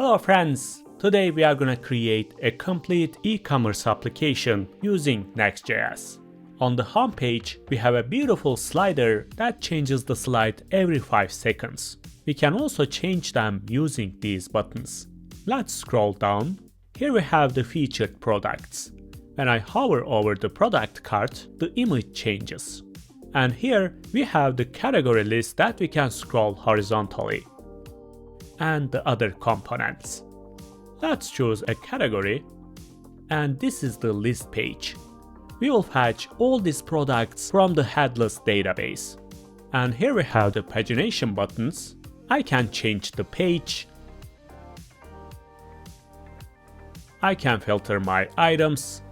Hello friends! Today we are gonna create a complete e-commerce application using Next.js. On the home page, we have a beautiful slider that changes the slide every 5 seconds. We can also change them using these buttons. Let's scroll down. Here we have the featured products. When I hover over the product cart, the image changes. And here we have the category list that we can scroll horizontally. And the other components. Let's choose a category. And this is the list page. We will fetch all these products from the Headless database. And here we have the pagination buttons. I can change the page. I can filter my items.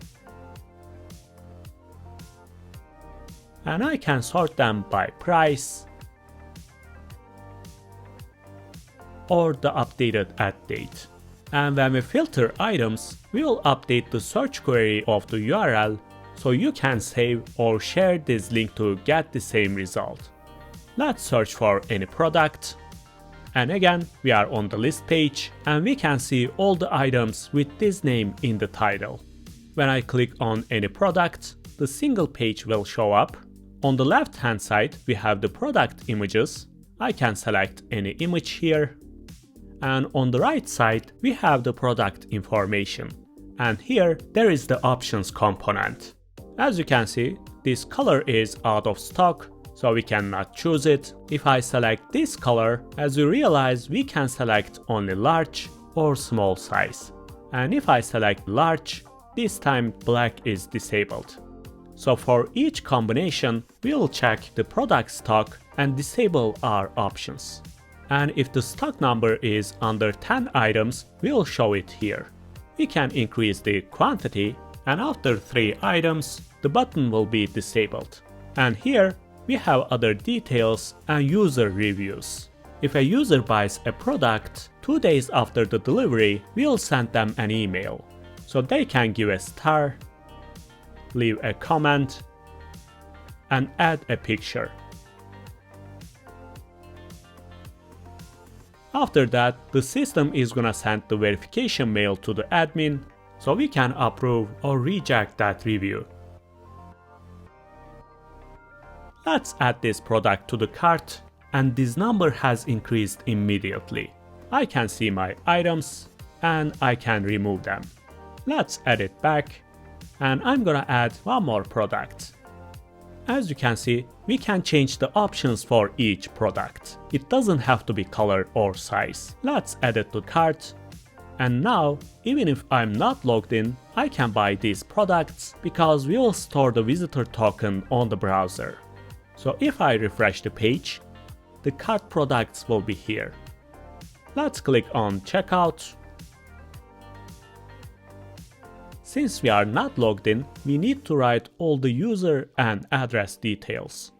And I can sort them by price or the updated add date. And when we filter items, we will update the search query of the URL so you can save or share this link to get the same result. Let's search for any product. And again, we are on the list page and we can see all the items with this name in the title. When I click on any product, the single page will show up. On the left hand side, we have the product images. I can select any image here. And on the right side, we have the product information. And here, there is the options component. As you can see, this color is out of stock, so we cannot choose it. If I select this color, as you realize, we can select only large or small size. And if I select large, this time black is disabled. So for each combination, we'll check the product stock and disable our options. And if the stock number is under 10 items, we'll show it here. We can increase the quantity, and after 3 items, the button will be disabled. And here, we have other details and user reviews. If a user buys a product, 2 days after the delivery, we'll send them an email. So they can give a star, leave a comment, and add a picture. After that, the system is gonna send the verification mail to the admin, so we can approve or reject that review. Let's add this product to the cart, and this number has increased immediately. I can see my items, and I can remove them. Let's add it back. And I'm gonna add one more product. As you can see, we can change the options for each product. It doesn't have to be color or size. Let's add it to cart. And now, even if I'm not logged in, I can buy these products because we will store the visitor token on the browser. So if I refresh the page, the cart products will be here. Let's click on checkout. Since we are not logged in, we need to write all the user and address details.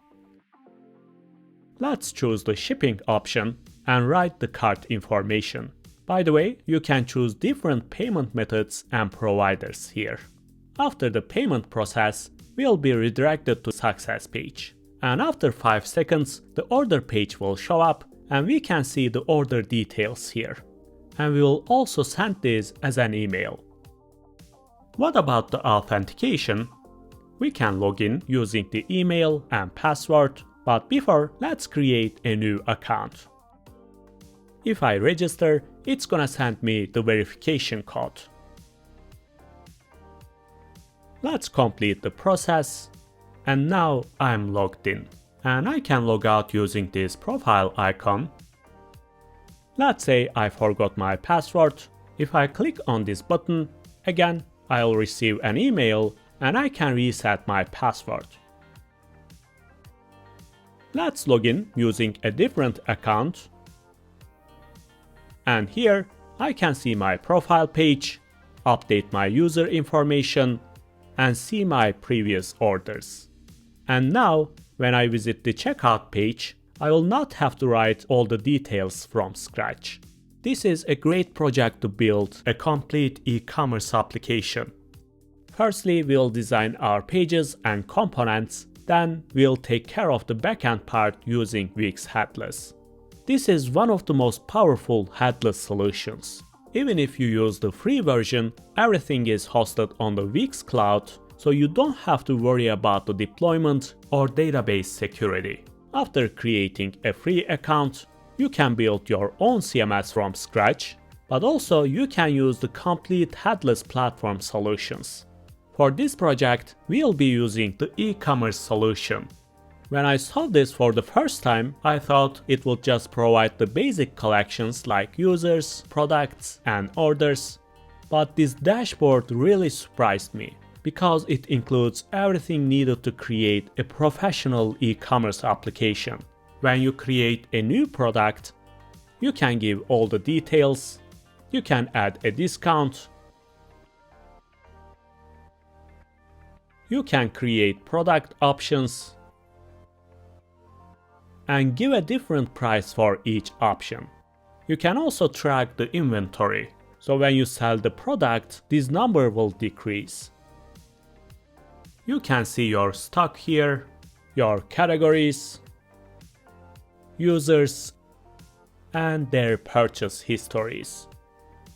Let's choose the shipping option and write the cart information. By the way, you can choose different payment methods and providers here. After the payment process, we'll be redirected to success page. And after 5 seconds, the order page will show up and we can see the order details here. And we will also send this as an email. What about the authentication? We can log in using the email and password, but before, let's create a new account. If I register, it's gonna send me the verification code. Let's complete the process, and now I'm logged in. And I can log out using this profile icon. Let's say I forgot my password. If I click on this button, again, I'll receive an email and I can reset my password. Let's log in using a different account. And here I can see my profile page, update my user information, and see my previous orders. And now, when I visit the checkout page, I will not have to write all the details from scratch. This is a great project to build a complete e-commerce application. Firstly, we'll design our pages and components, then we'll take care of the backend part using Wix Headless. This is one of the most powerful headless solutions. even if you use the free version, everything is hosted on the Wix cloud, so you don't have to worry about the deployment or database security. After creating a free account, you can build your own CMS from scratch, but also you can use the complete headless platform solutions. For this project, we'll be using the e-commerce solution. When I saw this for the first time, I thought it would just provide the basic collections like users, products, and orders. But this dashboard really surprised me, because it includes everything needed to create a professional e-commerce application. When you create a new product, you can give all the details, you can add a discount, you can create product options, and give a different price for each option. You can also track the inventory, so when you sell the product, this number will decrease. You can see your stock here, your categories, users, and their purchase histories.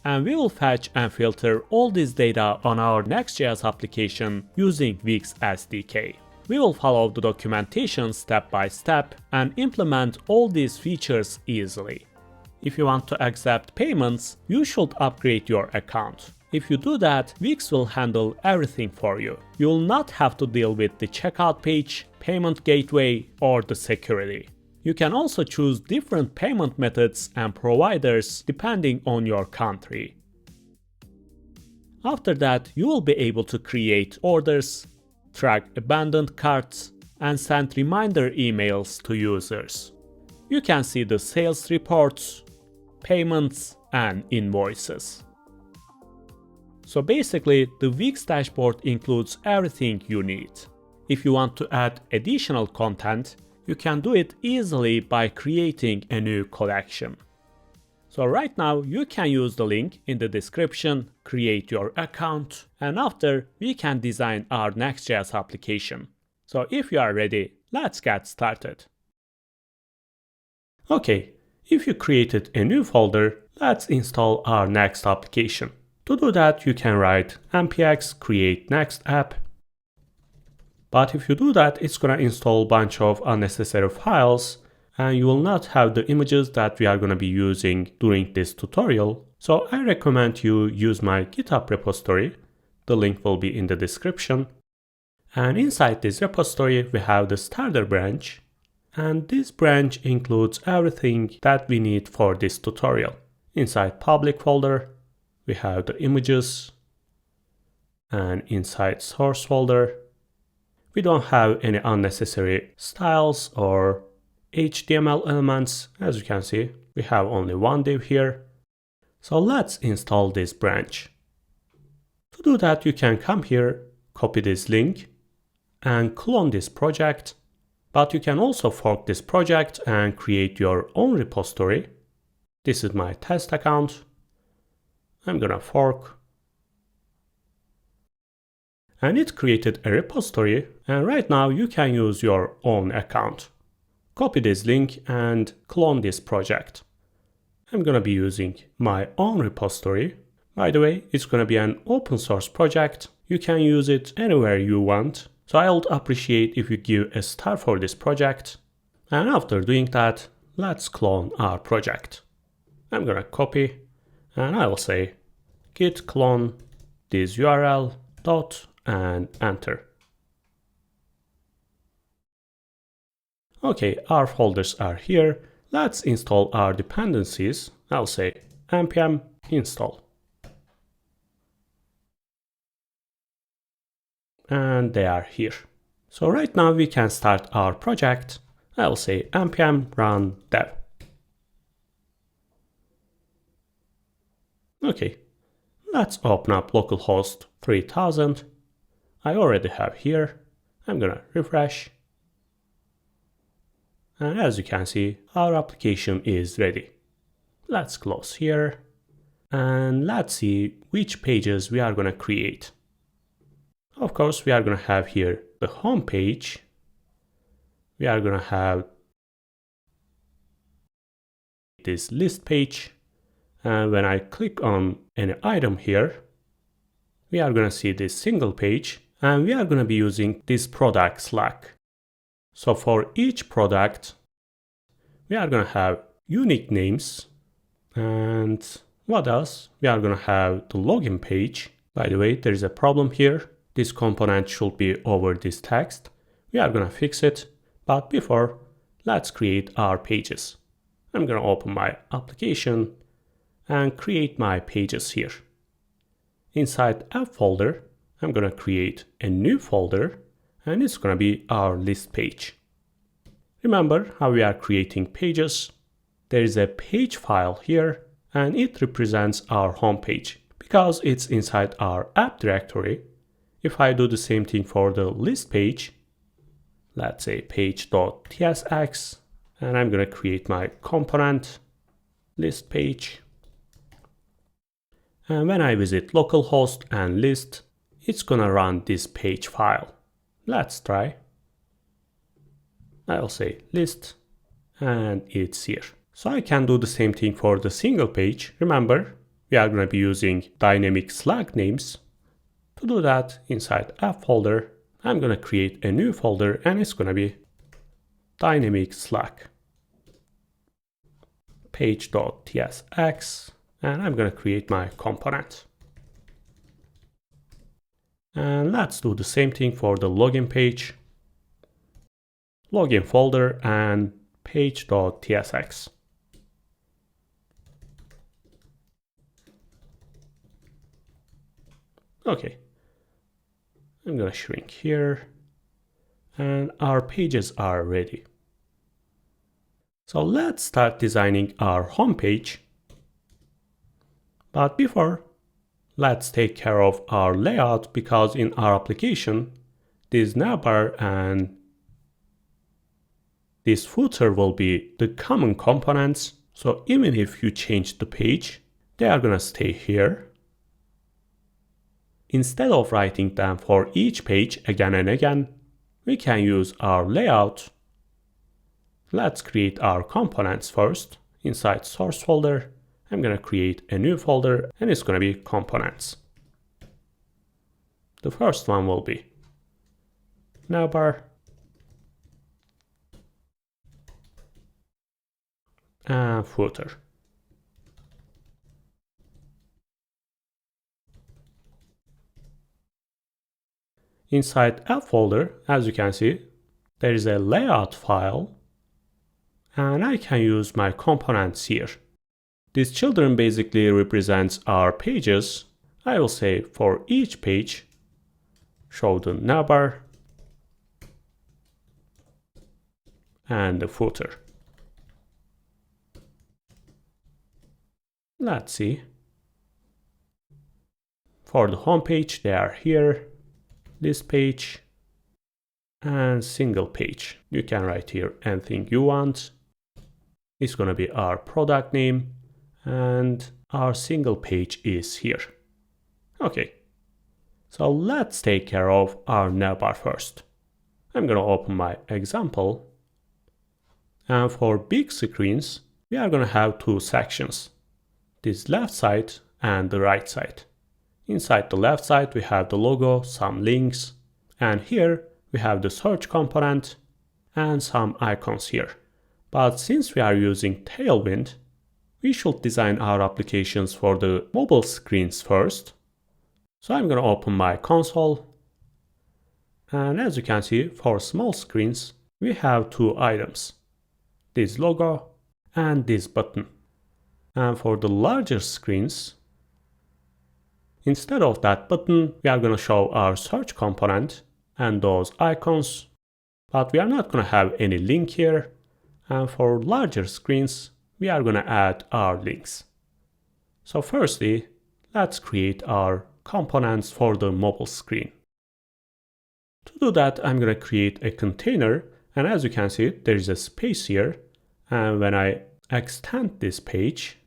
And we will fetch and filter all this data on our Next.js application using Wix SDK. We will follow the documentation step by step and implement all these features easily. If you want to accept payments, you should upgrade your account. If you do that, Wix will handle everything for you. You will not have to deal with the checkout page, payment gateway, or the security. You can also choose different payment methods and providers depending on your country. After that, you will be able to create orders, track abandoned carts, and send reminder emails to users. You can see the sales reports, payments, and invoices. So basically, the Wix dashboard includes everything you need. If you want to add additional content, you can do it easily by creating a new collection. So right now you can use the link in the description, create your account, and after we can design our Next.js application. So if you are ready, let's get started. Okay, if you created a new folder, let's install our Next application. To do that, you can write npx create next app. But if you do that, it's gonna install a bunch of unnecessary files, and you will not have the images that we are gonna be using during this tutorial. So I recommend you use my GitHub repository. The link will be in the description. And inside this repository, we have the starter branch. And this branch includes everything that we need for this tutorial. Inside public folder, we have the images. And inside source folder, we don't have any unnecessary styles or HTML elements. As you can see, we have only one div here. So let's install this branch. To do that, you can come here, copy this link, and clone this project. But you can also fork this project and create your own repository. This is my test account. I'm gonna fork. And it created a repository, and right now you can use your own account. Copy this link and clone this project. I'm gonna be using my own repository. By the way, it's gonna be an open source project. You can use it anywhere you want. So I would appreciate if you give a star for this project. And after doing that, let's clone our project. I'm gonna copy, and I will say git clone this URL dot and enter. Okay, our folders are here. Let's install our dependencies. I'll say npm install. And they are here. So right now we can start our project. I'll say npm run dev. Okay, let's open up localhost 3000. I already have here. I'm gonna refresh. And as you can see, our application is ready. Let's close here. And let's see which pages we are gonna create. Of course, we are gonna have here the home page. We are gonna have this list page. And when I click on any item here, we are going to see this single page, and we are going to be using this product Slack. So for each product, we are going to have unique names. And what else? We are going to have the login page. By the way, there is a problem here. This component should be over this text. We are going to fix it. But before, let's create our pages. I'm going to open my application and create my pages here. Inside app folder, I'm going to create a new folder, and it's going to be our list page. Remember how we are creating pages? There is a page file here, and it represents our home page because it's inside our app directory. If I do the same thing for the list page, let's say page.tsx, and I'm going to create my component list page. And when I visit localhost and list, it's gonna run this page file. Let's try. I'll say list, and it's here. So I can do the same thing for the single page. Remember, we are gonna be using dynamic Slack names. To do that, inside app folder, I'm gonna create a new folder, and it's gonna be dynamic Slack page.tsx. And I'm going to create my component. And let's do the same thing for the login page. Login folder and page.tsx. Okay. I'm going to shrink here. And our pages are ready. So let's start designing our home page. But before, let's take care of our layout, because in our application, this navbar and this footer will be the common components. So even if you change the page, they are going to stay here. Instead of writing them for each page again and again, we can use our layout. Let's create our components first. Inside source folder, I'm going to create a new folder, and it's going to be components. The first one will be navbar and footer. Inside app folder, as you can see, there is a layout file, and I can use my components here. This children basically represents our pages. I will say for each page, show the navbar and the footer. Let's see. For the home page, they are here, list page, and single page. You can write here anything you want. It's going to be our product name, and our single page is here. Okay, so let's take care of our navbar first. I'm going to open my example. And for big screens, we are going to have two sections, this left side and the right side. Inside the left side, we have the logo, some links, and here we have the search component and some icons here. But since we are using Tailwind, we should design our applications for the mobile screens first. So I'm going to open my console. And as you can see, for small screens, we have two items, this logo and this button. And for the larger screens, instead of that button, we are going to show our search component and those icons, but we are not going to have any link here. And for larger screens, we are going to add our links. So firstly, let's create our components for the mobile screen. To do that, I'm going to create a container, and as you can see, there is a space here. And when I extend this page,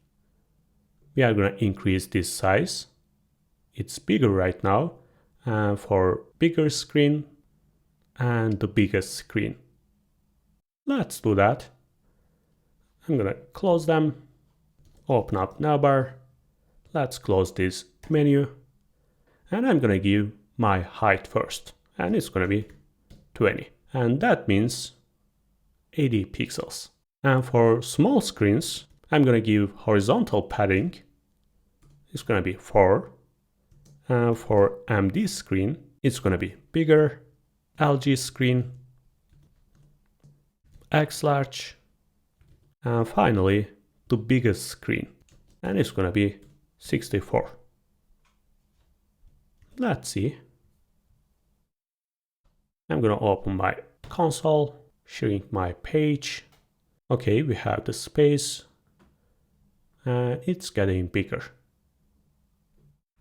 we are going to increase this size. It's bigger right now, and for bigger screen and the biggest screen. Let's do that. I'm going to close them. Open up Navbar. Let's close this menu. And I'm gonna give my height first. And it's gonna be 20. And that means 80 pixels. And for small screens, I'm gonna give horizontal padding. It's gonna be 4. And for MD screen, it's gonna be bigger. LG screen, X large, and finally the biggest screen, and it's gonna be 64. Let's see. I'm gonna open my console, shrink my page. Okay, we have the space, and it's getting bigger.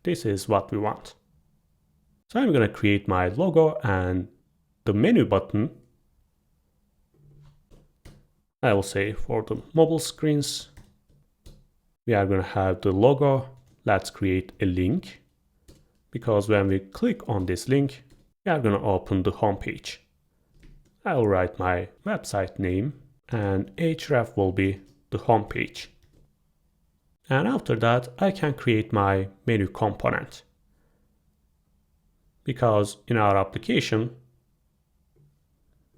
This is what we want. So I'm gonna create my logo and the menu button. I will say for the mobile screens, we are gonna have the logo. Let's create a link, because when we click on this link, we are gonna open the home page. I will write my website name, and href will be the home page. And after that, I can create my menu component. Because in our application,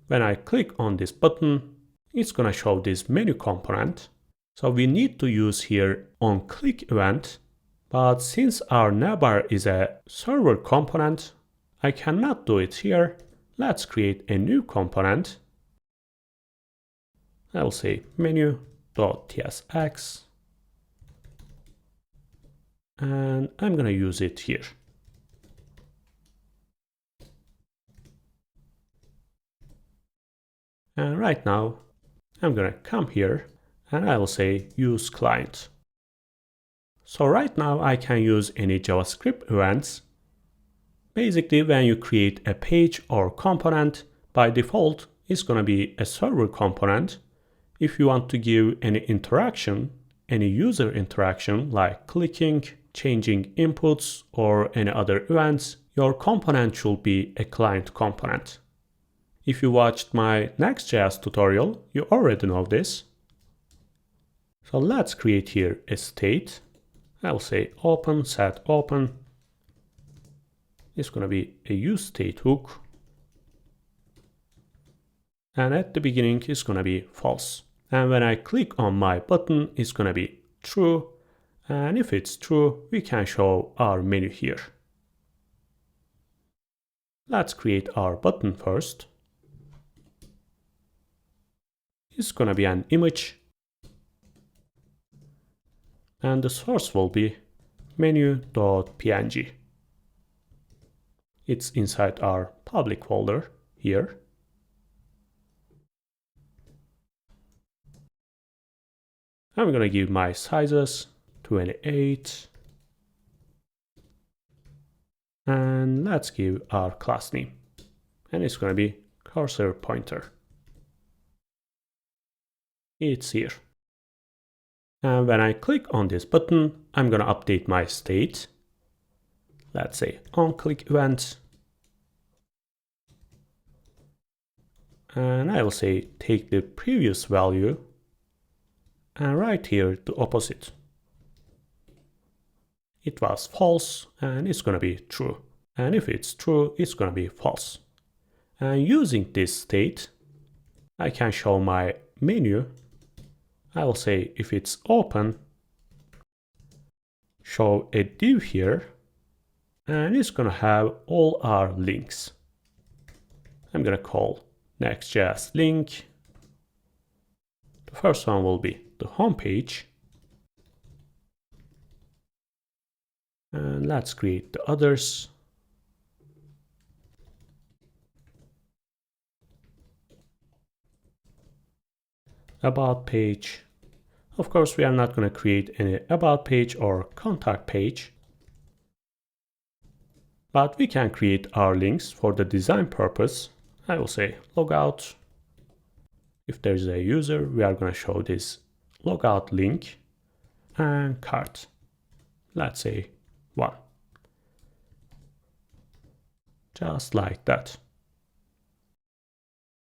when I click on this button, it's gonna show this menu component. So we need to use here onClick event, but since our Navbar is a server component, I cannot do it here. Let's create a new component. I will say menu.tsx, and I'm gonna use it here. And right now, I'm gonna come here and I will say use client. So right now I can use any JavaScript events. Basically, when you create a page or component, by default, it's gonna be a server component. If you want to give any interaction, any user interaction like clicking, changing inputs, or any other events, your component should be a client component. If you watched my Next.js tutorial, you already know this. So let's create here a state. I'll say open, set open. It's gonna be a use state hook. And at the beginning, it's gonna be false. And when I click on my button, it's gonna be true. And if it's true, we can show our menu here. Let's create our button first. It's gonna be an image. And the source will be menu.png. It's inside our public folder here. I'm gonna give my sizes 28. And let's give our class name. And it's gonna be cursor pointer. It's here. And when I click on this button, I'm gonna update my state. Let's say onClick event. And I will say take the previous value and write here the opposite. It was false and it's gonna be true. And if it's true, it's gonna be false. And using this state, I can show my menu. I will say if it's open, show a div here, and it's gonna have all our links. I'm gonna call Next.js link. The first one will be the home page. And let's create the others. About page. Of course, we are not going to create any about page or contact page. But we can create our links for the design purpose. I will say logout. If there's a user, we are going to show this logout link and cart. Let's say 1. Just like that.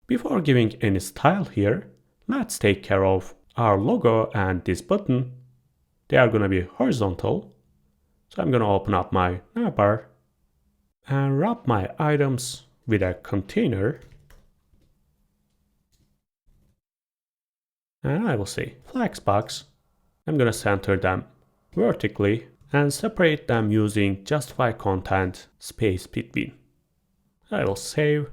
Before giving any style here, let's take care of our logo and this button. they are gonna be horizontal. So I'm gonna open up my Navbar and wrap my items with a container. And I will say flexbox. I'm gonna center them vertically and separate them using justify content space between. I will save.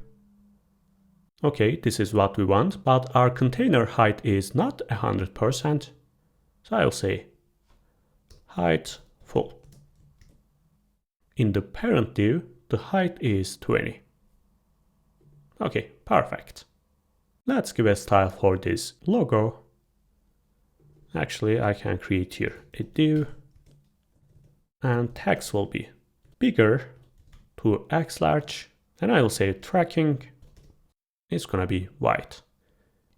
Okay, this is what we want, but our container height is not 100%. So I will say height full. In the parent div, the height is 20. Okay, perfect. Let's give a style for this logo. Actually, I can create here a div, and text will be bigger to X large, and I will say tracking is gonna be white.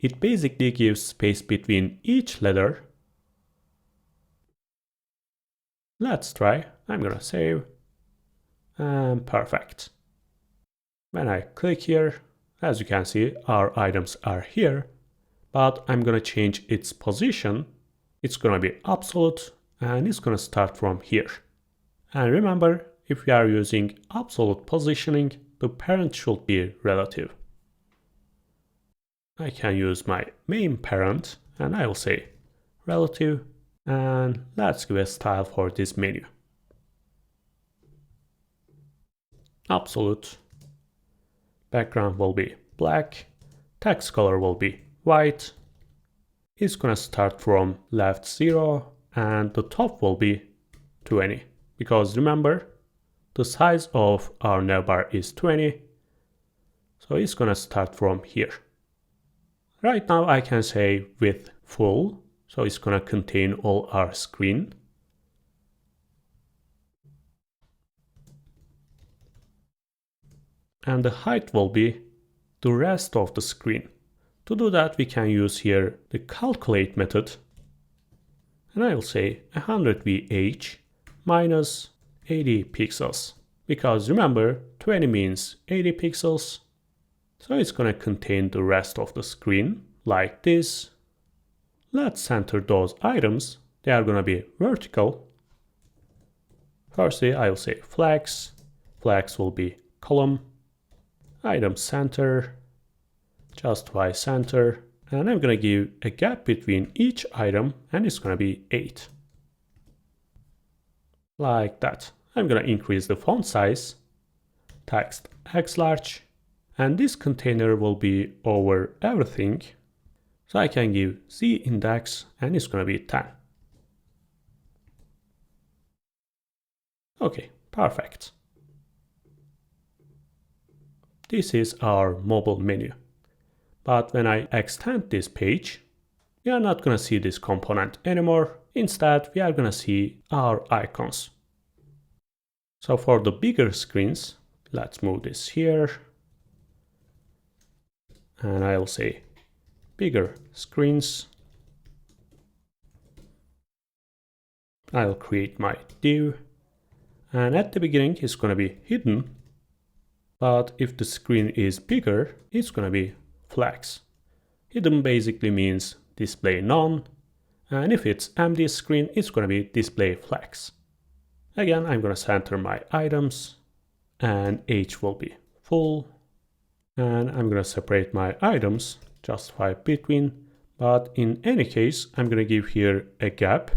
It basically gives space between each letter. Let's try. I'm gonna save. And perfect. When I click here, as you can see, our items are here, but I'm gonna change its position. It's gonna be absolute, and it's gonna start from here. And remember, if we are using absolute positioning, the parent should be relative. I can use my main parent, and I will say relative, and let's give a style for this menu. Absolute. Background will be black. Text color will be white. It's gonna start from left 0, and the top will be 20. Because remember, the size of our navbar is 20. So it's gonna start from here. Right now I can say width full. So it's gonna contain all our screen. And the height will be the rest of the screen. To do that, we can use here the calculate method. And I will say 100 VH minus 80 pixels. Because remember, 20 means 80 pixels. So it's gonna contain the rest of the screen like this. Let's center those items. They are gonna be vertical. Firstly, I will say flex. Flex will be column. Item center, justify center, and I'm gonna give a gap between each item, and it's gonna be 8. Like that. I'm gonna increase the font size, text X large, and this container will be over everything. So I can give Z index, and it's gonna be 10. Okay, perfect. This is our mobile menu. But when I extend this page, we are not going to see this component anymore. Instead, we are going to see our icons. So for the bigger screens, let's move this here. And I will say bigger screens. I'll create my div. And at the beginning, it's going to be hidden. But if the screen is bigger, it's gonna be flex. Hidden basically means display none. And if it's empty screen, it's gonna be display flex. Again, I'm gonna center my items, and H will be full. And I'm gonna separate my items, justify between. But in any case, I'm gonna give here a gap.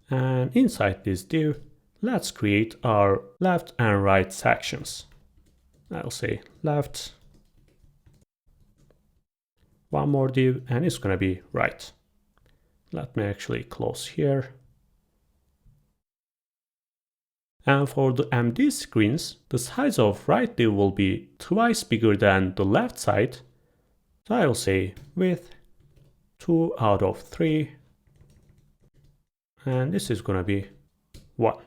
And inside this div, let's create our left and right sections. I'll say left, one more div, and it's gonna be right. Let me actually close here. And for the MD screens, the size of right div will be twice bigger than the left side. So I will say width 2 out of 3, and this is gonna be 1.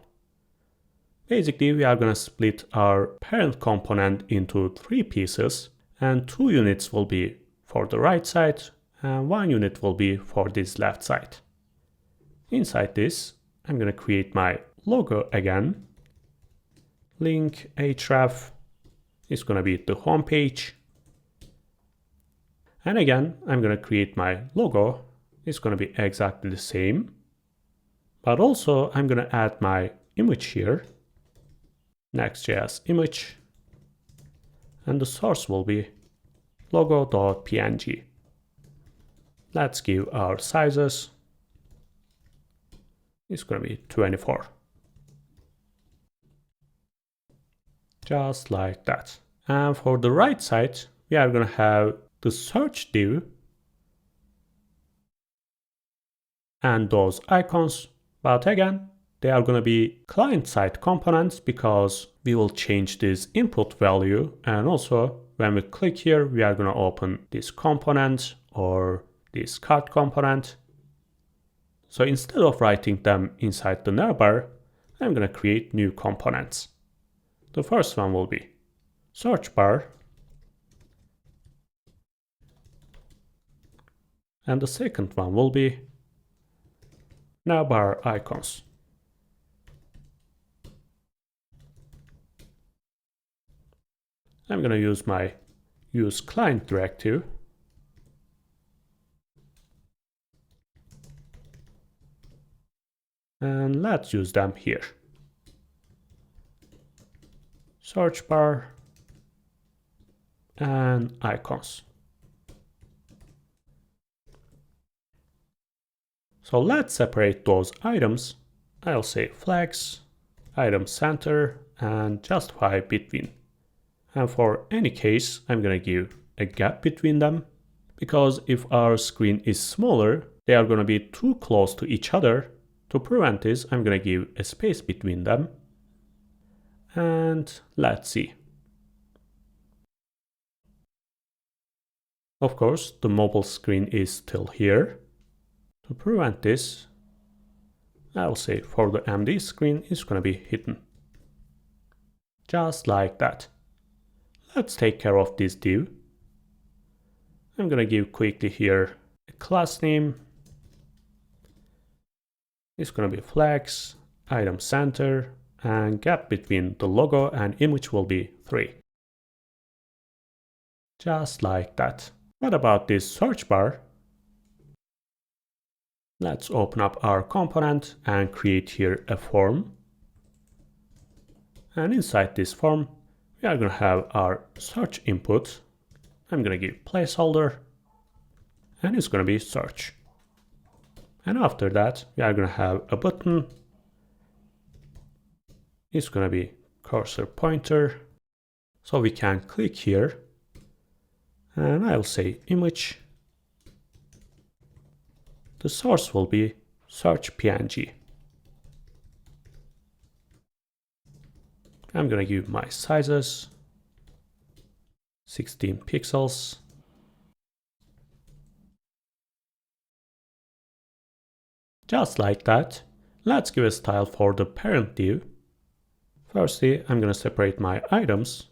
Basically, we are going to split our parent component into 3 pieces, and 2 units will be for the right side, and 1 unit will be for this left side. Inside this, I'm going to create my logo again. Link href is going to be the home page. And again, I'm going to create my logo. It's going to be exactly the same. But also I'm going to add my image here, Next.js image, and the source will be logo.png. Let's give our sizes. It's going to be 24. Just like that. And for the right side, we are going to have the search div and those icons. But again, they are going to be client-side components because we will change this input value. And also, when we click here, we are going to open this component or this card component. So instead of writing them inside the navbar, I'm going to create new components. The first one will be search bar. And the second one will be navbar icons. I'm going to use my use client directive. And let's use them here. Search bar and icons. So let's separate those items. I'll say flex, item center, and justify between. And for any case, I'm going to give a gap between them, because if our screen is smaller, they are going to be too close to each other. To prevent this, I'm going to give a space between them. And let's see. Of course, the mobile screen is still here. To prevent this, I'll say for the MD screen, it's going to be hidden. Just like that. Let's take care of this div. I'm going to give quickly here a class name. It's going to be flex, item center, and gap between the logo and image will be 3. Just like that. What about this search bar? Let's open up our component and create here a form. And inside this form, we are going to have our search input. I'm going to give placeholder, and it's going to be search. And after that, we are going to have a button. It's going to be cursor pointer. So we can click here, and I'll say image. The source will be search PNG. I'm going to give my sizes 16 pixels. Just like that. Let's give a style for the parent div. Firstly, I'm going to separate my items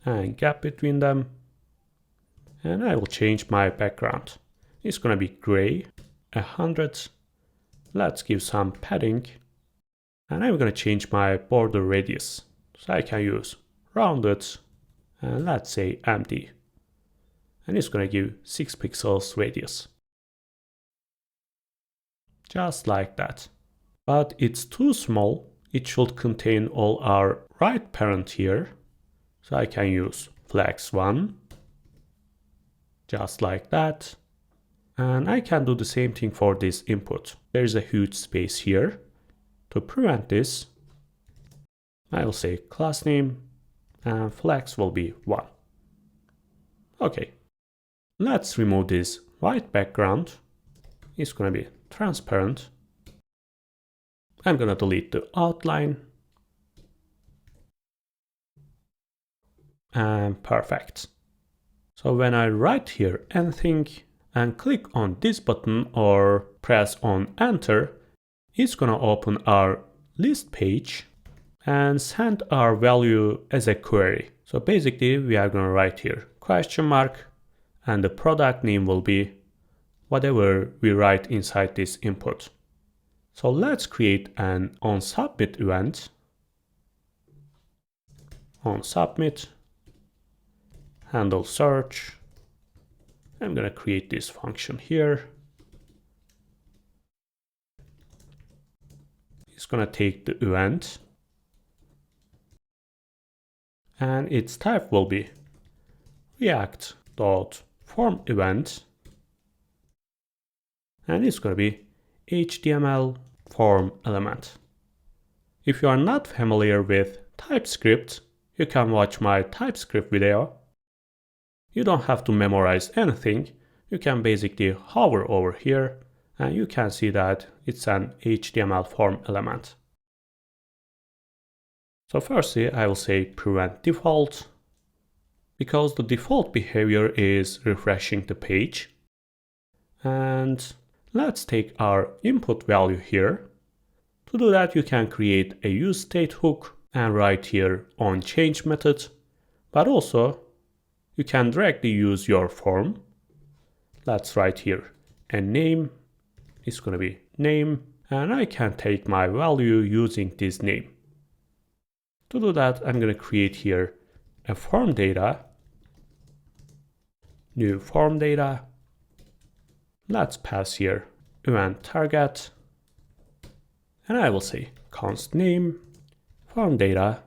and gap between them. And I will change my background. It's going to be gray, 100. Let's give some padding. And I'm going to change my border radius. So I can use rounded and let's say empty. And it's going to give 6 pixels radius. Just like that. But it's too small. It should contain all our right parent here. So I can use flex 1. Just like that. And I can do the same thing for this input. There is a huge space here. To prevent this, I will say class name and flex will be 1. Okay. Let's remove this white background. It's going to be transparent. I'm going to delete the outline. And perfect. So when I write here anything and click on this button or press on enter, it's going to open our list page and send our value as a query. So basically we are going to write here question mark and the product name will be whatever we write inside this input. So let's create an onSubmit event. OnSubmit, handle search. I'm going to create this function here. is going to take the event, and its type will be React.form event, and it's going to be HTML form element. If you are not familiar with TypeScript, you can watch my TypeScript video. You don't have to memorize anything. You can basically hover over here and you can see that it's an HTML form element. So firstly, I will say prevent default, because the default behavior is refreshing the page. And let's take our input value here. To do that, you can create a useState hook and write here onChange method, but also you can directly use your form. Let's write here a name. It's going to be name, and I can take my value using this name. To do that, I'm going to create here a form data, new form data. Let's pass here event target, and I will say const name form data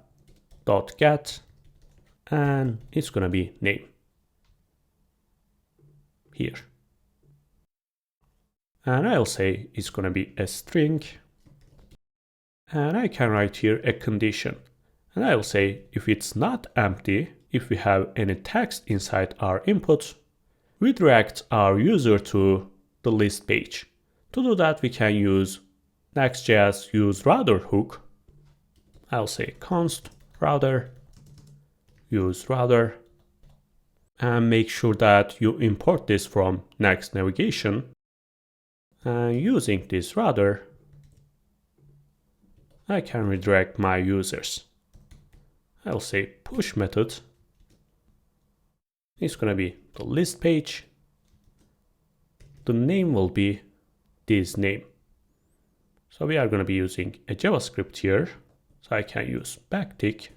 dot get, and it's going to be name here. And I'll say it's going to be a string, and I can write here a condition. And I will say if it's not empty, if we have any text inside our input, we direct our user to the list page. To do that, we can use Next.js useRouter hook. I'll say const router useRouter, and make sure that you import this from Next navigation. And using this router, I can redirect my users. I'll say push method. It's going to be the list page. The name will be this name. So we are going to be using a JavaScript here. So I can use backtick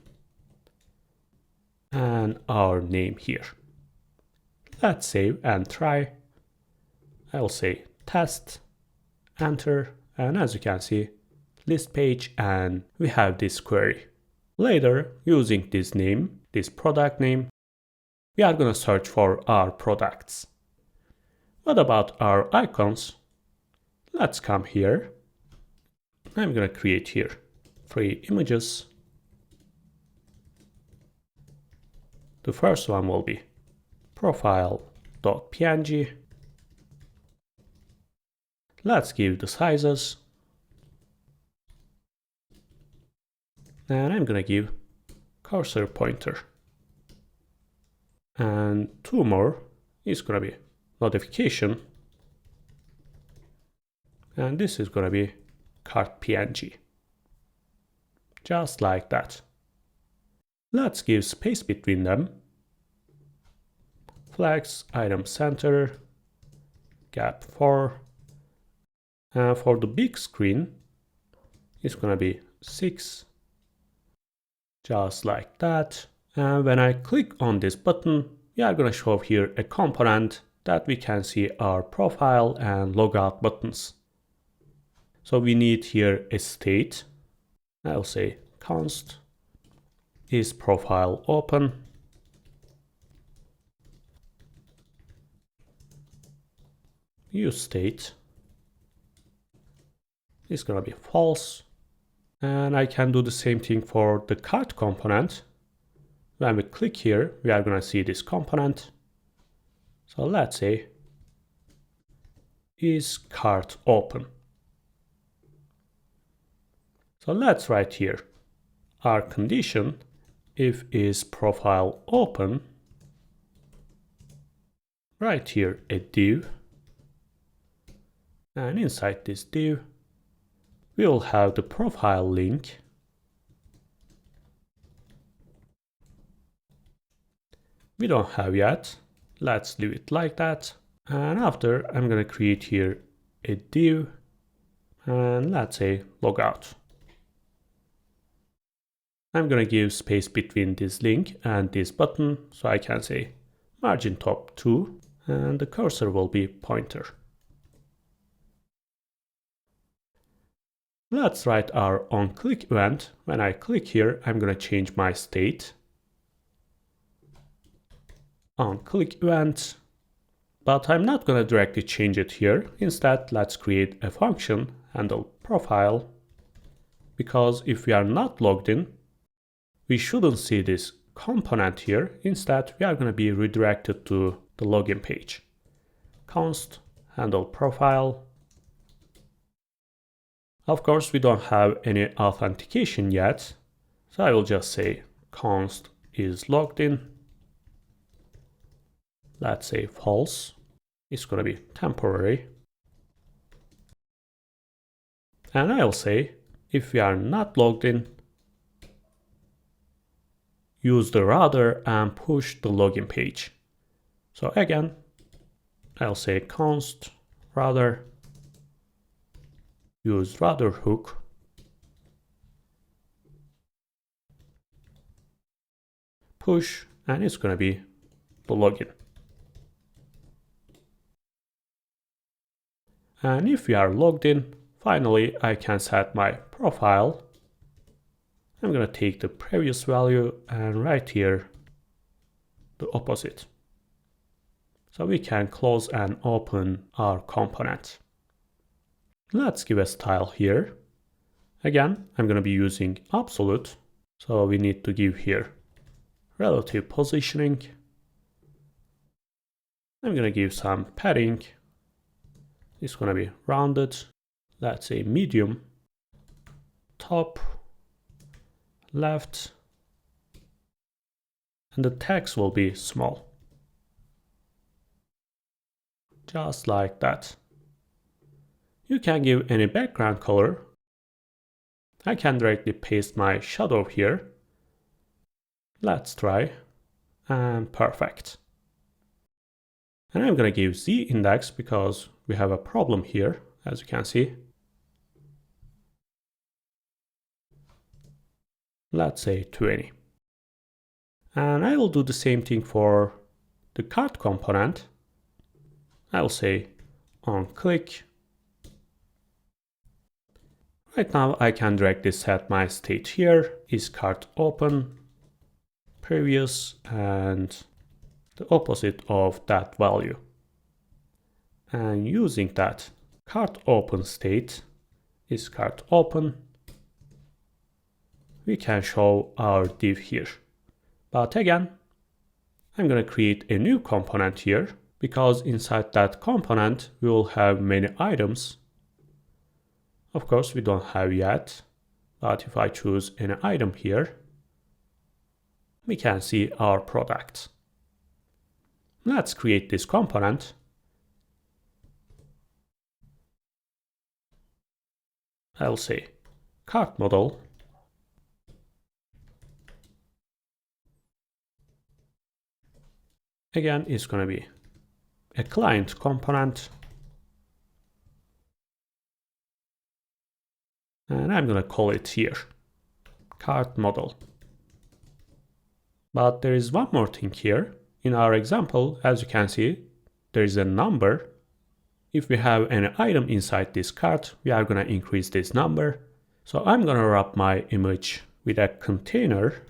and our name here. Let's save and try. I will say test, enter, and as you can see, list page, and we have this query. Later, using this name, this product name, we are going to search for our products. What about our icons? Let's come here. I'm going to create here 3 images. The first one will be profile.png. Let's give the sizes. And I'm going to give cursor pointer. And 2 more is going to be notification. And this is going to be cart.png. Just like that. Let's give space between them. Flex, item center, gap 4. And for the big screen, it's going to be 6. Just like that. And when I click on this button, we are going to show here a component that we can see our profile and logout buttons. So we need here a state. I'll say const is profile open. Use state is going to be false. And I can do the same thing for the cart component. When we click here, we are going to see this component. So let's say is cart open. So let's write here our condition, if is profile open, write here a div, and inside this div we will have the profile link. We don't have yet. Let's leave it like that. And after, I'm going to create here a div, and let's say logout. I'm going to give space between this link and this button, so I can say margin top 2, and the cursor will be pointer. Let's write our onClick event. When I click here, I'm going to change my state. OnClick event. But I'm not going to directly change it here. Instead, let's create a function handle profile. Because if we are not logged in, we shouldn't see this component here. Instead, we are going to be redirected to the login page. Const handle profile. Of course, we don't have any authentication yet. So I will just say const is logged in. Let's say false. It's going to be temporary. And I'll say if we are not logged in, use the router and push the login page. So again, I'll say const router, use router hook, push, and it's going to be the login. And if we are logged in, finally I can set my profile. I'm going to take the previous value and write here the opposite. So we can close and open our component. Let's give a style here. Again, I'm going to be using absolute. So we need to give here relative positioning. I'm going to give some padding. It's going to be rounded. Let's say medium, top, left, and the text will be small. Just like that. You can give any background color. I can directly paste my shadow here. Let's try. And perfect. And I'm going to give z index because we have a problem here, as you can see. Let's say 20. And I will do the same thing for the cart component. I will say onClick. Right now I can directly set my state here is cart open, previous, and the opposite of that value. And using that cart open state is cart open, we can show our div here. But again, I'm going to create a new component here because inside that component we will have many items. Of course, we don't have yet, but if I choose an item here, we can see our product. Let's create this component. I'll say cart model. Again, it's going to be a client component. And I'm going to call it here, cart model. But there is one more thing here. In our example, as you can see, there is a number. If we have an item inside this cart, we are going to increase this number. So I'm going to wrap my image with a container.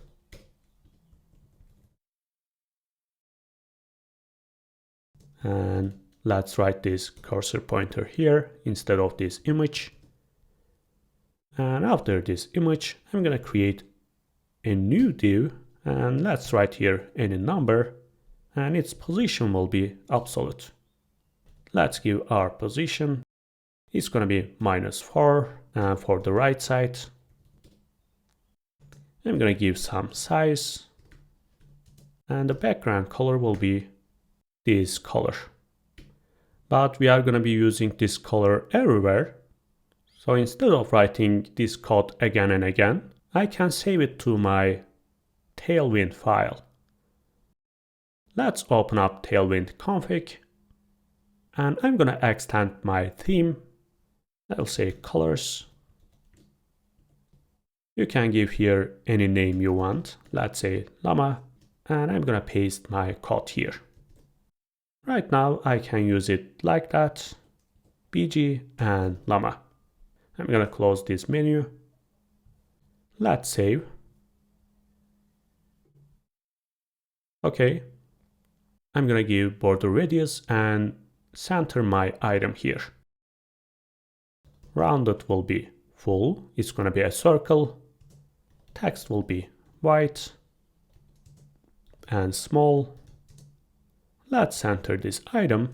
And let's write this cursor pointer here instead of this image. And after this image, I'm going to create a new div. And let's write here any number. And its position will be absolute. Let's give our position. It's going to be -4. And for the right side, I'm going to give some size. And the background color will be this color. But we are going to be using this color everywhere. So instead of writing this code again and again, I can save it to my Tailwind file. Let's open up Tailwind config. And I'm going to extend my theme. I'll say colors. You can give here any name you want. Let's say Lama. And I'm going to paste my code here. Right now I can use it like that. BG and Lama. I'm gonna close this menu. Let's save. Okay. I'm gonna give border radius and center my item here. Rounded will be full. It's gonna be a circle. Text will be white and small. Let's center this item.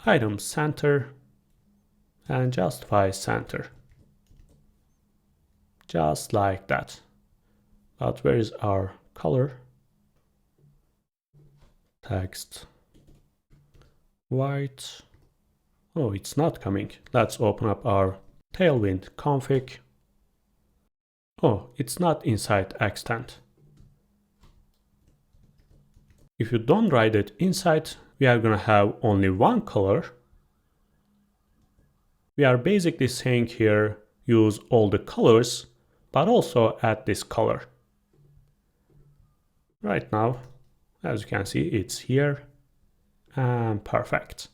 Item center and justify center. Just like that. But where is our color? Text white. Oh, it's not coming. Let's open up our Tailwind config. Oh, it's not inside extent. If you don't write it inside, we are gonna have only one color. We are basically saying here, use all the colors, but also add this color. Right now, as you can see, it's here and perfect.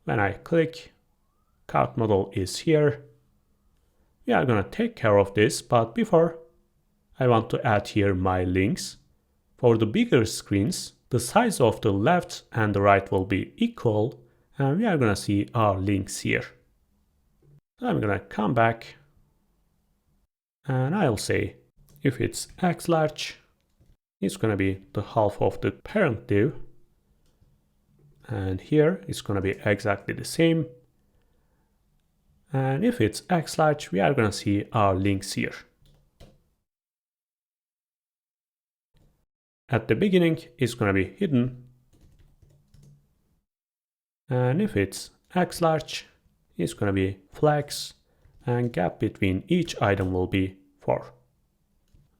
When I click, cart model is here. We are gonna take care of this, but before, I want to add here my links. For the bigger screens, the size of the left and the right will be equal, and we are gonna see our links here. I'm gonna come back and I'll say if it's X large, it's gonna be the half of the parent div. And here it's gonna be exactly the same. And if it's X large, we are gonna see our links here. At the beginning, it's gonna be hidden. And if it's X large, it's gonna be flex, and gap between each item will be 4.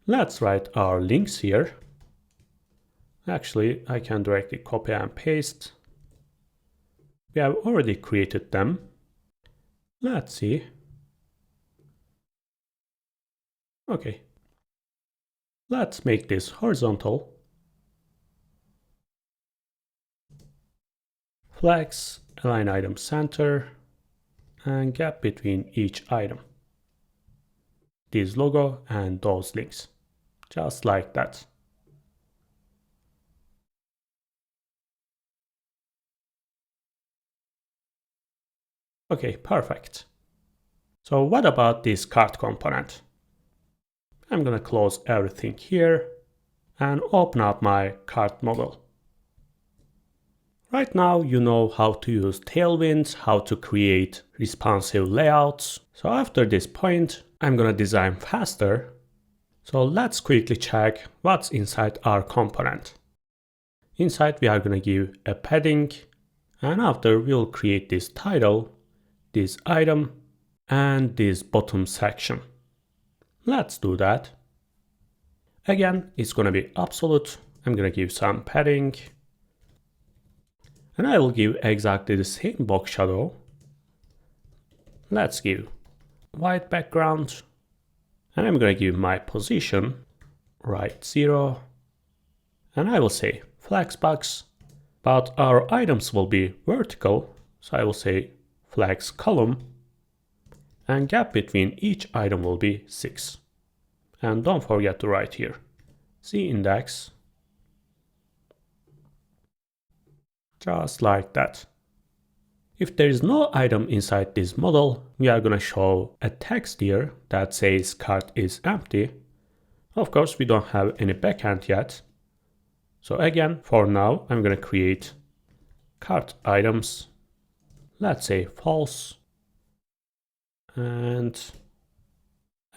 Let's write our links here. Actually, I can directly copy and paste. We have already created them. Let's see. Okay. Let's make this horizontal. Flex, align item center, and gap between each item. This logo and those links. Just like that. Okay, perfect. So what about this cart component? I'm gonna close everything here and open up my cart model. Right now you know how to use Tailwind, how to create responsive layouts. So after this point, I'm gonna design faster. So let's quickly check what's inside our component. Inside we are gonna give a padding, and after we'll create this title, this item, and this bottom section. Let's do that. Again, it's gonna be absolute. I'm gonna give some padding. And I will give exactly the same box shadow. Let's give white background. And I'm gonna give my position right 0. And I will say flex box, but our items will be vertical. So I will say flex column, and gap between each item will be 6. And don't forget to write here Z index, just like that. If there is no item inside this model, we are gonna show a text here that says cart is empty. Of course, we don't have any backend yet. So again, for now, I'm gonna create cart items. Let's say false. And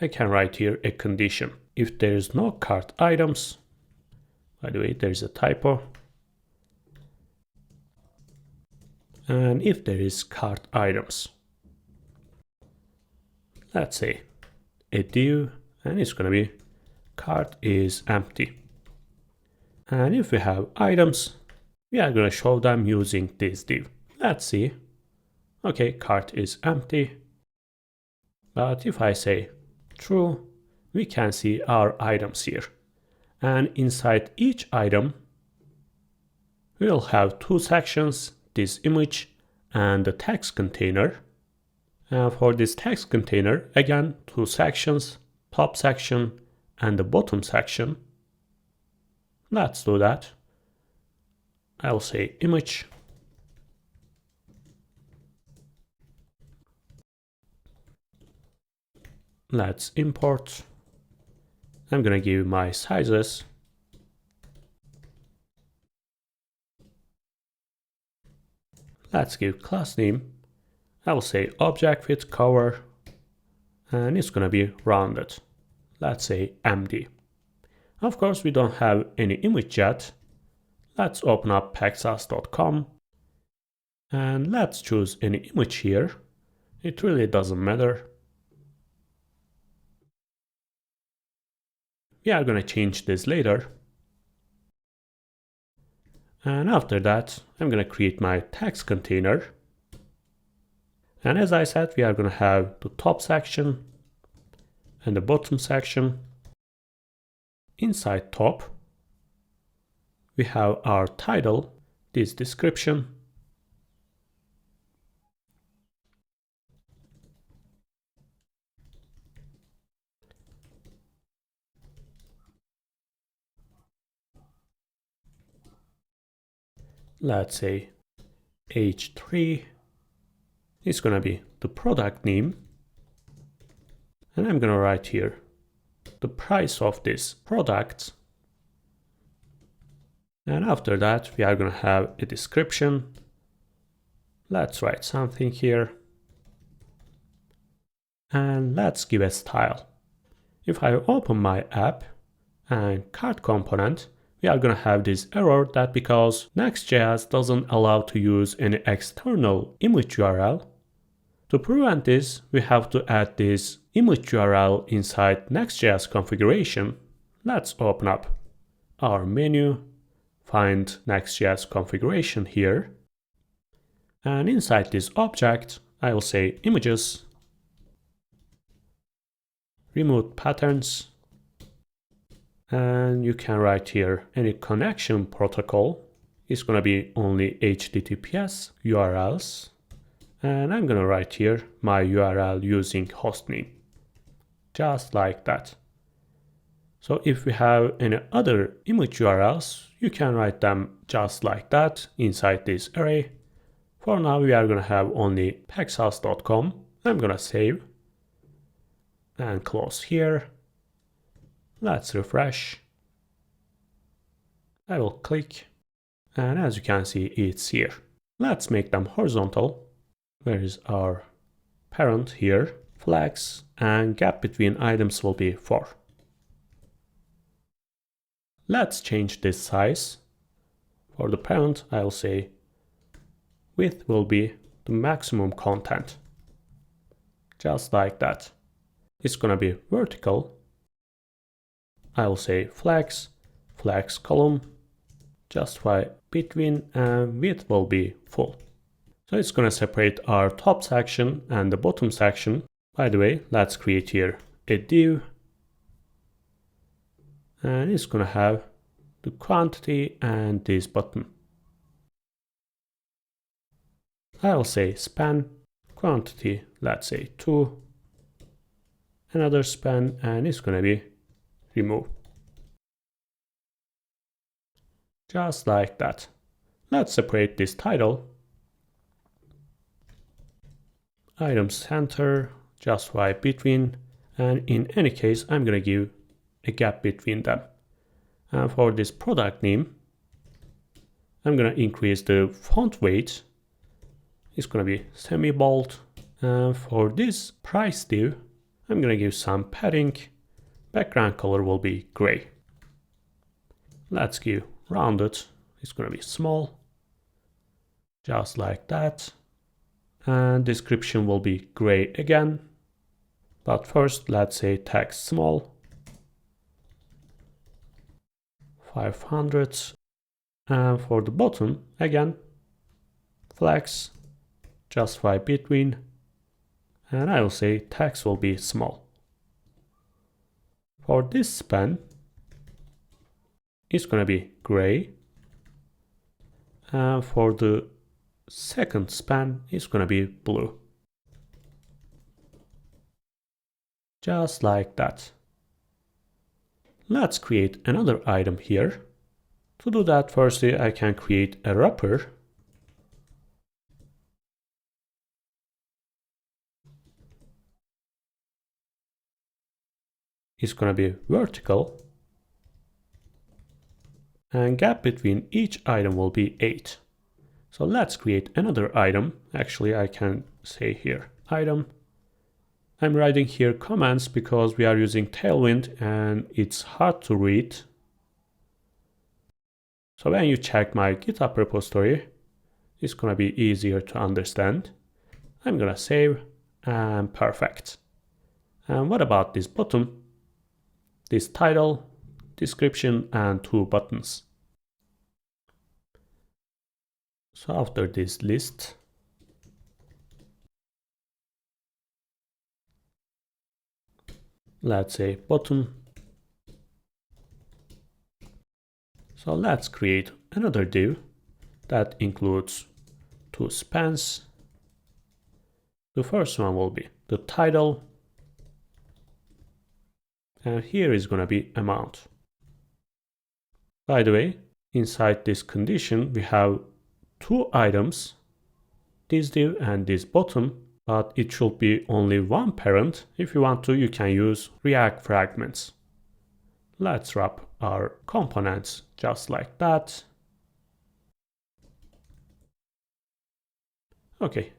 I can write here a condition. If there is no cart items, by the way, there's a typo. And if there is cart items, let's say a div, and it's gonna be cart is empty. And if we have items, we are gonna show them using this div. Let's see. Okay, cart is empty. But if I say true, we can see our items here. And inside each item, we'll have 2 sections, this image and the text container. And for this text container, again, two sections, top section and the bottom section. Let's do that. I'll say image. Let's import. I'm gonna give my sizes. Let's give class name. I will say object with cover, and it's gonna be rounded. Let's say MD. Of course, we don't have any image yet. Let's open up pagsas.com and let's choose any image here. It really doesn't matter. We are gonna change this later. And after that, I'm gonna create my text container. And as I said, we are gonna have the top section and the bottom section. Inside top, we have our title, this description. Let's say H3 is gonna be the product name. And I'm gonna write here the price of this product. And after that, we are gonna have a description. Let's write something here. And let's give a style. If I open my app and cart component, we are gonna have this error that because Next.js doesn't allow to use any external image URL. To prevent this, we have to add this image URL inside Next.js configuration. Let's open up our menu, find Next.js configuration here. And inside this object, I will say images, remove patterns, and you can write here any connection protocol. It's gonna be only HTTPS URLs. And I'm gonna write here my URL using hostname, just like that. So if we have any other image URLs, you can write them just like that inside this array. For now, we are gonna have only pagsas.com. I'm gonna save and close here. Let's refresh. I will click, and as you can see, it's here. Let's make them horizontal. Where is our parent here? Flags, and gap between items will be 4. Let's change this size. For the parent, I'll say width will be the maximum content. Just like that. It's gonna be vertical. I'll say flags, flags column, justify between, and width will be full. So it's gonna separate our top section and the bottom section. By the way, let's create here a div. And it's gonna have the quantity and this button. I'll say span, quantity, let's say 2. Another span, and it's gonna be remove. Just like that. Let's separate this title. Item center, justify between, and in any case, I'm gonna give a gap between them. And for this product name, I'm gonna increase the font weight. It's gonna be semi-bold. And for this price div, I'm gonna give some padding. Background color will be gray. Let's give rounded. It's gonna be small. Just like that. And description will be gray again. But first, let's say text small. 500. And for the bottom, again, flags, justify between. And I will say text will be small. For this span, it's gonna be gray. And for the second span, it's gonna be blue. just like that. Let's create another item here. To do that, firstly, I can create a wrapper. It's going to be vertical. And gap between each item will be 8. So let's create another item. Actually, I can say here, item. I'm writing here comments because we are using Tailwind and it's hard to read. So when you check my GitHub repository, it's going to be easier to understand. I'm going to save and perfect. And what about this bottom? This title, description, and 2 buttons. So after this list, let's say bottom. So let's create another div that includes 2 spans. The first one will be the title. And here is going to be amount. By the way, inside this condition, we have 2 items, this div and this bottom, but it should be only one parent. If you want to, you can use React fragments. Let's wrap our components just like that. Okay.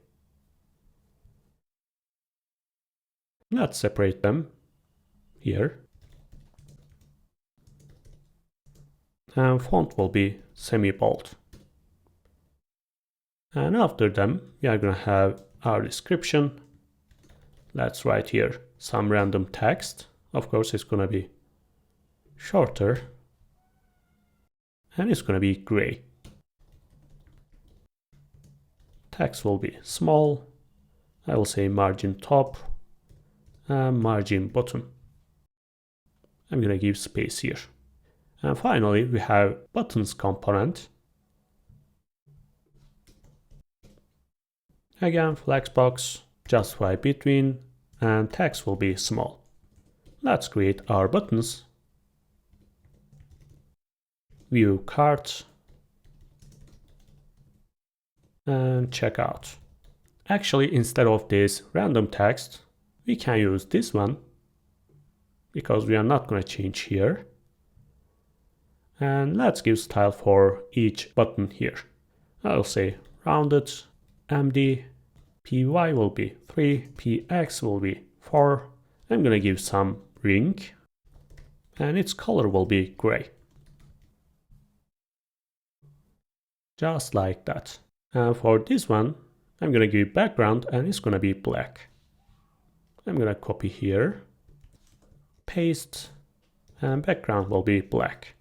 Let's separate them here. And font will be semi-bold. And after them, we are going to have our description. Let's write here some random text. Of course, it's going to be shorter. And it's going to be gray. Text will be small. I will say margin top and margin bottom. I'm going to give space here. And finally, we have buttons component. Again, flexbox, justify between, and text will be small. Let's create our buttons. View cart and checkout. Actually, instead of this random text, we can use this one because we are not going to change here. And let's give style for each button here. I'll say rounded, MD, PY will be 3, PX will be 4. I'm going to give some ring and its color will be gray. Just like that. And for this one, I'm going to give background and it's going to be black. I'm going to copy here, paste, and background will be black.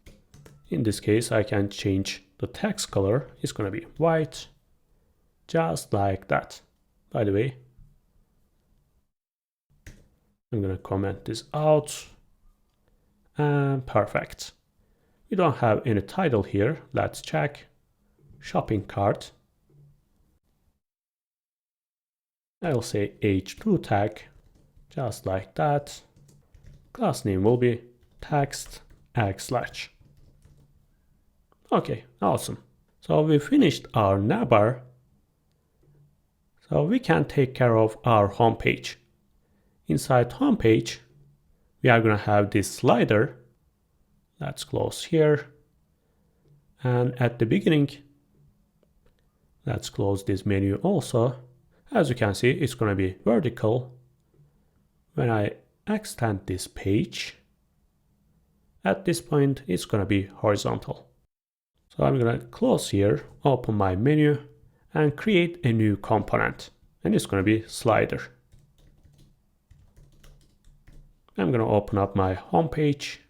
In this case, I can change the text color. It's going to be white, just like that. By the way, I'm going to comment this out. And perfect. We don't have any title here. Let's check. Shopping cart. I'll say h2 tag, just like that. Class name will be text /. Okay, awesome. So we finished our Navbar. So we can take care of our home page. Inside home page, we are going to have this slider. Let's close here. And at the beginning, let's close this menu also. As you can see, it's going to be vertical. When I extend this page, at this point, it's going to be horizontal. So I'm going to close here, open my menu, and create a new component. And it's going to be slider. I'm going to open up my home page.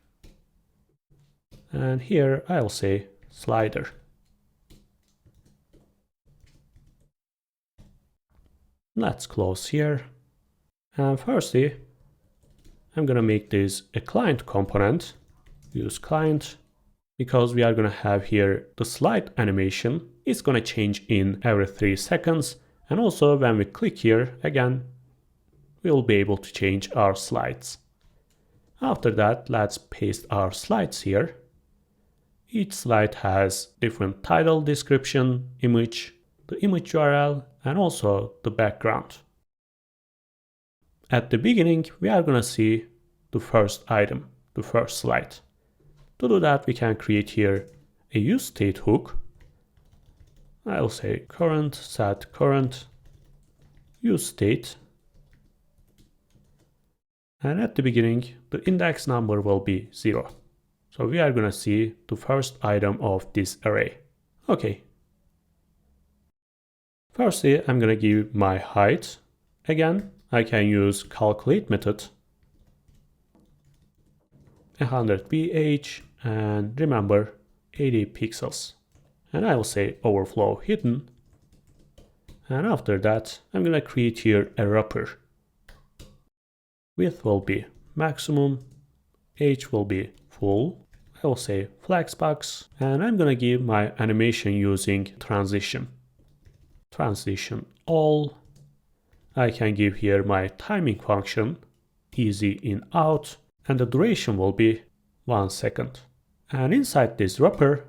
And here I'll say slider. Let's close here. And firstly, I'm going to make this a client component. Use client. Because we are going to have here the slide animation. It's going to change in every 3 seconds. And also when we click here, again, we'll be able to change our slides. After that, let's paste our slides here. Each slide has different title, description, image, the image URL, and also the background. At the beginning, we are going to see the first item, the first slide. To do that, we can create here a useState hook. I'll say current, set current, useState. And at the beginning, the index number will be 0. So we are going to see the first item of this array. Okay. Firstly, I'm going to give my height. Again, I can use calculate method. 100 ph and remember 80 pixels. And I will say overflow hidden. And after that, I'm going to create here a wrapper. Width will be maximum, age will be full. I will say flexbox, and I'm going to give my animation using transition. Transition all. I can give here my timing function, easy in out, and the duration will be 1 second. And inside this wrapper,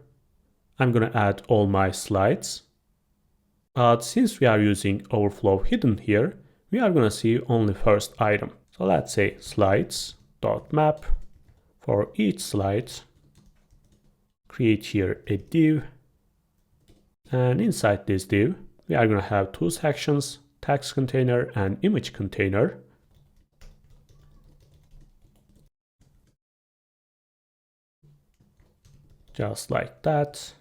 I'm going to add all my slides. But since we are using overflow hidden here, we are going to see only first item. So let's say slides.map. For each slide, create here a div. And inside this div, we are going to have two sections, text container and image container. Just like that.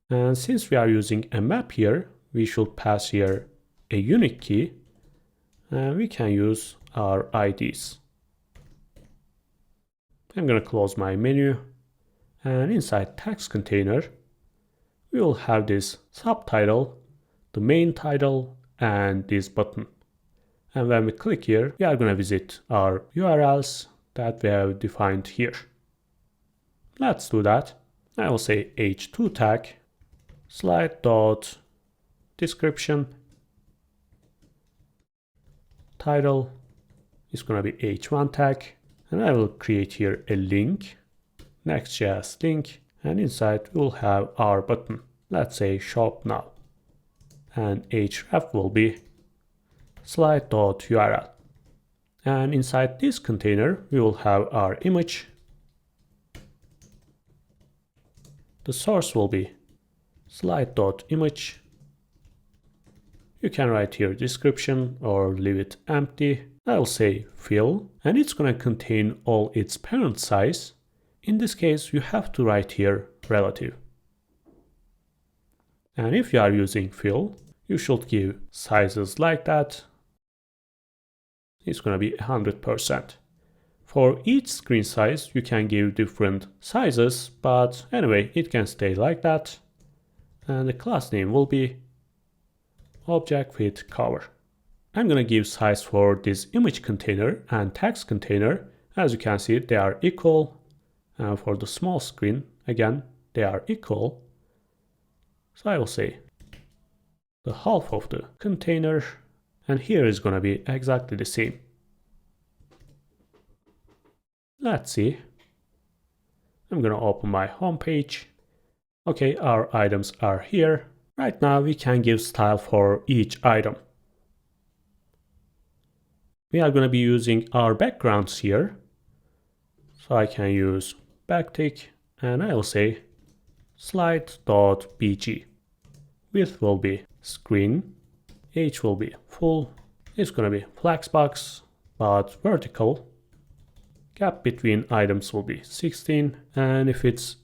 And since we are using a map here, we should pass here a unique key, and we can use our IDs. I'm going to close my menu, and inside text container, we will have this subtitle, the main title, and this button. And when we click here, we are going to visit our URLs that we have defined here. Let's do that. I will say h2 tag, slide.description, title is going to be h1 tag, and I will create here a link, Next.js link, and inside we will have our button. Let's say shop now, and href will be slide.url. And inside this container, we will have our image. The source will be slide.image. You can write here description or leave it empty. I'll say fill, and it's going to contain all its parent size. In this case, you have to write here relative. And if you are using fill, you should give sizes like that. It's going to be 100%. For each screen size, you can give different sizes, but anyway, it can stay like that. And the class name will be object with cover. I'm going to give size for this image container and text container. As you can see, they are equal. And for the small screen, again, they are equal. So I will say the half of the container, and here is going to be exactly the same. Let's see. I'm going to open my home page. Okay, our items are here. Right now we can give style for each item. We are going to be using our backgrounds here. So I can use backtick, and I will say slide.bg. Width will be screen, age will be full, it's going to be flexbox but vertical, gap between items will be 16, and if it's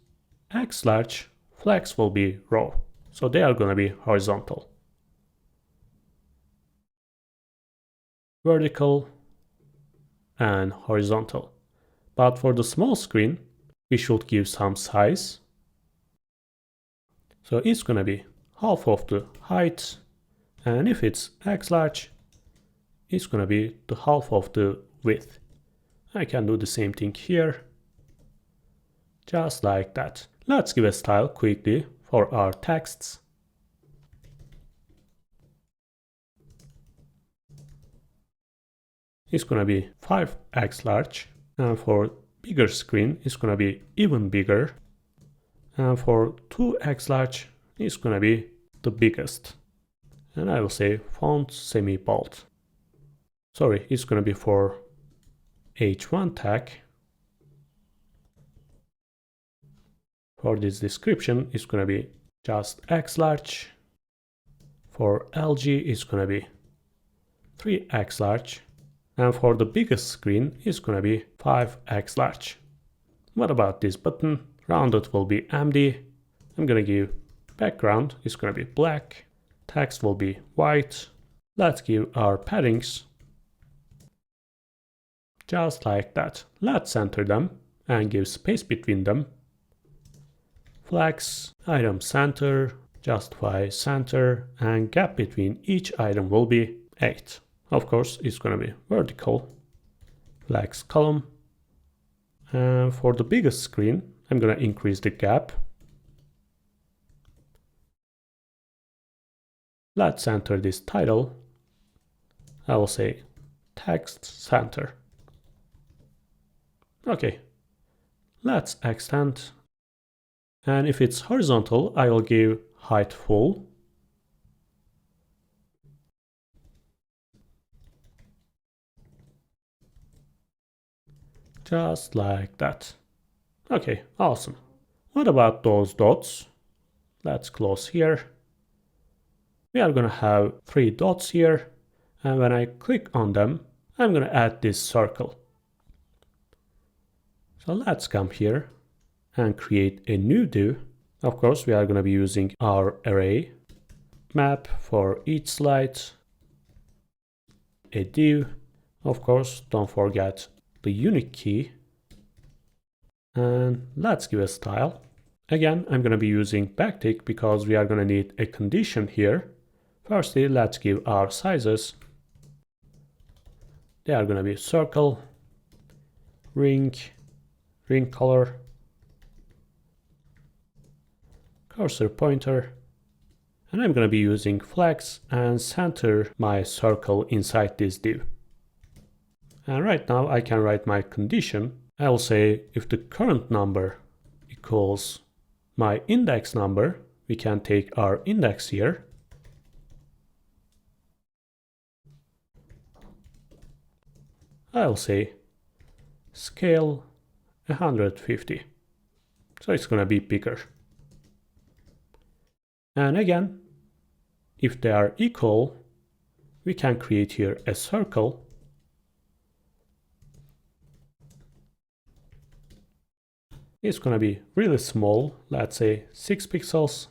X large, flex will be row, so they are going to be horizontal. Vertical and horizontal. But for the small screen, we should give some size. So it's going to be half of the height, and if it's X large, it's going to be the half of the width. I can do the same thing here, just like that. Let's give a style quickly for our texts. it's gonna be 5x large, and for bigger screen it's gonna be even bigger, and for 2x large it's gonna be the biggest. And I will say font semi-bold. Sorry, it's gonna be for h1 tag. For this description, it's gonna be just x large. For LG, it's gonna be 3x large. And for the biggest screen, it's gonna be 5x large. What about this button? Rounded will be empty. I'm gonna give background, it's gonna be black. Text will be white. Let's give our paddings. Just like that. Let's center them and give space between them. Flags, item center, justify center, and gap between each item will be 8. Of course, it's gonna be vertical. Flags column. And for the biggest screen, I'm gonna increase the gap. Let's center this title. I will say text center. Okay, let's extend. And if it's horizontal, I will give height full. Just like that. Okay, awesome. What about those dots? Let's close here. We are gonna have 3 dots here. And when I click on them, I'm gonna add this circle. So let's come here and create a new div. Of course, we are going to be using our array map for each slide, a div. Of course, don't forget the unique key. And let's give a style. Again, I'm going to be using backtick because we are going to need a condition here. Firstly, let's give our sizes. They are going to be circle, ring color, cursor pointer, and I'm going to be using flags and center my circle inside this div. And right now I can write my condition. I will say if the current number equals my index number, we can take our index here. I will say scale 150. So it's going to be bigger. And again, if they are equal, we can create here a circle. It's going to be really small, let's say 6 pixels.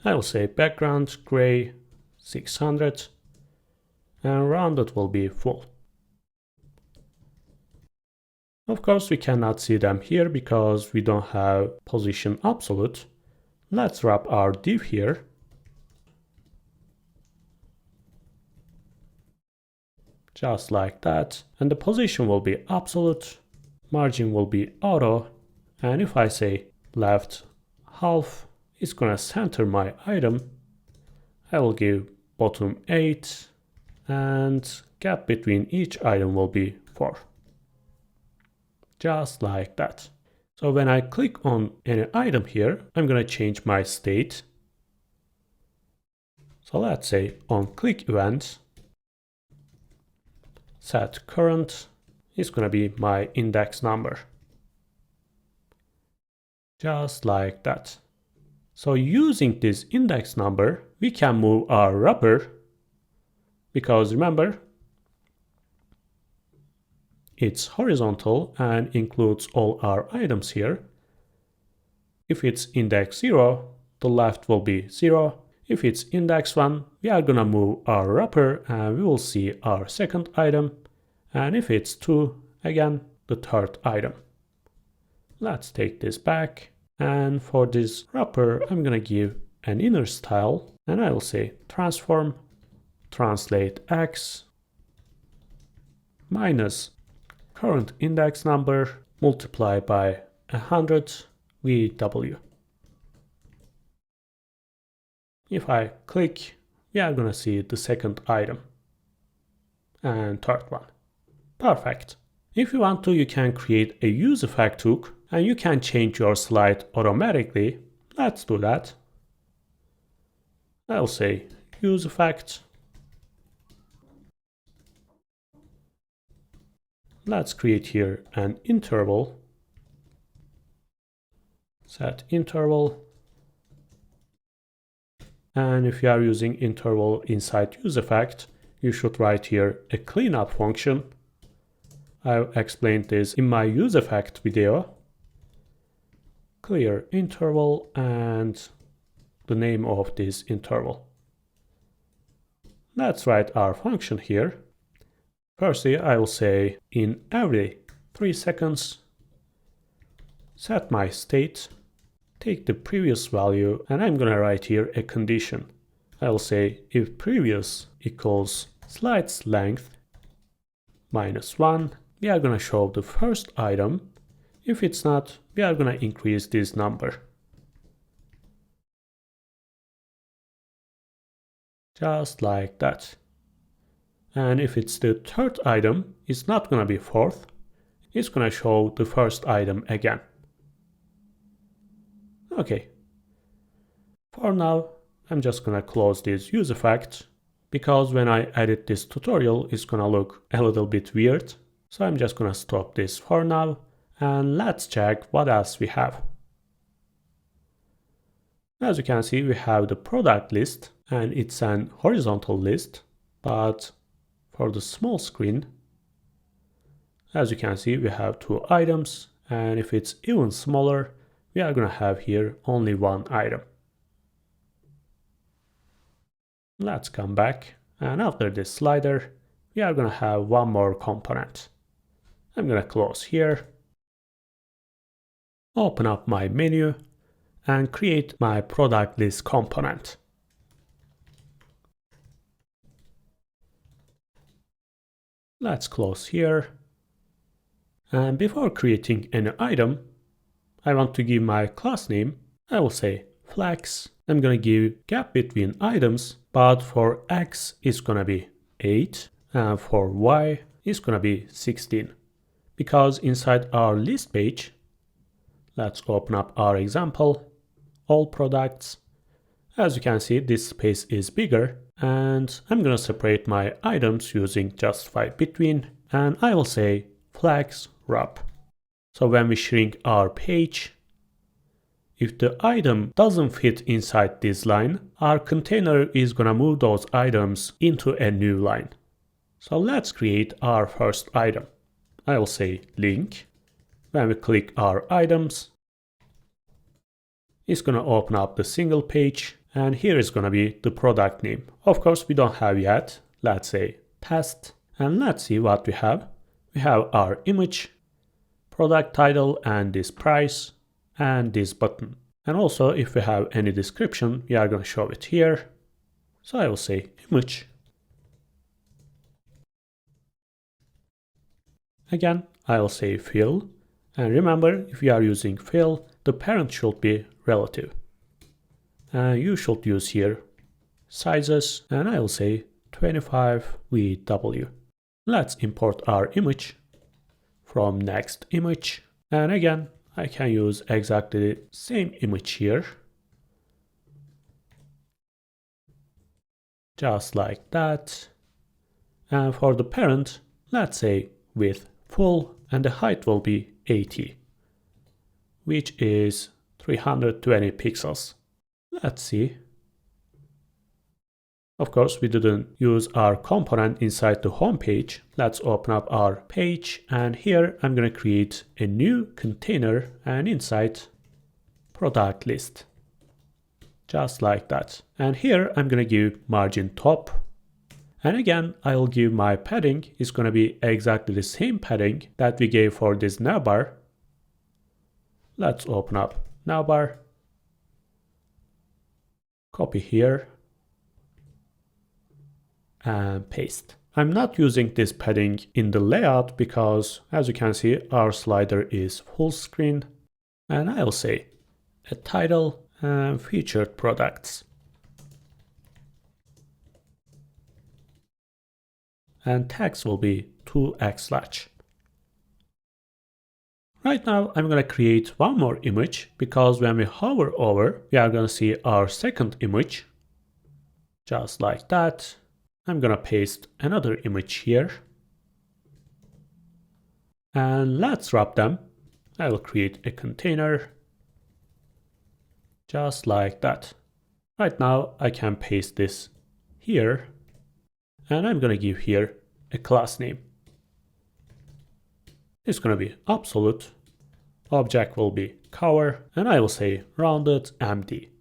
I will say background gray 600 and rounded will be full. Of course, we cannot see them here because we don't have position absolute. Let's wrap our div here. Just like that. And the position will be absolute. Margin will be auto. And if I say left half, it's gonna center my item. I will give bottom 8 and gap between each item will be 4. Just like that. So when I click on any item here, I'm going to change my state. So let's say on click event, set current is going to be my index number. Just like that. So using this index number, we can move our wrapper because remember, it's horizontal and includes all our items here. If it's index 0, the left will be 0. If it's index 1, we are gonna move our wrapper and we will see our second item. And if it's 2, again, the third item. Let's take this back. And for this wrapper, I'm gonna give an inner style and I will say transform, translate x minus current index number multiplied by 100 VW. If I click we are gonna see the second item and third one. Perfect. If you want to, you can create a use effect hook and you can change your slide automatically. Let's do that. I'll say use effect. Let's create here an interval. Set interval. And if you are using interval inside use effect, you should write here a cleanup function. I've explained this in my use effect video. Clear interval and the name of this interval. Let's write our function here. Firstly, I will say in every 3 seconds, set my state, take the previous value, and I'm gonna write here a condition. I will say if previous equals slide's length -1, we are gonna show the first item. If it's not, we are gonna increase this number. Just like that. And if it's the third item, it's not gonna be fourth. It's gonna show the first item again. Okay. For now, I'm just gonna close this use effect because when I edit this tutorial, it's gonna look a little bit weird. So I'm just gonna stop this for now and let's check what else we have. As you can see, we have the product list and it's an horizontal list, but for the small screen, as you can see, we have 2 items, and if it's even smaller, we are gonna have here only 1 item. Let's come back, and after this slider, we are gonna have 1 more component. I'm gonna close here, open up my menu, and create my product list component. Let's close here. And before creating any item, I want to give my class name. I will say flex. I'm gonna give gap between items, but for X it's gonna be 8 and for Y it's gonna be 16. Because inside our list page, let's open up our example, all products. As you can see, this space is bigger and I'm gonna separate my items using justify between, and I will say flex wrap. So when we shrink our page, if the item doesn't fit inside this line, our container is gonna move those items into a new line. So let's create our first item. I will say link. When we click our items, it's gonna open up the single page, and here is gonna be the product name. Of course, we don't have yet. Let's say test, and let's see what we have. We have our image, product title, and this price, and this button. And also, if we have any description, we are gonna show it here. So I will say image. Again, I will say fill. And remember, if you are using fill, the parent should be relative. And you should use here sizes, and I will say 25 VW. Let's import our image from next image. And again, I can use exactly the same image here. Just like that. And for the parent, let's say width full, and the height will be 80, which is 320 pixels. Let's see. Of course, we didn't use our component inside the home page. Let's open up our page, and here I'm going to create a new container and inside product list. Just like that. And here I'm going to give margin top. And again, I'll give my padding is going to be exactly the same padding that we gave for this navbar. Let's open up navbar. Copy here. And paste. I'm not using this padding in the layout because, as you can see, our slider is full screen. And I'll say a title and featured products. and text will be 2x large. Right now, I'm going to create one more image because when we hover over, we are going to see our second image. Just like that. I'm going to paste another image here. And let's wrap them. I will create a container. Just like that. Right now, I can paste this here. And I'm going to give here a class name. It's going to be absolute. Object will be cover, and I will say rounded empty.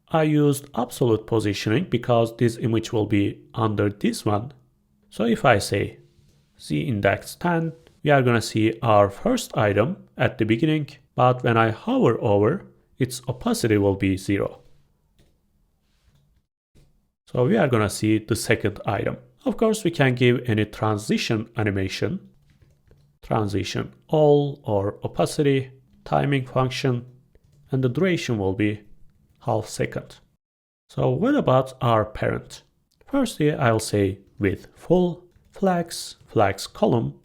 I used absolute positioning because this image will be under this one. So if I say z-index10, we are going to see our first item at the beginning, but when I hover over, its opacity will be 0. So we are going to see the second item. Of course, we can give any transition animation. Transition all or opacity, timing function, and the duration will be half second. So what about our parent? Firstly, I'll say with full, flags column,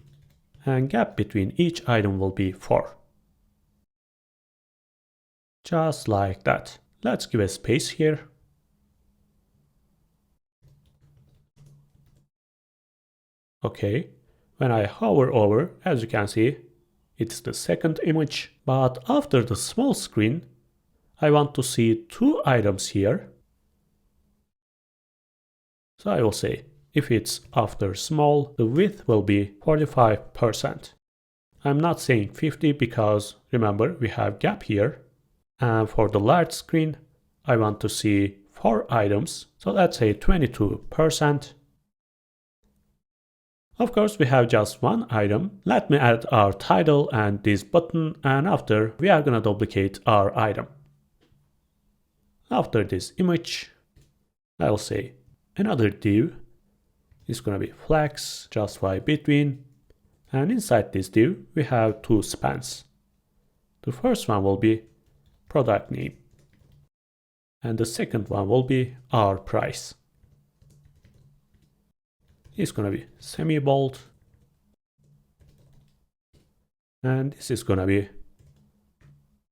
and gap between each item will be 4. Just like that. Let's give a space here. Okay. When I hover over, as you can see, it's the second image, but after the small screen, I want to see 2 items here. So I will say, if it's after small, the width will be 45%. I'm not saying 50 because remember we have gap here. And for the large screen, I want to see 4 items. So let's say 22%. Of course, we have just one item. Let me add our title and this button, and after we are going to duplicate our item. After this image, I'll say another div is going to be flex justify between, and inside this div we have 2 spans. The first one will be product name, and the second one will be our price. It's going to be semi-bold, and this is going to be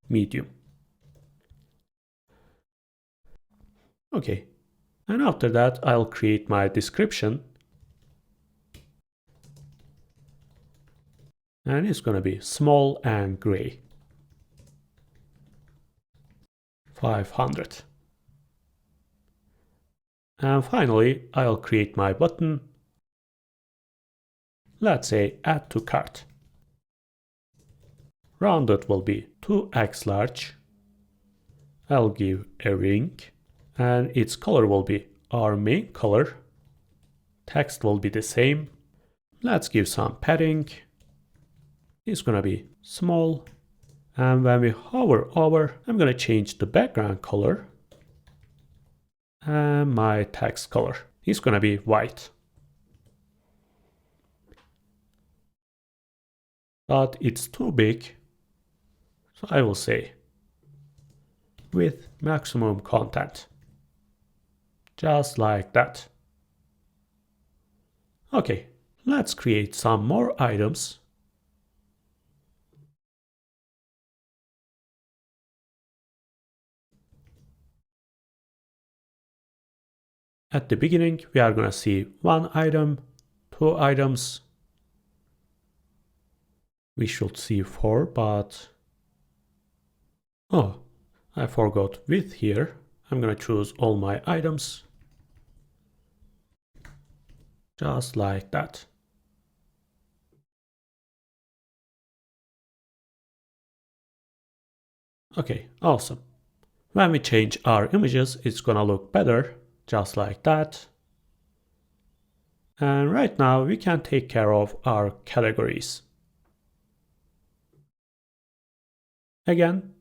medium. Okay, and after that I'll create my description, and it's going to be small and gray. 500. And finally I'll create my button. Let's say add to cart. Rounded will be 2x large. I'll give a ring, and its color will be our main color. Text will be the same. Let's give some padding. It's gonna be small. And when we hover over, I'm gonna change the background color. And my text color is gonna be white. But it's too big, so I will say with maximum content. Just like that. Okay, let's create some more items. At the beginning, we are gonna see 1 item, 2 items. We should see 4, but oh, I forgot width here. I'm gonna choose all my items. Just like that. Okay, awesome. When we change our images, it's gonna look better, just like that. And right now we can take care of our categories. Again,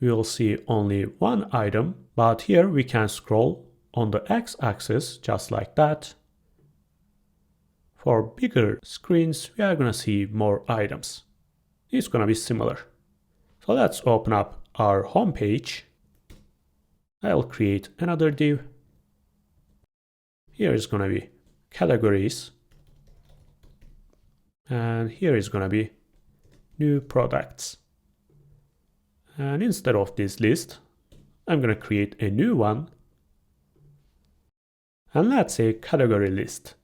we will see only 1 item, but here we can scroll on the x-axis just like that. For bigger screens, we are gonna see more items. It's gonna be similar. So let's open up our home page. I'll create another div. Here is gonna be categories. And here is gonna be new products. And instead of this list, I'm gonna create a new one. And let's say category list.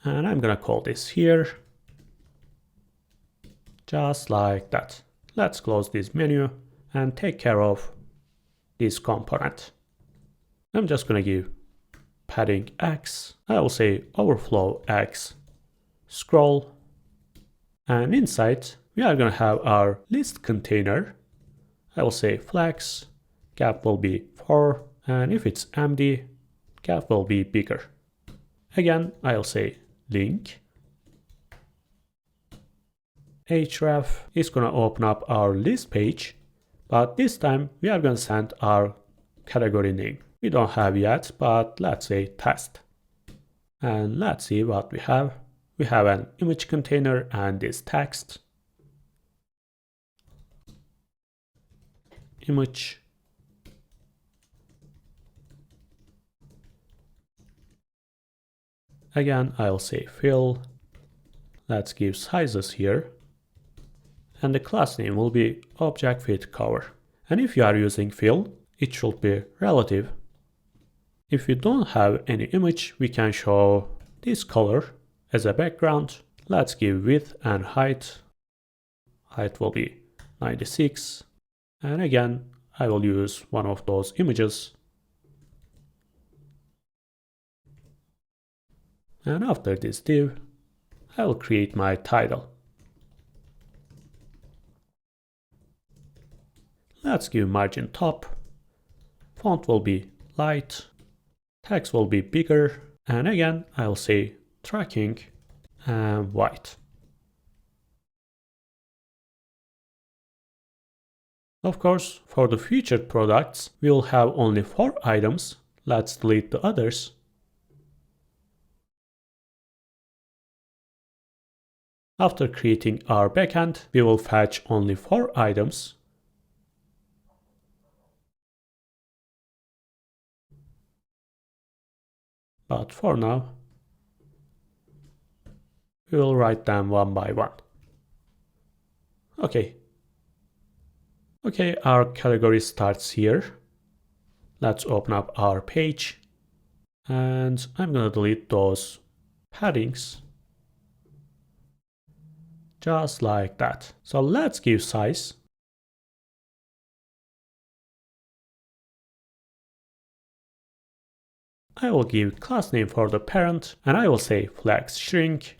And I'm gonna call this here. Just like that. Let's close this menu and take care of this component. I'm just gonna give padding X. I will say overflow X, scroll, and inside we are gonna have our list container. I will say flex, gap will be 4, and if it's empty, gap will be bigger. Again, I'll say link. href is gonna open up our list page, but this time we are gonna send our category name. We don't have yet, but let's say test. And let's see what we have. We have an image container and this text. Image. Again, I'll say fill. Let's give sizes here. And the class name will be object fit cover. And if you are using fill, it should be relative. If we don't have any image, we can show this color as a background. Let's give width and height. Height will be 96. And again, I will use one of those images. And after this div, I will create my title. Let's give margin top. Font will be light. Text will be bigger. And again, I'll say tracking and white. Of course, for the featured products, we will have only 4 items. Let's delete the others. After creating our backend, we will fetch only 4 items. But for now, we will write them one by one. Okay, our category starts here. Let's open up our page. And I'm gonna delete those paddings. Just like that. So let's give size. I will give class name for the parent and I will say flex shrink.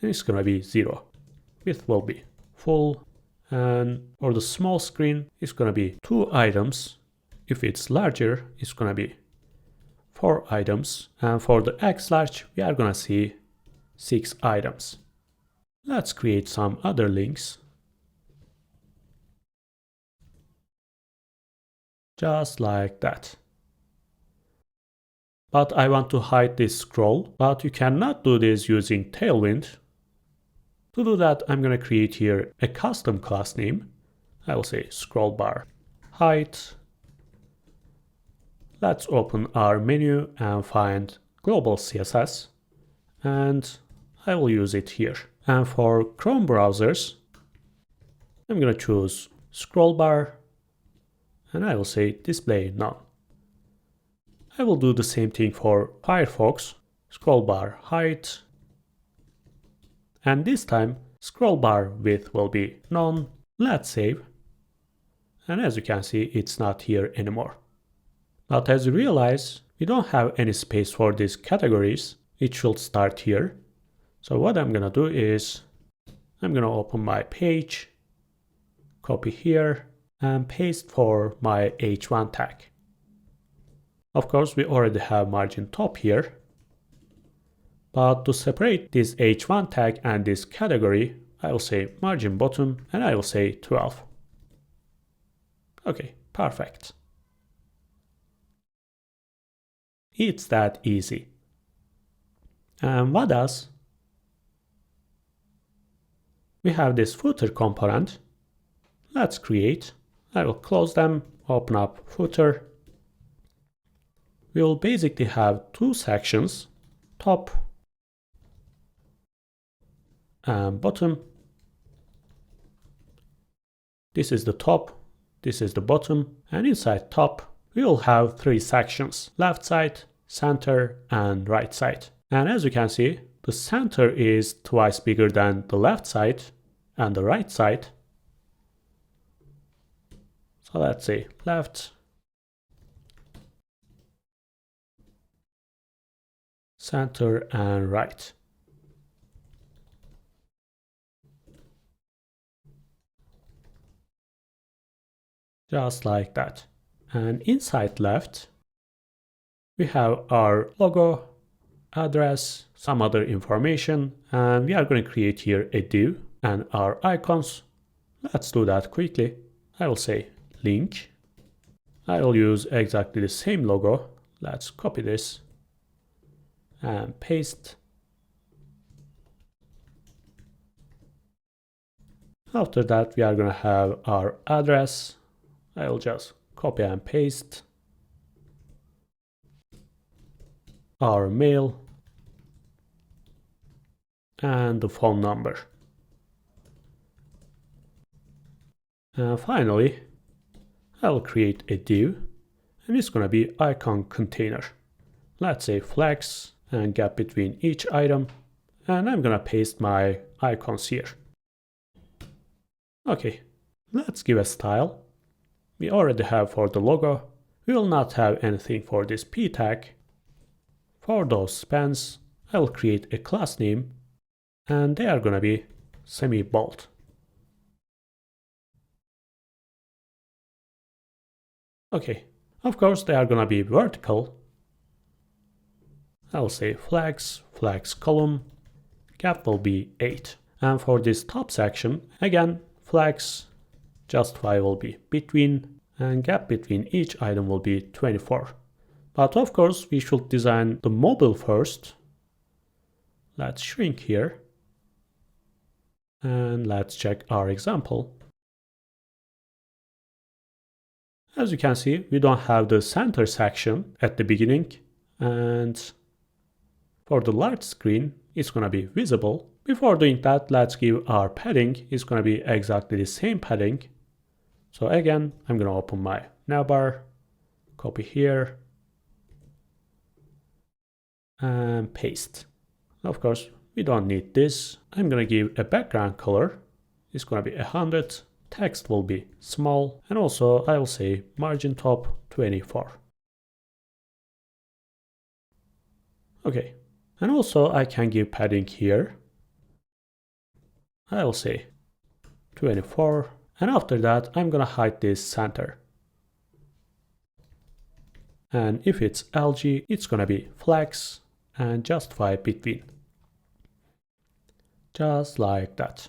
And it's gonna be 0. Width will be full. And for the small screen, it's gonna be 2 items. If it's larger, it's gonna be 4 items. And for the X large, we are gonna see 6 items. Let's create some other links. Just like that. But I want to hide this scroll, but you cannot do this using Tailwind. To do that, I'm gonna create here a custom class name. I will say scroll bar height. Let's open our menu and find global CSS. And I will use it here. And for Chrome browsers, I'm gonna choose scroll bar. And I will say display none. I will do the same thing for Firefox, scroll bar height. And this time, scroll bar width will be none. Let's save. And as you can see, it's not here anymore. But as you realize, we don't have any space for these categories. It should start here. So what I'm gonna do is, I'm gonna open my page, copy here, and paste for my h1 tag. Of course, we already have margin top here. But to separate this h1 tag and this category, I will say margin bottom and I will say 12. Okay, perfect. It's that easy. And what else? We have this footer component. Let's create. I will close them, open up footer. we will basically have two sections, top and bottom. This is the top, this is the bottom, and inside top, we will have three sections, left side, center, and right side. And as you can see, the center is twice bigger than the left side and the right side. So let's say left, center, and right. Just like that. And inside left, we have our logo, address, some other information, and we are going to create here a div and our icons. Let's do that quickly. I will say link. I will use exactly the same logo. Let's copy this and paste. After that, we are going to have our address. I will just copy and paste. Our mail and the phone number. And finally, I will create a div and it's going to be icon container. Let's say flex and gap between each item, and I'm going to paste my icons here. Okay, let's give a style. We already have for the logo. We will not have anything for this p tag. For those spans, I will create a class name and they are going to be semi-bold. Okay, of course they are going to be vertical. I'll say flex column, gap will be 8. And for this top section, again, flex justify will be between, and gap between each item will be 24. But of course, we should design the modal first. Let's shrink here. And let's check our example. As you can see, we don't have the center section at the beginning, and for the large screen, it's going to be visible. Before doing that, let's give our padding. It's going to be exactly the same padding. So again, I'm going to open my Navbar, copy here, and paste. Of course, we don't need this. I'm going to give a background color. It's going to be 100. Text will be small, and also I will say margin top 24. Okay, and also I can give padding here. I will say 24, and after that I'm gonna hide this center. And if it's LG, it's gonna be flex and justify between. Just like that.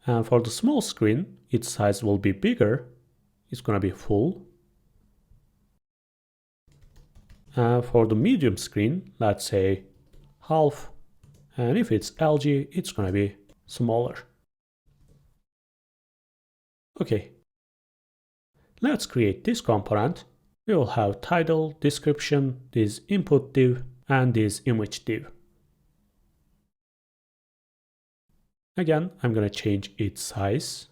And for the small screen, its size will be bigger. It's gonna be full. And for the medium screen, let's say half. And if it's LG, it's gonna be smaller. Okay. Let's create this component. We will have title, description, this input div, and this image div. Again, I'm going to change its size.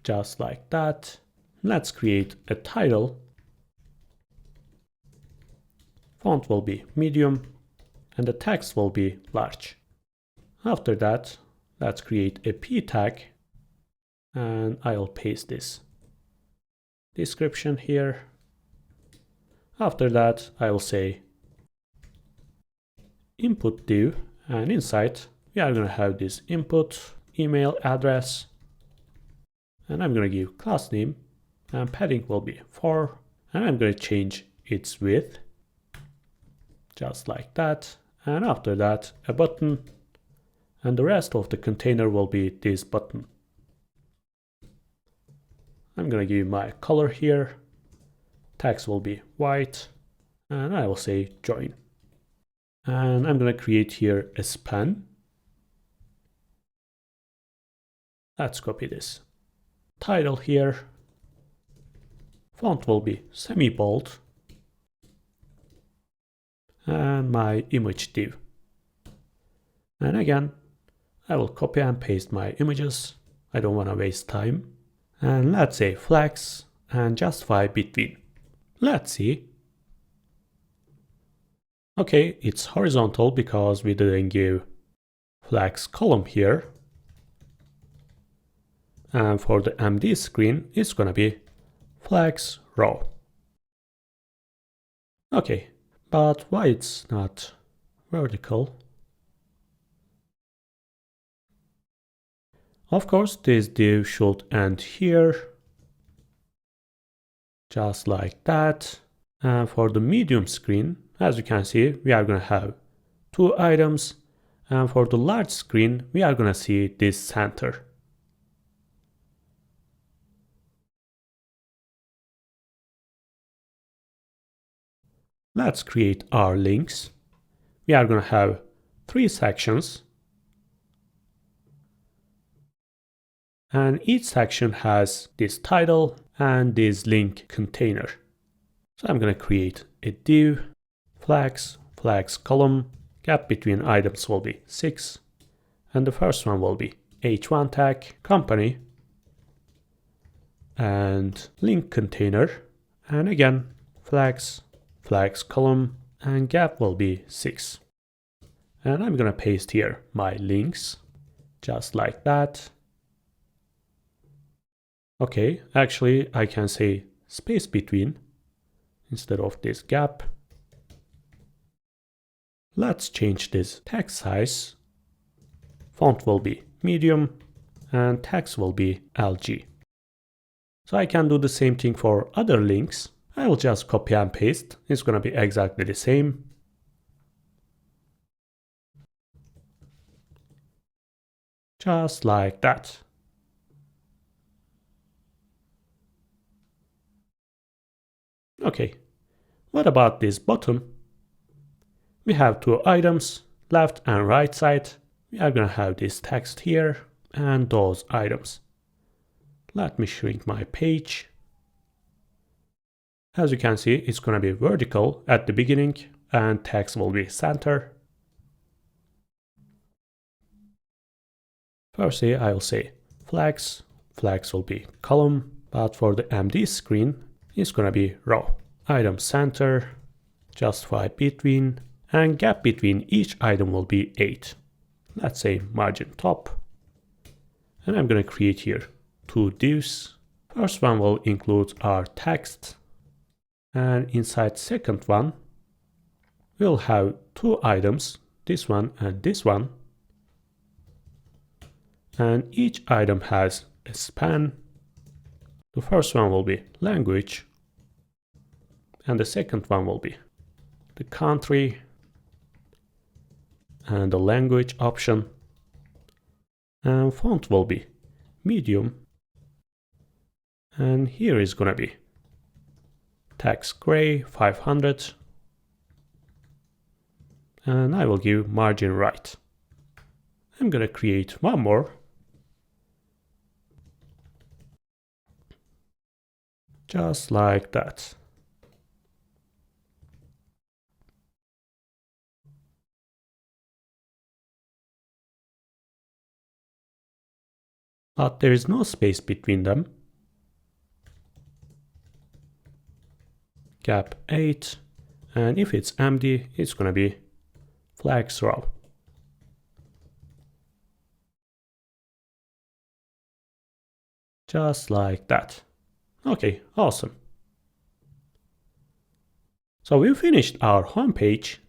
Just like that. Let's create a title. Font will be medium, and the text will be large. After that, let's create a p tag, and I'll paste this description here. After that, I will say input div, and inside we are going to have this input, email address, and I'm going to give class name, and padding will be 4, and I'm going to change its width, just like that. And after that, a button, and the rest of the container will be this button. I'm going to give my color here, text will be white, and I will say join. And I'm going to create here a span. Let's copy this title here, Font will be semi-bold. And my image div. And again, I will copy and paste my images. I don't want to waste time. And let's say flex and justify between. Let's see. Okay, it's horizontal because we didn't give flex column here. And for the MD screen, it's gonna be flex row. Okay, but why it's not vertical? Of course, this div should end here. Just like that. And for the medium screen, as you can see, we are gonna have 2 items. And for the large screen, we are gonna see this center. Let's create our links. We are gonna have 3 sections. And each section has this title and this link container. So I'm gonna create a div, flex column, gap between items will be 6, and the first one will be h1 tag, company, and link container, and again, flex column, and gap will be 6. And I'm gonna paste here my links, just like that. Okay, actually I can say space between instead of this gap. Let's change this text size. Font will be medium and text will be LG. So I can do the same thing for other links. I will just copy and paste. It's gonna be exactly the same. Just like that. Okay, what about this bottom? We have 2 items, left and right side. We are gonna have this text here and those items. Let me shrink my page. As you can see, it's gonna be vertical at the beginning and text will be center. Firstly, I will say flex will be column, but for the MD screen, it's gonna be row. Item center, justify between, and gap between each item will be 8. Let's say margin top. And I'm gonna create here 2 divs. First one will include our text. And inside second one, we'll have 2 items, this one and this one. And each item has a span. The first one will be language. And the second one will be the country and the language option. And font will be medium. And here is gonna be text gray 500. And I will give margin right. I'm gonna create one more. Just like that. But there is no space between them. Gap 8, and if it's empty, it's gonna be flex row. Just like that. Okay, awesome. So we finished our home page.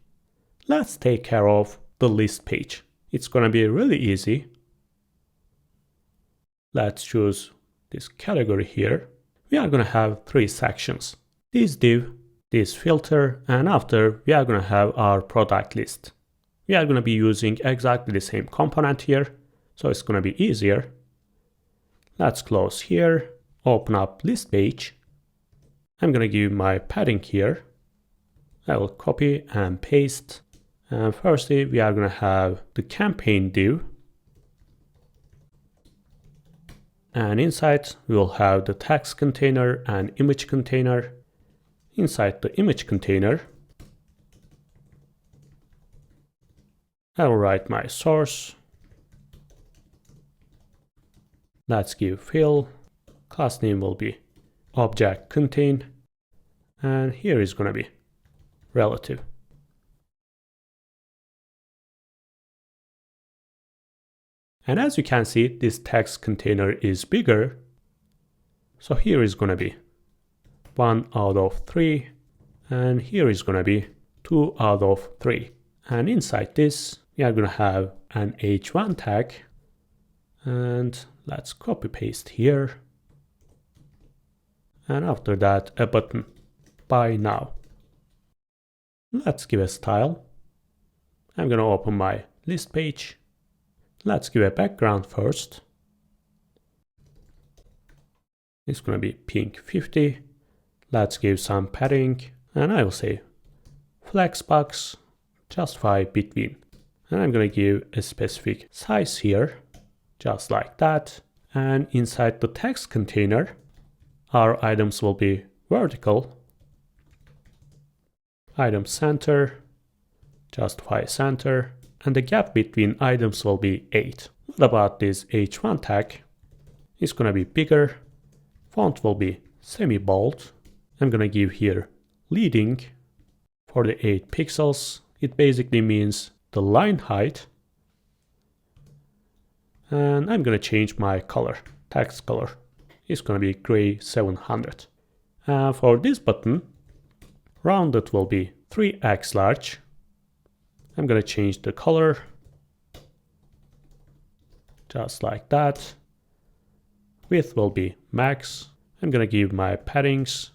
Let's take care of the list page. It's gonna be really easy. Let's choose this category here. We are gonna have 3 sections. This div, this filter, and after we are gonna have our product list. We are gonna be using exactly the same component here, so it's gonna be easier. Let's close here, open up list page. I'm gonna give my padding here. I will copy and paste. And firstly, we are gonna have the campaign div. And inside we will have the text container and image container. Inside the image container, I will write my source. Let's give fill. Class name will be object contain. And here is going to be relative. And as you can see, this text container is bigger. So here is going to be 1 out of 3. And here is going to be 2 out of 3. And inside this, we are going to have an h1 tag. And let's copy paste here. And after that, a button, buy now. Let's give a style. I'm going to open my list page. Let's give a background first. It's going to be pink 50. Let's give some padding. And I will say flexbox, justify between. And I'm going to give a specific size here, just like that. And inside the text container, our items will be vertical. Item center, justify center. And the gap between items will be 8. What about this h1 tag? It's going to be bigger. Font will be semi-bold. I'm going to give here leading for the 8 pixels. It basically means the line height. And I'm going to change my color, text color. It's going to be gray 700. And for this button, rounded will be 3x large. I'm going to change the color, just like that. Width will be max. I'm going to give my paddings.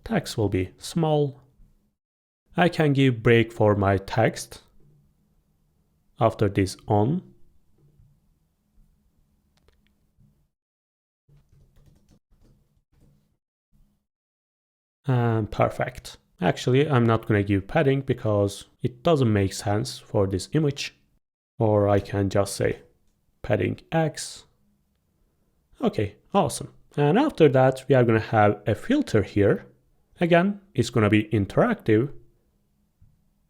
Text will be small. I can give break for my text after this on. And perfect. Actually, I'm not going to give padding because it doesn't make sense for this image. Or I can just say padding X. Okay, awesome. And after that, we are going to have a filter here. Again, it's going to be interactive.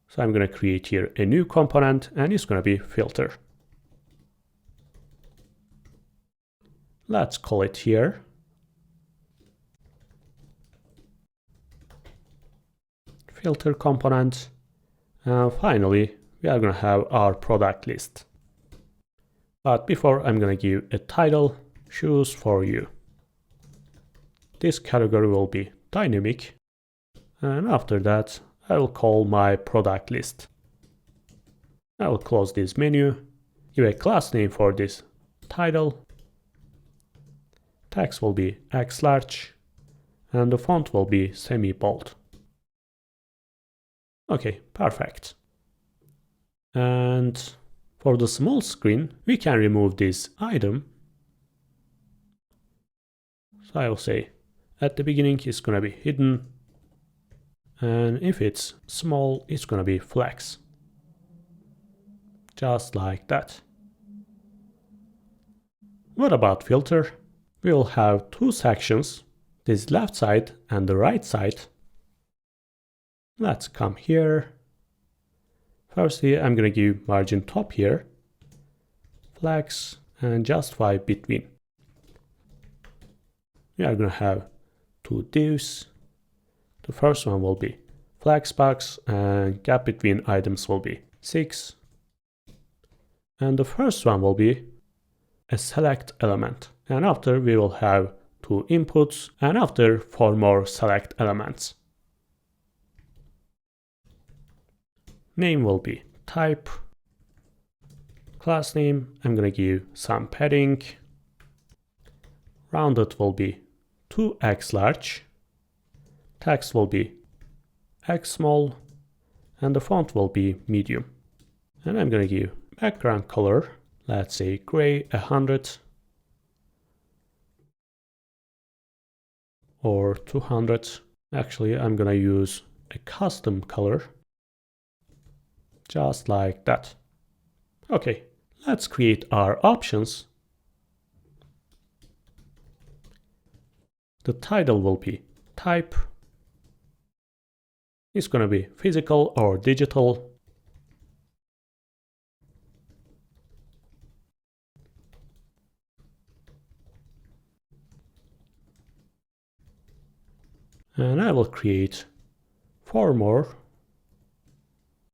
So I'm going to create here a new component and it's going to be filter. Let's call it here. Filter component. And finally, we are going to have our product list. But before, I'm going to give a title, shoes for you. This category will be dynamic. And after that, I will call my product list. I will close this menu, give a class name for this title. Text will be X large, and the font will be semi-bold. Okay, perfect. And for the small screen, we can remove this item. So I will say at the beginning it's going to be hidden. And if it's small, it's going to be flex. Just like that. What about filter? We will have two sections, this left side and the right side. Let's come here. Firstly, I'm going to give margin top here, flex, and justify between. We are going to have two divs. The first one will be flexbox and gap between items will be 6. And the first one will be a select element. And after we will have two inputs and after 4 more select elements. Name will be type. Class name, I'm going to give some padding. Rounded will be 2x large. Text will be X small. And the font will be medium. And I'm going to give background color, let's say gray 100. Or 200. Actually, I'm going to use a custom color. Just like that. Okay, let's create our options. The title will be type. It's going to be physical or digital. And I will create 4 more.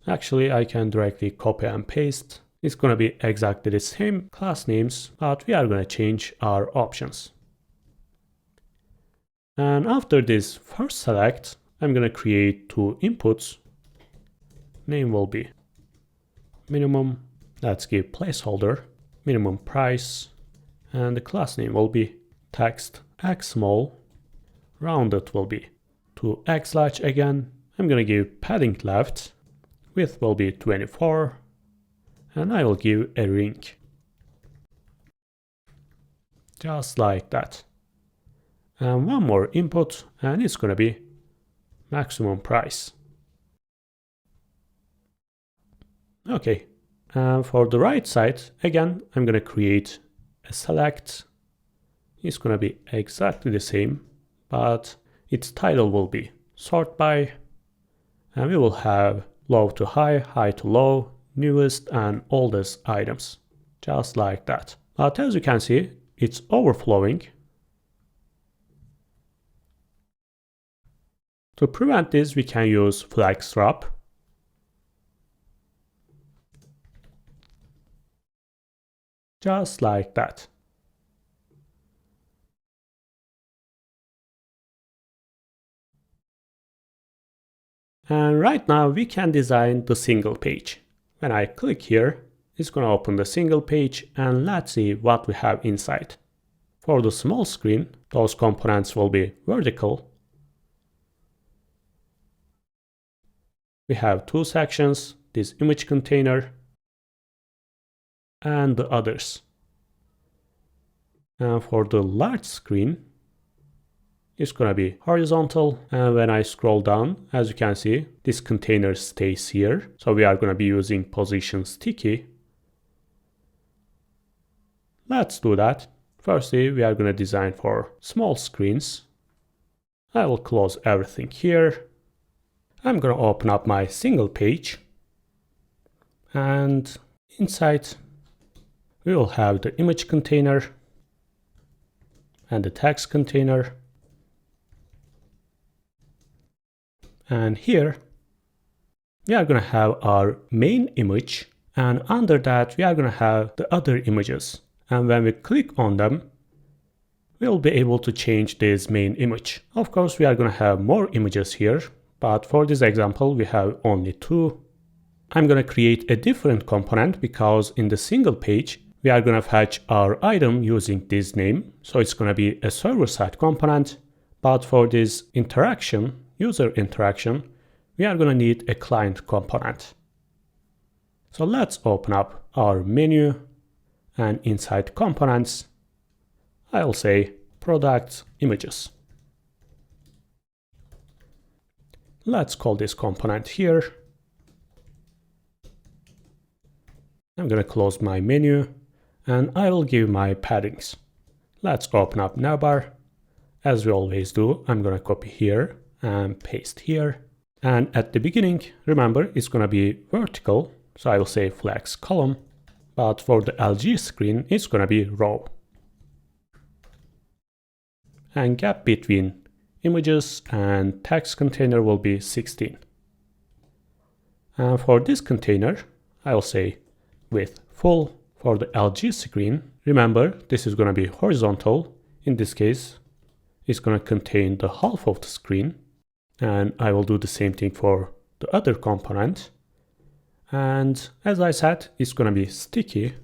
Actually, I can directly copy and paste. It's going to be exactly the same class names, but we are going to change our options. And after this first select, I'm going to create 2 inputs. Name will be minimum. Let's give placeholder, minimum price. And the class name will be text x small. Rounded will be to x large again. I'm going to give padding left. Width will be 24. And I will give a ring. Just like that. And one more input, and it's going to be maximum price. Okay. And for the right side, again, I'm going to create a select. It's going to be exactly the same, but its title will be sort by, and we will have low to high, high to low, newest and oldest items, just like that. But as you can see, it's overflowing. To prevent this, we can use flag swap. Just like that. And right now we can design the single page. When I click here, it's going to open the single page, and let's see what we have inside. For the small screen, those components will be vertical. We have 2 sections, this image container and the others. And for the large screen, it's going to be horizontal, and when I scroll down, as you can see, this container stays here. So we are going to be using position sticky. Let's do that. Firstly, we are going to design for small screens. I will close everything here. I'm going to open up my single page, and inside we will have the image container and the text container. And here we are going to have our main image, and under that we are going to have the other images. And when we click on them, we'll be able to change this main image. Of course, we are going to have more images here, but for this example, we have only 2. I'm going to create a different component because in the single page, we are going to fetch our item using this name. So it's going to be a server-side component, but for this interaction, user interaction, we are going to need a client component. So let's open up our menu, and inside components, I'll say product images. Let's call this component here. I'm going to close my menu, and I will give my paddings. Let's open up Navbar. As we always do, I'm going to copy here and paste here. And at the beginning, remember, it's going to be vertical, so I will say flex column. But for the LG screen, it's going to be row. And gap between images and text container will be 16. And for this container, I will say width full. For the LG screen, remember, this is going to be horizontal. In this case, it's going to contain the half of the screen. And I will do the same thing for the other component. And as I said, it's going to be sticky.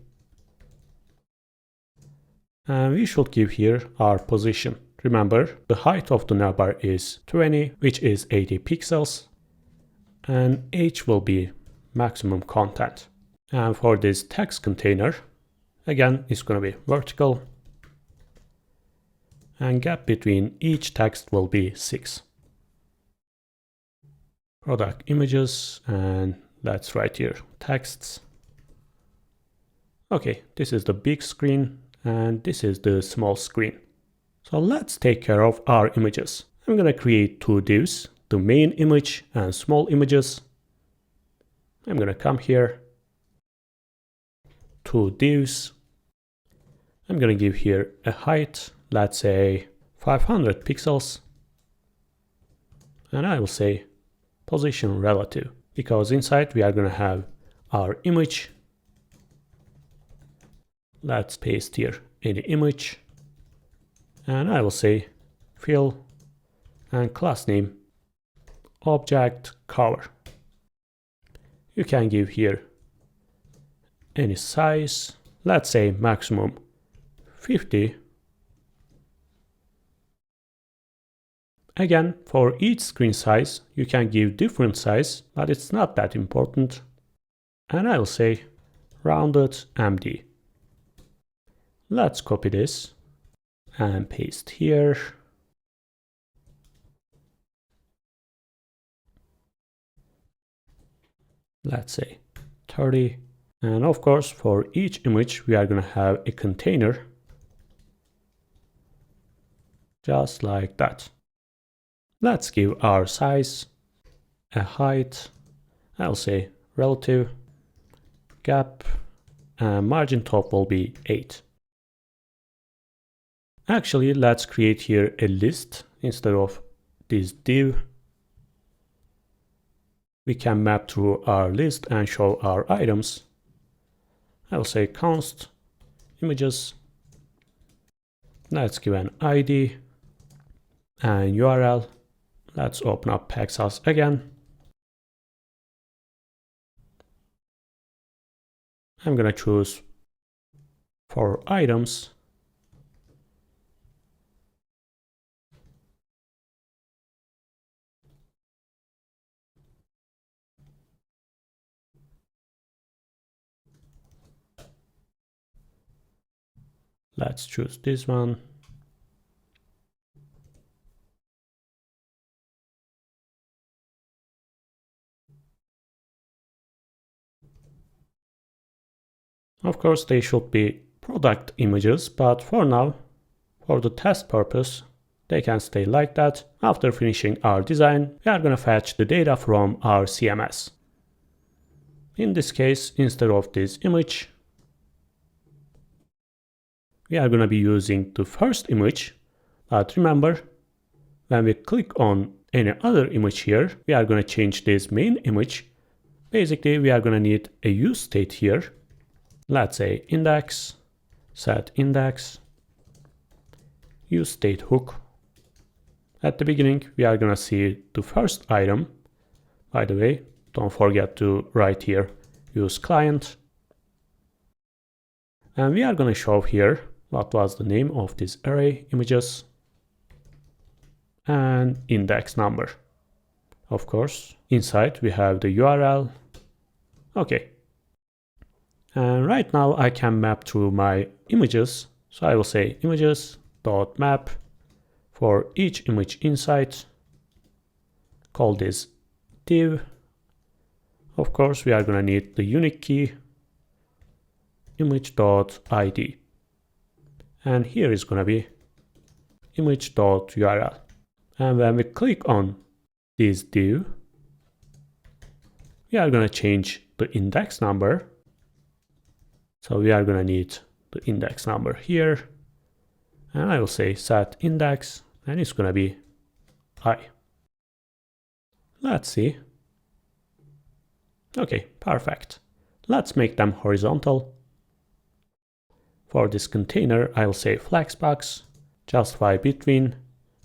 And we should give here our position. Remember, the height of the navbar is 20, which is 80 pixels. And H will be maximum content. And for this text container, again, it's going to be vertical. And gap between each text will be 6. Product images, and that's right here, texts. Okay, this is the big screen, and this is the small screen. So let's take care of our images. I'm gonna create two divs, the main image and small images. I'm gonna come here, two divs. I'm gonna give here a height, let's say 500 pixels. And I will say position relative, because inside we are gonna have our image. Let's paste here any image. And I will say fill and class name object cover. You can give here any size, let's say maximum 50. Again, for each screen size, you can give different size, but it's not that important. And I will say rounded MD. Let's copy this and paste here. Let's say 30. And of course, for each image, we are going to have a container. Just like that. Let's give our size a height. I'll say relative, gap, and margin top will be 8. Actually, let's create here a list instead of this div. We can map through our list and show our items. I will say const images. Let's give an ID and URL. Let's open up Paxos again. I'm gonna choose for items. Let's choose this one. Of course, they should be product images, but for now, for the test purpose, they can stay like that. After finishing our design, we are going to fetch the data from our CMS. In this case, instead of this image, we are going to be using the first image. But remember, when we click on any other image here, we are going to change this main image. Basically, we are going to need a use state here. Let's say index, set index, use state hook. At the beginning, we are going to see the first item. By the way, don't forget to write here use client. And we are going to show here what was the name of this array images and index number. Of course, inside we have the URL. Okay. And right now I can map through my images. So I will say images.map for each image inside. Call this div. Of course, we are going to need the unique key image.id. And here is going to be image.url. And when we click on this div, we are going to change the index number. So we are going to need the index number here. And I will say set index, and it's going to be I. Let's see. Okay, perfect. Let's make them horizontal. For this container, I will say flexbox, justify between,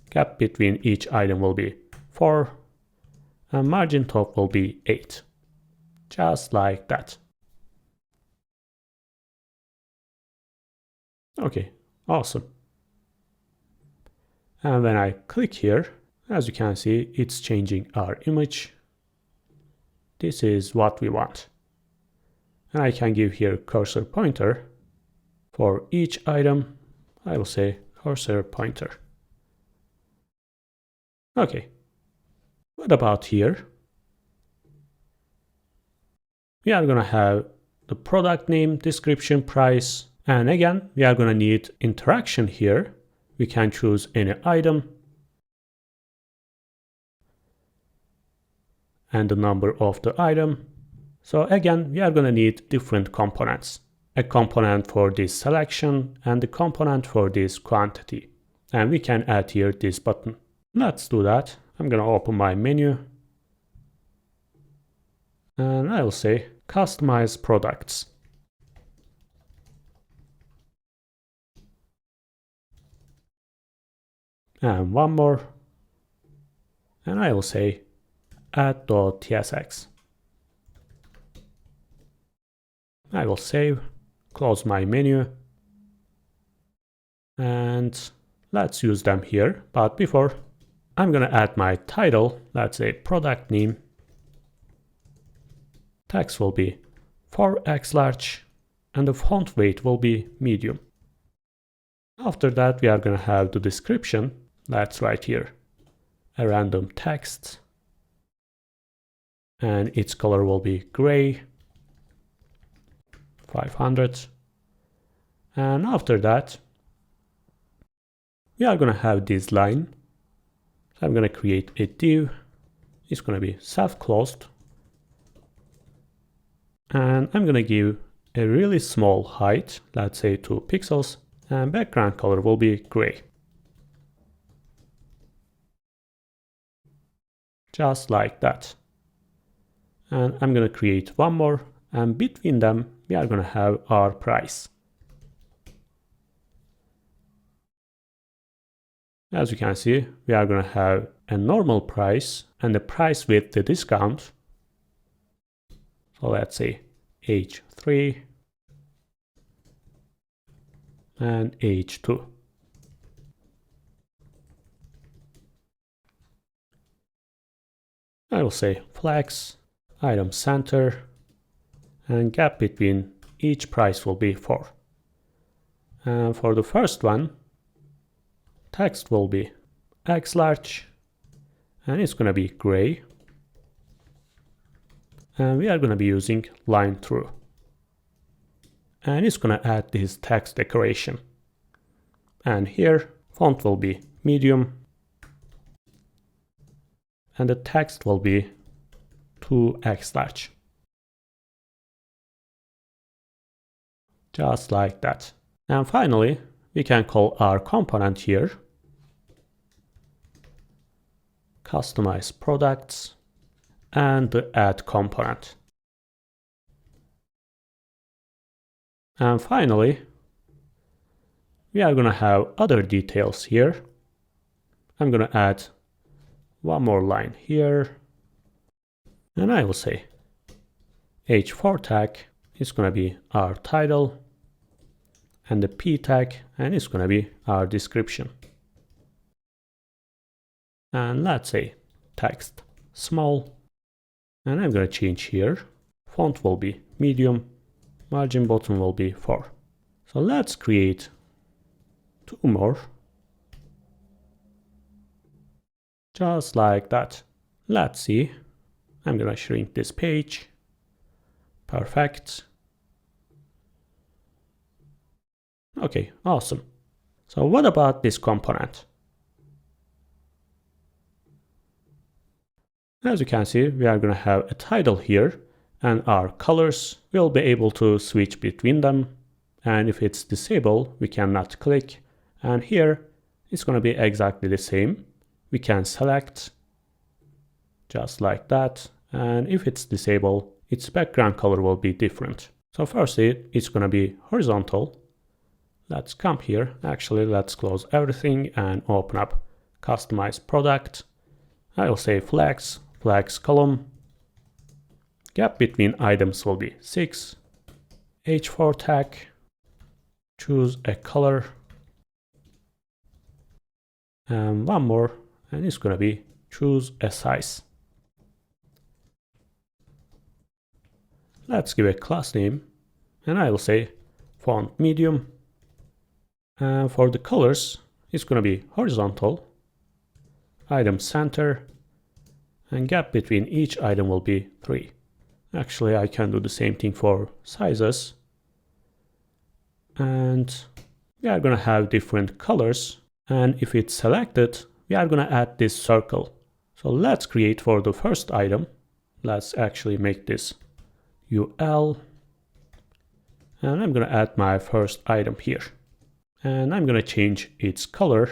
gap between each item will be 4, and margin top will be 8. Just like that. Okay, awesome. And when I click here, as you can see, it's changing our image. This is what we want. And I can give here cursor pointer. For each item, I will say cursor pointer. Okay. What about here? We are going to have the product name, description, price, and again, we are going to need interaction here. we can choose any item and the number of the item. So again, we are going to need different components. A component for this selection and a component for this quantity. And we can add here this button. Let's do that. I'm going to open my menu. And I will say customize products. And one more. And I will say add.tsx. I will save, close my menu, and let's use them here. But before, I'm going to add my title. Let's say product name. Text will be 4x large, and the font weight will be medium. After that, we are going to have the description. Let's write here a random text, and its color will be gray, 500. And after that, we are going to have this line. So I'm going to create a div. It's going to be self-closed. And I'm going to give a really small height, let's say 2 pixels, and background color will be gray. Just like that. And I'm going to create one more, and between them, we are going to have our price. As you can see, we are going to have a normal price and the price with the discount. So let's say age 3 and age 2. I will say flex, item center, and gap between each price will be 4. And for the first one, text will be X large, and it's going to be gray. And we are going to be using line through. And it's going to add this text decoration. And here, font will be medium. And the text will be 2x large. Just like that. And finally, we can call our component here customize products and the add component. And finally, we are going to have other details here. I'm going to add one more line here. And I will say h4 tag is going to be our title, and the p tag, and it's going to be our description. And let's say text small, and I'm going to change here. Font will be medium, margin bottom will be 4. So let's create 2 more. Just like that. Let's see. I'm going to shrink this page. Perfect. Okay, awesome. So what about this component? As you can see, we are going to have a title here, and our colors will be able to switch between them. And if it's disabled, we cannot click. And here, it's going to be exactly the same. We can select just like that. And if it's disabled, its background color will be different. So firstly, it's going to be horizontal. Let's come here. Actually, let's close everything and open up customize product. I will say flex column. Gap between items will be 6. h4 tag. Choose a color. And one more, and it's going to be choose a size. Let's give a class name, and I will say font medium. And for the colors, it's going to be horizontal, item center, and gap between each item will be 3. Actually, I can do the same thing for sizes. And we are going to have different colors. And if it's selected, we are going to add this circle. So let's create for the first item. Let's actually make this UL. And I'm going to add my first item here. And I'm going to change its color.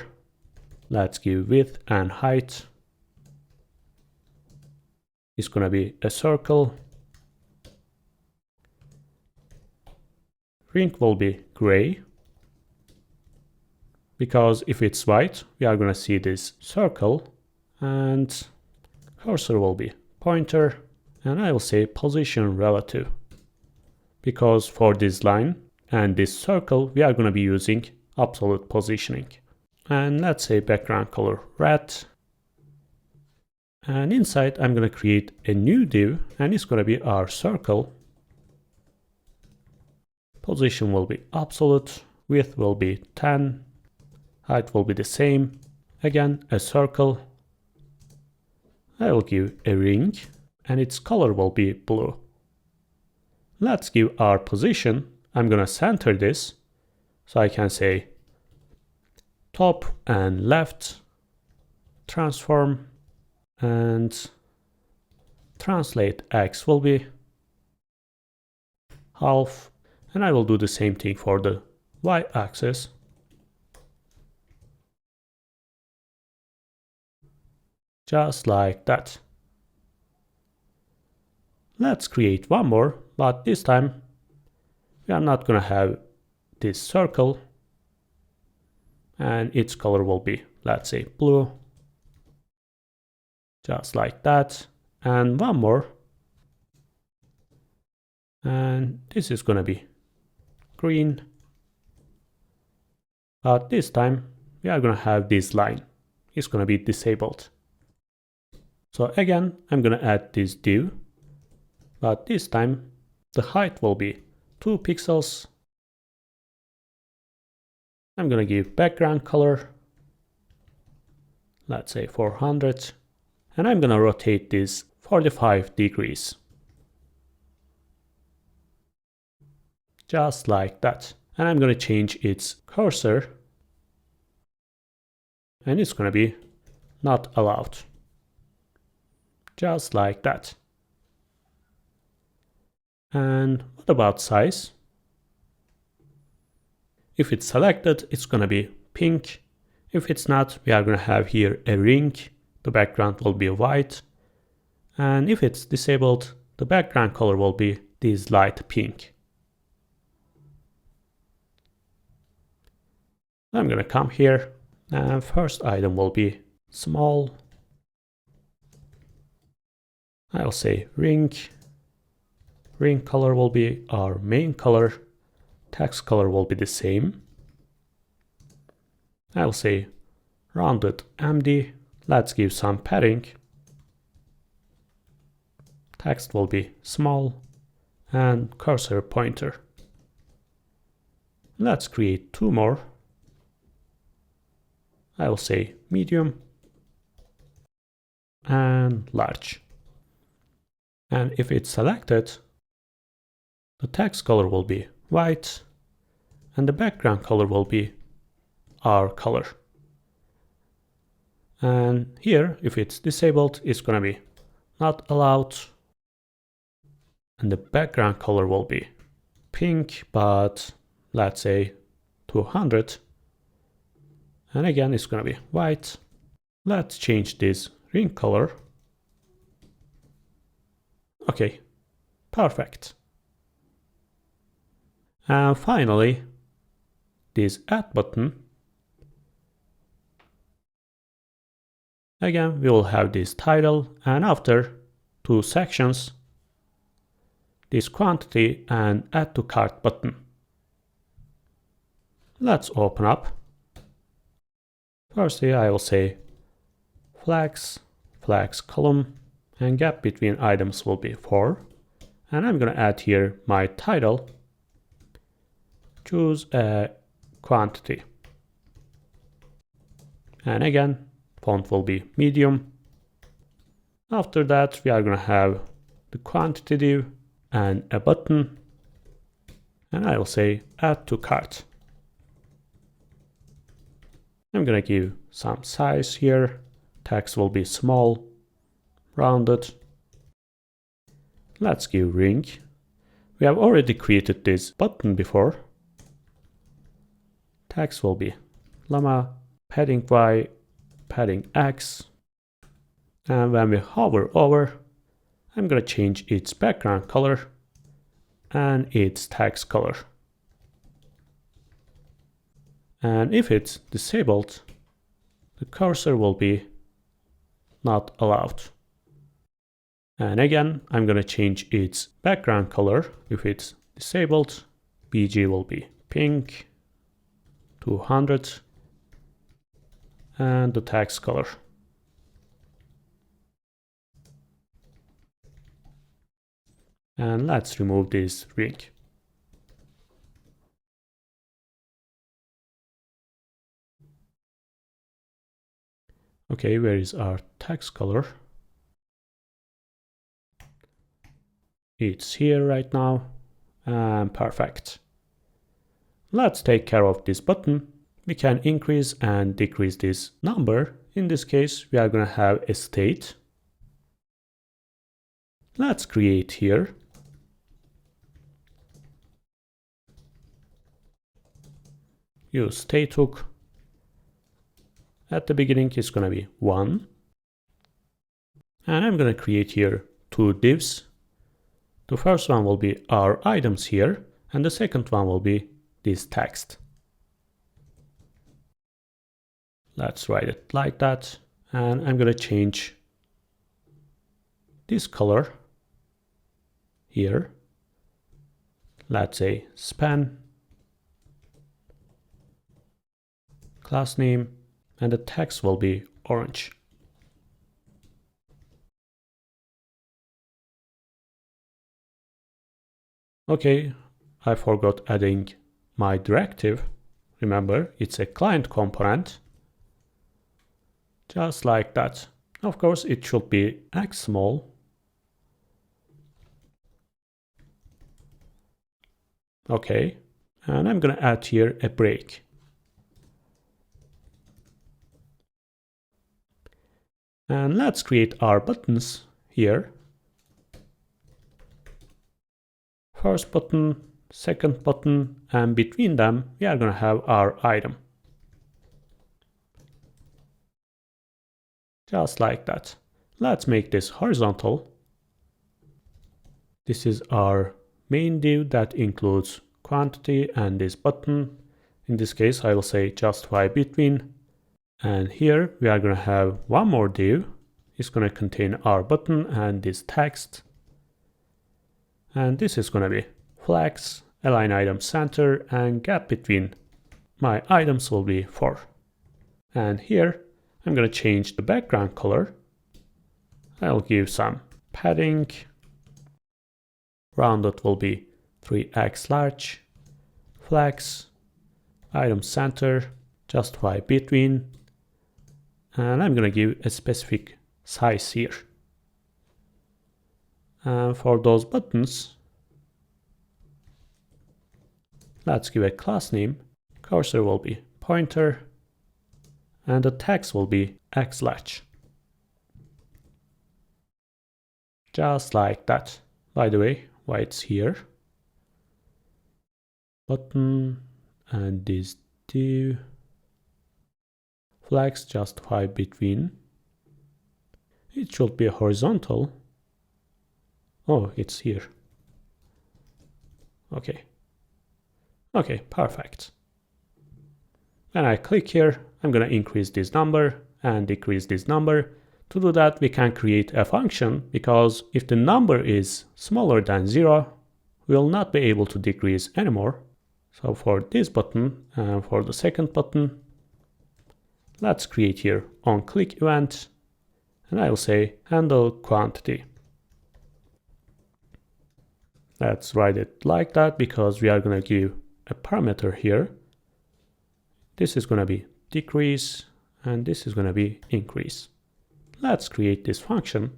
Let's give width and height. It's going to be a circle. Ring will be gray. Because if it's white, we are going to see this circle. And cursor will be pointer. And I will say position relative. Because for this line and this circle, we are going to be using absolute positioning. And let's say background color red. And inside, I'm going to create a new div, and it's going to be our circle. Position will be absolute, width will be 10, height will be the same. Again, a circle. I will give a ring, and its color will be blue. Let's give our position. I'm going to center this, so I can say top and left, transform, and translate X will be half, and I will do the same thing for the Y axis. Just like that. Let's create one more, but this time we are not going to have this circle, and its color will be, let's say, blue. Just like that. And one more. And this is going to be green. But this time we are going to have this line. It's going to be disabled. So again, I'm going to add this div. But this time the height will be 2 pixels. I'm going to give background color, let's say 400. And I'm going to rotate this 45 degrees. Just like that. And I'm going to change its cursor. And it's going to be not allowed. Just like that. And what about size? If it's selected, it's going to be pink. If it's not, we are going to have here a ring. The background will be white. And if it's disabled, the background color will be this light pink. I'm going to come here, and first item will be small. I'll say ring. Ring color will be our main color. Text color will be the same. I'll say rounded MD. Let's give some padding. Text will be small and cursor pointer. Let's create 2 more. I will say medium and large. And if it's selected, the text color will be white and the background color will be our color. And here, if it's disabled, it's going to be not allowed. And the background color will be pink, but let's say 200. And again, it's going to be white. Let's change this ring color. Okay, perfect. And finally, this add button. Again, we will have this title, and after 2 sections, this quantity and add to cart button. Let's open up. Firstly, I will say flags column, and gap between items will be 4. And I'm going to add here my title. Choose a quantity. And again, font will be medium. After that, we are going to have the quantity div and a button. And I will say add to cart. I'm gonna give some size here. Text will be small, rounded. Let's give ring. We have already created this button before. Text will be Lama, padding Y, padding X. And when we hover over, I'm gonna change its background color and its text color. And if it's disabled, the cursor will be not allowed. And again, I'm gonna change its background color. If it's disabled, BG will be pink, 200, and the text color. And let's remove this ring. Okay, where is our text color? It's here right now, and perfect. Let's take care of this button. We can increase and decrease this number. In this case, we are going to have a state. Let's create here. Use state hook. At the beginning, it's going to be 1. And I'm going to create here 2 divs. The first one will be our items here, and the second one will be this text. Let's write it like that, and I'm going to change this color here. Let's say span, class name, and the text will be orange. Okay, I forgot adding my directive. Remember, it's a client component. Just like that. Of course, it should be X small. Okay, and I'm gonna add here a break. And let's create our buttons here. First button, second button, and between them, we are gonna have our item. Just like that. Let's make this horizontal. This is our main div that includes quantity and this button. In this case, I will say justify between. And here we are going to have one more div. It's going to contain our button and this text. And this is going to be flex, align item center, and gap between my items will be 4. And here I'm going to change the background color. I'll give some padding. Rounded will be 3x large. Flex, item center, justify between. And I'm going to give a specific size here. And for those buttons, let's give a class name. Cursor will be pointer. And the text will be x large. Just like that. By the way, why it's here? Button and this div. Flex justify between. It should be a horizontal. Oh, it's here. Okay. Okay, perfect. When I click here, I'm going to increase this number and decrease this number. To do that, we can create a function because if the number is smaller than 0, we'll not be able to decrease anymore. So for this button and for the second button, let's create here onClick event, and I will say handle quantity. Let's write it like that because we are going to give a parameter here. This is going to be decrease and this is going to be increase. Let's create this function.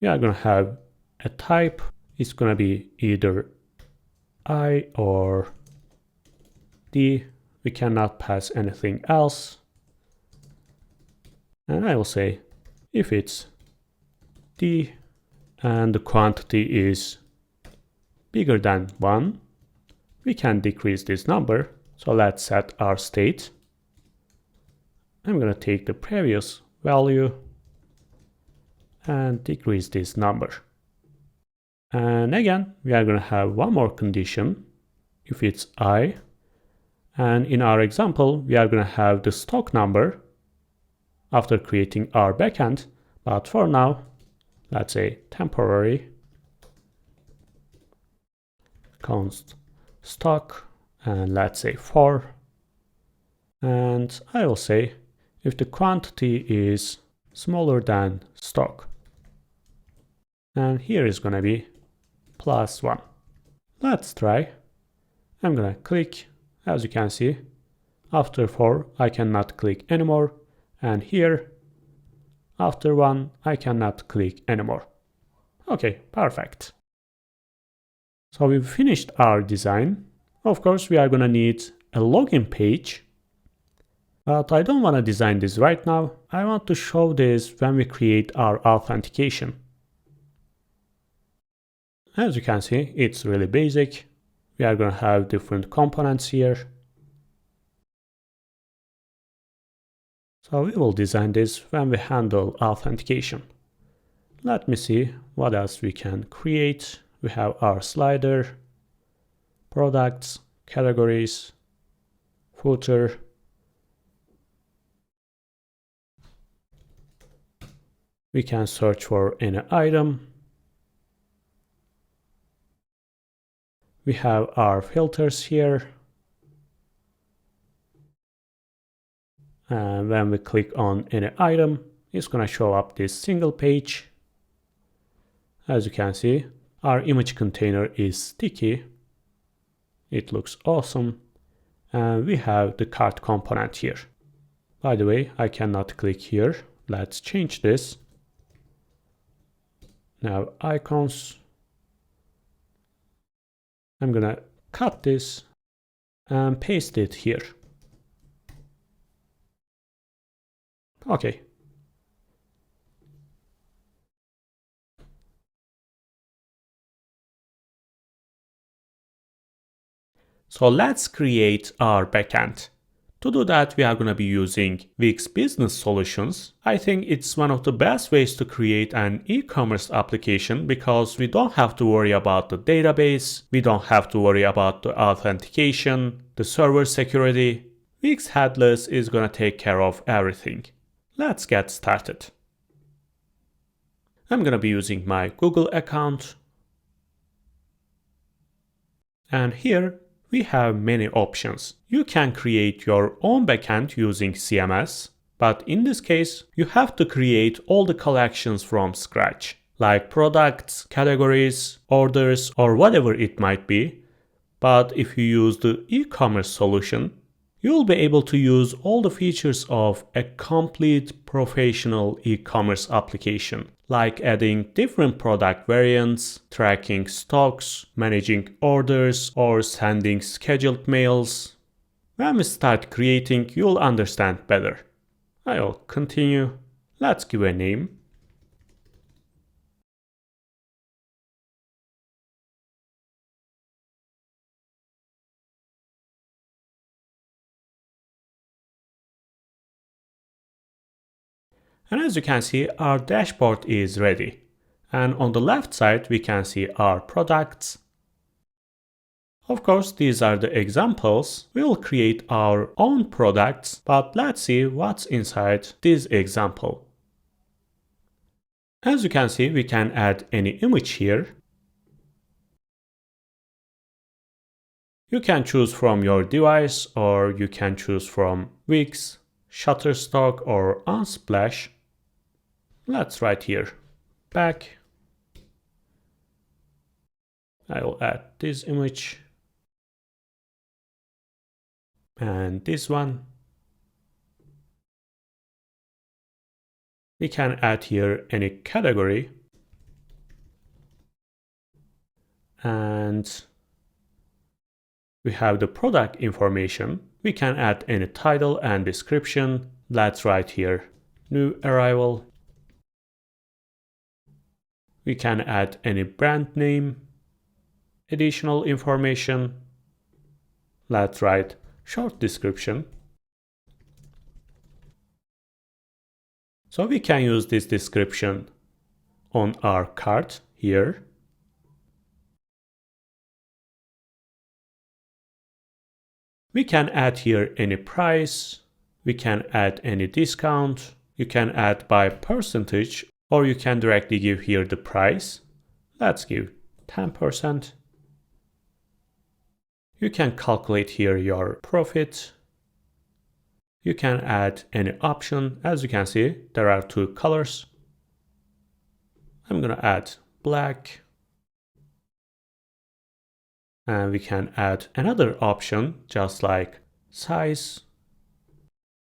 We are going to have a type. It's going to be either I or D. We cannot pass anything else. And I will say if it's D and the quantity is bigger than 1, we can decrease this number. So let's set our state. I'm going to take the previous value and decrease this number. And again, we are going to have one more condition if it's I. And in our example, we are going to have the stock number after creating our backend. But for now, let's say temporary const stock, and let's say 4. And I will say if the quantity is smaller than stock. And here is going to be +1. Let's try. I'm going to click. As you can see, after 4, I cannot click anymore. And here, after 1, I cannot click anymore. Okay, perfect. So we've finished our design. Of course, we are going to need a login page. But I don't want to design this right now. I want to show this when we create our authentication. As you can see, it's really basic. We are going to have different components here. So we will design this when we handle authentication. Let me see what else we can create. We have our slider, products, categories, footer. We can search for any item. We have our filters here. And when we click on any item, it's going to show up this single page. As you can see, our image container is sticky. It looks awesome. And we have the cart component here. By the way, I cannot click here. Let's change this. Now icons. I'm going to cut this and paste it here. Okay. So let's create our backend. To do that, we are going to be using Wix Business Solutions. I think it's one of the best ways to create an e-commerce application because we don't have to worry about the database, we don't have to worry about the authentication, the server security. Wix Headless is going to take care of everything. Let's get started. I'm going to be using my Google account. And here we have many options. You can create your own backend using CMS, but in this case, you have to create all the collections from scratch, like products, categories, orders, or whatever it might be. But if you use the e-commerce solution, you'll be able to use all the features of a complete professional e-commerce application, like adding different product variants, tracking stocks, managing orders, or sending scheduled mails. When we start creating, you'll understand better. I'll continue. Let's give a name. And as you can see, our dashboard is ready. And on the left side, we can see our products. Of course, these are the examples. We will create our own products, but let's see what's inside this example. As you can see, we can add any image here. You can choose from your device, or you can choose from Wix, Shutterstock, or Unsplash. Let's write here, back. I will add this image. And this one. We can add here any category. And We have the product information. We can add any title and description. Let's write here, new arrival. We can add any brand name, additional information. Let's write short description. So we can use this description on our cart here. We can add here any price. We can add any discount. You can add by percentage, or you can directly give here the price. Let's give 10%. You can calculate here your profit. You can add any option. As you can see, there are two colors. I'm gonna add black. And we can add another option, just like size.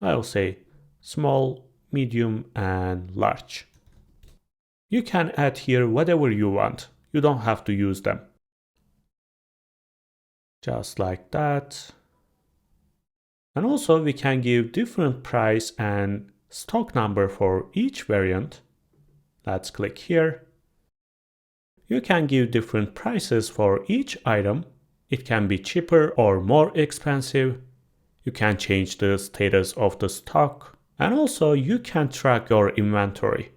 I'll say small, medium, and large. You can add here whatever you want. You don't have to use them. Just like that. And also we can give different price and stock number for each variant. Let's click here. You can give different prices for each item. It can be cheaper or more expensive. You can change the status of the stock. And also you can track your inventory.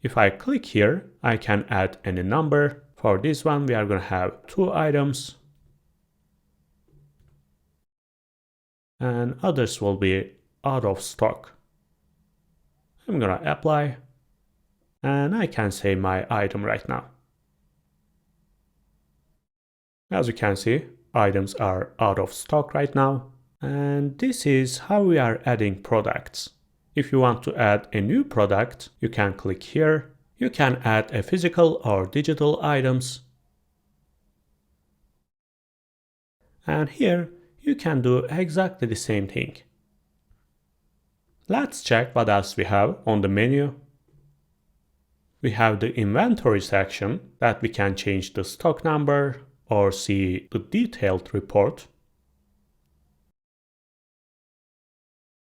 If I click here, I can add any number. For this one, we are going to have 2 items. And others will be out of stock. I'm going to apply. And I can save my item right now. As you can see, items are out of stock right now. And this is how we are adding products. If you want to add a new product, you can click here. You can add a physical or digital items. And here, you can do exactly the same thing. Let's check what else we have on the menu. We have the inventory section that we can change the stock number or see the detailed report.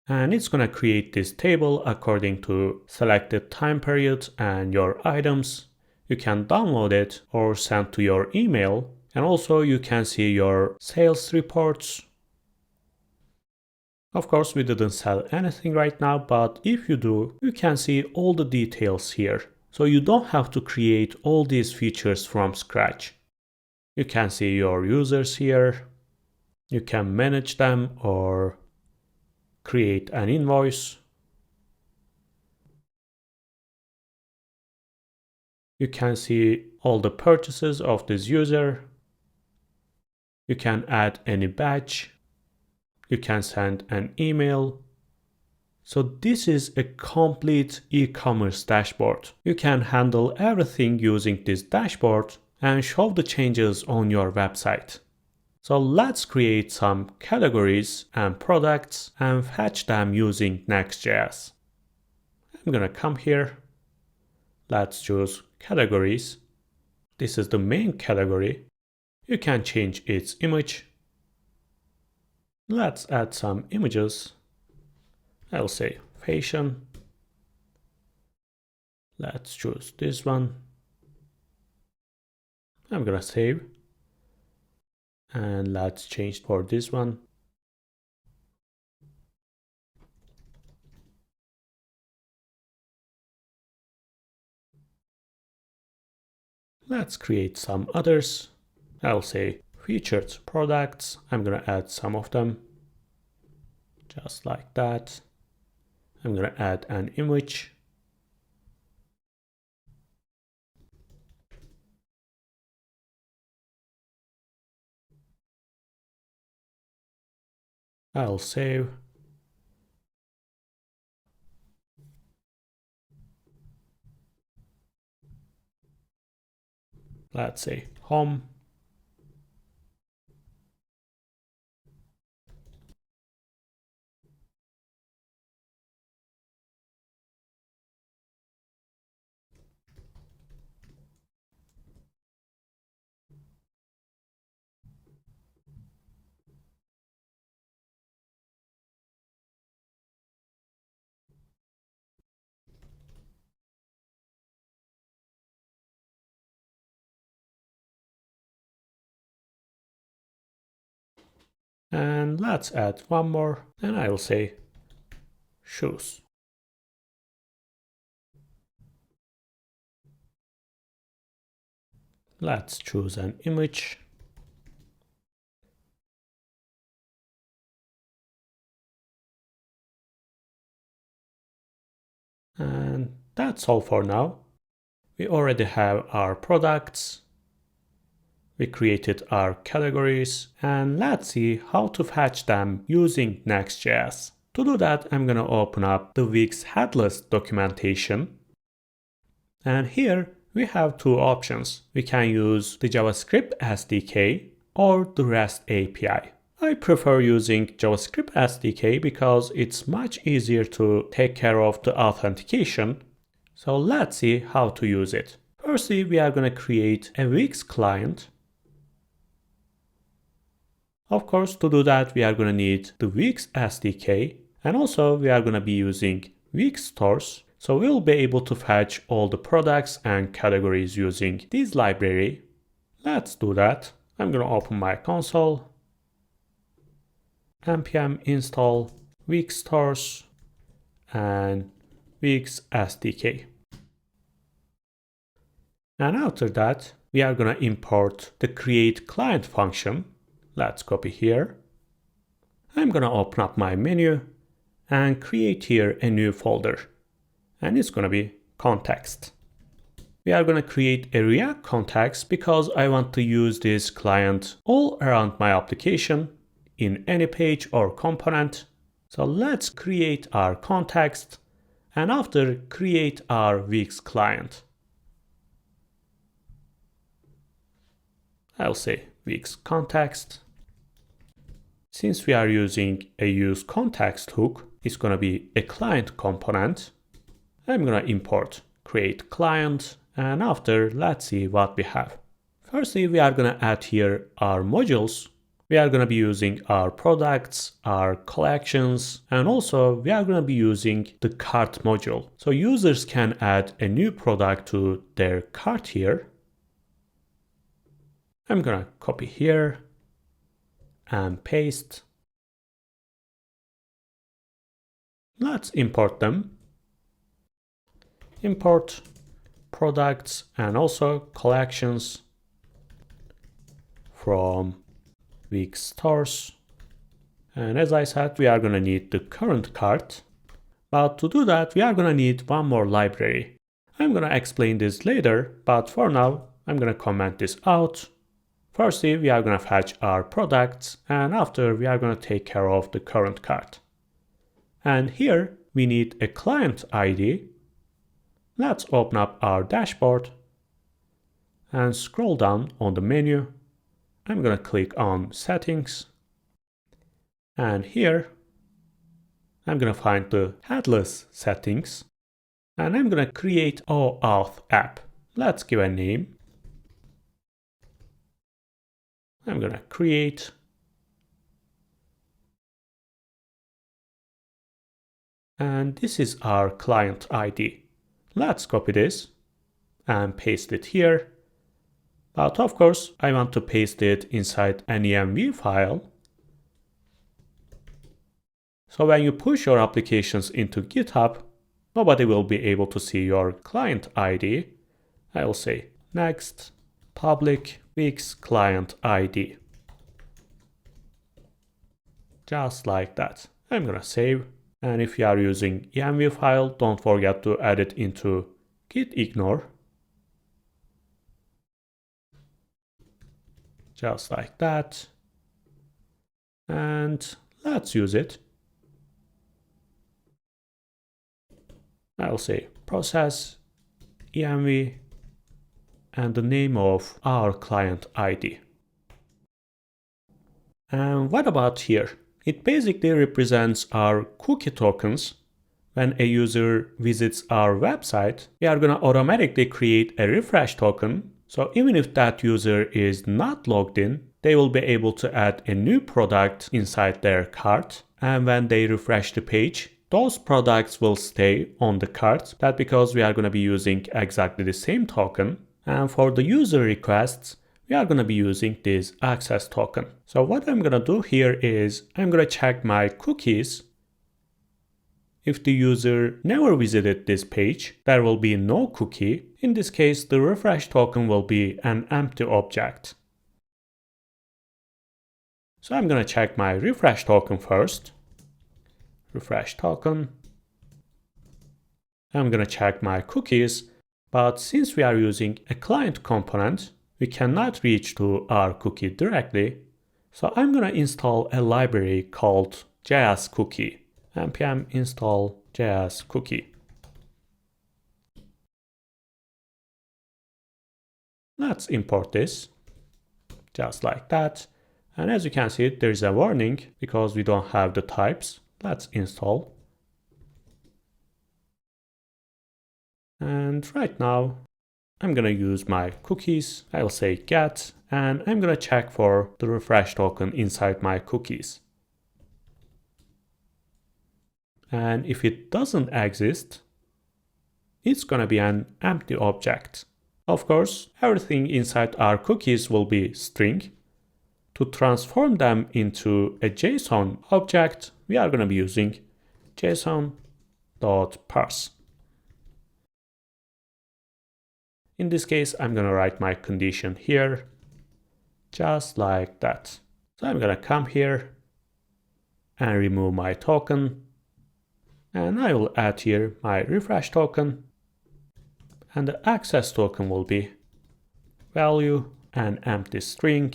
And it's going to create this table according to selected time period and your items. You can download it or send to your email. And also you can see your sales reports. Of course, we didn't sell anything right now, but if you do, you can see all the details here. So you don't have to create all these features from scratch. You can see your users here. You can manage them or create an invoice. You can see all the purchases of this user. You can add any badge. You can send an email. So this is a complete e-commerce dashboard. You can handle everything using this dashboard and show the changes on your website. So let's create some categories and products and fetch them using Next.js. I'm gonna come here. Let's choose categories. This is the main category. You can change its image. Let's add some images. I'll say fashion. Let's choose this one. I'm gonna save. And let's change for this one. Let's create some others. I'll say featured products. I'm gonna add some of them. Just like that. I'm gonna add an image. I'll save. Let's say home. And let's add one more, and I will say shoes. Let's choose an image. And that's all for now. We already have our products. We created our categories, and let's see how to fetch them using Next.js. To do that, I'm going to open up the Wix Headless documentation. And here we have two options. We can use the JavaScript SDK or the REST API. I prefer using JavaScript SDK because it's much easier to take care of the authentication. So let's see how to use it. Firstly, we are going to create a Wix client. Of course, to do that, we are going to need the Wix SDK, and also we are going to be using Wix stores. So we'll be able to fetch all the products and categories using this library. Let's do that. I'm going to open my console, npm install Wix stores and Wix SDK. And after that, we are going to import the create client function. Let's copy here. I'm going to open up my menu and create here a new folder. And it's going to be context. We are going to create a React context because I want to use this client all around my application in any page or component. So let's create our context and after create our Wix client. I'll say Wix context. Since we are using a use context hook, it's going to be a client component. I'm going to import create client and after let's see what we have. Firstly, we are going to add here our modules. We are going to be using our products, our collections, and also we are going to be using the cart module. So users can add a new product to their cart here. I'm going to copy here and paste. Let's import them. Import products and also collections from Wix stores. And as I said, we are going to need the current cart. But to do that, we are going to need one more library. I'm going to explain this later, but for now, I'm going to comment this out. Firstly, we are going to fetch our products, and after we are going to take care of the current cart. And here we need a client ID. Let's open up our dashboard and scroll down on the menu. I'm going to click on settings. And here I'm going to find the headless settings. And I'm going to create OAuth app. Let's give a name. I'm going to create. And this is our client ID. Let's copy this and paste it here. But of course, I want to paste it inside an env file. So when you push your applications into GitHub, nobody will be able to see your client ID. I will say next public Wix client ID. Just like that. I'm going to save. And if you are using env file, don't forget to add it into git ignore. Just like that. And let's use it. I'll say process env and the name of our client ID. And what about here? It basically represents our cookie tokens. When a user visits our website, we are going to automatically create a refresh token. So even if that user is not logged in, they will be able to add a new product inside their cart. And when they refresh the page, those products will stay on the cart. That's because we are going to be using exactly the same token. And for the user requests, we are going to be using this access token. So what I'm going to do here is I'm going to check my cookies. If the user never visited this page, there will be no cookie. In this case, the refresh token will be an empty object. So I'm going to check my refresh token first. Refresh token. I'm going to check my cookies, but since we are using a client component, we cannot reach to our cookie directly. So I'm going to install a library called JS cookie. npm install JS cookie. Let's import this, just like that. And as you can see, there's a warning because we don't have the types. Let's install. And right now, I'm going to use my cookies. I'll say get, and I'm going to check for the refresh token inside my cookies. And if it doesn't exist, it's going to be an empty object. Of course, everything inside our cookies will be string. To transform them into a JSON object, we are going to be using json.parse. In this case, I'm going to write my condition here, just like that. So I'm going to come here and remove my token. And I will add here my refresh token. And the access token will be value and empty string.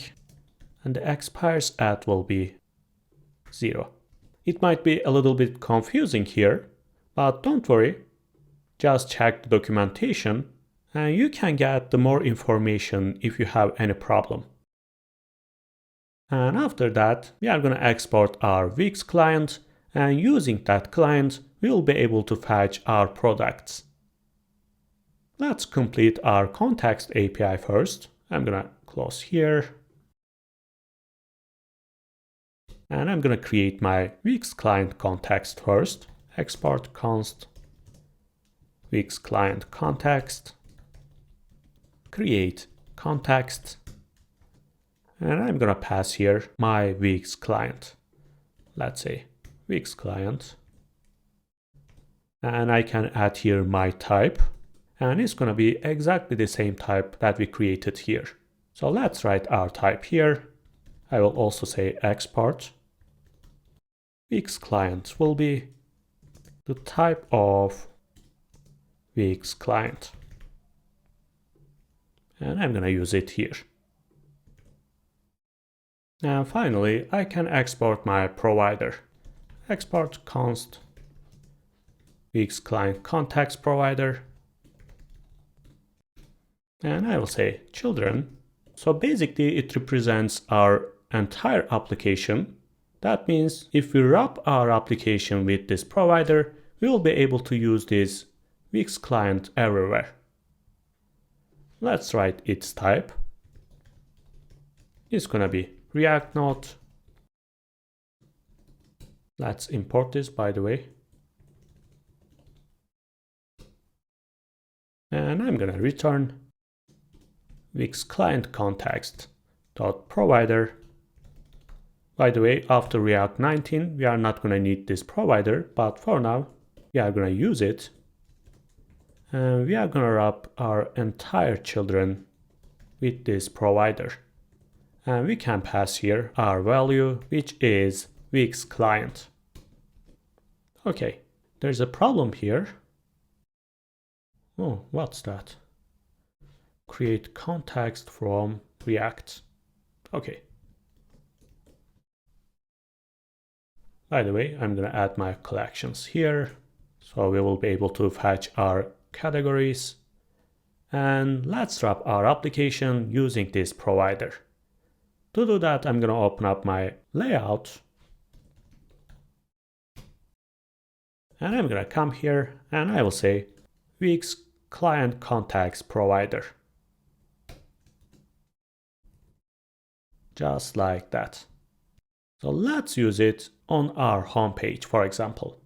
And the expires at will be 0. It might be a little bit confusing here, but don't worry. Just check the documentation and you can get the more information if you have any problem. And after that, we are going to export our Wix client, and using that client, we will be able to fetch our products. Let's complete our context API first. I'm going to close here. And I'm going to create my Wix client context first. Export const Wix client context. Create context. And I'm going to pass here my Wix client. Let's say Wix client. And I can add here my type. And it's going to be exactly the same type that we created here. So let's write our type here. I will also say export. Wix client will be the type of Wix client. And I'm going to use it here. And finally, I can export my provider. Export const Wix client context provider. And I will say children. So basically it represents our entire application. That means if we wrap our application with this provider, we will be able to use this Wix client everywhere. Let's write its type. It's going to be React Node. Let's import this, by the way. And I'm going to return Wix client context dot provider. By the way, after React 19, we are not going to need this provider, but for now, we are going to use it. And we are going to wrap our entire children with this provider. And we can pass here our value, which is Wix client. Okay, there's a problem here. Oh, what's that? Create context from React. Okay. By the way, I'm going to add my collections here. So we will be able to fetch our categories. And let's wrap our application using this provider. To do that, I'm going to open up my layout. And I'm going to come here and I will say Wix client context provider. Just like that. So let's use it on our home page, for example.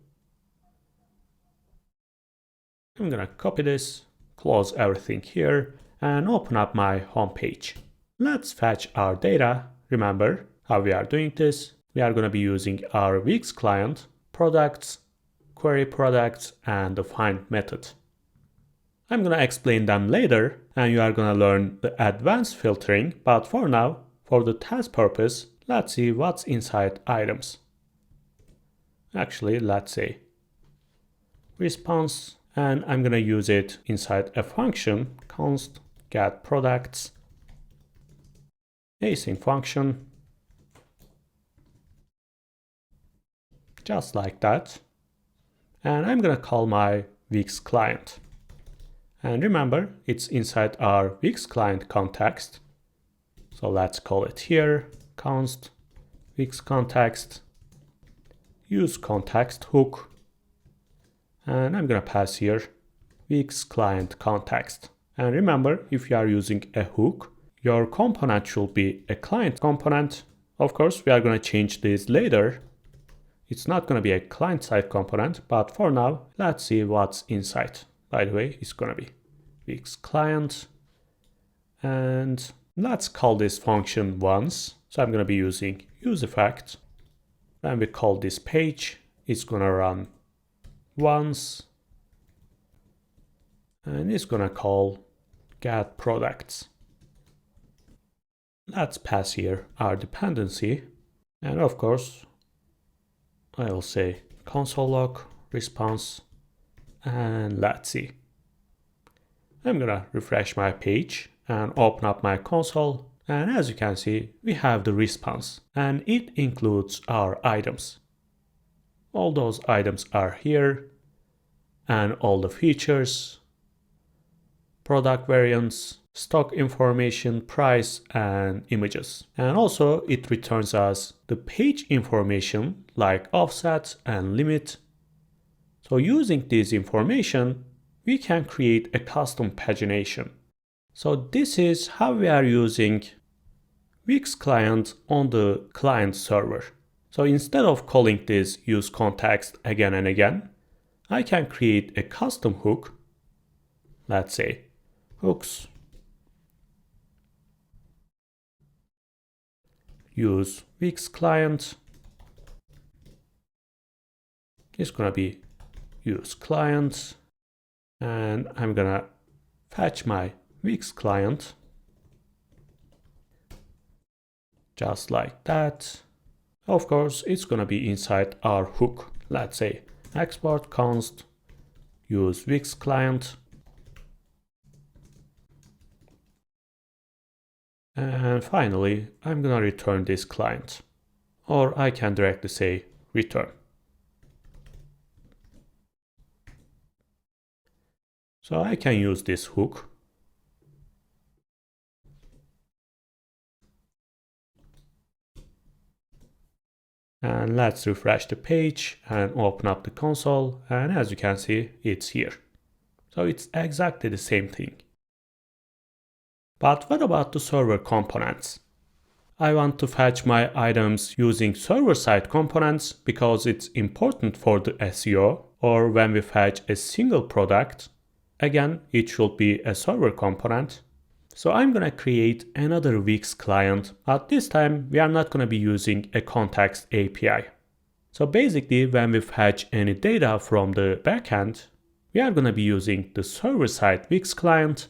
I'm going to copy this, close everything here, and open up my home page. Let's fetch our data. Remember how we are doing this. We are going to be using our Wix client, products, query products, and the find method. I'm going to explain them later, and you are going to learn the advanced filtering, but for now, for the test purpose, let's see what's inside items. Actually, let's say response, and I'm going to use it inside a function, const get products, async function, just like that. And I'm going to call my Wix client. And remember, it's inside our Wix client context. So let's call it here, const Wix context, use context hook. And I'm going to pass here Wix client context. And remember, if you are using a hook, your component should be a client component. Of course, we are going to change this later. It's not going to be a client-side component, but for now, let's see what's inside. By the way, it's going to be Wix client. And let's call this function once. So I'm going to be using use effect. When we call this page, it's going to run once. And it's going to call get products. Let's pass here our dependency. And of course, I will say console log response, and let's see. I'm gonna refresh my page and open up my console, and as you can see, we have the response, and it includes our items. All those items are here, and all the features, product variants, stock information, price, and images. And also it returns us the page information like offset and limit. So using this information, we can create a custom pagination. So this is how we are using Wix client on the client server. So instead of calling this use context again and again, I can create a custom hook. Let's say hooks use Wix client. It's gonna be use client, and I'm gonna fetch my Wix client just like that. Of course, it's gonna be inside our hook. Let's say export const use Wix client. And finally, I'm gonna return this client, or I can directly say return. So I can use this hook. And let's refresh the page and open up the console, and as you can see, it's here. So it's exactly the same thing. But what about the server components? I want to fetch my items using server-side components because it's important for the SEO, or when we fetch a single product, again, it should be a server component. So I'm going to create another Wix client, but this time we are not going to be using a context API. So basically, when we fetch any data from the backend, we are going to be using the server-side Wix client.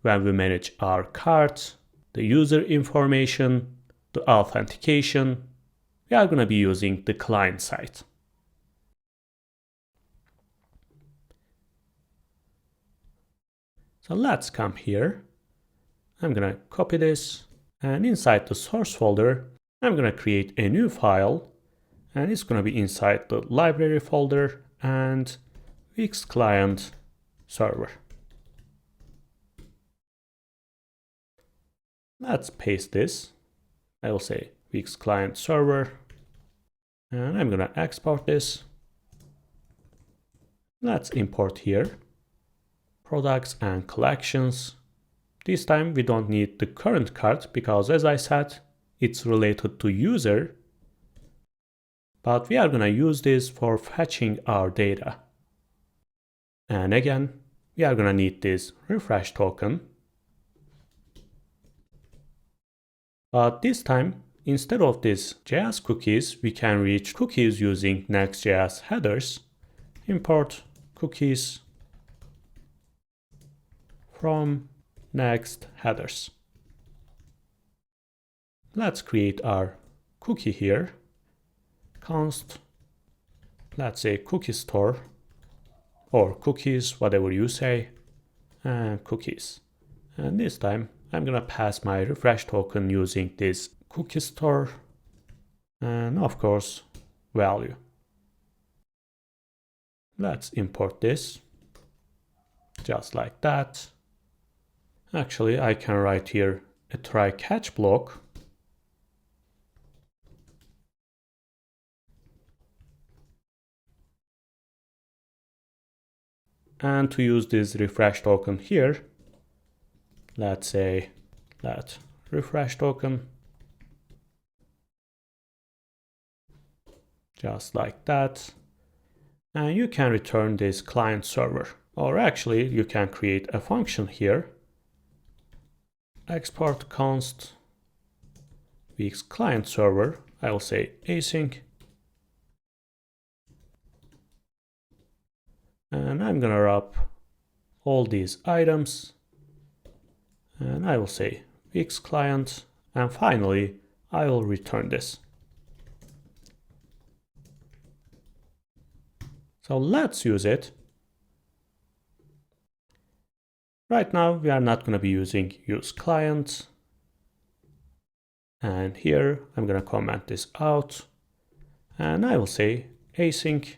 When we manage our cart, the user information, the authentication, we are going to be using the client side. So let's come here. I'm going to copy this, and inside the source folder, I'm going to create a new file, and it's going to be inside the library folder and Wix client server. Let's paste this. I will say Wix client server, and I'm going to export this. Let's import here products and collections. This time we don't need the current cart because, as I said, it's related to user, but we are going to use this for fetching our data. And again, we are going to need this refresh token. But this time, instead of these JS cookies, we can reach cookies using Next.js headers. Import cookies from Next headers. Let's create our cookie here. Const, let's say cookie store, or cookies, whatever you say, and cookies. And this time I'm gonna pass my refresh token using this cookie store, and of course value. Let's import this just like that. Actually, I can write here a try catch block. And to use this refresh token here, let's say that refresh token, just like that. And you can return this client server, or actually you can create a function here. Export const Wix client server, I will say async. And I'm gonna wrap all these items, and I will say Wix client, and finally I will return this. So let's use it. Right now we are not gonna be using use client, and here I'm gonna comment this out, and I will say async.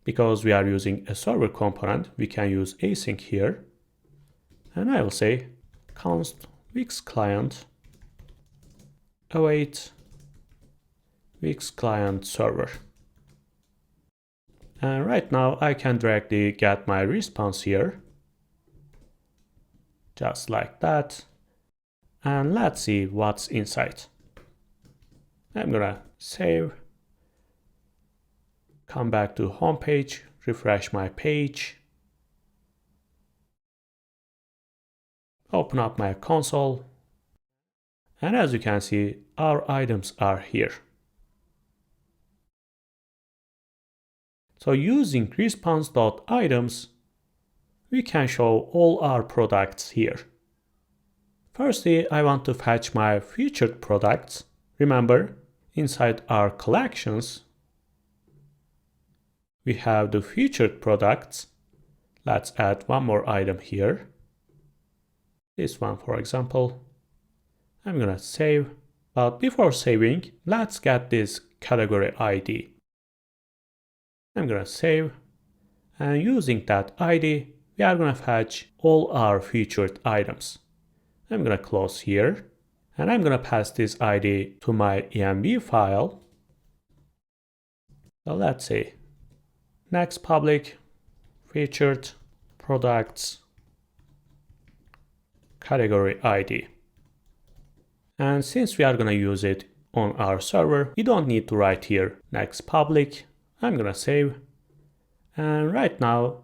Because we are using a server component, we can use async here. And I will say const Wix client await Wix client server. And right now I can directly get my response here. Just like that. And let's see what's inside. I'm gonna save. Come back to home page, refresh my page, open up my console, and as you can see, our items are here. So using response.items, we can show all our products here. Firstly, I want to fetch my featured products. Remember, inside our collections, we have the featured products. Let's add one more item here. This one, for example. I'm gonna save, but before saving, let's get this category ID. I'm gonna save, and using that ID, we are gonna fetch all our featured items. I'm gonna close here, and I'm gonna pass this ID to my env file. So let's say next public featured products category ID. And since we are gonna use it on our server, we don't need to write here next public. I'm gonna save. And right now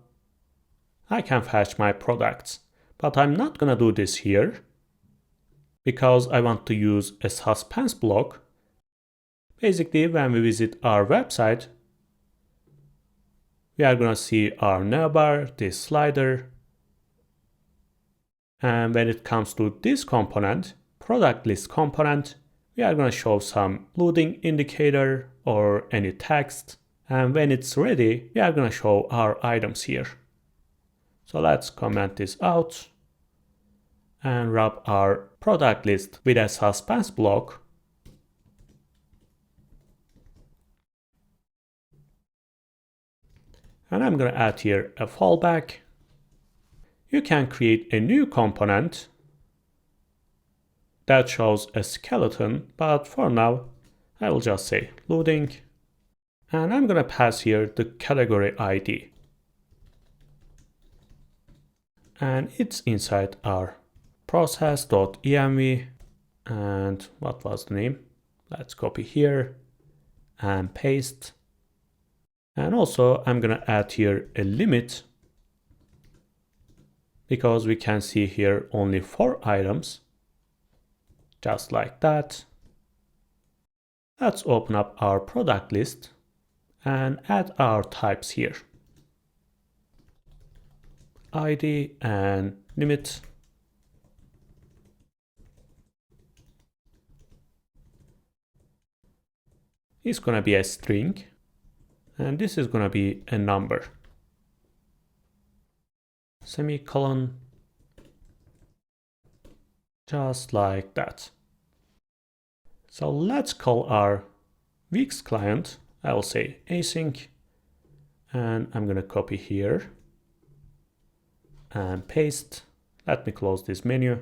I can fetch my products, but I'm not gonna do this here because I want to use a suspense block. Basically, when we visit our website, we are gonna see our Navbar, this slider. And when it comes to this component, product list component, we are gonna show some loading indicator or any text. And when it's ready, we are gonna show our items here. So let's comment this out and wrap our product list with a suspense block. And I'm gonna add here a fallback. You can create a new component that shows a skeleton, but for now, I will just say loading. And I'm gonna pass here the category ID. And it's inside our process.env. And what was the name? Let's copy here and paste. And also I'm gonna add here a limit because we can see here only 4 items. just like that. Let's open up our product list and add our types here. ID and limit. It's going to be a string, and this is going to be a number. Semicolon, just like that. So let's call our Wix client. I will say async, and I'm going to copy here and paste. Let me close this menu.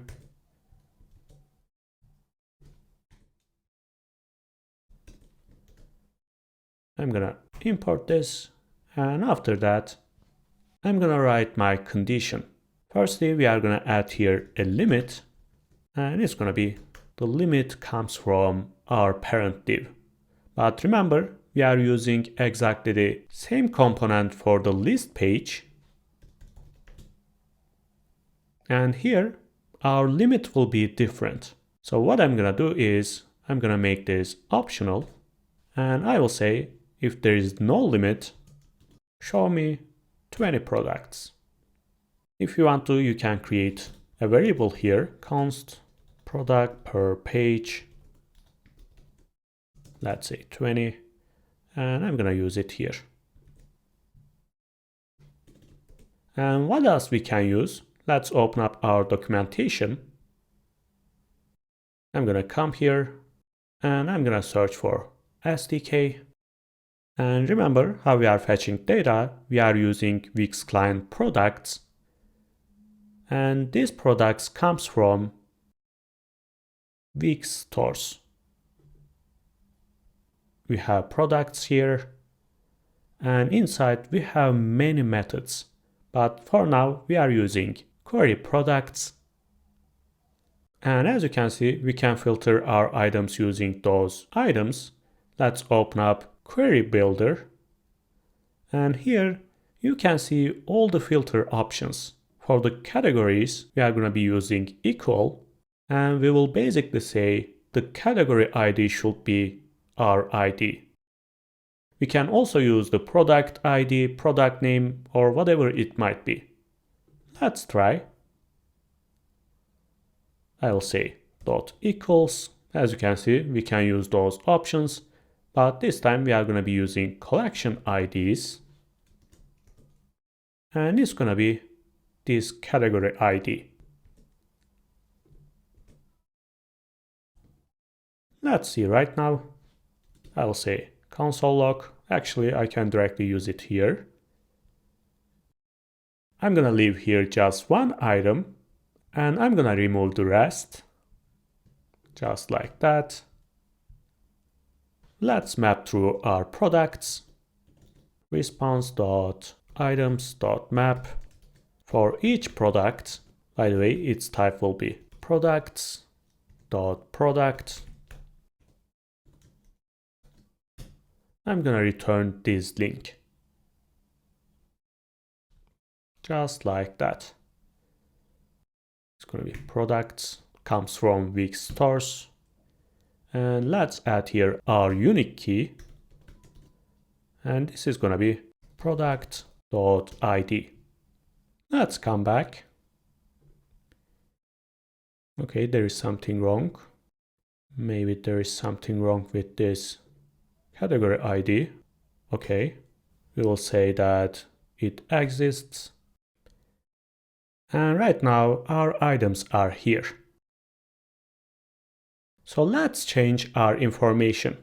I'm going to import this, and after that, I'm going to write my condition. Firstly, we are going to add here a limit, and it's going to be the limit comes from our parent div. But remember, we are using exactly the same component for the list page. And here, our limit will be different. So what I'm going to do is, I'm going to make this optional, and I will say, if there is no limit, show me 20 products. If you want to, you can create a variable here, const product per page, let's say 20, and I'm gonna use it here. And what else we can use? Let's open up our documentation. I'm gonna come here and I'm gonna search for SDK. And remember how we are fetching data, we are using Wix client products. And these products comes from Wix stores. We have products here, and inside we have many methods. But for now, we are using query products. And as you can see, we can filter our items using those items. Let's open up Query Builder. And here you can see all the filter options. For the categories, we are going to be using equal, and we will basically say the category ID should be our ID. We can also use the product ID, product name, or whatever it might be. Let's try. I will say dot equals. As you can see, we can use those options, but this time we are going to be using collection IDs, and it's going to be this category ID. Let's see right now. I will say console log. Actually, I can directly use it here. I'm gonna leave here just one item, and I'm gonna remove the rest. Just like that. Let's map through our products. Response.items.map. For each product, by the way, its type will be products.product. I'm gonna return this link. Just like that. It's gonna be products, comes from Wix stores. And let's add here our unique key. And this is gonna be product.id. Let's come back. Okay, there is something wrong. Maybe there is something wrong with this category ID. Okay, we will say that it exists. And right now our items are here. So let's change our information.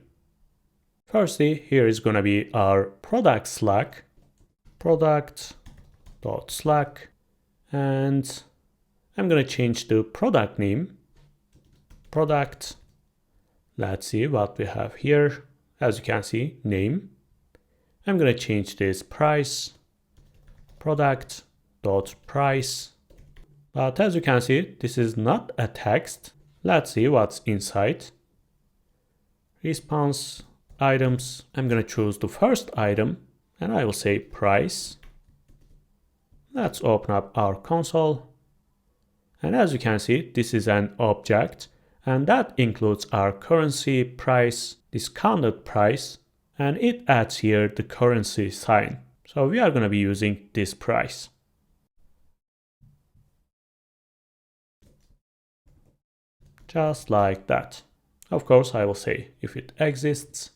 Firstly, here is gonna be our product slack, product.slack, and I'm gonna change the product name, product. Let's see what we have here. As you can see, name. I'm gonna change this price, product.price. But as you can see, this is not a text. Let's see what's inside. Response items. I'm gonna choose the first item and I will say price. Let's open up our console. And as you can see, this is an object And that includes our currency price, discounted price, and it adds here the currency sign. So we are going to be using this price. Just like that. Of course, I will say if it exists.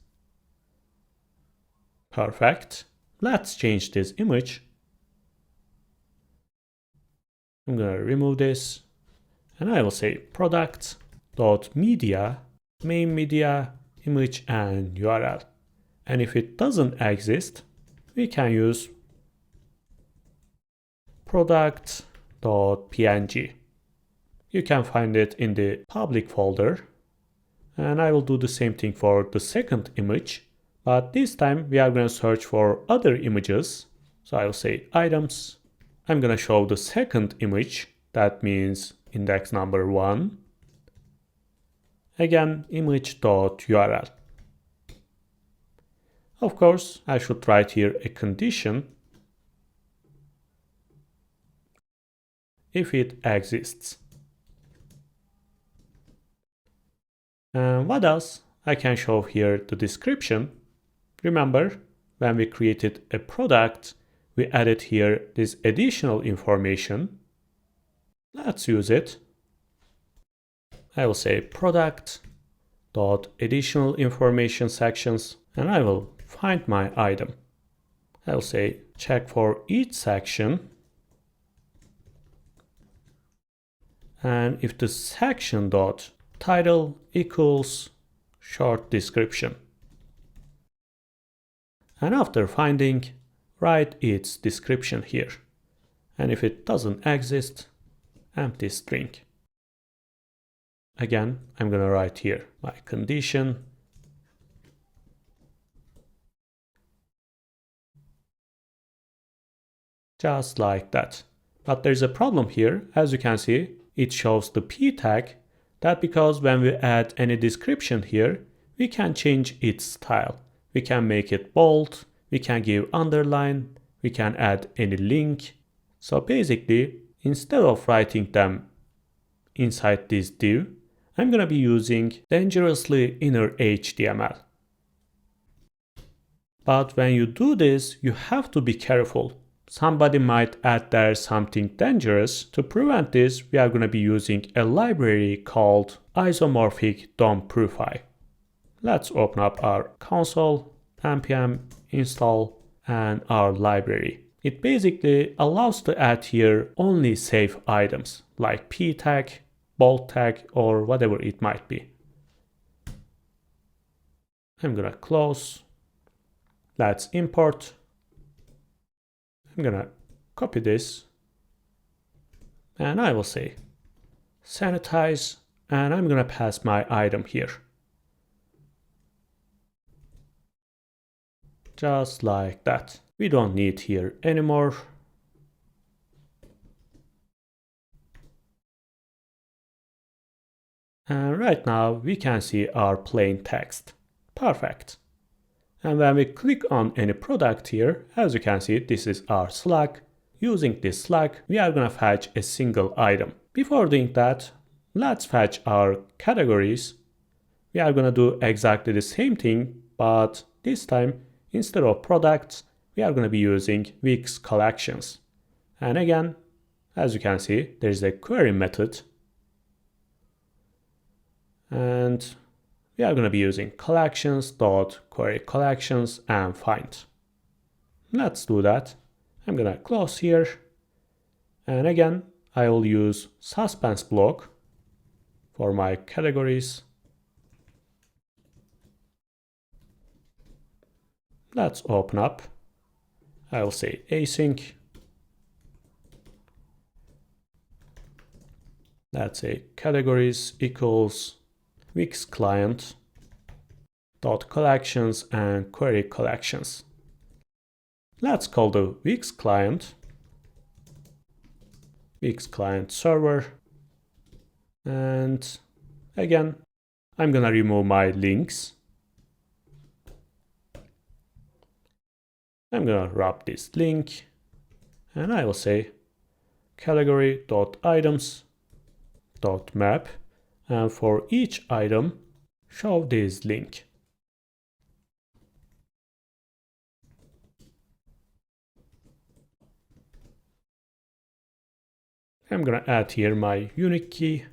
Perfect. Let's change this image. I'm going to remove this and I will say product.media, main media, image and URL. And if it doesn't exist, we can use product.png. You can find it in the public folder. And I will do the same thing for the second image. But this time we are going to search for other images. So I will say items. I'm going to show the second image. That means index number 1. Again, image.url. Of course, I should write here a condition if it exists. And what else? I can show here the description. Remember, when we created a product, we added here this additional information. Let's use it. I will say product.additional information sections, and I will find my item. I will say check for each section. And if the section dot title equals short description. And after finding, write its description here. And if it doesn't exist, empty string. Again, I'm going to write here my condition. Just like that. But there's a problem here. As you can see, it shows the p tag. That's because when we add any description here, we can change its style. We can make it bold, we can give underline, we can add any link. So basically, instead of writing them inside this div, I'm going to be using dangerously inner HTML. But when you do this, you have to be careful. Somebody might add there something dangerous. To prevent this, we are going to be using a library called isomorphic DOM profile. Let's open up our console, npm install, and our library. It basically allows to add here only safe items like p tag, bold tag, or whatever it might be. I'm going to close. Let's import. I'm going to copy this. And I will say sanitize, and I'm going to pass my item here. Just like that. We don't need here anymore. And right now we can see our plain text. Perfect. And when we click on any product here, as you can see, this is our slug. Using this slug, we are going to fetch a single item. Before doing that, let's fetch our categories. We are going to do exactly the same thing, but this time, instead of products, we are going to be using Wix collections. And again, as you can see, there is a query method. And we are going to be using collections.query collections and find. Let's do that. I'm going to close here. And again, I will use suspense block for my categories. Let's open up. I will say async. Let's say categories equals Wix client dot collections and query collections. Let's call the Wix client server. And again, I'm gonna remove my links. I'm gonna wrap this link and I will say category.items.map, And for each item, show this link. I'm gonna add here my unique key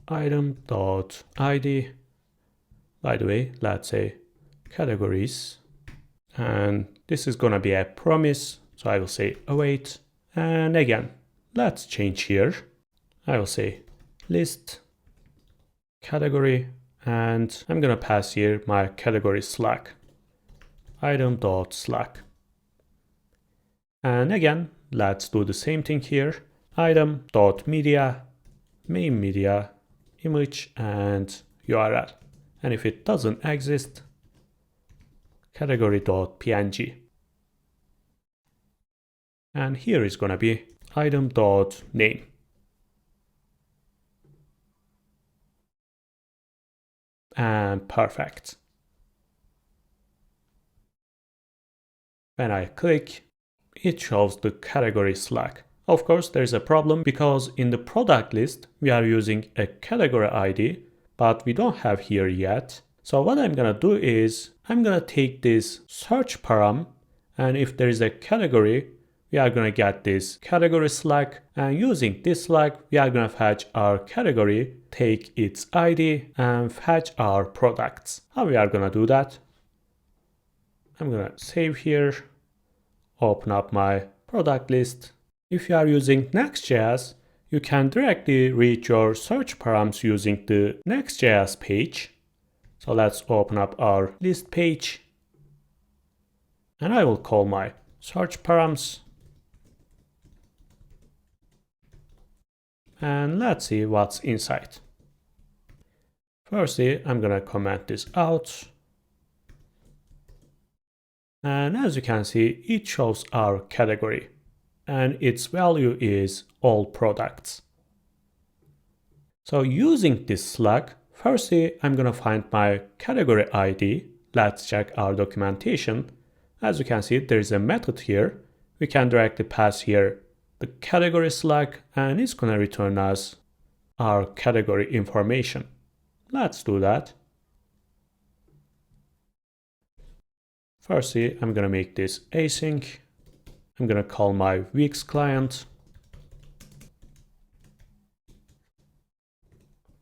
item.id. By the way, let's say categories. And this is gonna be a promise. So I will say await. And again, let's change here. I will say list category. And I'm gonna pass here my category Slack. Item.Slack. And again, let's do the same thing here. Item.media, main media, image, and URL. And if it doesn't exist, category.png. And here is gonna be item.name. And perfect. When I click, it shows the category Slack. Of course, there's a problem because in the product list, we are using a category ID, but we don't have here yet. So what I'm gonna do is I'm gonna take this search param, and if there is a category, we are gonna get this category Slack, and using this Slack, we are gonna fetch our category, take its ID, and fetch our products. How we are gonna do that? I'm gonna save here, open up my product list. If you are using Next.js, you can directly reach your search params using the Next.js page. So let's open up our list page. And I will call my search params. And let's see what's inside. Firstly, I'm gonna comment this out. And as you can see, it shows our category. And its value is all products. So using this Slack, firstly, I'm gonna find my category ID. Let's check our documentation. As you can see, there is a method here. We can directly pass here the category Slack, and it's gonna return us our category information. Let's do that. Firstly, I'm gonna make this async. I'm gonna call my Wix client.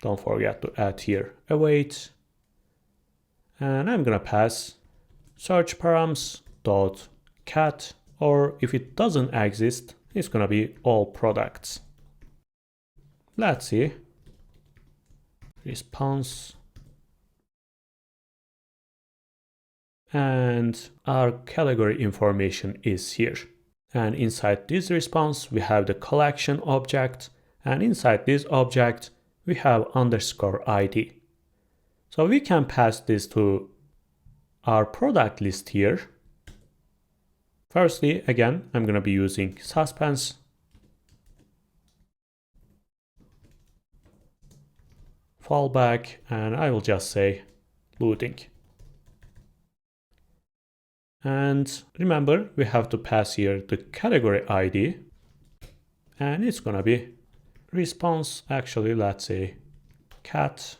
Don't forget to add here await. And I'm gonna pass search params dot cat, or if it doesn't exist, it's gonna be all products. Let's see. Response. And our category information is here. And inside this response, we have the collection object. And inside this object, we have underscore ID. So we can pass this to our product list here. Firstly, again, I'm going to be using Suspense. Fallback, and I will just say loading. And remember, we have to pass here the category ID, and it's gonna be response. Actually, let's say cat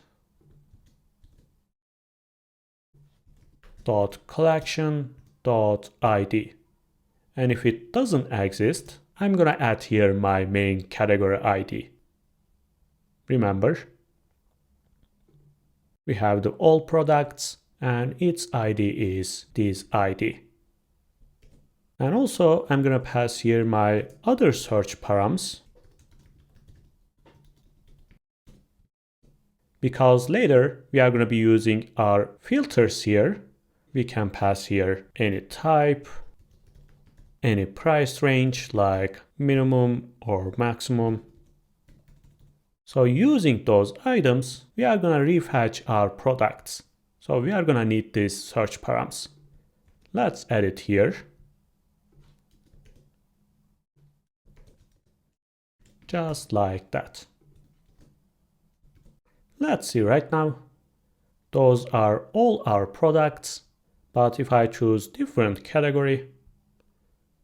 dot collection dot ID. And if it doesn't exist, I'm gonna add here my main category ID. Remember, we have the all products, and its ID is this ID. And also, I'm gonna pass here my other search params, because later we are gonna be using our filters here. We can pass here any type, any price range like minimum or maximum. So using those items, we are gonna refetch our products. So we are gonna need these search params. Let's add it here. Just like that. Let's see right now. Those are all our products, but if I choose different category,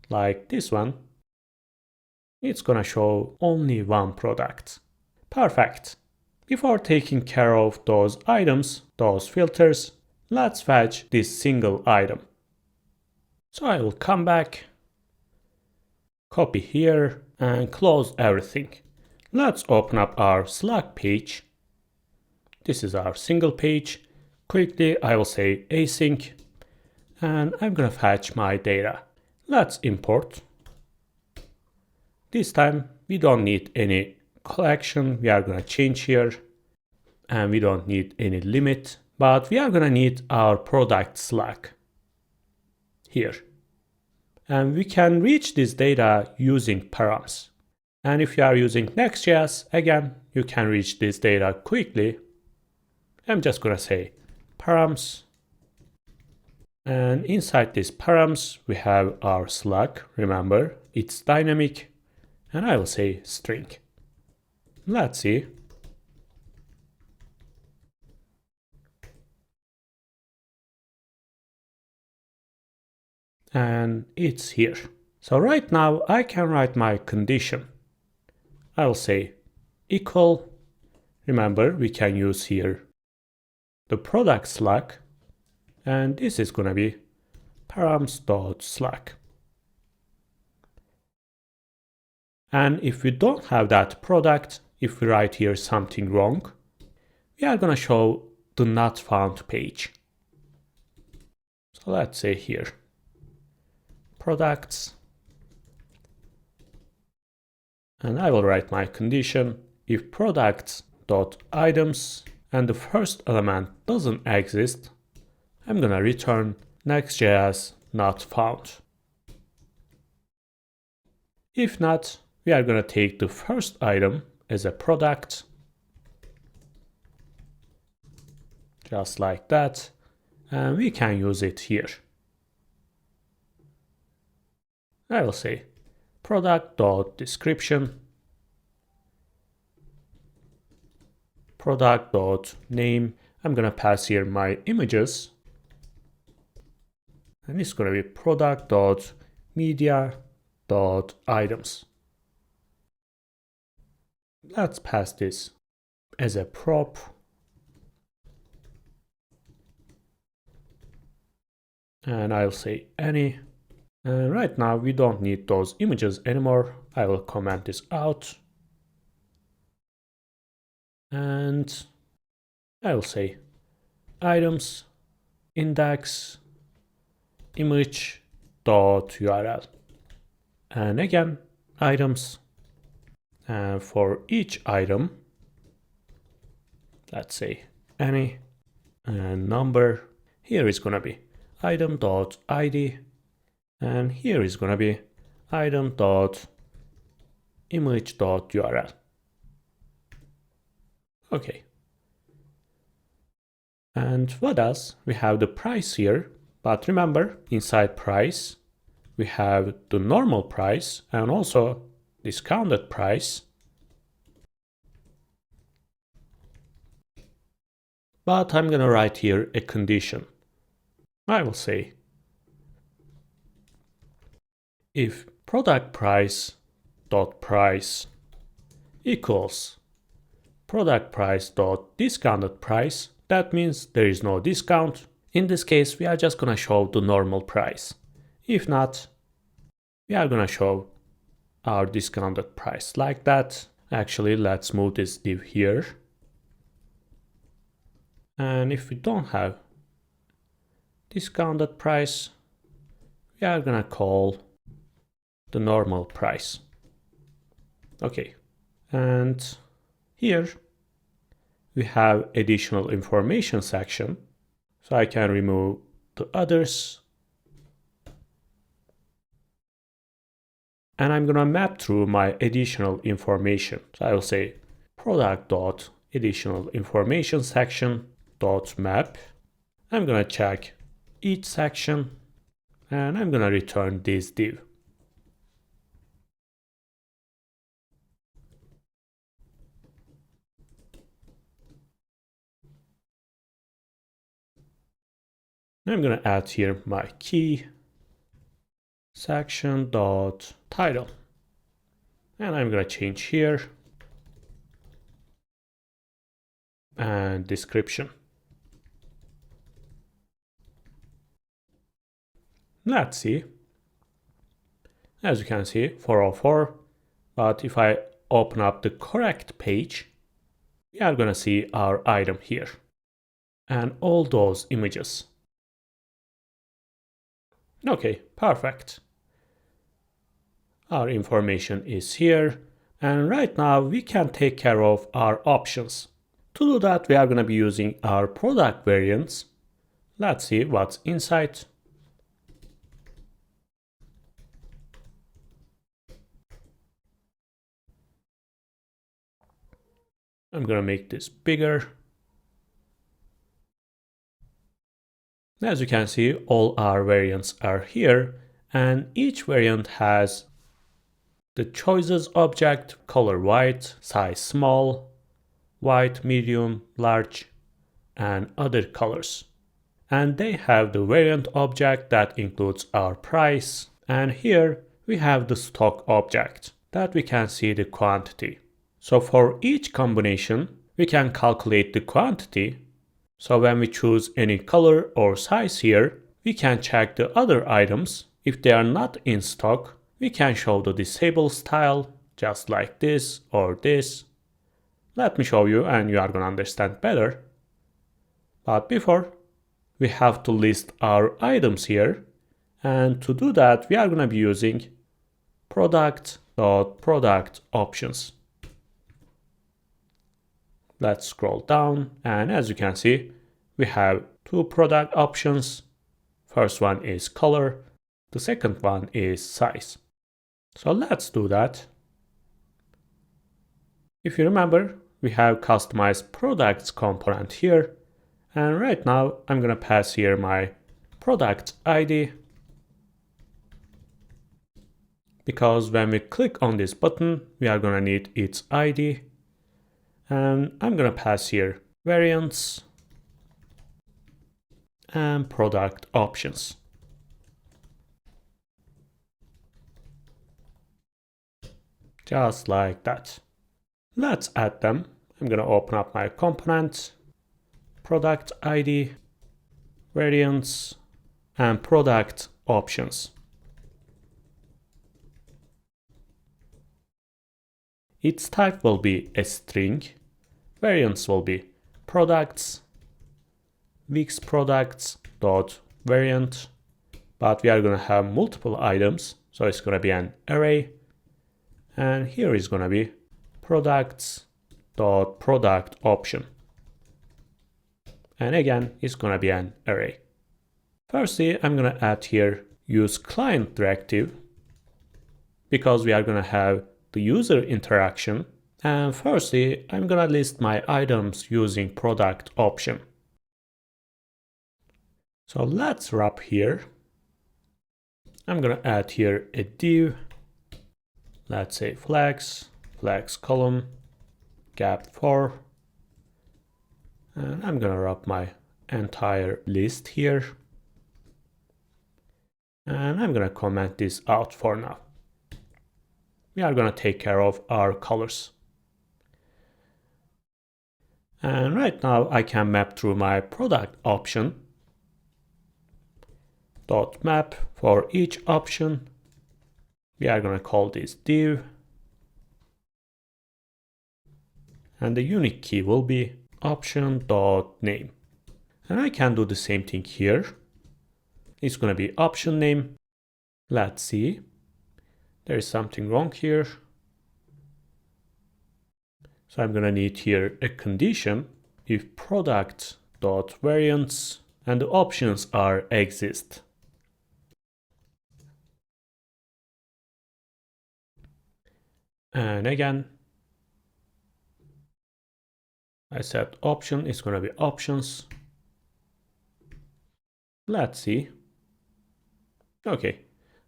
like this one, it's gonna show only one product. Perfect. Before taking care of those items, those filters, let's fetch this single item. So I will come back, copy here, and close everything. Let's open up our Slack page. This is our single page. Quickly, I will say async, and I'm gonna fetch my data. Let's import. This time, we don't need any collection. We are gonna change here, and we don't need any limit, but we are gonna need our product Slack here. And we can reach this data using params. And if you are using Next.js, again, you can reach this data quickly. I'm just gonna say params. And inside these params, we have our Slack. Remember, it's dynamic. And I will say string. Let's see. And it's here. So right now I can write my condition. I will say equal. Remember, we can use here the product Slack, and this is gonna be params.slack. And if we don't have that product, if we write here something wrong, we are gonna show the not found page. So let's say here products, and I will write my condition. If products.items and the first element doesn't exist, I'm gonna return Next.js not found. If not, we are gonna take the first item as a product, just like that, and we can use it here. I will say product.description, product.name. I'm gonna pass here my images, and it's gonna be product.media.items. Let's pass this as a prop. And I'll say any. And right now we don't need those images anymore. I will comment this out. And I will say items index image.url. And again, items. And for each item, let's say any, and number. Here is gonna be item.id, and here is gonna be item.image.url. Okay. And what else? We have the price here, but remember, inside price, we have the normal price and also discounted price. But I'm gonna write here a condition. I will say if product price dot price equals product price dot discounted price, that means there is no discount. In this case, we are just gonna show the normal price. If not, we are gonna show our discounted price like that. Actually, let's move this div here. And if we don't have discounted price, we are gonna call the normal price. Okay, and here we have additional information section. So I can remove the others. And I'm gonna map through my additional information. So I will say product.additional information section dot map. I'm gonna check each section, and I'm gonna return this div. I'm gonna add here my key section dot title, and I'm gonna change here and description. Let's see. As you can see, 404. But if I open up the correct page, we are going to see our item here and all those images. Okay, perfect. Our information is here, and right now we can take care of our options. To do that, we are going to be using our product variants. Let's see what's inside. I'm going to make this bigger. As you can see, all our variants are here, and each variant has the choices object, color white, size small, white, medium, large, and other colors. And they have the variant object that includes our price, and here we have the stock object that we can see the quantity. So for each combination, we can calculate the quantity. So when we choose any color or size here, we can check the other items. If they are not in stock, we can show the disable style just like this or this. Let me show you and you are going to understand better. But before, we have to list our items here. And to do that, we are going to be using product.product options. Let's scroll down, and as you can see, we have two product options. First one is color, the second one is size. So let's do that. If you remember, we have customized products component here, and right now I'm going to pass here my product ID, because when we click on this button, we are going to need its ID. And I'm going to pass here variants and product options. Just like that. Let's add them. I'm going to open up my component, product ID, variants, and product options. Its type will be a string. Variants will be products, Wix products dot variant, but we are going to have multiple items, so it's going to be an array. And here is going to be products dot product option. And again, it's going to be an array. Firstly, I'm going to add here use client directive, because we are going to have the user interaction. And firstly, I'm going to list my items using product option. So let's wrap here. I'm going to add here a div. Let's say flex column, gap 4. And I'm going to wrap my entire list here. And I'm going to comment this out for now. We are going to take care of our colors. And right now I can map through my product option. Dot map for each option. We are going to call this div. And the unique key will be option.name. And I can do the same thing here. It's going to be option name. Let's see. There is something wrong here. So I'm going to need here a condition if product.variants and the options are exist. And again, I said option is going to be options. Let's see. Okay,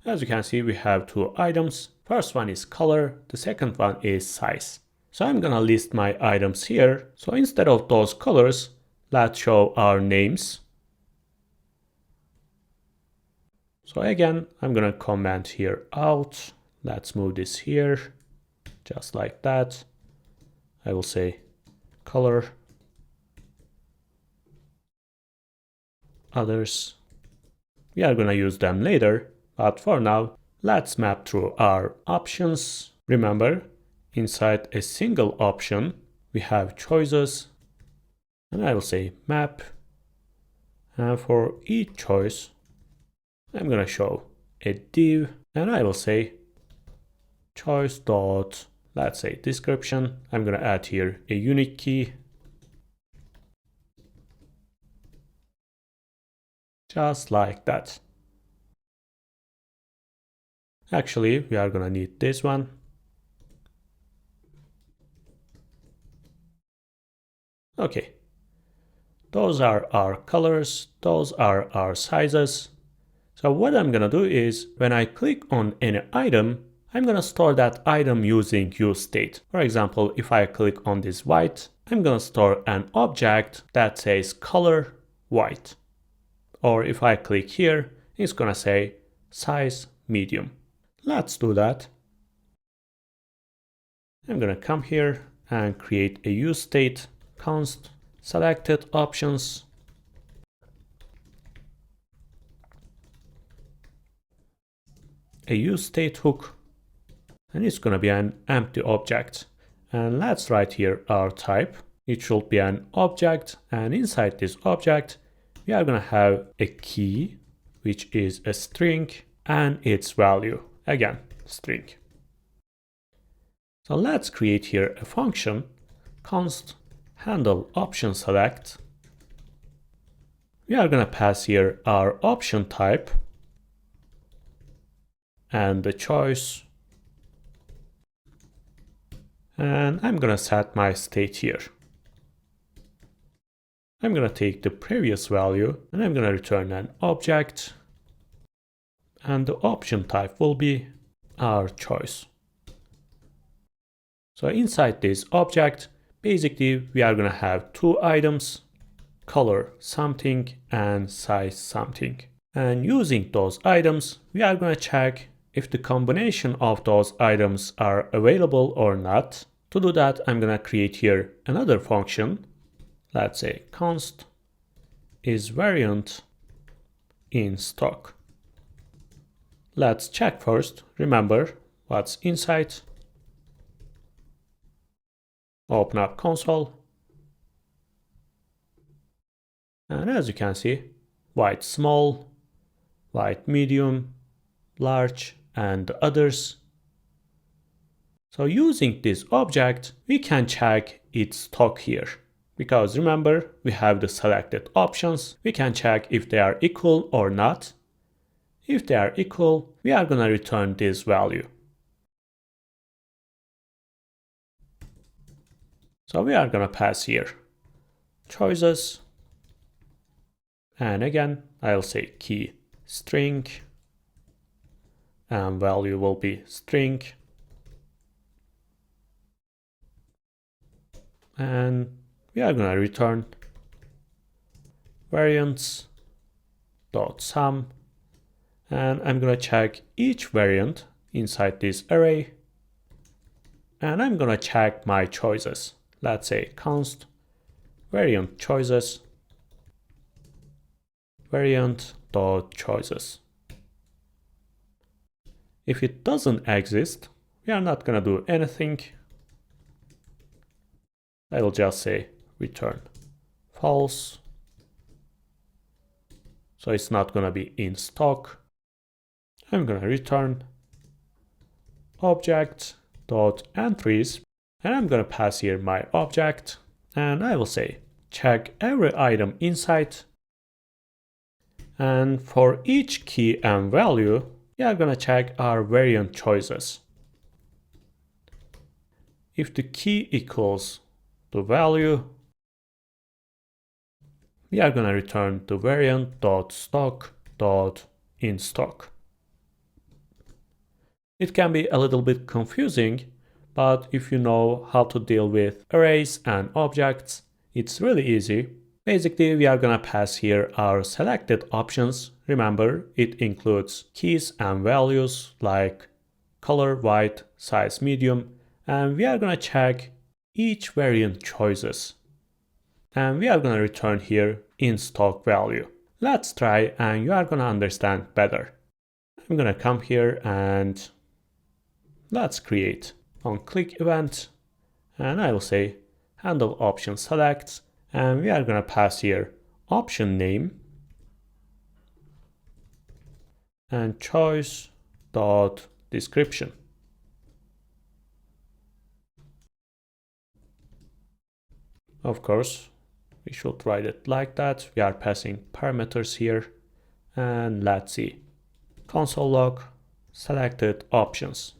as you can see, we have two items. First one is color, the second one is size. So I'm gonna list my items here. So instead of those colors, let's show our names. So again, I'm gonna comment here out. Let's move this here, just like that. I will say color others. We are gonna use them later, but for now, let's map through our options. Remember, inside a single option, we have choices, and I will say map. And for each choice, I'm gonna show a div, and I will say choice dot, let's say description. I'm gonna add here a unique key. Just like that. Actually, we are gonna need this one. Okay. Those are our colors, those are our sizes. So what I'm gonna do is, when I click on any item, I'm gonna store that item using useState. For example, if I click on this white, I'm gonna store an object that says color white. Or if I click here, it's gonna say size medium. Let's do that. I'm gonna come here and create a useState const selected options. A useState hook, and it's gonna be an empty object. And let's write here our type. It should be an object, and inside this object, we are gonna have a key, which is a string, and its value, again, string. So let's create here a function, const handle option select. We are gonna pass here our option type and the choice. And I'm gonna set my state here. I'm gonna take the previous value and I'm gonna return an object. And the option type will be our choice. So inside this object, basically we are gonna have two items, color something and size something. And using those items, we are gonna check if the combination of those items are available or not. To do that, I'm gonna create here another function. Let's say const is variant in stock. Let's check first. Remember what's inside. Open up console. And as you can see, white small, white medium, large, and others. So using this object, we can check its stock here. Because remember, we have the selected options. We can check if they are equal or not. If they are equal, we are gonna return this value. So we are gonna pass here choices. And again, I'll say key string. And value will be string. And we are gonna return variants dot sum, and I'm gonna check each variant inside this array, and I'm gonna check my choices. Let's say const variant choices variant dot choices. If it doesn't exist, we are not gonna do anything. I will just say return false. So it's not gonna be in stock. I'm gonna return object dot entries, and I'm gonna pass here my object, and I will say check every item inside. And for each key and value, we are gonna check our variant choices. If the key equals the value, we are gonna return the variant.stock.inStock. It can be a little bit confusing, but if you know how to deal with arrays and objects, it's really easy. Basically, we are gonna pass here our selected options. Remember, it includes keys and values like color white, size medium, and we are gonna check each variant choices. And we are gonna return here in stock value. Let's try and you are gonna understand better. I'm gonna come here and let's create on-click event, and I will say handle option select, and we are gonna pass here option name and choice dot description. Of course, we should write it like that. We are passing parameters here, and let's see. Console log, selected options.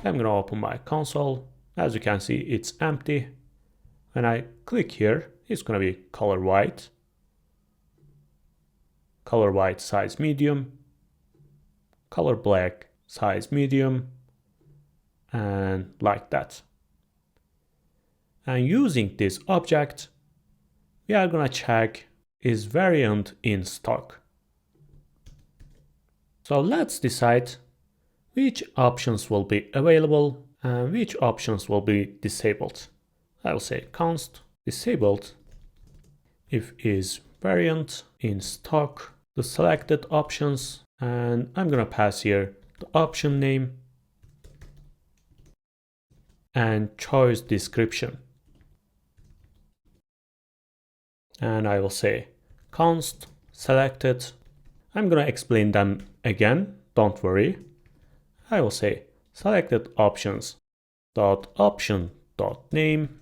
I'm gonna open my console. As you can see, it's empty. When I click here, it's gonna be color white size medium, color black size medium, and like that. And using this object, we are gonna check is variant in stock. So let's decide which options will be available and which options will be disabled. I will say const disabled if is variant in stock, the selected options, and I'm gonna pass here the option name and choice description. And I will say const selected. I'm gonna explain them again, don't worry. I will say selected options dot option dot name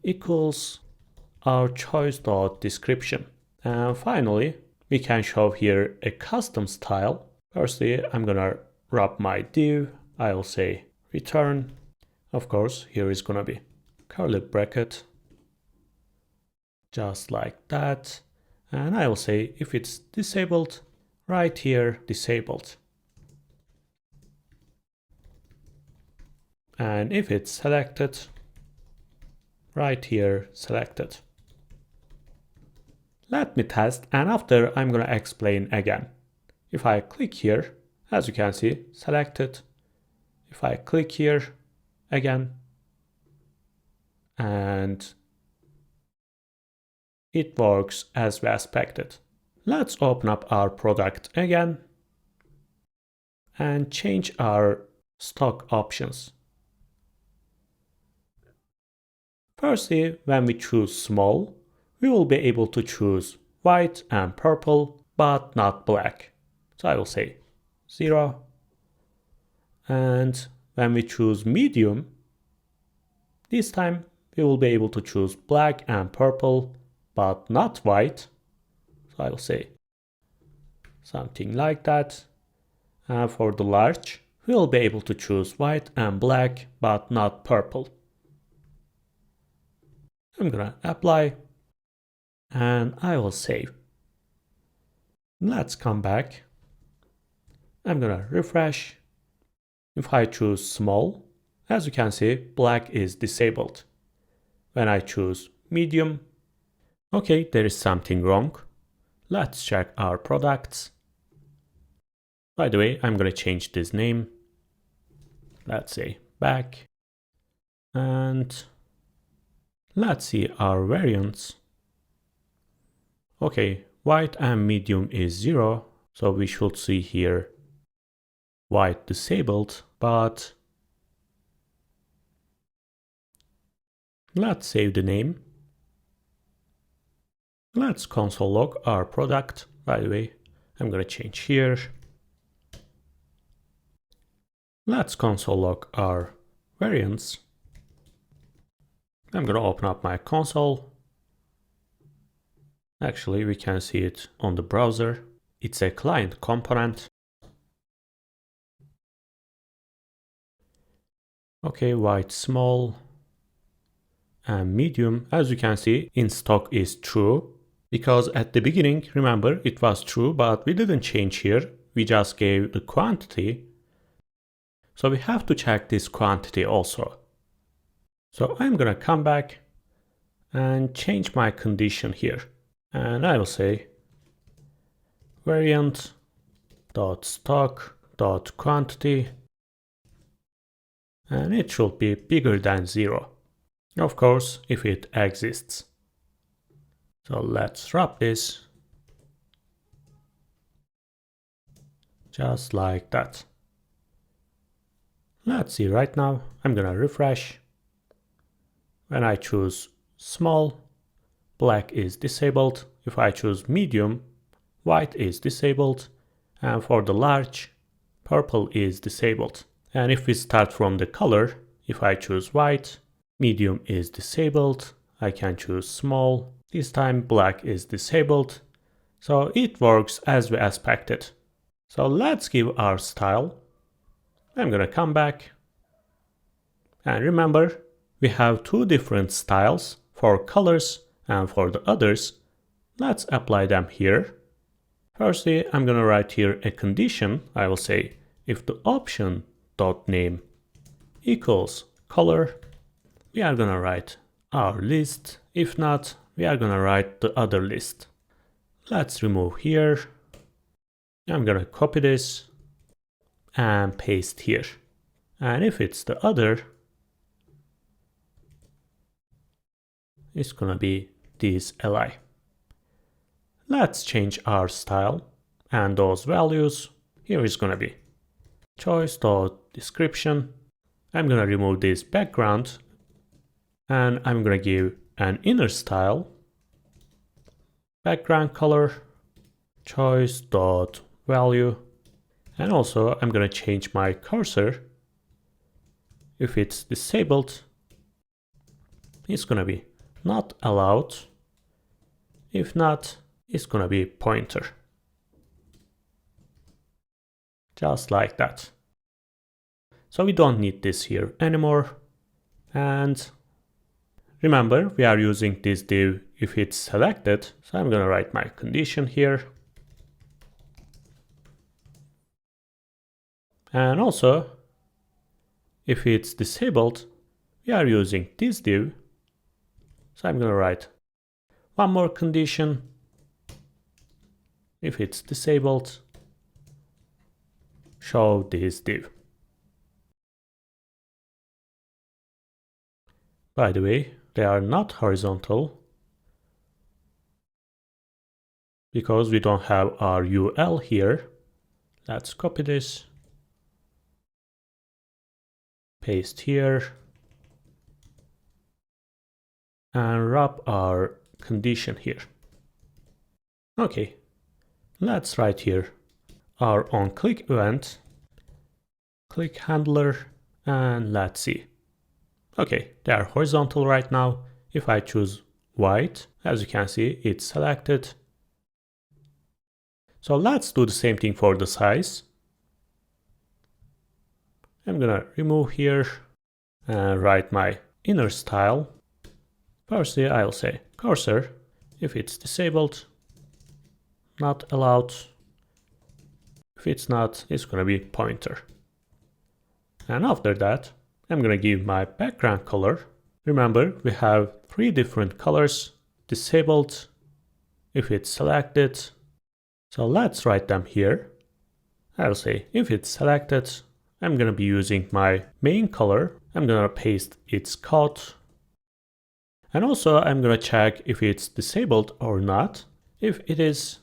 equals our choice dot description. And finally, we can show here a custom style. Firstly, I'm gonna wrap my div. I will say return. Of course, here is gonna be curly bracket, just like that. And I will say if it's disabled, right here disabled. And if it's selected, right here selected. Let me test, and after I'm gonna explain again. If I click here, as you can see, selected. If I click here again, and it works as we expected. Let's open up our product again and change our stock options. Firstly, when we choose small, we will be able to choose white and purple, but not black. So I will say 0. And when we choose medium, this time we will be able to choose black and purple, but not white. So I will say something like that. And for the large, we will be able to choose white and black, but not purple. I'm gonna apply and I will save. Let's come back. I'm gonna refresh. If I choose small, as you can see, black is disabled. When I choose medium, okay, there is something wrong. Let's check our products. By the way, I'm gonna change this name. Let's say back. And let's see our variants. Okay, white and medium is 0, so we should see here white disabled, but let's save the name. Let's console log our product. By the way, I'm gonna change here. Let's console log our variants. I'm gonna open up my console. Actually, we can see it on the browser. It's a client component. Okay, white small and medium, as you can see, in stock is true. Because at the beginning, remember, it was true, but we didn't change here. We just gave the quantity. So we have to check this quantity also. So I'm gonna come back and change my condition here. And I will say variant.stock.quantity, and it should be bigger than 0. Of course, if it exists. So let's wrap this just like that. Let's see right now. I'm gonna refresh. When I choose small, black is disabled. If I choose medium, white is disabled. And for the large, purple is disabled. And if we start from the color, if I choose white, medium is disabled. I can choose small. This time black is disabled. So it works as we expected. So let's give our style. I'm gonna come back. And remember, we have two different styles for colors and for the others. Let's apply them here. Firstly, I'm gonna write here a condition. I will say if the option.name equals color, we are gonna write our list. If not, we are gonna write the other list. Let's remove here. I'm gonna copy this and paste here. And if it's the other, it's gonna be this li. Let's change our style and those values. Here is gonna be choice.description. I'm gonna remove this background and I'm gonna give an inner style, background color, choice.value, and also I'm gonna change my cursor. If it's disabled, it's gonna be not allowed. If not, it's gonna be pointer. Just like that. So we don't need this here anymore. And remember, we are using this div if it's selected. So I'm gonna write my condition here. And also, if it's disabled, we are using this div. So I'm gonna write one more condition. If it's disabled, show this div. By the way, they are not horizontal because we don't have our UL here. Let's copy this, paste here, and wrap our condition here. Okay, let's write here our onClick event, click handler, and let's see. Okay, they are horizontal right now. If I choose white, as you can see, it's selected. So let's do the same thing for the size. I'm gonna remove here and write my inner style. Firstly, I'll say cursor. If it's disabled, not allowed. If it's not, it's gonna be pointer. And after that, I'm gonna give my background color. Remember, we have three different colors. Disabled, if it's selected. So let's write them here. I'll say if it's selected, I'm gonna be using my main color. I'm gonna paste its code. And also I'm gonna check if it's disabled or not. If it is,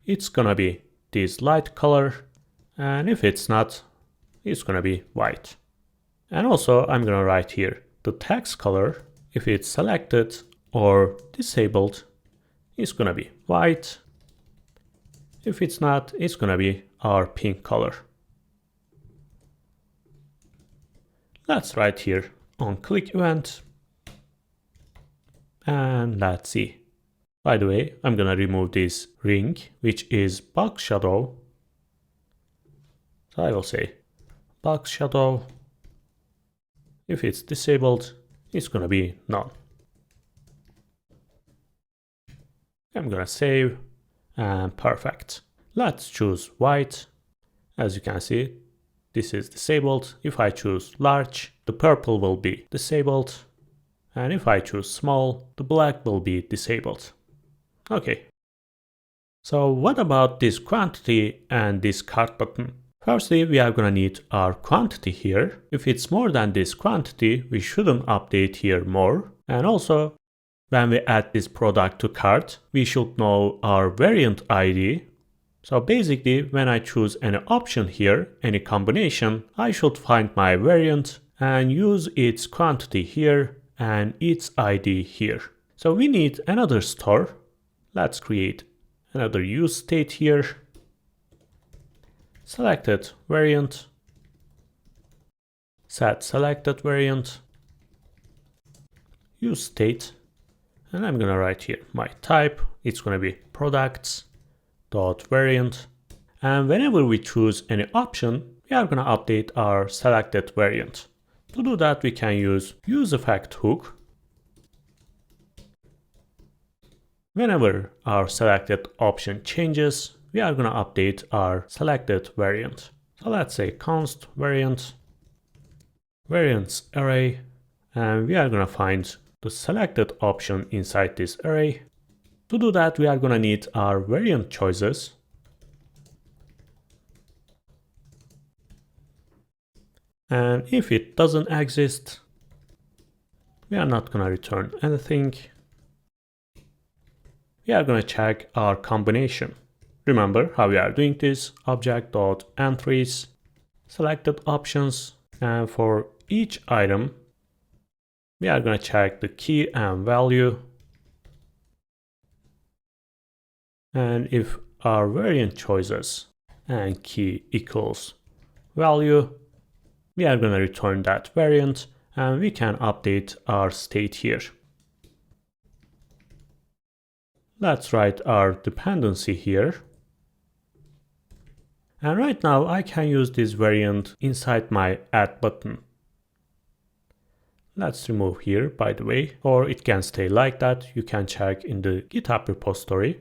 it's gonna be this light color. And if it's not, it's gonna be white. And also I'm gonna write here the text color. If it's selected or disabled, it's gonna be white. If it's not, it's gonna be our pink color. Let's write here onClick event. And let's see. By the way, I'm gonna remove this ring, which is box shadow. So I will say box shadow. If it's disabled, it's gonna be none. I'm gonna save and perfect. Let's choose white. As you can see, this is disabled. If I choose large, the purple will be disabled. And if I choose small, the black will be disabled. Okay. So what about this quantity and this cart button? Firstly, we are gonna need our quantity here. If it's more than this quantity, we shouldn't update here more. And also, when we add this product to cart, we should know our variant ID. So basically, when I choose any option here, any combination, I should find my variant and use its quantity here and its ID here. So we need another store. Let's create another use state here. Selected variant, set selected variant, use state, and I'm gonna write here my type. It's gonna be products dot variant, and whenever we choose any option, we are gonna update our selected variant. To do that, we can use effect hook. Whenever our selected option changes, we are gonna update our selected variant. So let's say const variant, variants array, and we are gonna find the selected option inside this array. To do that, we are gonna need our variant choices. And if it doesn't exist, we are not gonna return anything. We are gonna check our combination. Remember how we are doing this: object.entries, selected options, and for each item, we are gonna check the key and value. And if our variant choices and key equals value, we are going to return that variant and we can update our state here. Let's write our dependency here. And right now I can use this variant inside my add button. Let's remove here, by the way, or it can stay like that. You can check in the GitHub repository.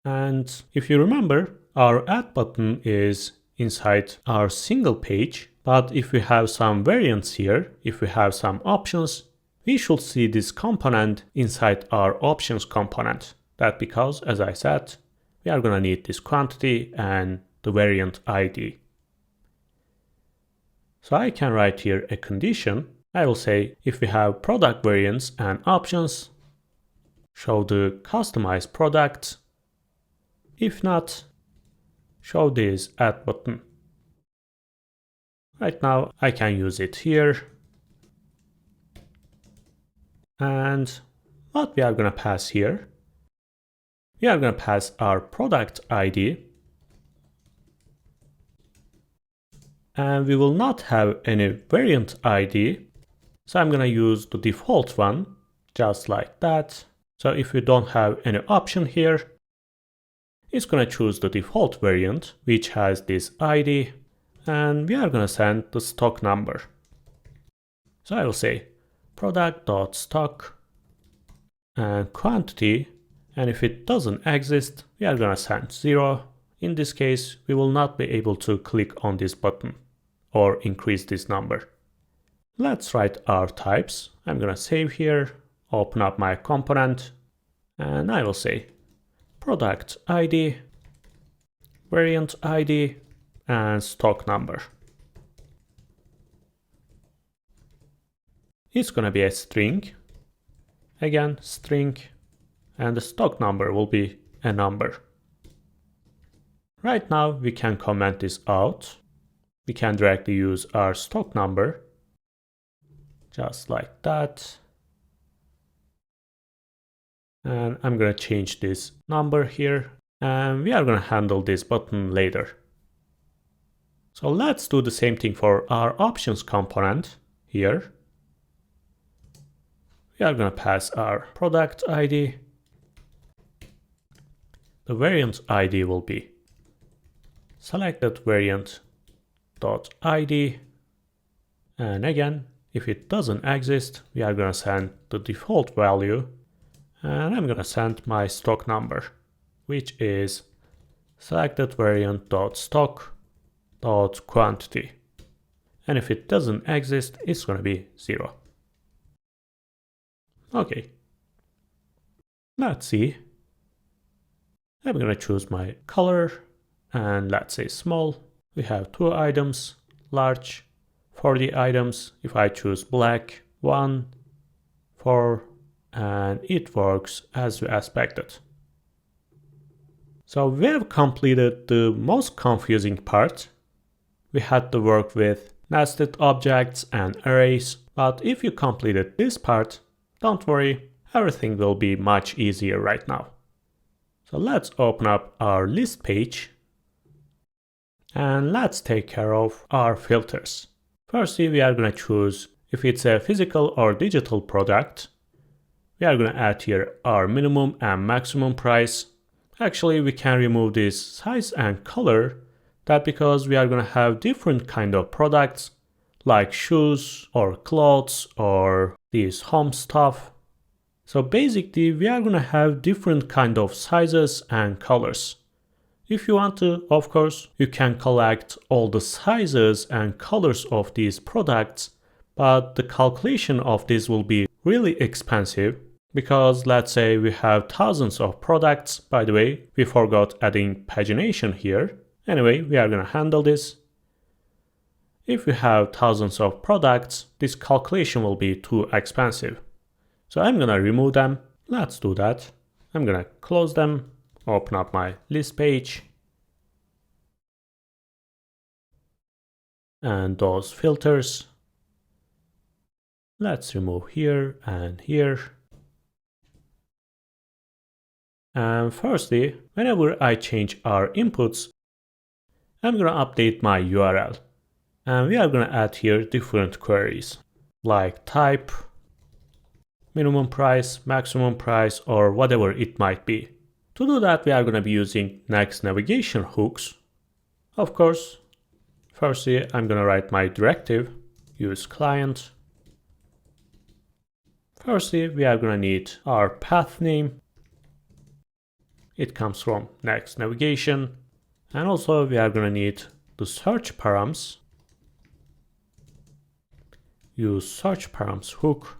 And if you remember, our add button is inside our single page. But if we have some variants here, if we have some options, we should see this component inside our options component. That's because, as I said, we are going to need this quantity and the variant ID. So I can write here a condition. I will say if we have product variants and options, show the customized product. If not, show this add button. Right now I can use it here. And what we are going to pass here, we are going to pass our product ID. And we will not have any variant ID. So I'm going to use the default one, just like that. So if we don't have any option here, it's going to choose the default variant, which has this ID. And we are going to send the stock number. So I will say product.stock and quantity. And if it doesn't exist, we are going to send 0. In this case, we will not be able to click on this button or increase this number. Let's write our types. I'm going to save here, open up my component, and I will say product ID, variant ID, and stock number. It's going to be a string, again string, and the stock number will be a number. Right now we can comment this out. We can directly use our stock number, just like that. And I'm going to change this number here, and we are going to handle this button later. So let's do the same thing for our options component here. We are going to pass our product ID. The variant ID will be selected variant.id. And again, if it doesn't exist, we are going to send the default value. And I'm going to send my stock number, which is selected variant.stock.quantity. And if it doesn't exist, it's going to be 0. Okay. Let's see. I'm going to choose my color and let's say small. We have 2 items, large. For the items, if I choose black, 1, 4, and it works as we expected. So we have completed the most confusing part. We had to work with nested objects and arrays, but if you completed this part, don't worry, everything will be much easier right now. So let's open up our list page and let's take care of our filters. Firstly, we are going to choose if it's a physical or digital product. We are going to add here our minimum and maximum price. Actually, we can remove this size and color. That because we are going to have different kind of products like shoes or clothes or this home stuff. So basically we are going to have different kind of sizes and colors. If you want to, of course, you can collect all the sizes and colors of these products, but the calculation of this will be really expensive because let's say we have thousands of products. By the way, we forgot adding pagination here. Anyway, we are going to handle this. If we have thousands of products, this calculation will be too expensive. So I'm going to remove them. Let's do that. I'm going to close them, open up my list page. And those filters. Let's remove here and here. And firstly, whenever I change our inputs, I'm going to update my URL. And we are going to add here different queries like type, minimum price, maximum price, or whatever it might be. To do that, we are going to be using Next navigation hooks. Of course, firstly, I'm going to write my directive, use client. Firstly, we are going to need our path name. It comes from Next navigation. And also we are going to need the search params. Use search params hook.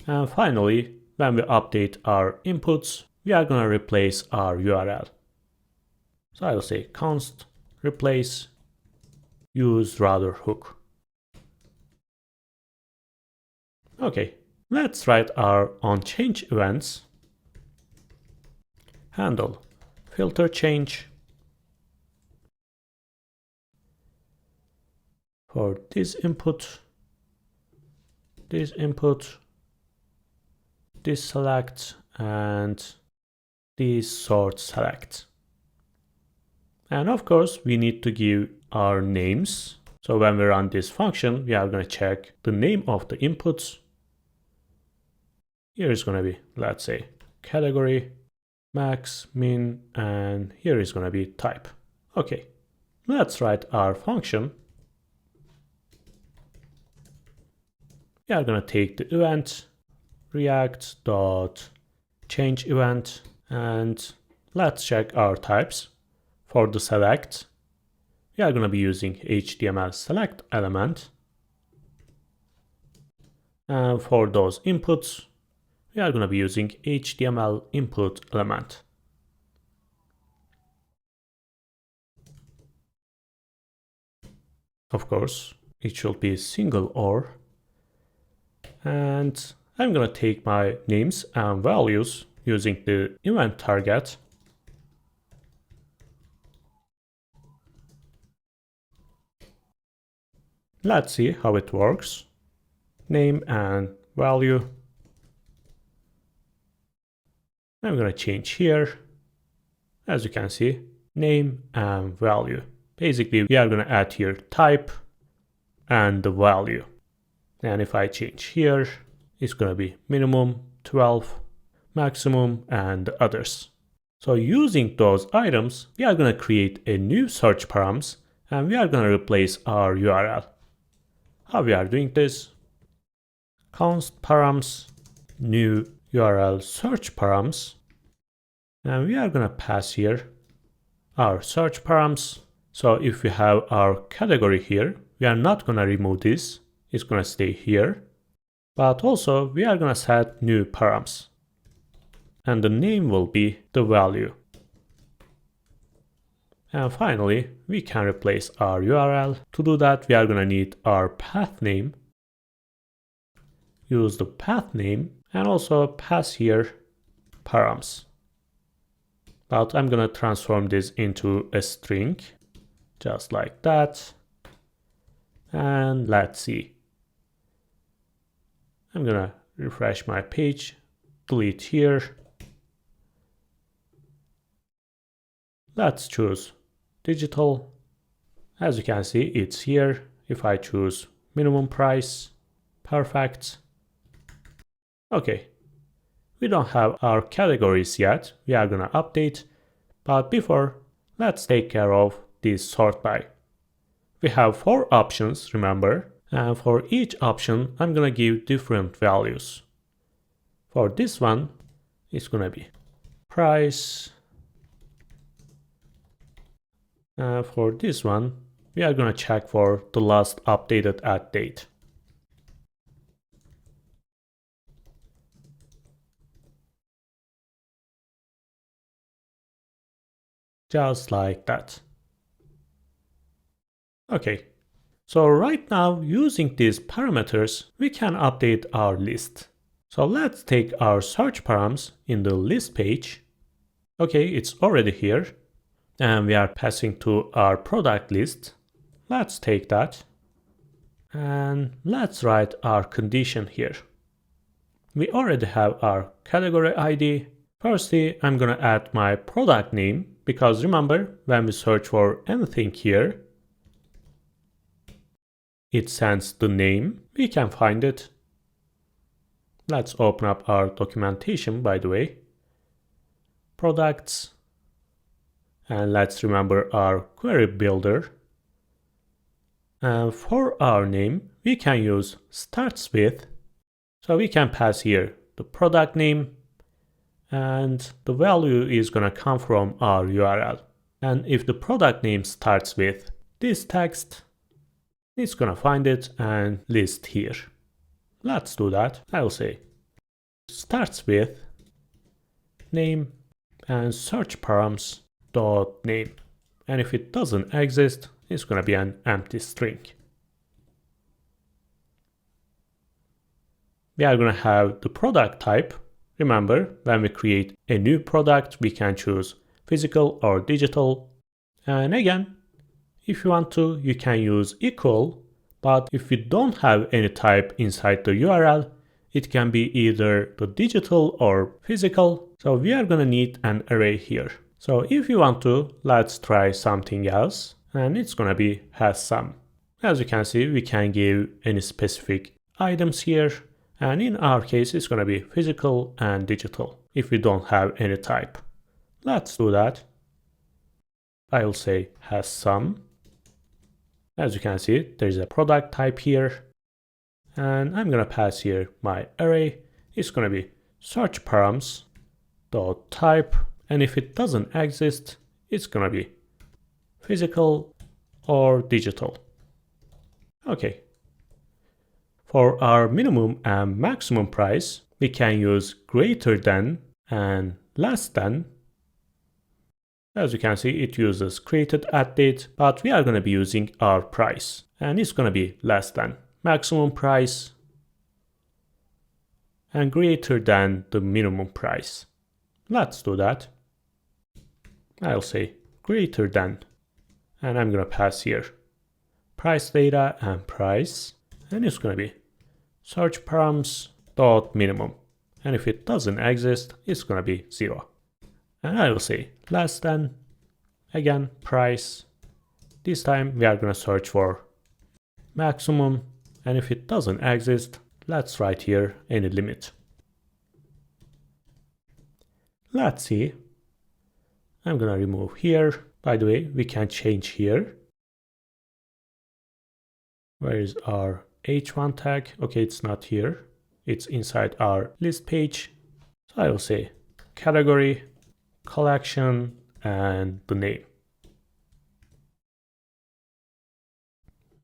And finally, when we update our inputs, we are going to replace our URL. So I will say const replace use router hook. Okay, let's write our onChange events. Handle filter change. For this input, this select, and this sort select. And of course, we need to give our names. So when we run this function, we are going to check the name of the inputs. Here is going to be, let's say, category, max, min, and here is going to be type. Okay, let's write our function. We are going to take the event react.change event and let's check our types. For the select, we are going to be using HTML select element. And for those inputs, we are going to be using HTML input element. Of course, it should be single or. And I'm going to take my names and values using the event target. Let's see how it works. Name and value. I'm going to change here. As you can see, name and value. Basically, we are going to add here type and the value. And if I change here, it's going to be minimum, 12, maximum, and others. So using those items, we are going to create a new search params and we are going to replace our URL. How we are doing this? Const params, new URL search params. And we are going to pass here our search params. So if we have our category here, we are not going to remove this. It's going to stay here. But also we are going to set new params. And the name will be the value. And finally, we can replace our URL. To do that, we are going to need our path name. Use the path name and also pass here params. But I'm gonna transform this into a string, just like that. And let's see. I'm gonna refresh my page, delete here. Let's choose digital. As you can see, it's here. If I choose minimum price, perfect. Okay, we don't have our categories yet. We are gonna update, but before, let's take care of this sort by. We have 4 options, remember, and for each option, I'm gonna give different values. For this one, it's gonna be price. And for this one, we are gonna check for the last updated at date. Just like that. Okay, so right now using these parameters, we can update our list. So let's take our search params in the list page. Okay, it's already here. And we are passing to our product list. Let's take that. And let's write our condition here. We already have our category ID. Firstly, I'm gonna add my product name because remember, when we search for anything here, it sends the name. We can find it. Let's open up our documentation, by the way. Products. And let's remember our query builder. And for our name, we can use starts with. So we can pass here the product name, and the value is gonna come from our URL. And if the product name starts with this text, it's gonna find it and list here. Let's do that. I'll say starts with name and search params dot name. And if it doesn't exist, it's gonna be an empty string. We are gonna have the product type. Remember, when we create a new product, we can choose physical or digital. And again, if you want to, you can use equal, but if you don't have any type inside the URL, it can be either the digital or physical. So we are gonna need an array here. So if you want to, let's try something else, and it's gonna be has some. As you can see, we can give any specific items here, and in our case, it's gonna be physical and digital if we don't have any type. Let's do that. I'll say has some. As you can see, there's a product type here, and I'm gonna pass here my array. It's gonna be search params dot type. And if it doesn't exist, it's gonna be physical or digital. Okay. For our minimum and maximum price, we can use greater than and less than. As you can see, it uses created at date, but we are gonna be using our price, and it's gonna be less than maximum price and greater than the minimum price. Let's do that. I'll say greater than, and I'm gonna pass here price data and price, and it's gonna be search params dot minimum, and if it doesn't exist, it's gonna be 0. And I will say less than, again price. This time we are gonna search for maximum, and if it doesn't exist, let's write here any limit. Let's see. I'm gonna remove here. By the way, we can change here. Where is our H1 tag? Okay, it's not here. It's inside our list page. So I will say category, collection, and the name.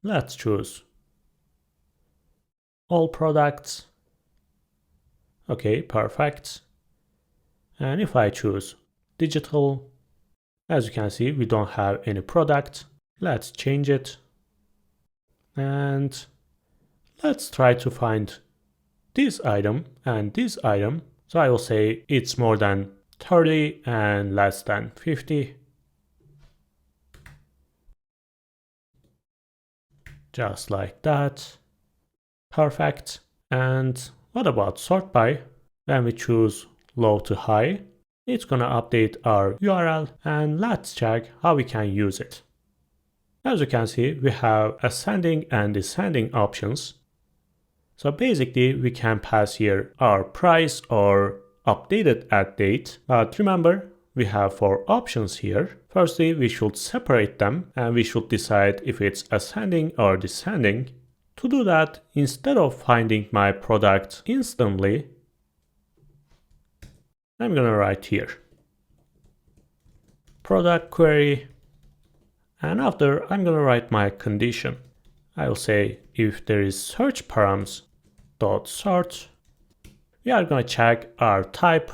Let's choose all products. Okay, perfect. And if I choose digital, as you can see, we don't have any product. Let's change it. And let's try to find this item and this item. So I will say it's more than 30 and less than 50. Just like that. Perfect. And what about sort by? When we choose low to high, it's gonna update our URL, and let's check how we can use it. As you can see, we have ascending and descending options. So basically, we can pass here our price or updated at date. But remember, we have 4 options here. Firstly, we should separate them and we should decide if it's ascending or descending. To do that, instead of finding my product instantly, I'm gonna write here product query, and after I'm gonna write my condition. I will say if there is search params dot sort, we are gonna check our type,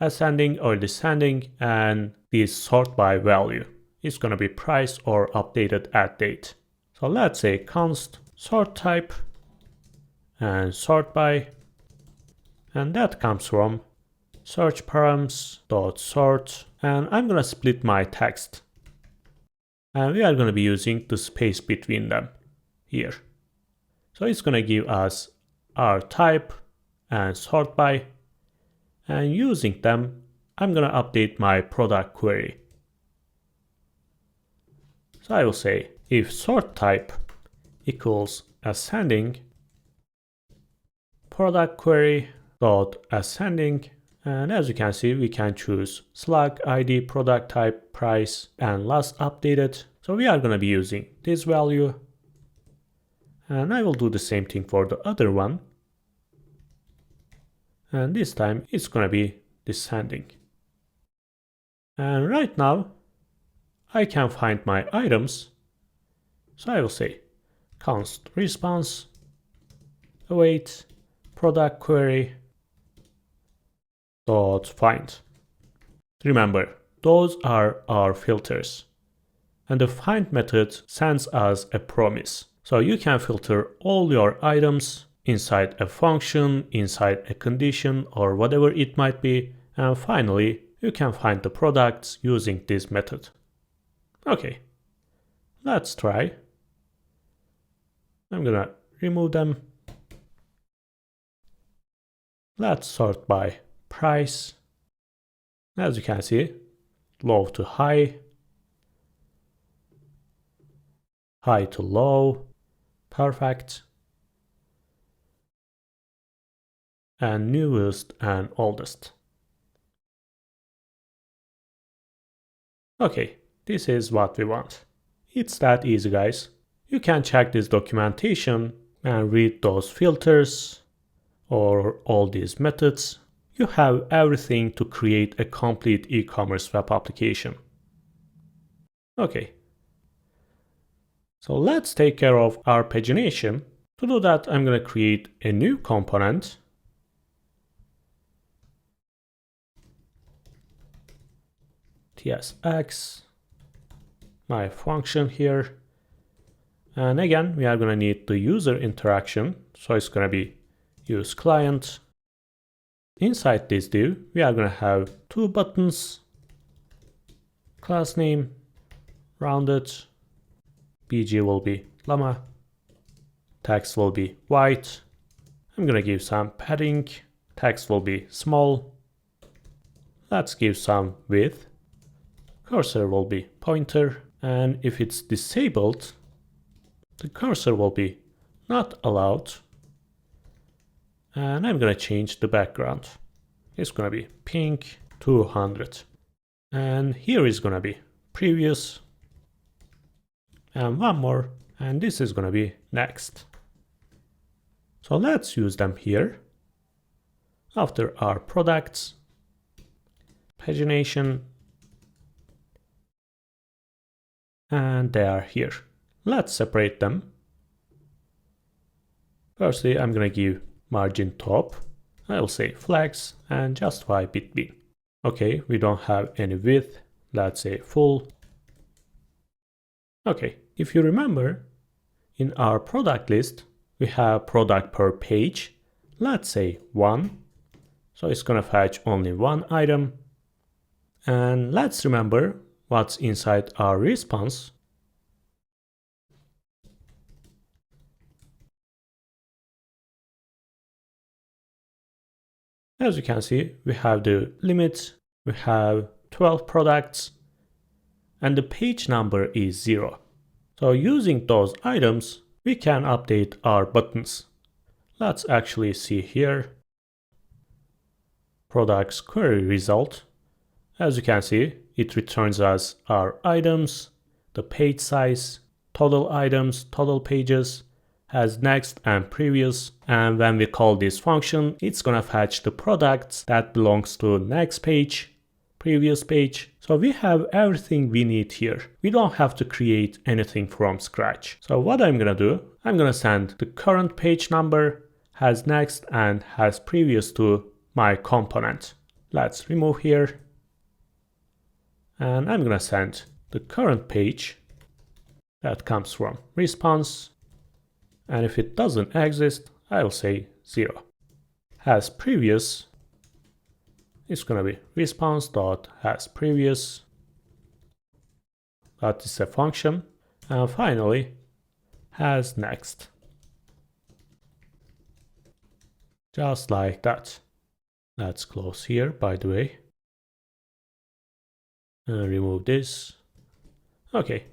ascending or descending, and this sort by value is gonna be price or updated at date. So let's say const sort type and sort by, and that comes from search params dot sort, and I'm gonna split my text, and we are gonna be using the space between them here. So it's gonna give us our type and sort by, and using them, I'm gonna update my product query. So I will say if sort type equals ascending, product query dot ascending, and as you can see, we can choose slug ID, product type, price, and last updated. So we are gonna be using this value, and I will do the same thing for the other one. And this time it's gonna be descending. And right now I can find my items. So I will say const response await product query dot find. Remember, those are our filters, and the find method sends us a promise. So you can filter all your items inside a function, inside a condition, or whatever it might be, and finally you can find the products using this method. Okay, let's try. I'm gonna remove them. Let's sort by price. As you can see, low to high, high to low, perfect, and newest and oldest. Okay, this is what we want. It's that easy, guys. You can check this documentation and read those filters or all these methods. You have everything to create a complete e-commerce web application. Okay. So let's take care of our pagination. To do that, I'm going to create a new component. tsx, my function here. And again, we are going to need the user interaction. So it's going to be use client. Inside this div, we are going to have 2 buttons, class name, rounded, bg will be Lama, text will be white. I'm going to give some padding, text will be small. Let's give some width, cursor will be pointer, and if it's disabled, the cursor will be not allowed. And I'm gonna change the background. It's gonna be pink 200. And here is gonna be previous. And one more, and this is gonna be next. So let's use them here. After our products, pagination, and they are here. Let's separate them. Firstly, I'm gonna give margin top. I will say flex and justify between. Okay, we don't have any width. Let's say full. Okay, if you remember, in our product list, we have product per page. let's say 1. So it's gonna fetch only one item. And let's remember what's inside our response. As you can see, we have the limit, we have 12 products, and the page number is 0. So using those items, we can update our buttons. Let's actually see here. Products query result. As you can see, it returns us our items, the page size, total items, total pages, has next and previous, and when we call this function, it's gonna fetch the products that belongs to next page, previous page. So we have everything we need here. We don't have to create anything from scratch. So what I'm gonna do, I'm gonna send the current page number, has next and has previous to my component. Let's remove here. And I'm gonna send the current page that comes from response. And if it doesn't exist, I'll say 0. Has previous, it's gonna be response.hasPrevious. That is a function. And finally, has next. Just like that. Let's close here, by the way. And remove this. Okay.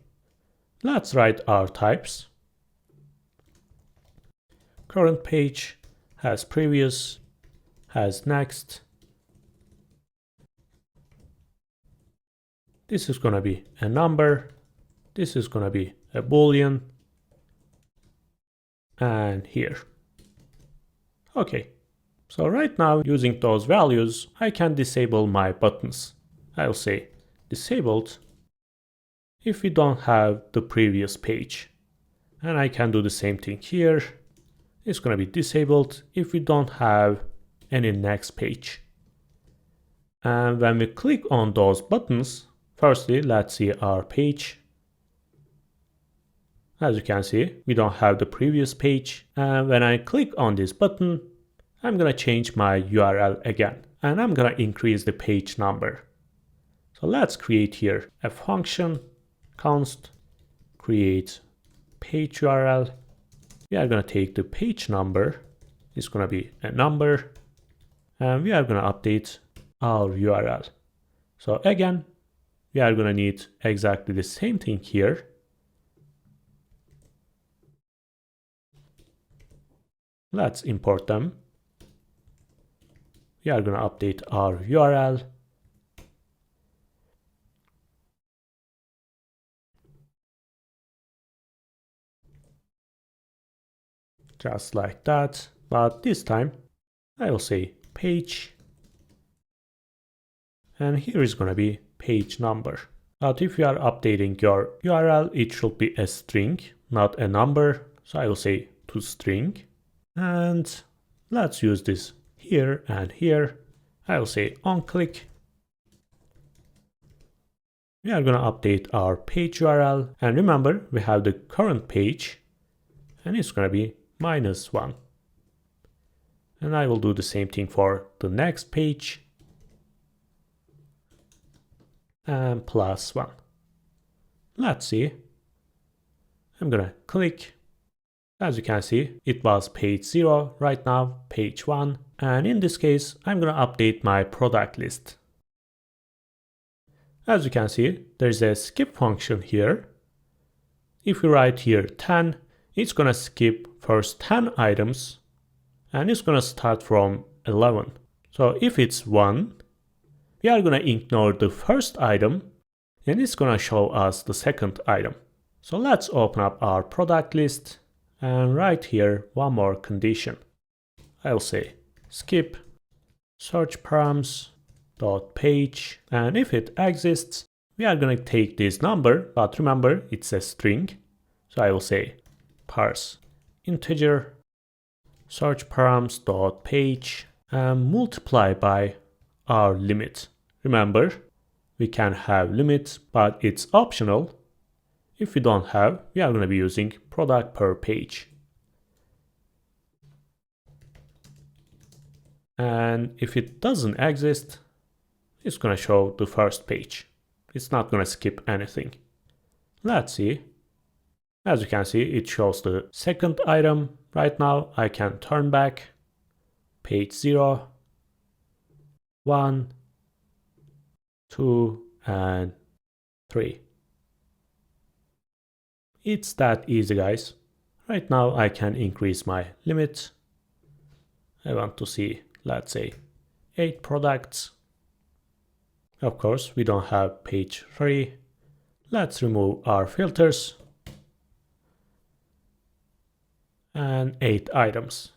Let's write our types. Current page, has previous, has next. This is gonna be a number. This is gonna be a boolean. And here. Okay. So right now, using those values, I can disable my buttons. I'll say disabled if we don't have the previous page. And I can do the same thing here. It's gonna be disabled if we don't have any next page. And when we click on those buttons, firstly, let's see our page. As you can see, we don't have the previous page. And when I click on this button, I'm gonna change my URL again. And I'm gonna increase the page number. So let's create here a function, const, create page URL. We are going to take the page number, it's going to be a number, and we are going to update our URL. So again, we are going to need exactly the same thing here. Let's import them. We are going to update our URL. Just like that, but this time I will say page, and here is going to be page number. But if you are updating your URL, it should be a string, not a number. So I will say toString, and let's use this here and here. I will say onClick. We are going to update our page URL, and remember we have the current page, and it's going to be -1. And I will do the same thing for the next page. And +1. Let's see. I'm gonna click. As you can see, it was page 0, right now page 1. And in this case, I'm gonna update my product list. As you can see, there's a skip function here. If we write here 10, it's gonna skip first 10 items, and it's gonna start from 11. So if it's 1, we are gonna ignore the first item, and it's gonna show us the second item. So let's open up our product list and write here one more condition. I'll say skip search params dot page, and if it exists, we are gonna take this number, but remember it's a string. So I will say parse integer search params dot page and multiply by our limit. Remember, we can have limit, but it's optional. If we don't have, we are going to be using product per page. And if it doesn't exist, it's gonna show the first page. It's not gonna skip anything. Let's see. As you can see, it shows the second item. Right now, I can turn back. Page 0, 1, 2, and 3. It's that easy, guys. Right now, I can increase my limit. I want to see, let's say, 8 products. Of course, we don't have page 3. Let's remove our filters. And 8 items.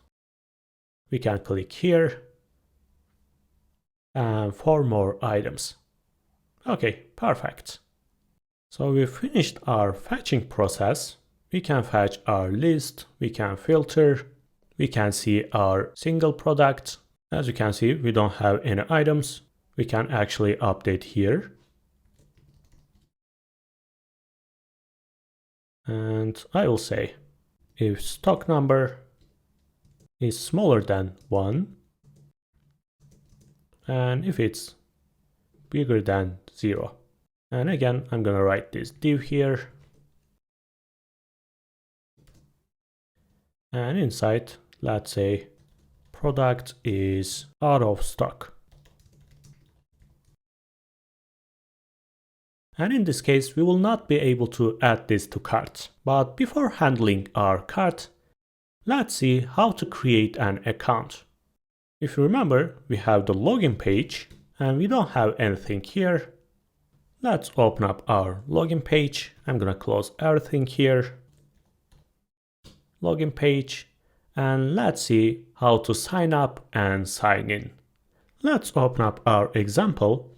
We can click here. And 4 more items. Okay, perfect. So we finished our fetching process. We can fetch our list, we can filter, we can see our single product. As you can see, we don't have any items. We can actually update here. And I will say, if stock number is smaller than 1, and if it's bigger than 0. And again, I'm gonna write this div here. And inside, let's say, product is out of stock. And in this case, we will not be able to add this to cart. But before handling our cart, let's see how to create an account. If you remember, we have the login page and we don't have anything here. Let's open up our login page. I'm gonna close everything here. Login page. And let's see how to sign up and sign in. Let's open up our example.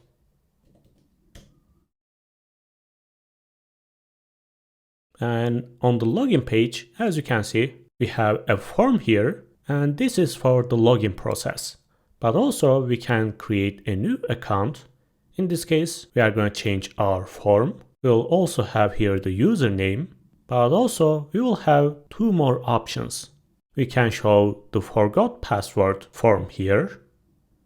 And on the login page, as you can see, we have a form here, and this is for the login process. But also we can create a new account. In this case, we are going to change our form. We'll also have here the username, but also we will have 2 more options. We can show the forgot password form here.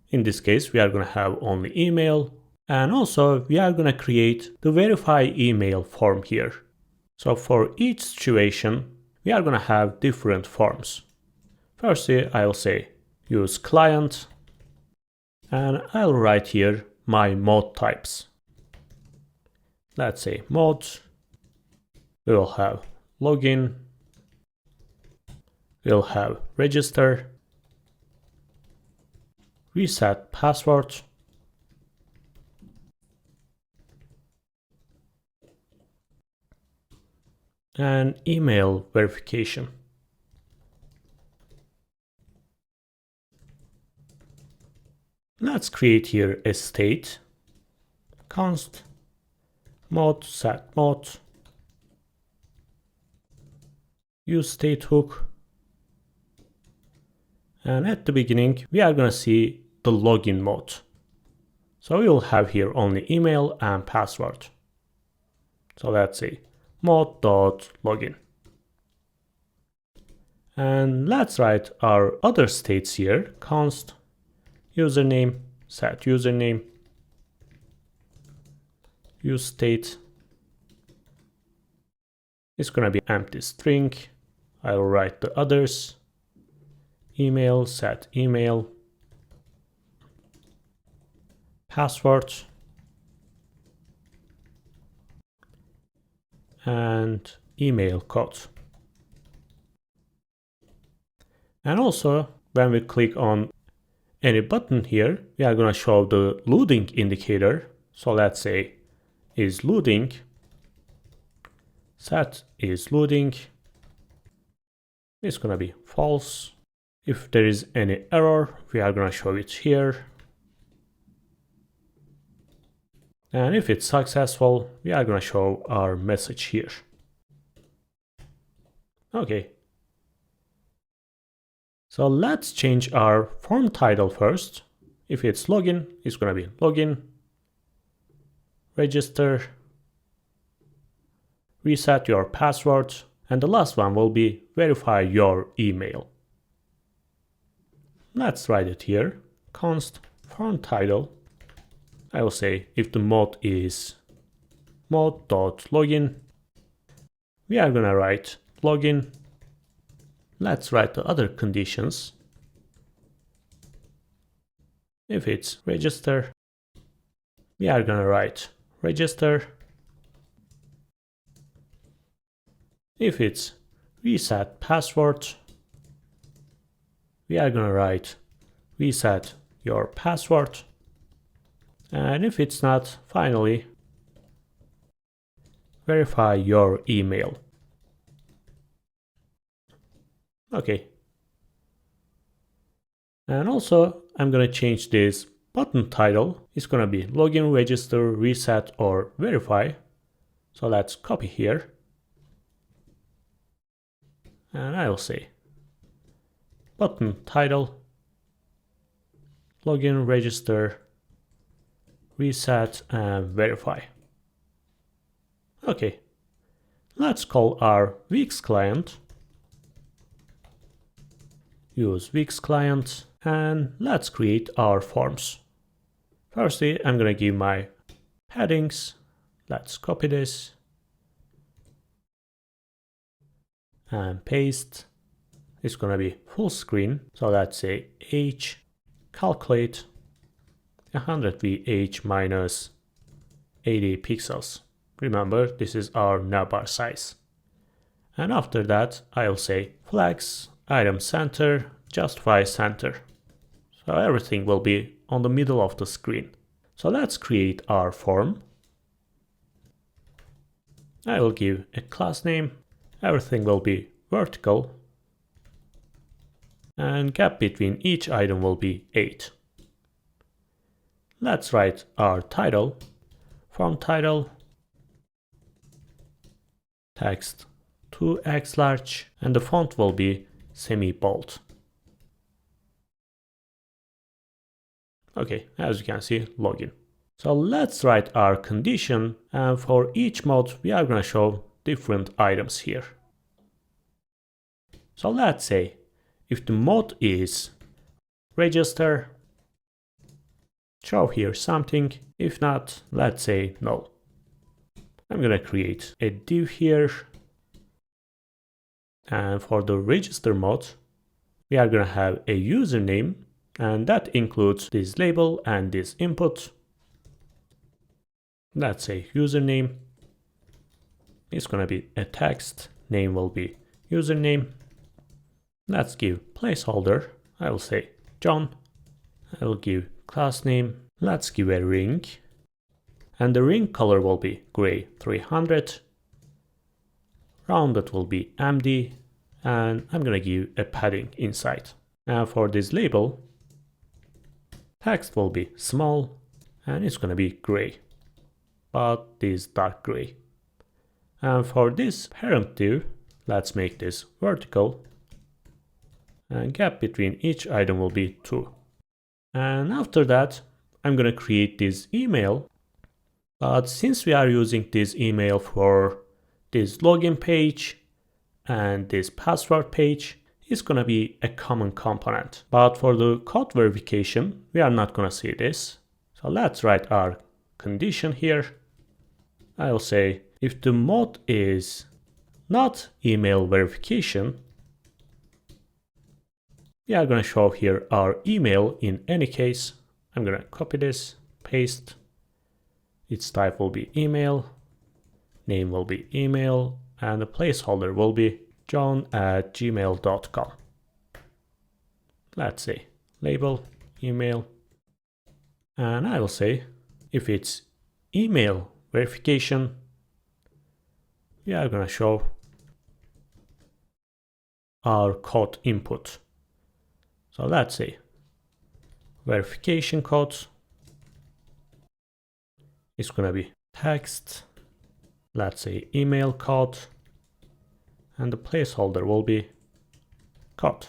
In this case, we are going to have only email. And also we are going to create the verify email form here. So for each situation, we are going to have different forms. Firstly, I will say use client, and I'll write here my mode types. Let's say mode. We will have login. We'll have register, reset password, and email verification. Let's create here a state. Const mode set mode. Use state hook. And at the beginning, we are going to see the login mode. So we will have here only email and password. So let's say mode.login. And let's write our other states here. Const username, set username, use state. It's going to be empty string. I will write the others. Email, set email, password, and email code. And also, when we click on any button here, we are going to show the loading indicator. So let's say is loading, set is loading. It's going to be false. If there is any error, we are going to show it here. And if it's successful, we are going to show our message here. Okay. So let's change our form title first. If it's login, it's going to be login, register, reset your password, and the last one will be verify your email. Let's write it here. const form title. I will say if the mode is mode.login, we are gonna write login. Let's write the other conditions. If it's register, we are gonna write register. If it's reset password, we are gonna write reset your password. And if it's not, finally, verify your email. Okay. And also, I'm gonna change this button title. It's gonna be login, register, reset, or verify. So let's copy here. And I will say button title, login, register, reset, and verify. Okay, let's call our Wix client. Use Wix client, and let's create our forms. Firstly, I'm gonna give my headings. Let's copy this and paste. It's gonna be full screen. So let's say h calculate 100 VH minus 80 pixels. Remember, this is our navbar size. And after that, I'll say flex, item center, justify center. So everything will be on the middle of the screen. So let's create our form. I will give a class name. Everything will be vertical. And gap between each item will be 8. Let's write our title. Form title. Text 2x large. And the font will be semi-bold. Okay, as you can see, login. So let's write our condition, and for each mode we are going to show different items here. So let's say if the mode is register, show here something. If not, let's say no. I'm going to create a div here. And for the register mode, we are going to have a username, and that includes this label and this input. Let's say username. It's going to be a text. Name will be username. Let's give placeholder. I will say John. I will give class name. Let's give a ring. And the ring color will be gray 300. Rounded will be MD. And I'm going to give a padding inside. And for this label, text will be small. And it's going to be gray. But this dark gray. And for this parent div, let's make this vertical. And gap between each item will be 2. And after that, I'm going to create this email. But since we are using this email for this login page and this password page, it's going to be a common component. But for the code verification, we are not going to see this. So let's write our condition here. I will say if the mode is not email verification, we are going to show here our email in any case. I'm going to copy this, paste. Its type will be email, name will be email, and the placeholder will be john@gmail.com. Let's say label, email. And I will say if it's email verification, we are going to show our code input. So let's say verification code is going to be text. Let's say email code. And the placeholder will be code.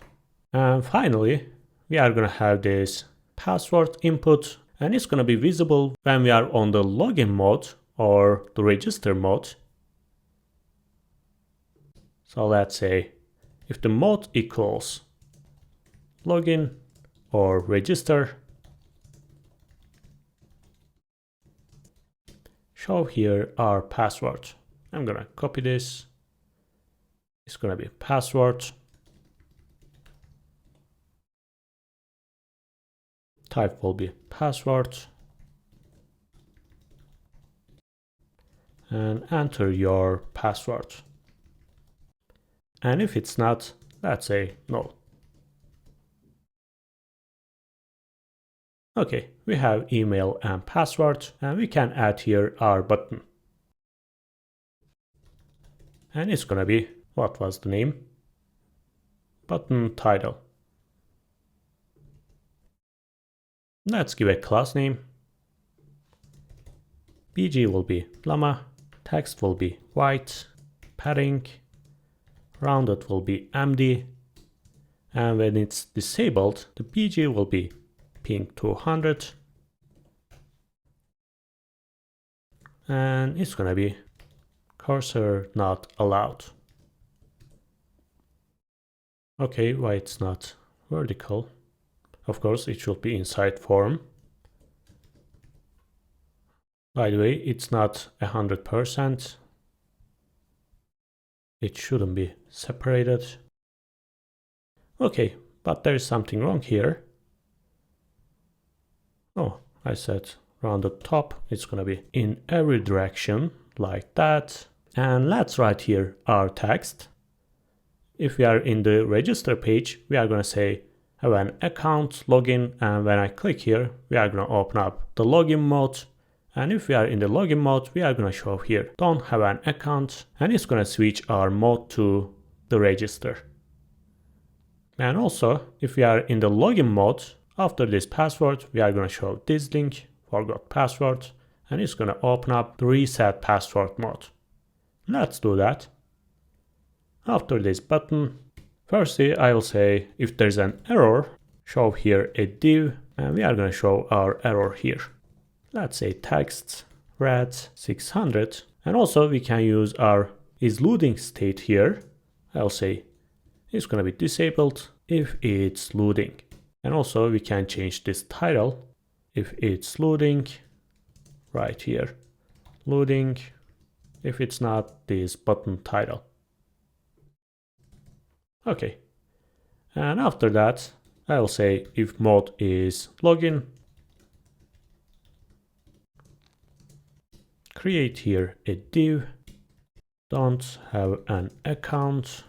And finally, we are going to have this password input. And it's going to be visible when we are on the login mode or the register mode. So let's say if the mode equals login or register, show here our password. I'm gonna copy this. It's gonna be password. Type will be password. And enter your password. And if it's not, let's say no. Okay, we have email and password, and we can add here our button. And it's gonna be, what was the name? Button title. Let's give a class name. BG will be Lama, text will be white, padding, rounded will be MD, and when it's disabled, the BG will be ping 200, and it's gonna be cursor not allowed. Okay, why it's not vertical? Of course, it should be inside form. By the way, it's not 100%. It shouldn't be separated. Okay, but there is something wrong here. Oh, I said rounded top. It's gonna be in every direction like that. And let's write here our text. If we are in the register page, we are gonna say have an account login, and when I click here, we are gonna open up the login mode. And if we are in the login mode, we are gonna show here don't have an account, and it's gonna switch our mode to the register. And also, if we are in the login mode, after this password, we are gonna show this link, forgot password, and it's gonna open up the reset password mode. Let's do that. After this button, firstly, I will say if there's an error, show here a div, and we are gonna show our error here. Let's say text red 600, and also we can use our is loading state here. I'll say it's gonna be disabled if it's loading, and also we can change this title if it's loading right here, loading if it's not this button title. Okay, and after that I'll say if mode is login, create here a div, don't have an account,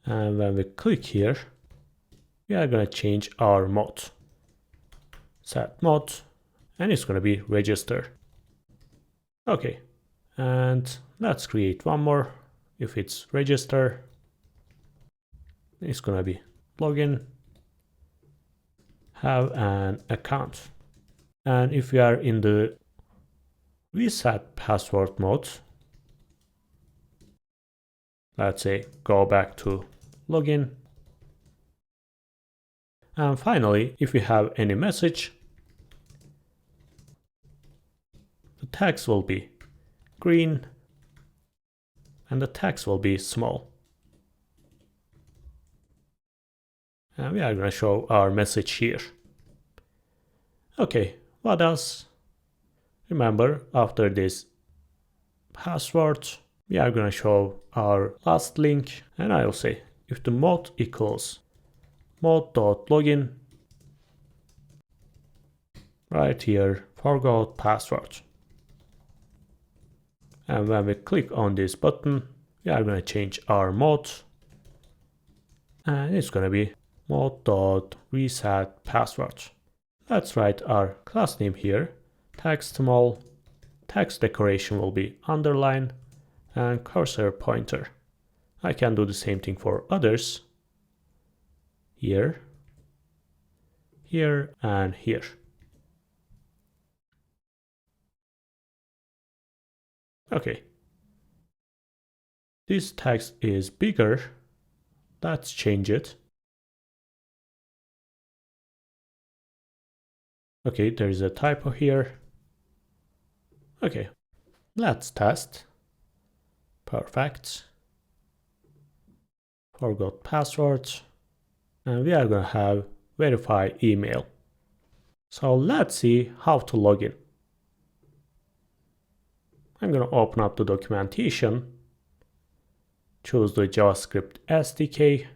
and when we click here, we are going to change our mode, set mode, and it's going to be register. Okay, and let's create one more. If it's register, it's going to be login, have an account. And if we are in the reset password mode, let's say go back to login. And finally, if we have any message, the text will be green and the text will be small. And we are going to show our message here. Okay, what else? Remember, after this password, we are going to show our last link, and I will say if the mode equals mode.login, right here, forgot password. And when we click on this button, we are going to change our mode, and it's going to be mode.reset password. Let's write our class name here, text small, text decoration will be underline, and cursor pointer. I can do the same thing for others. Here, here, and here. Okay. This text is bigger. Let's change it. Okay, there is a typo here. Okay, let's test. Perfect. Forgot password. And we are going to have verify email. So let's see how to log in. I'm going to open up the documentation, choose the JavaScript SDK,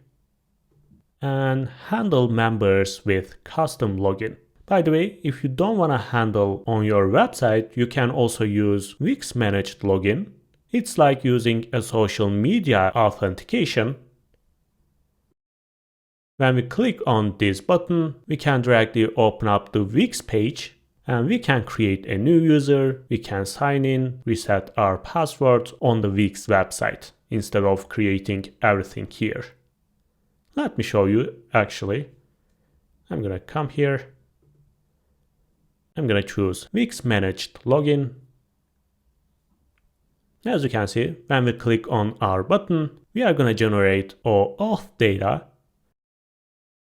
and handle members with custom login. By the way, if you don't want to handle on your website, you can also use Wix managed login. It's like using a social media authentication. When we click on this button, we can directly open up the Wix page and we can create a new user, we can sign in, reset our password on the Wix website instead of creating everything here. Let me show you actually. I'm gonna come here. I'm gonna choose Wix Managed Login. As you can see, when we click on our button, we are gonna generate auth data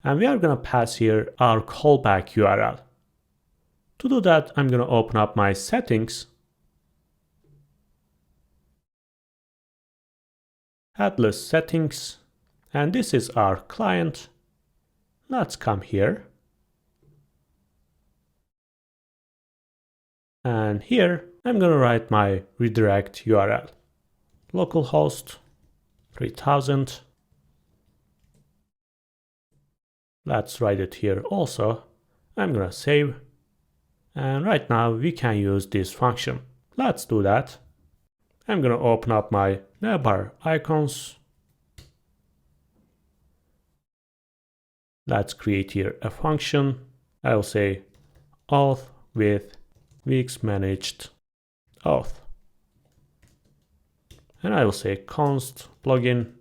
and we are gonna pass here our callback URL. To do that, I'm gonna open up my settings, Headless settings, and this is our client. Let's come here. And here, I'm gonna write my redirect URL. Localhost 3000. Let's write it here also. I'm gonna save. And right now we can use this function. Let's do that. I'm gonna open up my Navbar icons. Let's create here a function. I'll say auth with Wix managed auth. And I will say const plugin.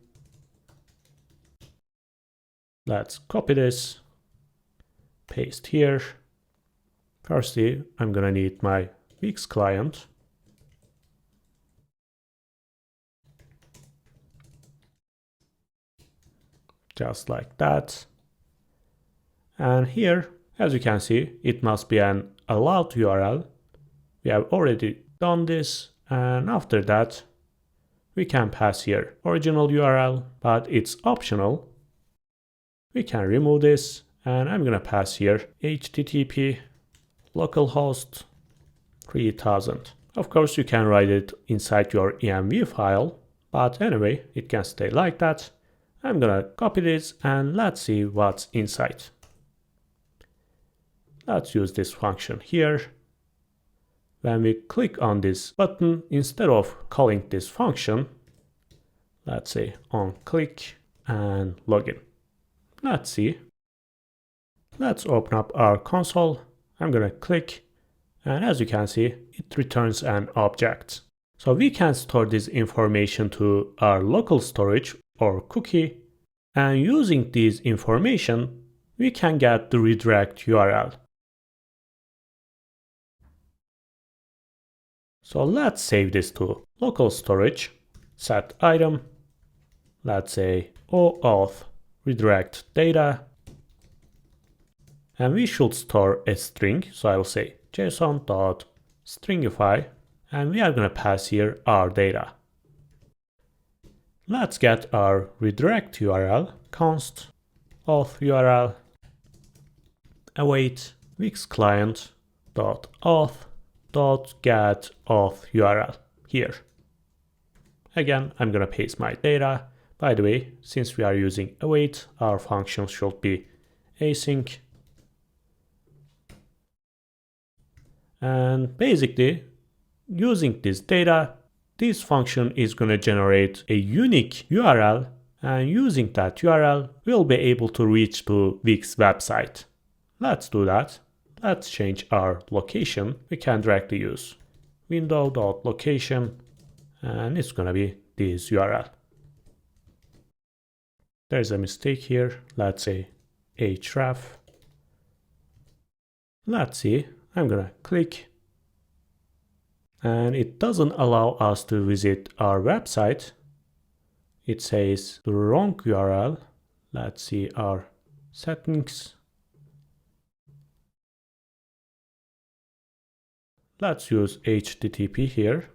Let's copy this, paste here. Firstly, I'm gonna need my Wix client. Just like that. And here, as you can see, it must be an allowed URL. We have already done this, and after that, we can pass here original URL, but it's optional. We can remove this, and I'm gonna pass here HTTP localhost 3000. Of course, you can write it inside your env file, but anyway, it can stay like that. I'm gonna copy this and let's see what's inside. Let's use this function here. When we click on this button, instead of calling this function, let's say on click and login. Let's see. Let's open up our console. I'm gonna click, and as you can see, it returns an object. So we can store this information to our local storage or cookie, and using this information, we can get the redirect URL. So let's save this to local storage, set item, let's say OAuth redirect data, and we should store a string. So I will say json.stringify, and we are going to pass here our data. Let's get our redirect URL, const auth URL, await Wix client.auth.get auth URL here. Again, I'm going to paste my data. By the way, since we are using await, our function should be async. And basically, using this data, this function is going to generate a unique URL, and using that URL, we'll be able to reach to Wix website. Let's do that. Let's change our location. We can directly use window.location, and it's going to be this URL. There's a mistake here. Let's say href. Let's see. I'm going to click. And it doesn't allow us to visit our website. It says the wrong URL. Let's see our settings. Let's use HTTP here.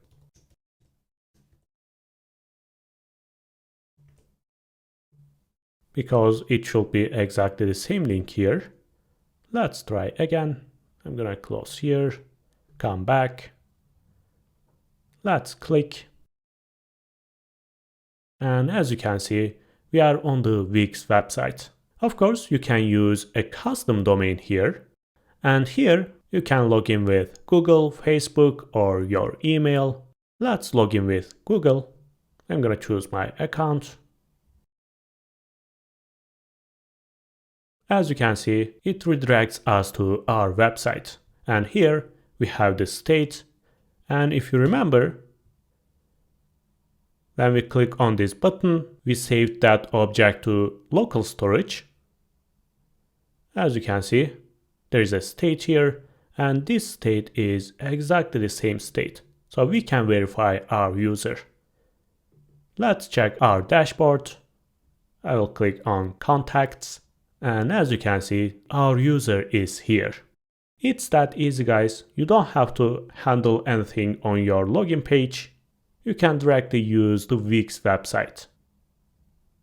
Because it should be exactly the same link here. Let's try again. I'm gonna close here, come back. Let's click. And as you can see, we are on the Wix website. Of course, you can use a custom domain here. And here you can log in with Google, Facebook, or your email. Let's log in with Google. I'm gonna choose my account. As you can see, it redirects us to our website. And here we have the state. And if you remember, when we click on this button, we saved that object to local storage. As you can see, there is a state here, and this state is exactly the same state. So we can verify our user. Let's check our dashboard. I will click on contacts, and as you can see, our user is here. It's that easy, guys. You don't have to handle anything on your login page. You can directly use the Wix website.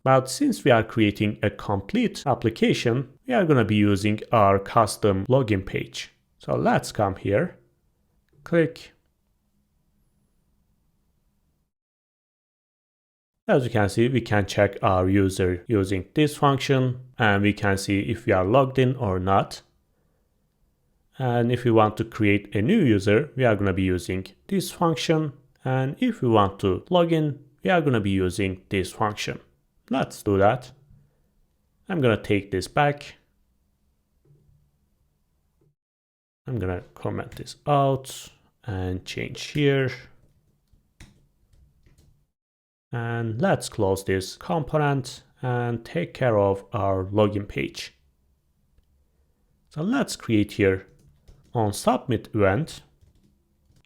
But since we are creating a complete application, we are going to be using our custom login page. So let's come here, click. As you can see, we can check our user using this function, and we can see if we are logged in or not. And if we want to create a new user, we are going to be using this function. And if we want to log in, we are going to be using this function. Let's do that. I'm going to take this back. I'm going to comment this out and change here. And let's close this component and take care of our login page. So let's create here on submit event.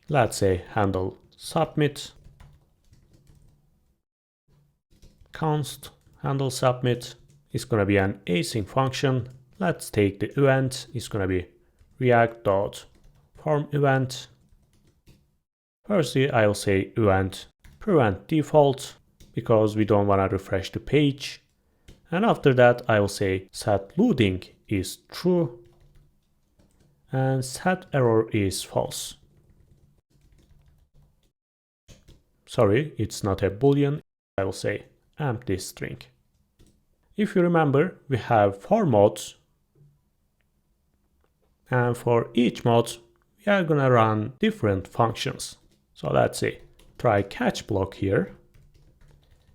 Let's say handle submit, const handle submit is going to be an async function. Let's take the event. It's going to be react.form event. Firstly, I'll say event prevent default because we don't want to refresh the page. And after that, I will say set loading is true and set error is false. Sorry, it's not a boolean. I will say empty string. If you remember, we have 4 modes. And for each mode, we are going to run different functions. So let's say try catch block here.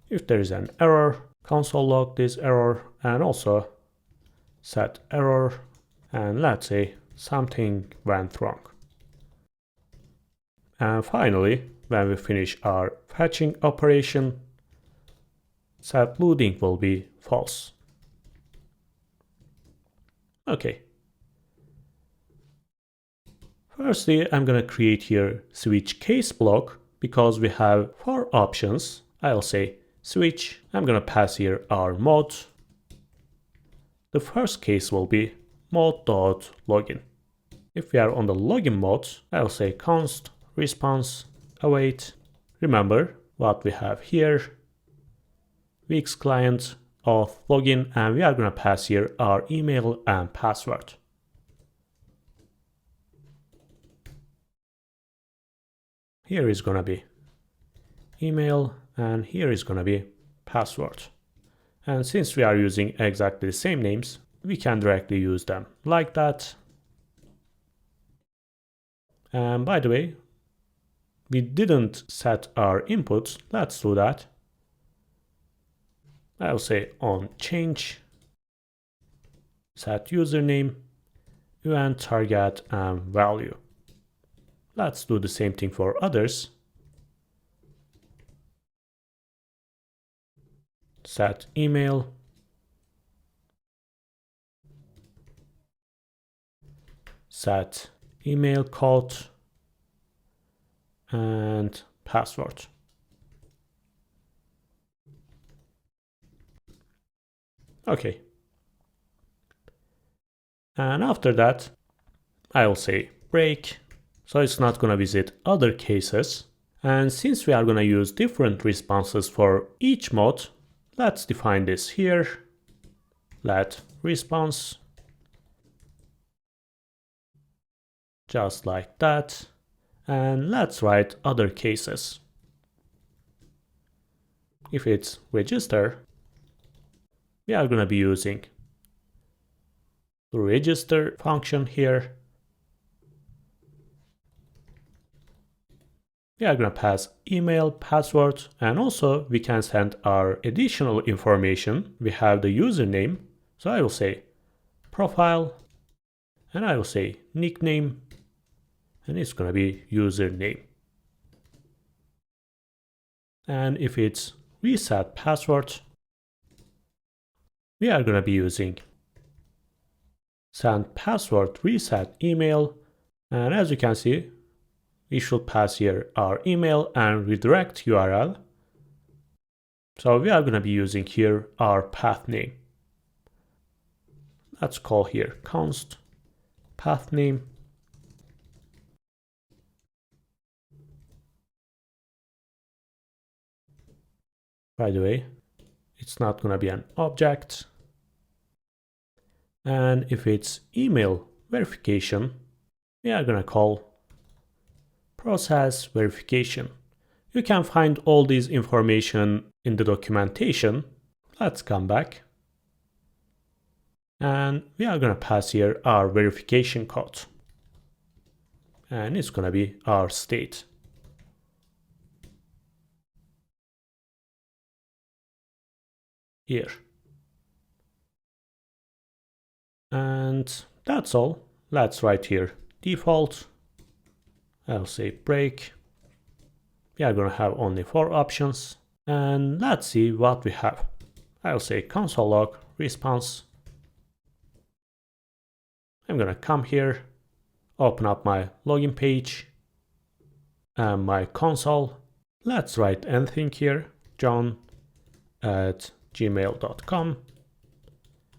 If there is an error, console log this error and also set error. And let's say something went wrong. And finally, when we finish our fetching operation, set loading will be false. Okay. Firstly, I'm going to create here switch case block because we have 4 options. I'll say switch. I'm going to pass here our mode. The first case will be mode.login. If we are on the login mode, I'll say const response await. Remember what we have here. Wix client auth login, and we are going to pass here our email and password. Here is going to be email and here is going to be password. And since we are using exactly the same names, we can directly use them like that. And by the way, we didn't set our inputs. Let's do that. I'll say on change, set username, event target, and value. Let's do the same thing for others. Set email, set email code, and password. Okay. And after that, I'll say break. So it's not going to visit other cases. And since we are going to use different responses for each mode, let's define this here. Let response just like that. And let's write other cases. If it's register, we are going to be using the register function here. We are going to pass email, password, and also we can send our additional information. We have the username. So I will say profile, and I will say nickname, and it's going to be username. And if it's reset password, we are going to be using send password reset email. And as you can see, we should pass here our email and redirect URL. So we are going to be using here our path name. Let's call here const path name. By the way, it's not going to be an object. And if it's email verification, we are going to call process verification. You can find all this information in the documentation. Let's come back. And we are going to pass here our verification code. And it's going to be our state. Here. And that's all. Let's write here default. I'll say break. We are going to have only 4 options. And let's see what we have. I'll say console log response. I'm going to come here, open up my login page and my console. Let's write anything here. john@gmail.com.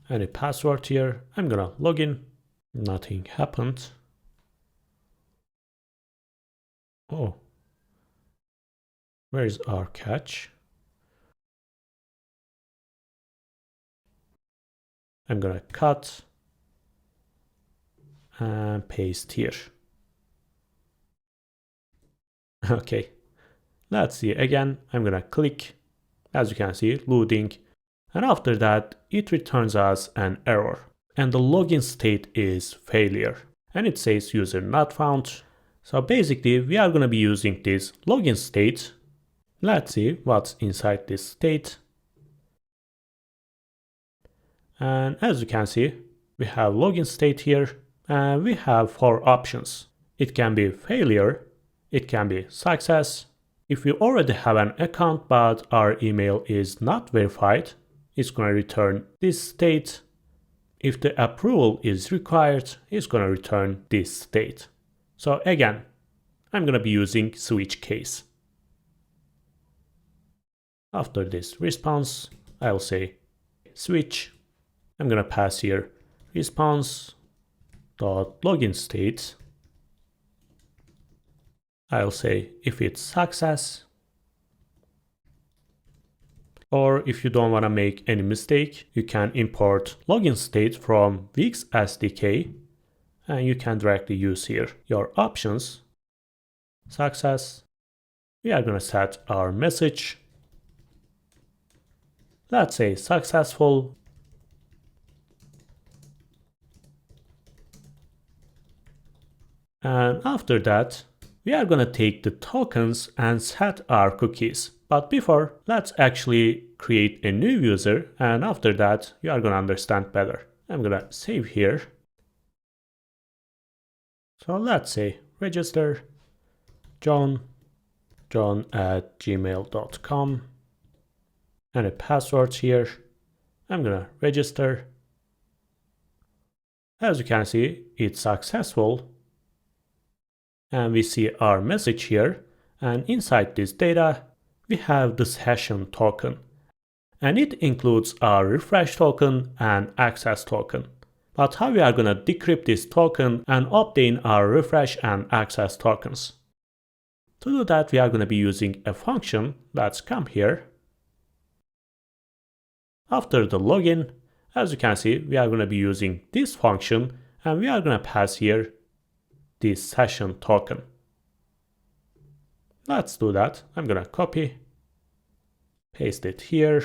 Any password here. I'm going to log in. Nothing happened. Oh, where is our catch? I'm going to cut and paste here. Okay, let's see again. I'm going to click. As you can see, loading. And after that, it returns us an error. And the login state is failure. And it says user not found. So basically, we are going to be using this login state. Let's see what's inside this state. And as you can see, we have login state here. And we have 4 options. It can be failure. It can be success. If we already have an account but our email is not verified, it's going to return this state. If the approval is required, it's going to return this state. So again, I'm going to be using switch case. After this response, I'll say switch. I'm going to pass here response.login state. I'll say if it's success. Or if you don't want to make any mistake, you can import login state from Wix SDK and you can directly use here your options. Success. We are going to set our message. Let's say successful. And after that, we are going to take the tokens and set our cookies. But before, let's actually create a new user, and after that, you are going to understand better. I'm going to save here. So let's say register john@gmail.com, and a password here. I'm going to register. As you can see, it's successful. And we see our message here, and inside this data, we have the session token. And it includes our refresh token and access token. But how we are going to decrypt this token and obtain our refresh and access tokens? To do that, we are going to be using a function. Let's come here. After the login, as you can see, we are going to be using this function, and we are going to pass here this session token. Let's do that. I'm gonna copy, paste it here,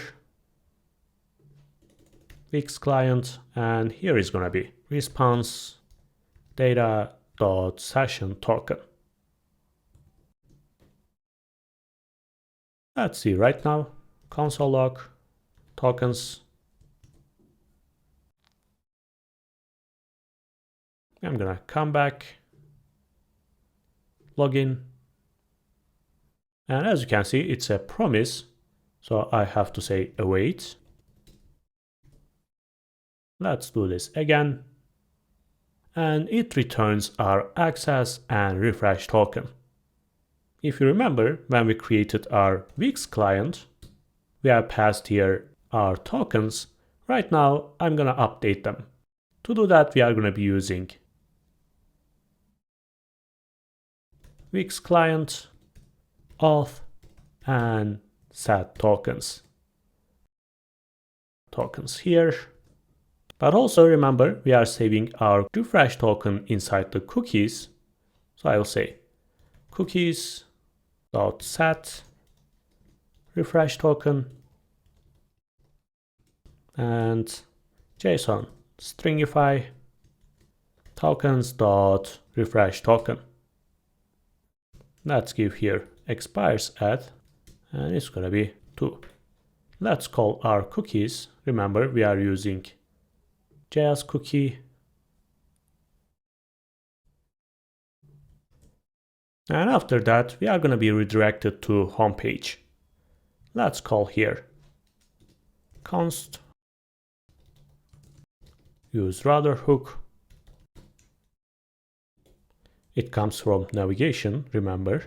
Wix client, and here is gonna be response data.session token. Let's see right now, console log, tokens. I'm gonna come back, login, and as you can see, it's a promise, so I have to say await. Let's do this again, and it returns our access and refresh token. If you remember, when we created our Wix client, we have passed here our tokens. Right now, I'm gonna update them. To do that, we are gonna be using Wix client, auth, and set tokens. Tokens here. But also remember, we are saving our refresh token inside the cookies. So I will say cookies.set refresh token and JSON stringify tokens.refresh token. Let's give here expires at, and it's gonna be 2. Let's call our cookies. Remember, we are using JS cookie. And after that, we are gonna be redirected to home page. Let's call here const use router hook. It comes from navigation, remember.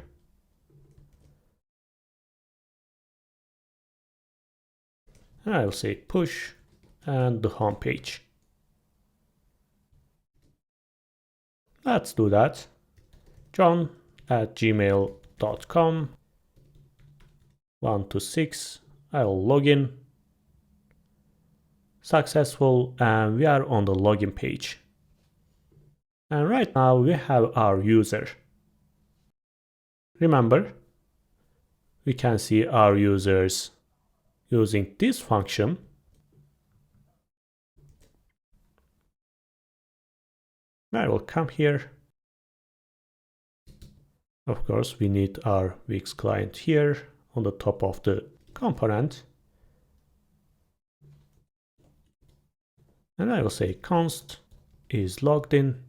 And I will say push and the home page. Let's do that. john@gmail.com 1 to 6. I will log in. Successful, and we are on the login page. And right now we have our user. Remember, we can see our users using this function. I will come here. Of course, we need our Wix client here on the top of the component. And I will say const is logged in.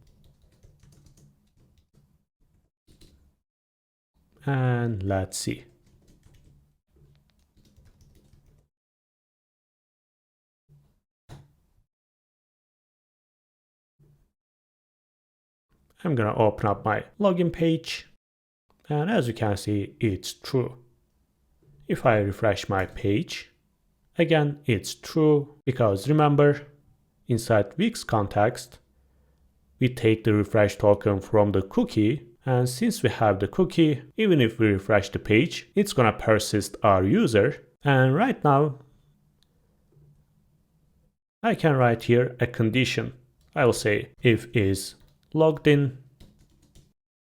And let's see. I'm gonna open up my login page. And as you can see, it's true. If I refresh my page, again, it's true because remember, inside Wix context, we take the refresh token from the cookie, and since we have the cookie, even if we refresh the page, it's gonna persist our user. And right now, I can write here a condition. I will say if is logged in.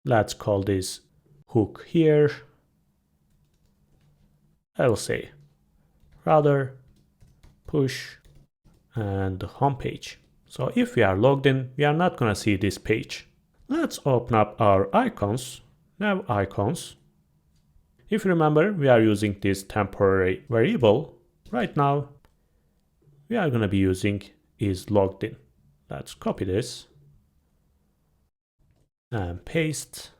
Let's call this hook here. I will say rather push and the home page. So if we are logged in, we are not gonna see this page. Let's open up our icons, nav icons. If you remember, we are using this temporary variable. Right now, we are gonna be using is logged in. Let's copy this and paste.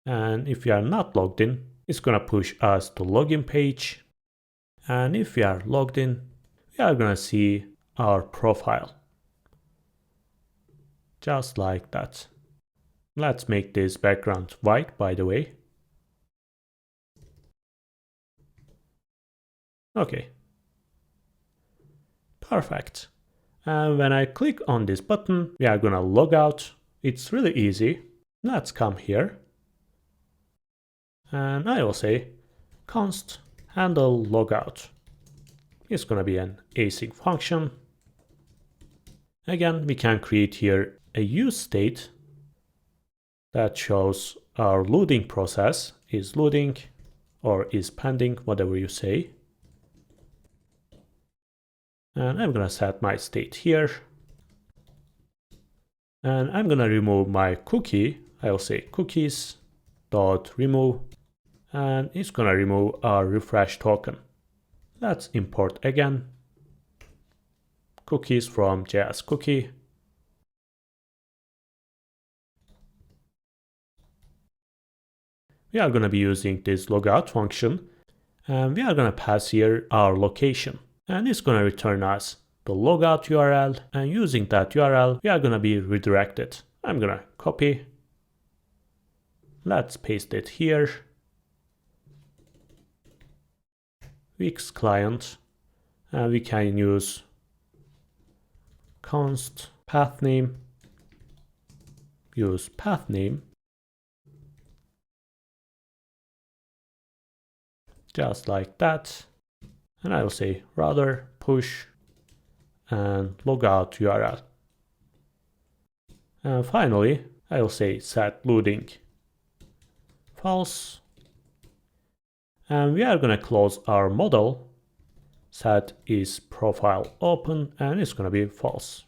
And if we are not logged in, it's gonna push us to login page. And if we are logged in, we are gonna see our profile. Just like that. Let's make this background white, by the way. Okay. Perfect. And when I click on this button, we are gonna log out. It's really easy. Let's come here. And I will say const handle logout. It's gonna be an async function. Again, we can create here a use state that shows our loading process is loading or is pending, whatever you say. And I'm gonna set my state here. And I'm gonna remove my cookie. I'll say cookies dot remove, and it's gonna remove our refresh token. Let's import again cookies from JS cookie. We are gonna be using this logout function, and we are gonna pass here our location, and it's gonna return us the logout URL, and using that URL we are gonna be redirected. I'm gonna copy. Let's paste it here. Wix client, and we can use const path name, use path name, just like that. And I will say rather push and logout URL. And finally, I will say set loading false. And we are gonna close our modal. Set is profile open, and it's gonna be false.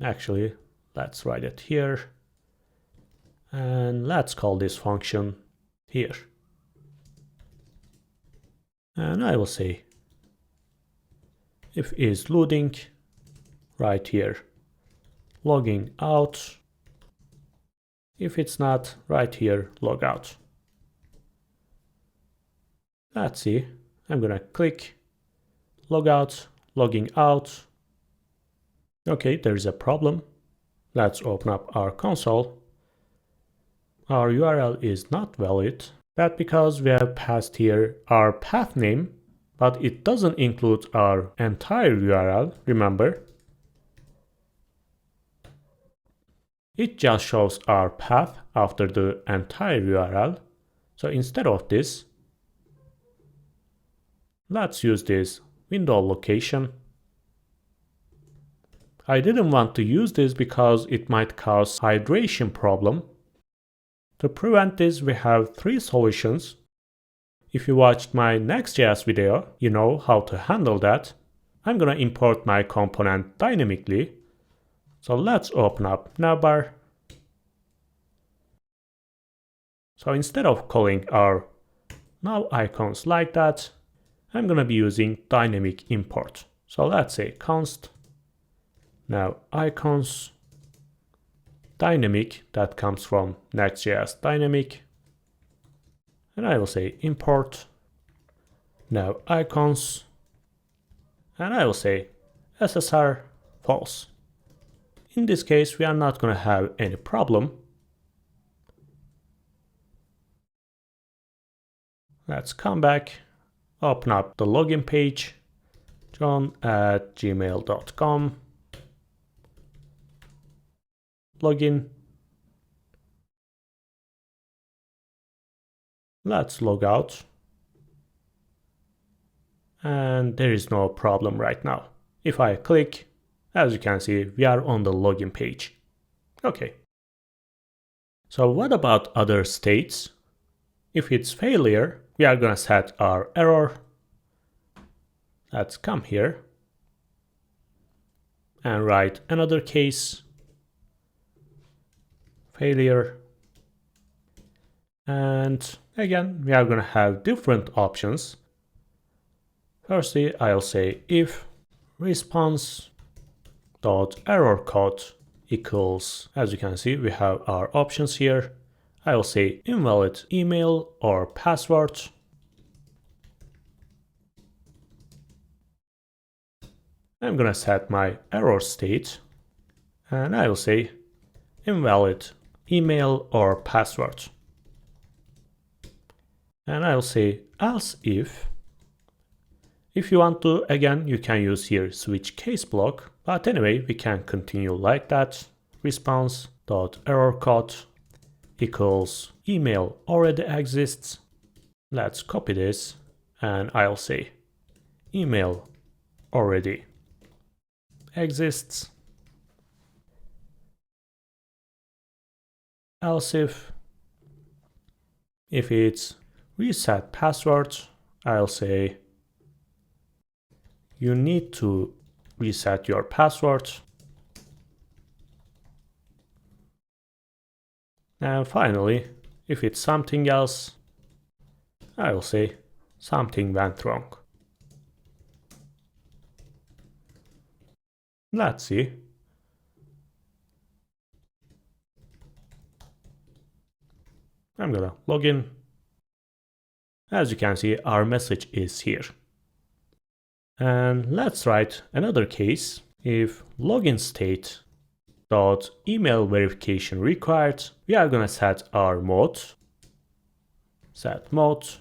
Actually, let's write it here. And let's call this function here. And I will say if is loading right here, logging out. If it's not, right here, log out. Let's see. I'm gonna click logout, logging out. Okay, there's a problem. Let's open up our console. Our URL is not valid. That's because we have passed here our path name, but it doesn't include our entire URL, remember? It just shows our path after the entire URL. So instead of this, let's use this window location. I didn't want to use this because it might cause hydration problem. To prevent this, we have 3 solutions. If you watched my Next.js video, you know how to handle that. I'm gonna import my component dynamically. So let's open up Navbar. So instead of calling our nav icons like that, I'm gonna be using dynamic import. So let's say const nav icons dynamic, that comes from Next.js dynamic. And I will say import nav icons, and I will say SSR false. In this case, we are not going to have any problem. Let's come back, open up the login page, john@gmail.com, login. Let's log out. And there is no problem right now. If I click, as you can see, we are on the login page. Okay. So what about other states? If it's failure, we are gonna set our error. Let's come here and write another case, failure. And again, we are gonna have different options. Firstly, I'll say if response.error code equals, as you can see, we have our options here. I will say invalid email or password. I'm gonna set my error state, and I will say invalid email or password. And I'll say else if you want to, again, you can use here switch case block, but anyway, we can continue like that. Response.error code equals email already exists. Let's copy this, and I'll say email already exists. Else if it's reset password, I'll say you need to reset your password. And finally, if it's something else, I will say something went wrong. Let's see. I'm gonna log in. As you can see, our message is here. And let's write another case. If login state dot email verification required, we are gonna set our mode. Set mode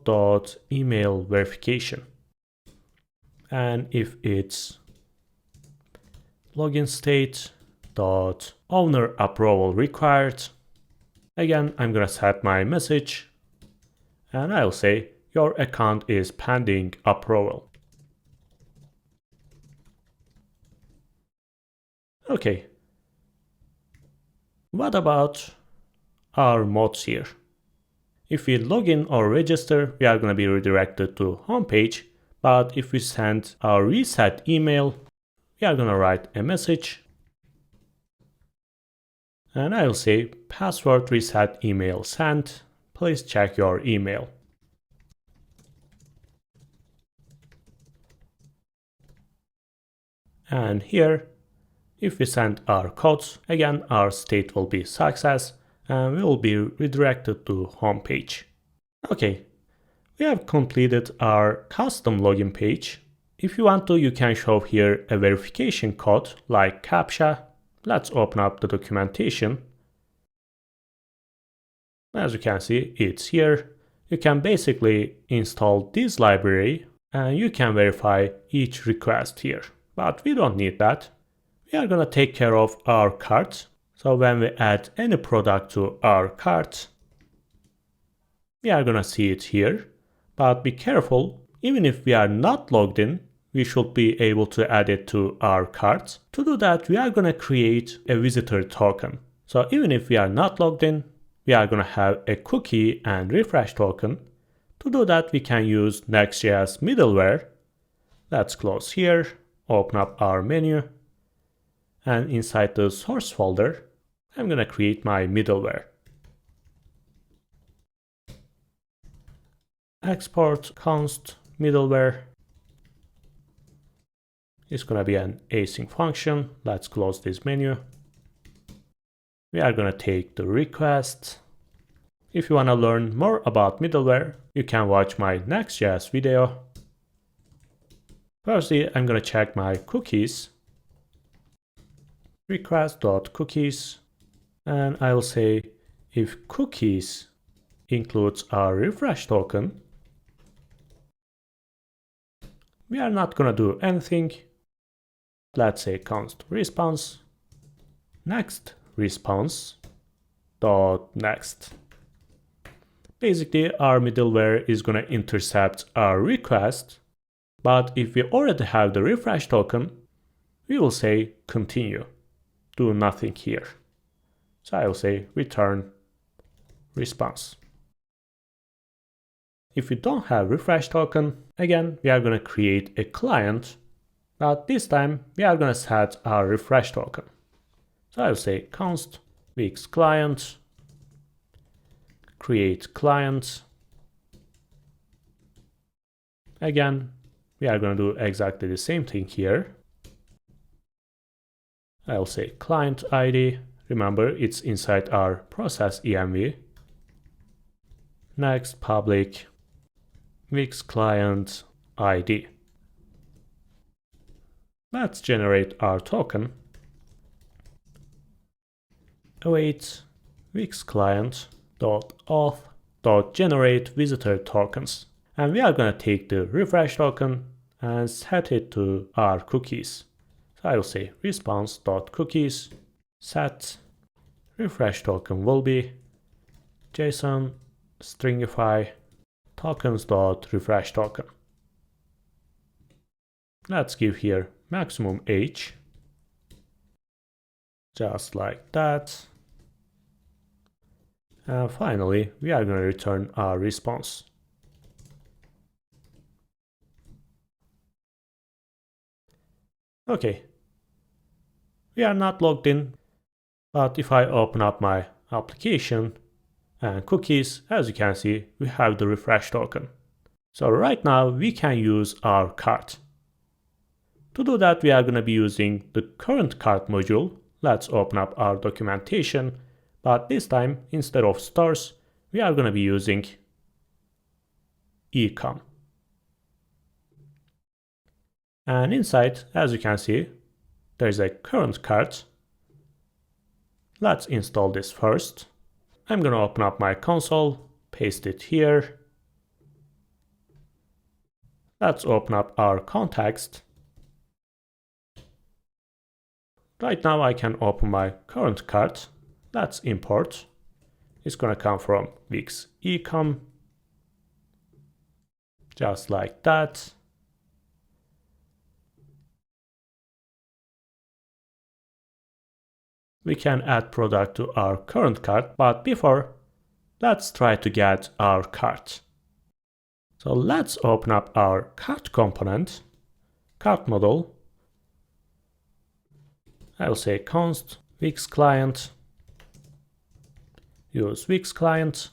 dot email verification. And if it's login state dot owner approval required, again I'm gonna set my message and I'll say your account is pending approval. Okay. What about our modes here? If we log in or register, we are going to be redirected to homepage. But if we send our reset email, we are going to write a message. And I'll say password reset email sent. Please check your email. And here, if we send our codes, again our state will be success and we will be redirected to home page. Okay, we have completed our custom login page. If you want to, you can show here a verification code like CAPTCHA. Let's open up the documentation. As you can see, it's here. You can basically install this library and you can verify each request here. But we don't need that. We are going to take care of our cart. So when we add any product to our cart, we are going to see it here. But be careful, even if we are not logged in, we should be able to add it to our cart. To do that, we are going to create a visitor token. So even if we are not logged in, we are going to have a cookie and refresh token. To do that, we can use Next.js middleware. Let's close here, open up our menu. And inside the source folder, I'm going to create my middleware. Export const middleware is going to be an async function. Let's close this menu. We are going to take the request. If you want to learn more about middleware, you can watch my Next.js video. Firstly, I'm going to check my cookies. Request.cookies, and I'll say if cookies includes our refresh token, we are not going to do anything. Let's say const response next response dot next. Basically, our middleware is going to intercept our request, but if we already have the refresh token, we will say continue. Do nothing here. So I will say return response. If we don't have refresh token, again, we are going to create a client, but this time we are going to set our refresh token. So I will say const Wix client, create client. Again, we are going to do exactly the same thing here. I'll say client ID. Remember, it's inside our process env. Next, public Wix client ID. Let's generate our token. Await Wix client .auth .generate visitor tokens. And we are going to take the refresh token and set it to our cookies. So I will say response.cookies set refresh token will be JSON stringify tokens.refresh token. Let's give here maximum age. Just like that. And finally, we are going to return our response. Okay. We are not logged in, but if I open up my application and cookies, as you can see, we have the refresh token. So right now we can use our cart. To do that, we are going to be using the current cart module. Let's open up our documentation, but this time instead of stores, we are going to be using ecom. And inside, as you can see, there is a current cart. Let's install this first. I'm going to open up my console, paste it here. Let's open up our context. Right now I can open my current cart. Let's import. It's going to come from Wix ecom. Just like that. We can add product to our current cart, but before, let's try to get our cart. So let's open up our cart component, cart model. I'll say const Wix client, use Wix client,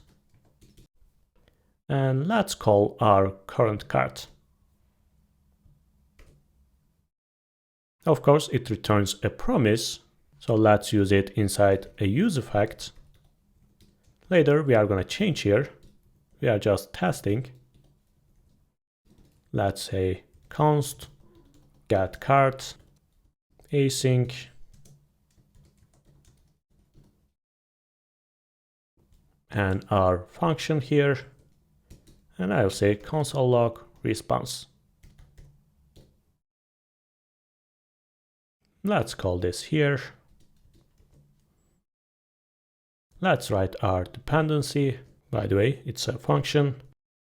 and let's call our current cart. Of course, it returns a promise, so let's use it inside a use effect. Later, we are going to change here. We are just testing. Let's say const get cart async and our function here, and I'll say console log response. Let's call this here. Let's write our dependency. By the way, it's a function.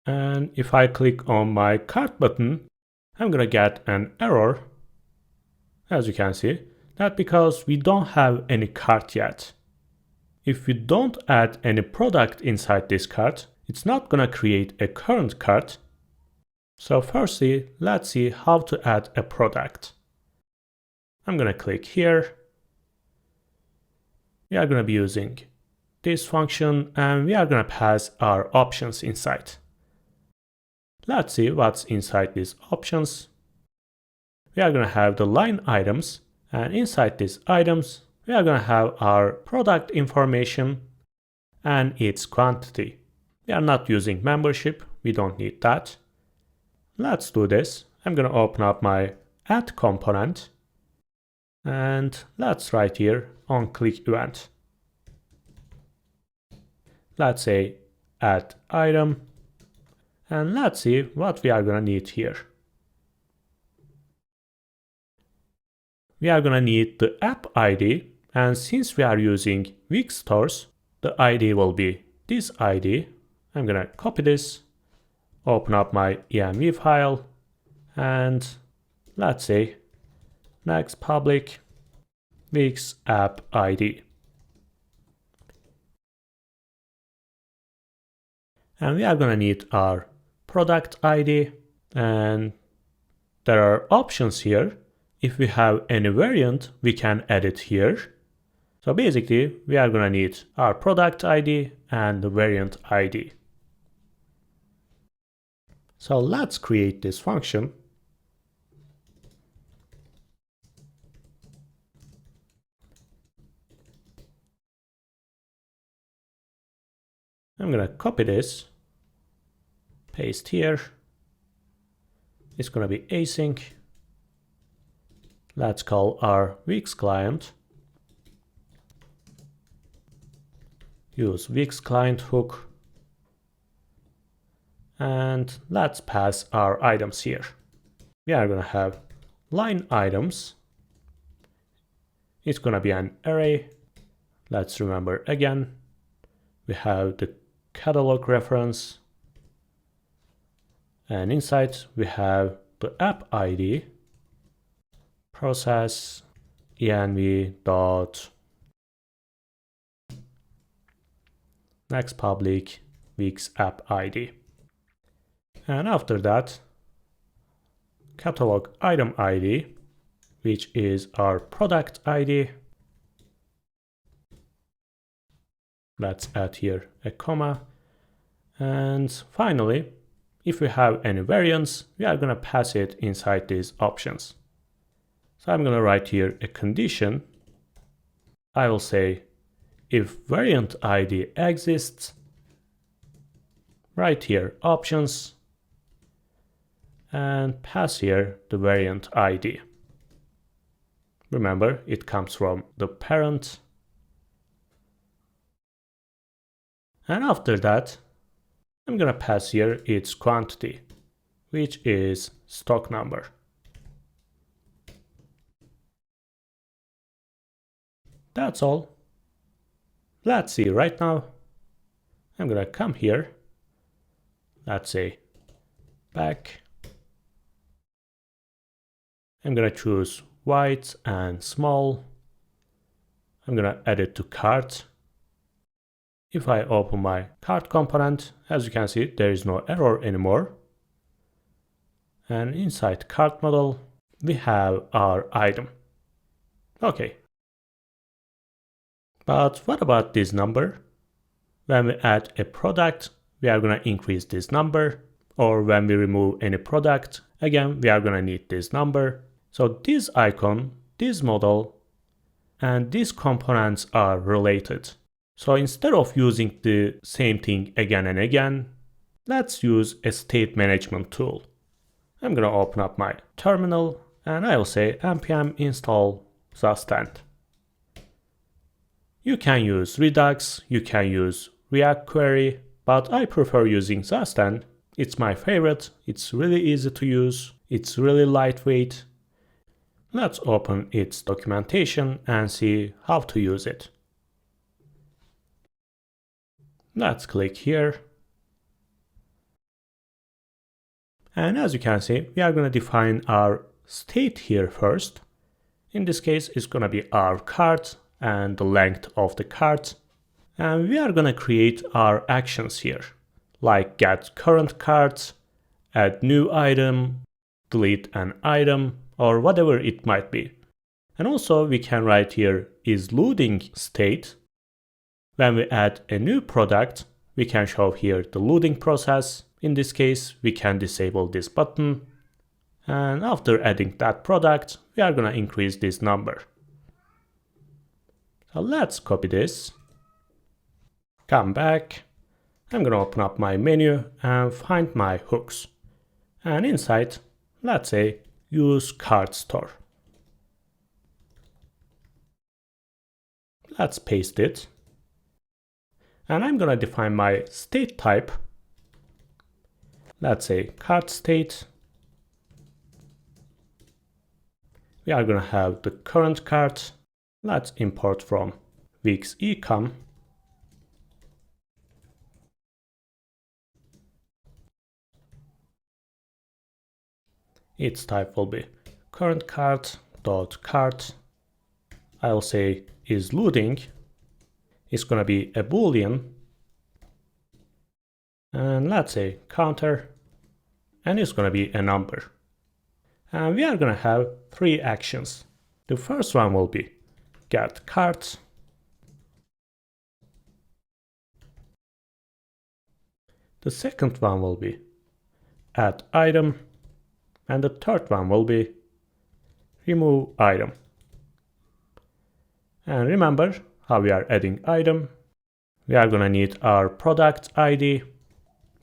And if I click on my cart button, I'm gonna get an error. As you can see, that's because we don't have any cart yet. If we don't add any product inside this cart, it's not gonna create a current cart. So firstly, let's see how to add a product. I'm gonna click here. We are gonna be using this function and we are gonna pass our options inside. Let's see what's inside these options. We are gonna have the line items, and inside these items, we are gonna have our product information and its quantity. We are not using membership, we don't need that. Let's do this. I'm gonna open up my add component and let's write here on click event. Let's say add item and let's see what we are gonna need here. We are gonna need the app ID, and since we are using Wix stores, the ID will be this ID. I'm gonna copy this, open up my env file, and let's say next public Wix app ID. And we are gonna need our product ID, and there are options here. If we have any variant, we can add it here. So basically, we are gonna need our product ID and the variant ID. So let's create this function. I'm gonna copy this, paste here. It's gonna be async. Let's call our Wix client. Use Wix client hook. And let's pass our items here. We are gonna have line items. It's gonna be an array. Let's remember again. We have the catalog reference. And inside we have the app ID. process env dot next public Wix app ID. And after that, catalog item ID, which is our product ID. Let's add here a comma. And finally, if we have any variants, we are going to pass it inside these options. So I'm going to write here a condition. I will say if variant ID exists, write here options and pass here the variant ID. Remember, it comes from the parent. And after that, I'm going to pass here its quantity, which is stock number. That's all. Let's see right now. I'm going to come here. Let's say back. I'm going to choose white and small. I'm going to add it to cart. If I open my cart component, as you can see, there is no error anymore. And inside cart model, we have our item. Okay. But what about this number? When we add a product, we are going to increase this number. Or when we remove any product, again, we are going to need this number. So this icon, this model, and these components are related. So instead of using the same thing again and again, let's use a state management tool. I'm going to open up my terminal and I will say npm install Zustand. You can use Redux, you can use React Query, but I prefer using Zustand. It's my favorite, it's really easy to use, it's really lightweight. Let's open its documentation and see how to use it. Let's click here. And as you can see, we are going to define our state here first. In this case, it's going to be our cart and the length of the cart. And we are going to create our actions here, like get current cart, add new item, delete an item, or whatever it might be. And also we can write here is loading state. When we add a new product, we can show here the loading process. In this case, we can disable this button. And after adding that product, we are going to increase this number. So let's copy this. Come back. I'm going to open up my menu and find my hooks. And inside, let's say use cart store. Let's paste it. And I'm going to define my state type. Let's say cart state. We are going to have the current cart. Let's import from Wix ecom. Its type will be current cart dot cart. I'll say is loading. It's going to be a boolean. And let's say counter. And it's going to be a number. And we are going to have three actions. The first one will be get cart. The second one will be add item. And the third one will be remove item. And remember how we are adding item. We are going to need our product ID.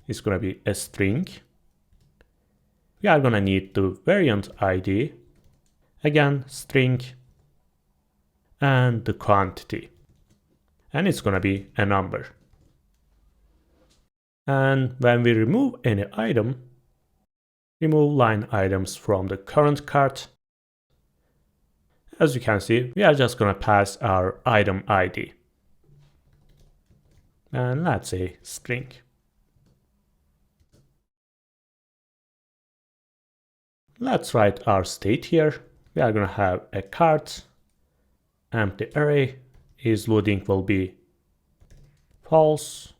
It's going to be a string. We are going to need the variant ID. Again, string. And the quantity. And it's going to be a number. And when we remove any item, remove line items from the current cart. As you can see, we are just going to pass our item ID. And let's say string. Let's write our state here. we are going to have a cart, empty array, is loading will be false,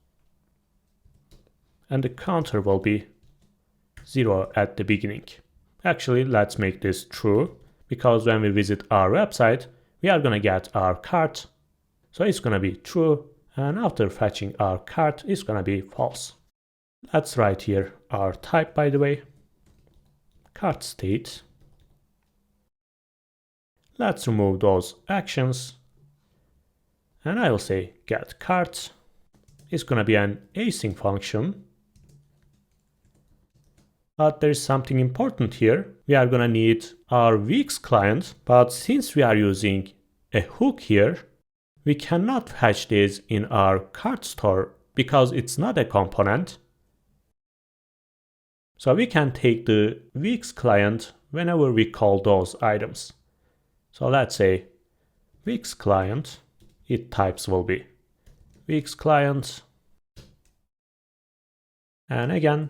and the counter will be 0 at the beginning. Actually, let's make this true, because when we visit our website, we are going to get our cart, so it's going to be true, and after fetching our cart, it's going to be false. Let's write here our type, by the way, cart state. Let's remove those actions, and I will say get cart. It's going to be an async function. But there's something important here. We are going to need our Wix client, but since we are using a hook here, we cannot fetch this in our cart store because it's not a component. So we can take the Wix client whenever we call those items. So let's say Wix client, its types will be Wix client. And again,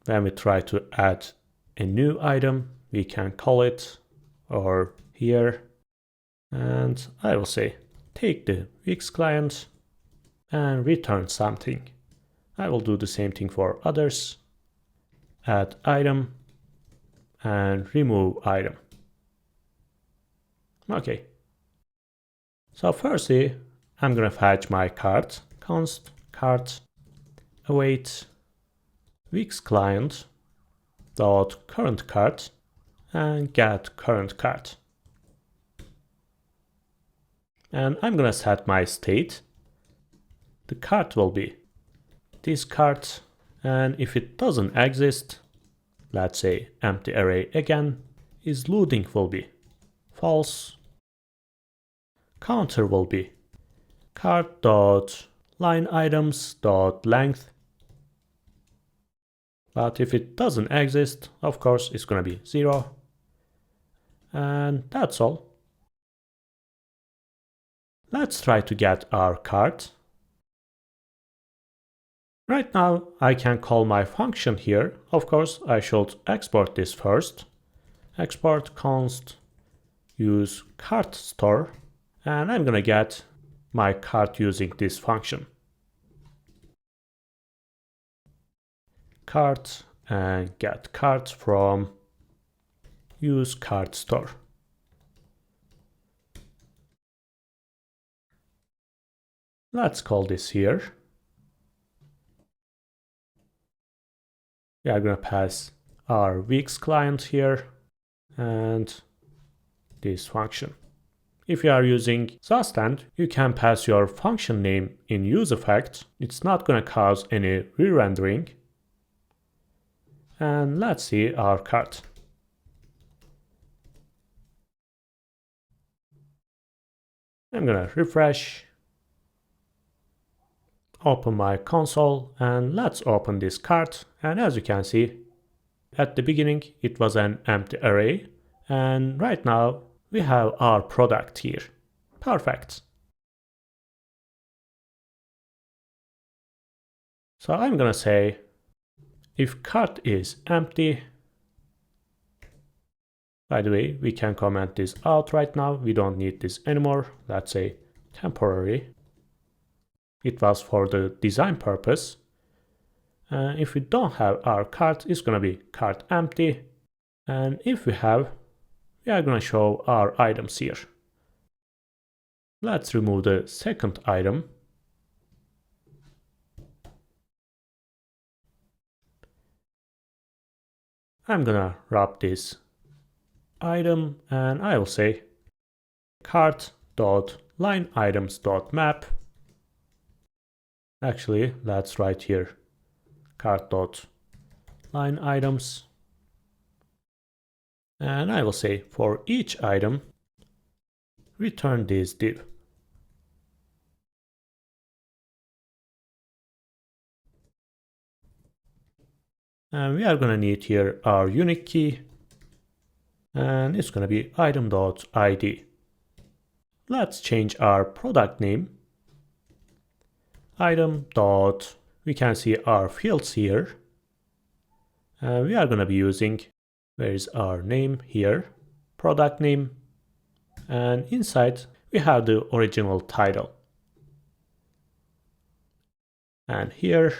when we try to add a new item, we can call it, or here, and I will say take the Wix client and return something. I will do the same thing for others. Add item and remove item. Okay. So firstly, I'm gonna fetch my cart, const cart await Wix client dot current cart and get current cart. And I'm gonna set my state. The cart will be this cart, and if it doesn't exist, let's say empty array again, is loading will be false. Counter will be cart dot line items dot length. But if it doesn't exist, of course, it's going to be 0. And that's all. Let's try to get our cart. Right now, I can call my function here. Of course, I should export this first. Export const use cart store. And I'm going to get my cart using this function. Cart and get cart from use cart store. Let's call this here. We are going to pass our Wix client here and this function. If you are using Zustand, you can pass your function name in use effect. It's not going to cause any re-rendering. And let's see our cart. I'm going to refresh, open my console, and let's open this cart. And as you can see, at the beginning it was an empty array, and right now we have our product here. Perfect. So I'm going to say if cart is empty. By the way, we can comment this out right now. We don't need this anymore. Let's say temporary. It was for the design purpose. If we don't have our cart, it's going to be cart empty. And if we have, we are going to show our items here. Let's remove the second item. I'm going to wrap this item and I will say cart.lineItems.map. Actually, let's write here cart.lineItems. And I will say for each item, return this div. And we are going to need here our unique key. And it's going to be item.id. Let's change our product name. Item. We can see our fields here. And we are going to be using, where is our name here? product name, and inside we have the original title. And here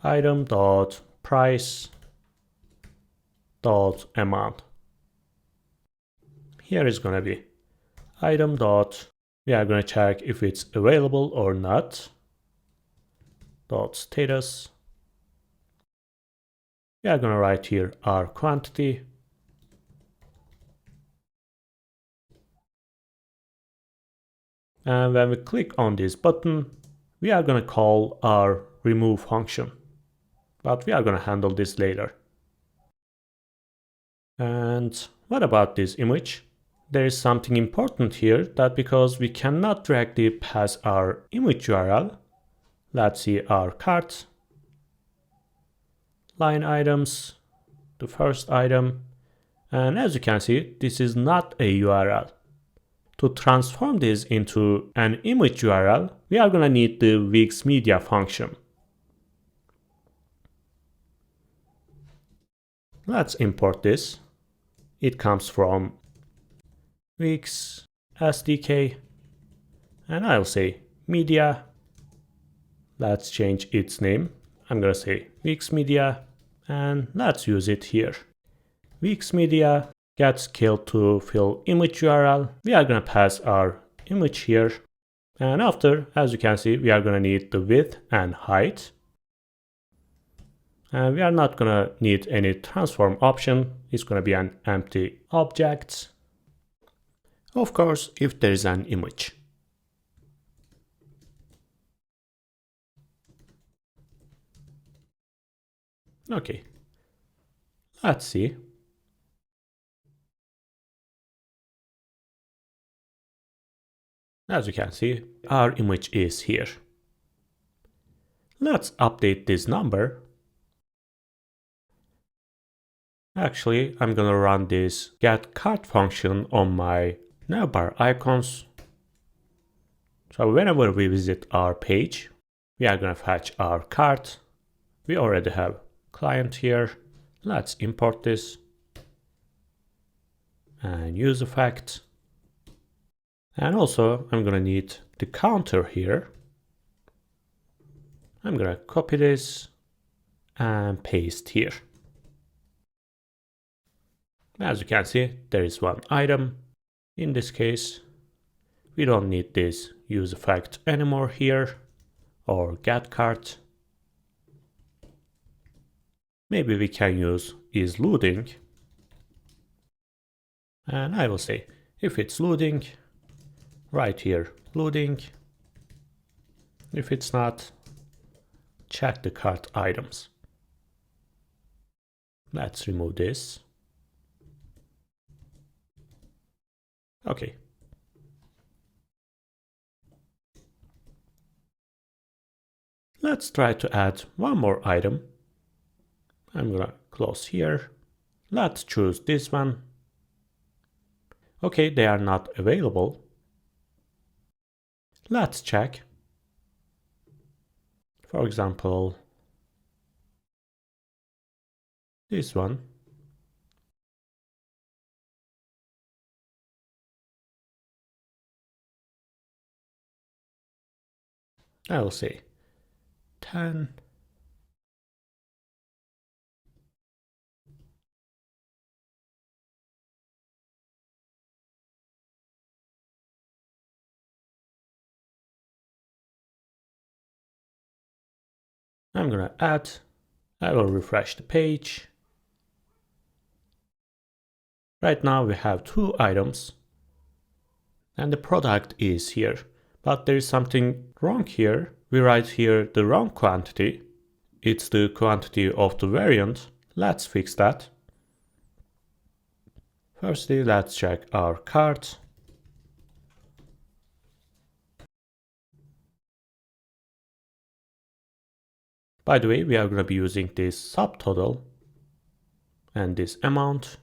item.price.amount. Here is gonna be item dot, we are gonna check if it's available or not, dot status. We are gonna write here our quantity. And when we click on this button, we are gonna call our remove function, but we are gonna handle this later. And what about this image? There is something important here, that because we cannot directly pass our image URL, let's see our cart, line items, the first item, and as you can see, this is not a URL. To transform this into an image URL, we are gonna need the Wix media function. Let's import this. It comes from Wix SDK, and I'll say media. Let's change its name. I'm gonna say Wix media, and let's use it here. Wix media gets killed to fill image URL. We are gonna pass our image here, and after, as you can see, we are gonna need the width and height. And we are not gonna need any transform option. It's gonna be an empty object. Of course, if there is an image. Okay, let's see. As you can see, our image is here. Let's update this number. Actually, I'm gonna run this get cart function on my Navbar icons. So whenever we visit our page, we are gonna fetch our cart. We already have client here. Let's import this and use effect. And also I'm gonna need the counter here. I'm gonna copy this and paste here. As you can see, there is one item. In this case, we don't need this use effect anymore here, or get cart. Maybe we can use is loading. And I will say, if it's loading, right here, loading. If it's not, check the cart items. Let's remove this. Okay. Let's try to add one more item. I'm gonna close here. Let's choose this one. Okay, they are not available. Let's check. For example, this one. I will say 10. I'm gonna add. I will refresh the page. Right now we have 2 items and the product is here, but there is something wrong here. We write here the wrong quantity. It's the quantity of the variant. Let's fix that. Firstly, let's check our cart. By the way, we are going to be using this subtotal and this amount.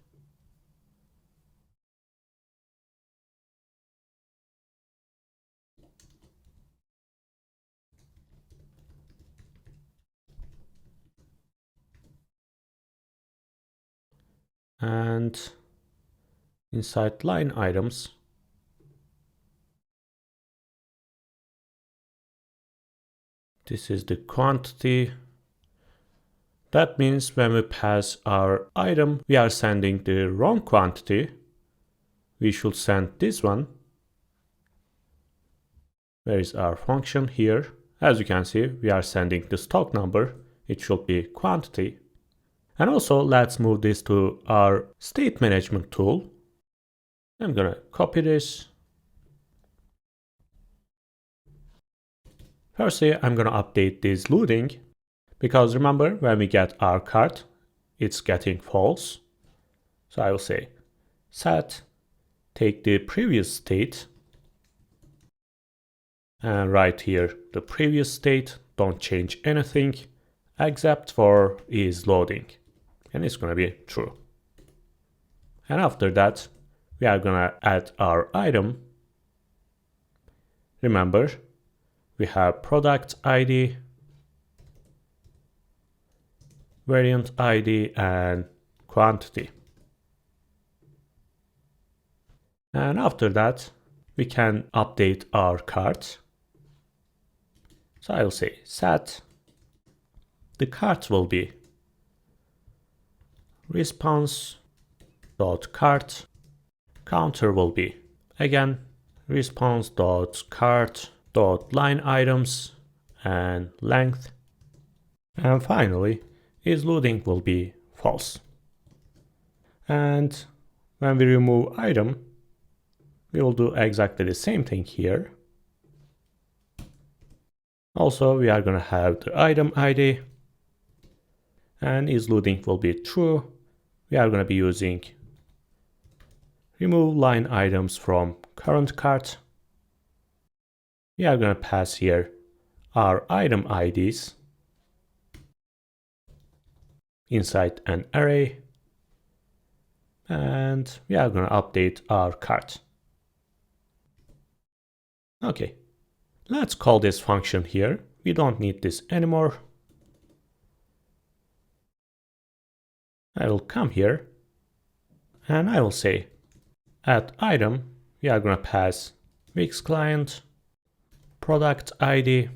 And inside line items, this is the quantity. That means when we pass our item, we are sending the wrong quantity. We should send this one. Where is our function? Here. As you can see, we are sending the stock number. It should be quantity. And also, let's move this to our state management tool. I'm gonna copy this. Firstly, I'm gonna update this loading, because remember, when we get our cart, it's getting false. So I will say set, take the previous state, and write here the previous state. Don't change anything except for is loading, and it's gonna be true. And after that, we are gonna add our item. Remember, we have product ID, variant ID, and quantity. And after that, we can update our cart. So I will say set. The cart will be response.cart. Counter will be again response.cart.line items and length. And finally, is loading will be false. And when we remove item, we will do exactly the same thing here. Also, we are going to have the item ID, and is loading will be true. We are going to be using remove line items from current cart. We are going to pass here our item IDs inside an array, and we are going to update our cart. Okay, let's call this function here. We don't need this anymore. I will come here and I will say at item, we are going to pass Wix client, product ID,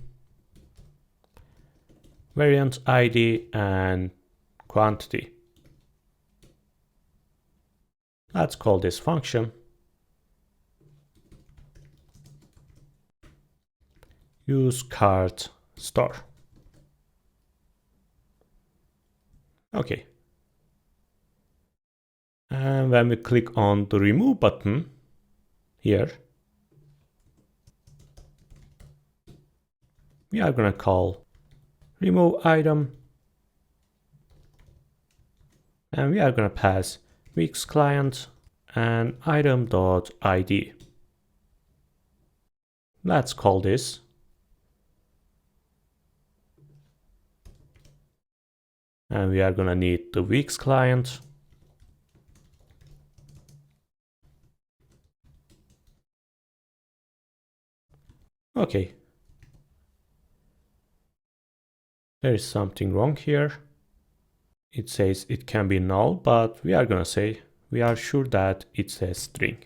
variant ID, and quantity. Let's call this function use cart store. Okay. And when we click on the remove button here, we are going to call remove item, and we are going to pass Wix client and item.id. Let's call this. And we are going to need the Wix client. Okay. There is something wrong here. It says it can be null, but we are going to say we are sure that it says string.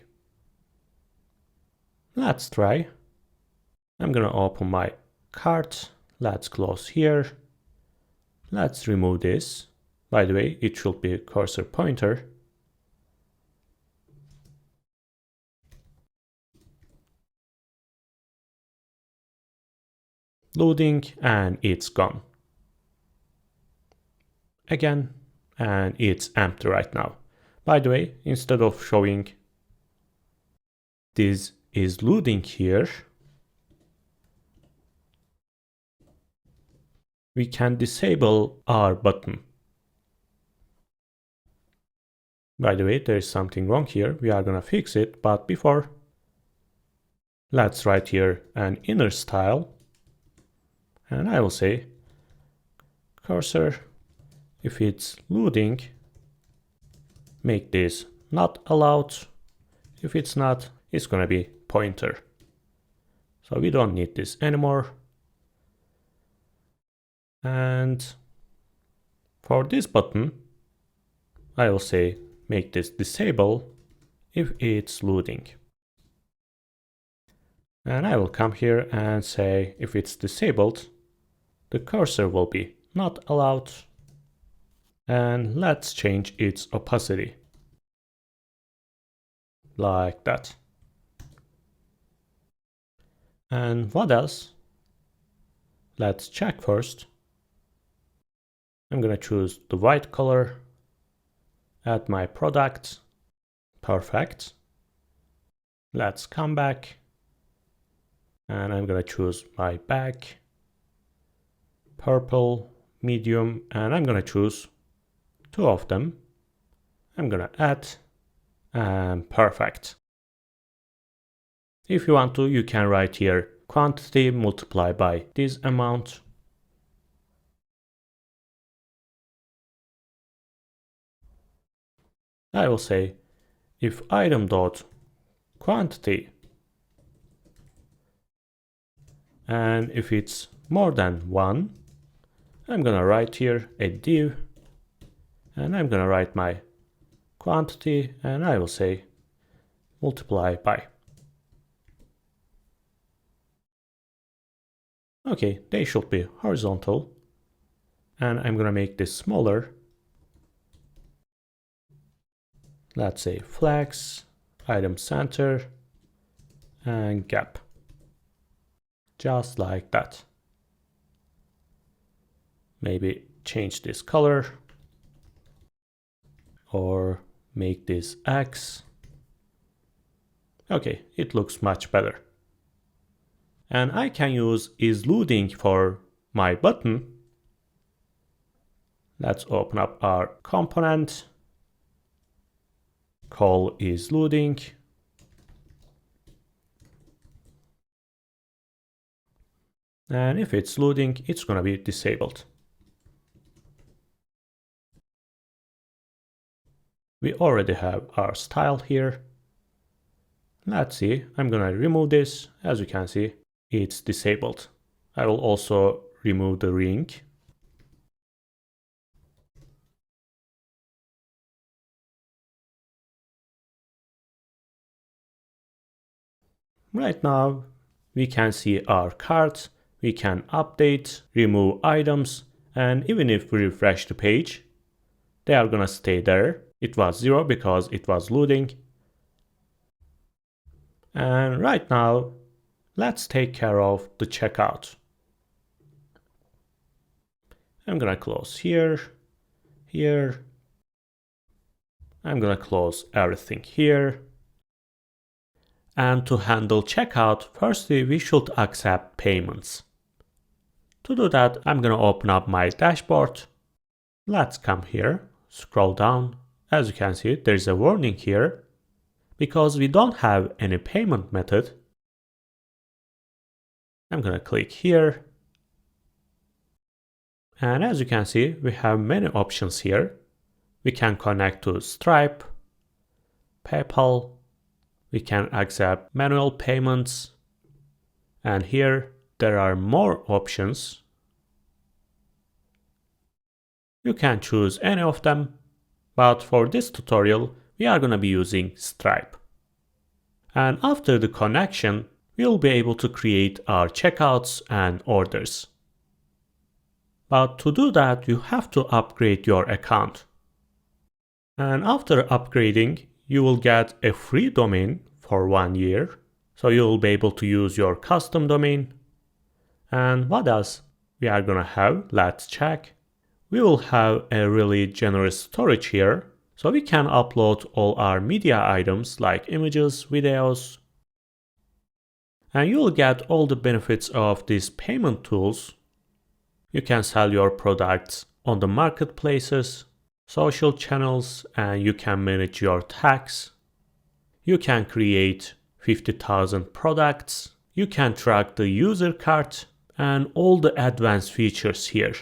Let's try. I'm going to open my cart. Let's close here. Let's remove this. By the way, it should be a cursor pointer. Loading, and it's gone. Again, and it's empty right now. By the way, instead of showing this is loading here, we can disable our button. By the way, there is something wrong here. We are going to fix it, but before, let's write here an inner style. And I will say cursor, if it's loading, make this not allowed. If it's not, it's going to be pointer. So we don't need this anymore. And for this button, I will say make this disable if it's loading. And I will come here and say if it's disabled, the cursor will be not allowed. And let's change its opacity. Like that. And what else? Let's check first. I'm gonna choose the white color, add my product. Perfect. Let's come back. And I'm gonna choose my bag, purple, medium, and I'm gonna choose two of them. I'm gonna add, and perfect. If you want to, you can write here quantity multiplied by this amount. I will say if item dot quantity, and if it's more than 1, I'm gonna write here a div, and I'm gonna write my quantity, and I will say multiply by. Okay, they should be horizontal, and I'm gonna make this smaller. Let's say flex, item center, and gap. Just like that. Maybe change this color, or make this X. Okay, it looks much better. And I can use isLoading for my button. Let's open up our component. Call isLoading. And if it's loading, it's gonna be disabled. We already have our style here. Let's see, I'm gonna remove this. As you can see, it's disabled. I will also remove the ring. Right now, we can see our cart. We can update, remove items, and even if we refresh the page, they are gonna stay there. It was 0 because it was loading. And right now, let's take care of the checkout. I'm gonna close here, here. I'm gonna close everything here. And to handle checkout, firstly, we should accept payments. To do that, I'm gonna open up my dashboard. Let's come here, scroll down. As you can see, there's a warning here. Because we don't have any payment method, I'm gonna click here. And as you can see, we have many options here. We can connect to Stripe, PayPal. We can accept manual payments. And here, there are more options. You can choose any of them, but for this tutorial, we are gonna be using Stripe. And after the connection, we'll be able to create our checkouts and orders. But to do that, you have to upgrade your account. And after upgrading, you will get a free domain for 1 year. So you will be able to use your custom domain. And what else we are gonna have? Let's check. We will have a really generous storage here. So we can upload all our media items like images, videos. And you will get all the benefits of these payment tools. You can sell your products on the marketplaces, social channels, and you can manage your tax. You can create 50,000 products. You can track the user cart and all the advanced features here.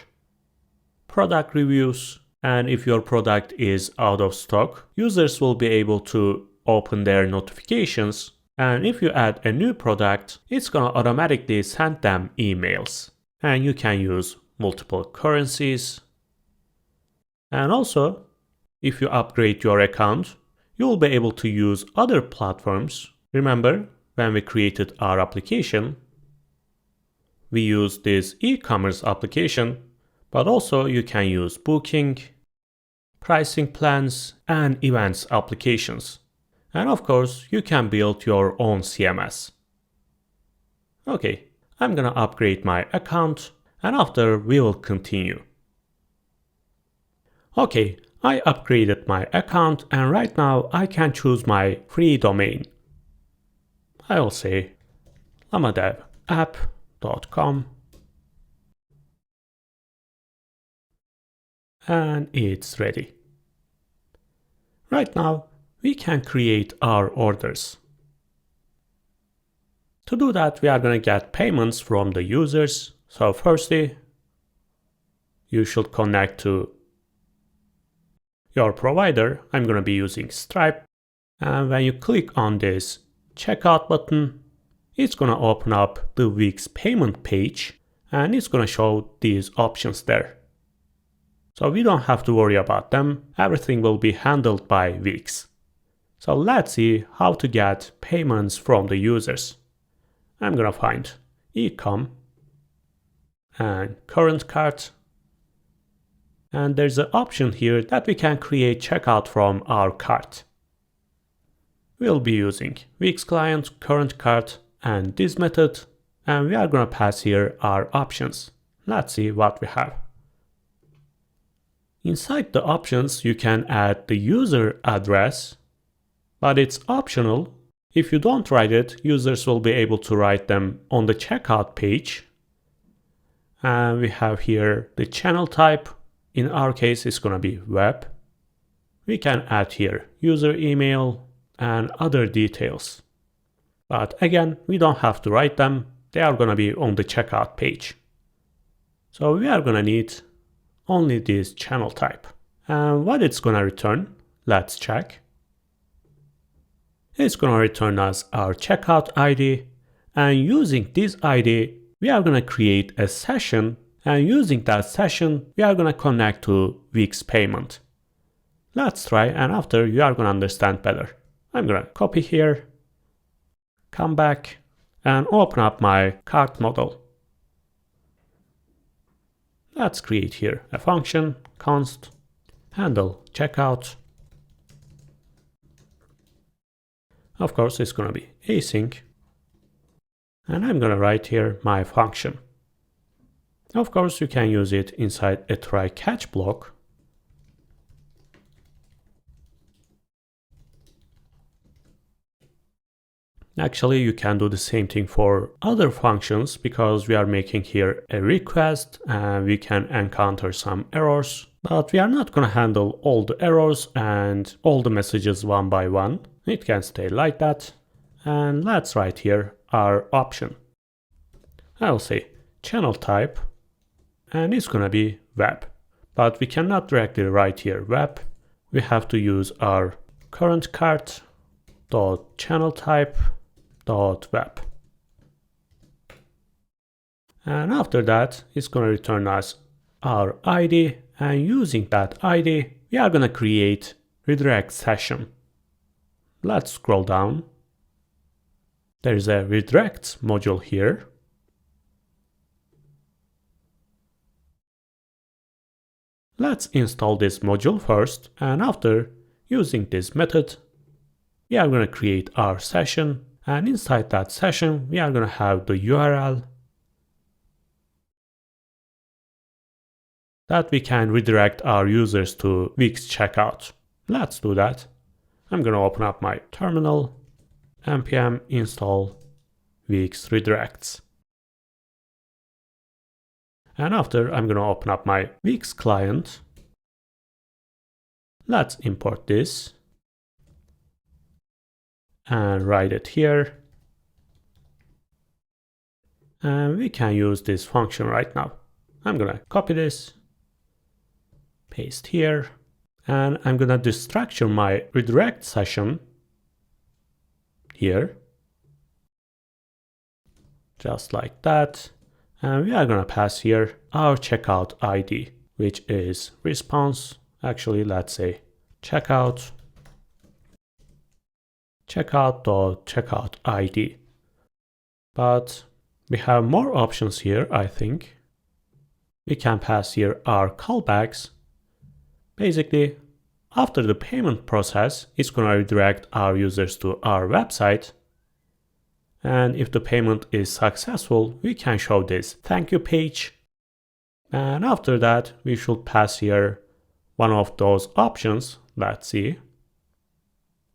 Product reviews, and if your product is out of stock, users will be able to open their notifications, and if you add a new product, it's gonna automatically send them emails. And you can use multiple currencies. And also, if you upgrade your account, you'll be able to use other platforms. Remember, when we created our application, we used this e-commerce application, but also you can use booking, pricing plans, and events applications. And of course, you can build your own CMS. Okay, I'm gonna upgrade my account, and after we will continue. Okay, I upgraded my account, and right now I can choose my free domain. I will say lamadev.app.com, and it's ready. Right now, we can create our orders. To do that, we are going to get payments from the users. So firstly, you should connect to your provider. I'm going to be using Stripe. And when you click on this checkout button, it's going to open up the Wix payment page, and it's going to show these options there. So we don't have to worry about them. Everything will be handled by Wix. So let's see how to get payments from the users. I'm gonna find ecom and current cart. And there's an option here that we can create checkout from our cart. We'll be using Wix client, current cart, and this method. And we are gonna pass here our options. Let's see what we have. Inside the options, you can add the user address, but it's optional. If you don't write it, users will be able to write them on the checkout page. And we have here the channel type. In our case, it's going to be web. We can add here user email and other details. But again, we don't have to write them. They are going to be on the checkout page. So we are going to need only this channel type. And what it's going to return, let's check. It's going to return us our checkout ID, and using this ID, we are going to create a session, and using that session, we are going to connect to Wix payment. Let's try, and after you are going to understand better. I'm going to copy here, come back, and open up my cart model. Let's create here a function, const, handle checkout. Of course, it's going to be async. And I'm going to write here my function. Of course, you can use it inside a try catch block. Actually, you can do the same thing for other functions because we are making here a request and we can encounter some errors. But we are not going to handle all the errors and all the messages one by one. It can stay like that. And let's write here our option. I'll say channel type, and it's going to be web. But we cannot directly write here web. We have to use our current cart dot channel type dot web. And after that, it's going to return us our ID, and using that ID, we are going to create redirect session. Let's scroll down. There's a redirect module here. Let's install this module first, and after using this method, we are going to create our session, and inside that session, we are going to have the URL that we can redirect our users to Wix checkout. Let's do that. I'm going to open up my terminal, npm install Wix redirects. And after, I'm going to open up my Wix client. Let's import this and write it here. And we can use this function right now. I'm going to copy this, paste here, and I'm going to destructure my redirect session here, just like that. And we are going to pass here our checkout ID, which is response. Actually, let's say checkout checkout.checkout ID. But we have more options here, I think. We can pass here our callbacks. Basically, after the payment process, it's going to redirect our users to our website. And if the payment is successful, we can show this thank you page. And after that, we should pass here one of those options. Let's see.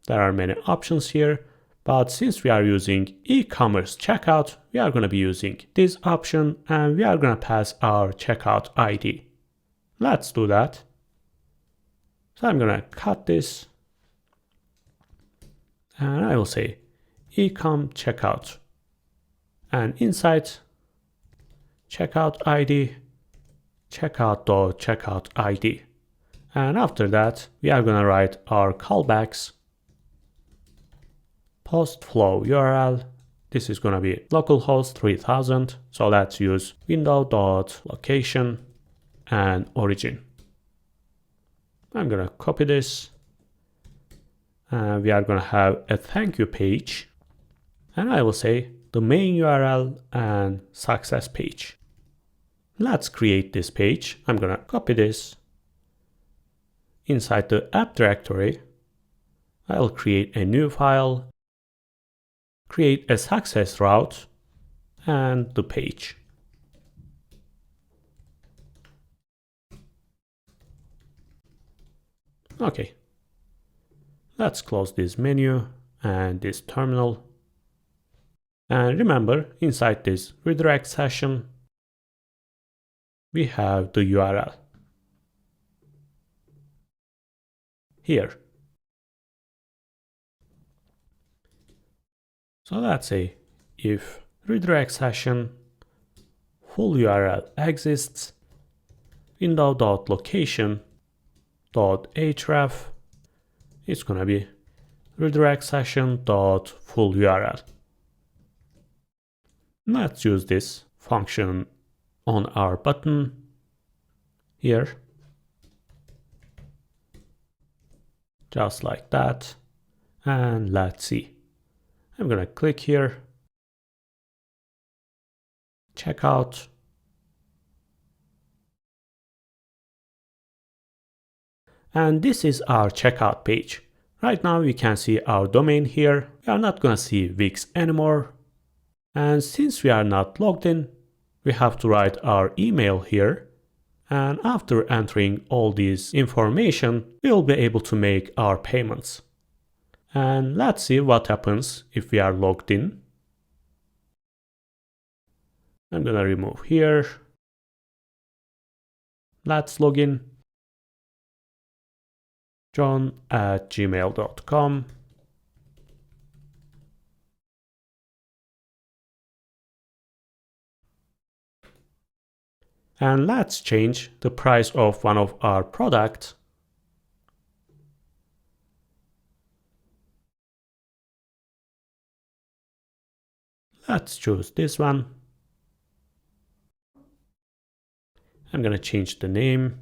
There are many options here, but since we are using e-commerce checkout, we are going to be using this option and we are going to pass our checkout ID. Let's do that. So I'm going to cut this and I will say e-com checkout and inside checkout ID, checkout.checkout ID. And after that, we are going to write our callbacks. Post flow URL. This is going to be localhost 3000. So let's use window.location and origin. I'm going to copy this. And we are going to have a thank you page. And I will say the main URL and success page. Let's create this page. I'm going to copy this. Inside the app directory, I'll create a new file, create a success route, and the page. Okay. Let's close this menu and this terminal. And remember, inside this redirect session, we have the URL. Here. So let's say if redirect session full URL exists, window.location.href is going to be redirect session.full URL. Let's use this function on our button here. Just like that. And let's see. I'm going to click here. Checkout. And this is our checkout page. Right now we can see our domain here. We are not going to see Wix anymore. And since we are not logged in, we have to write our email here. And after entering all this information, we'll be able to make our payments. And let's see what happens if we are logged in. I'm going to remove here. Let's log in. john@gmail.com. And let's change the price of one of our products. Let's choose this one. I'm going to change the name.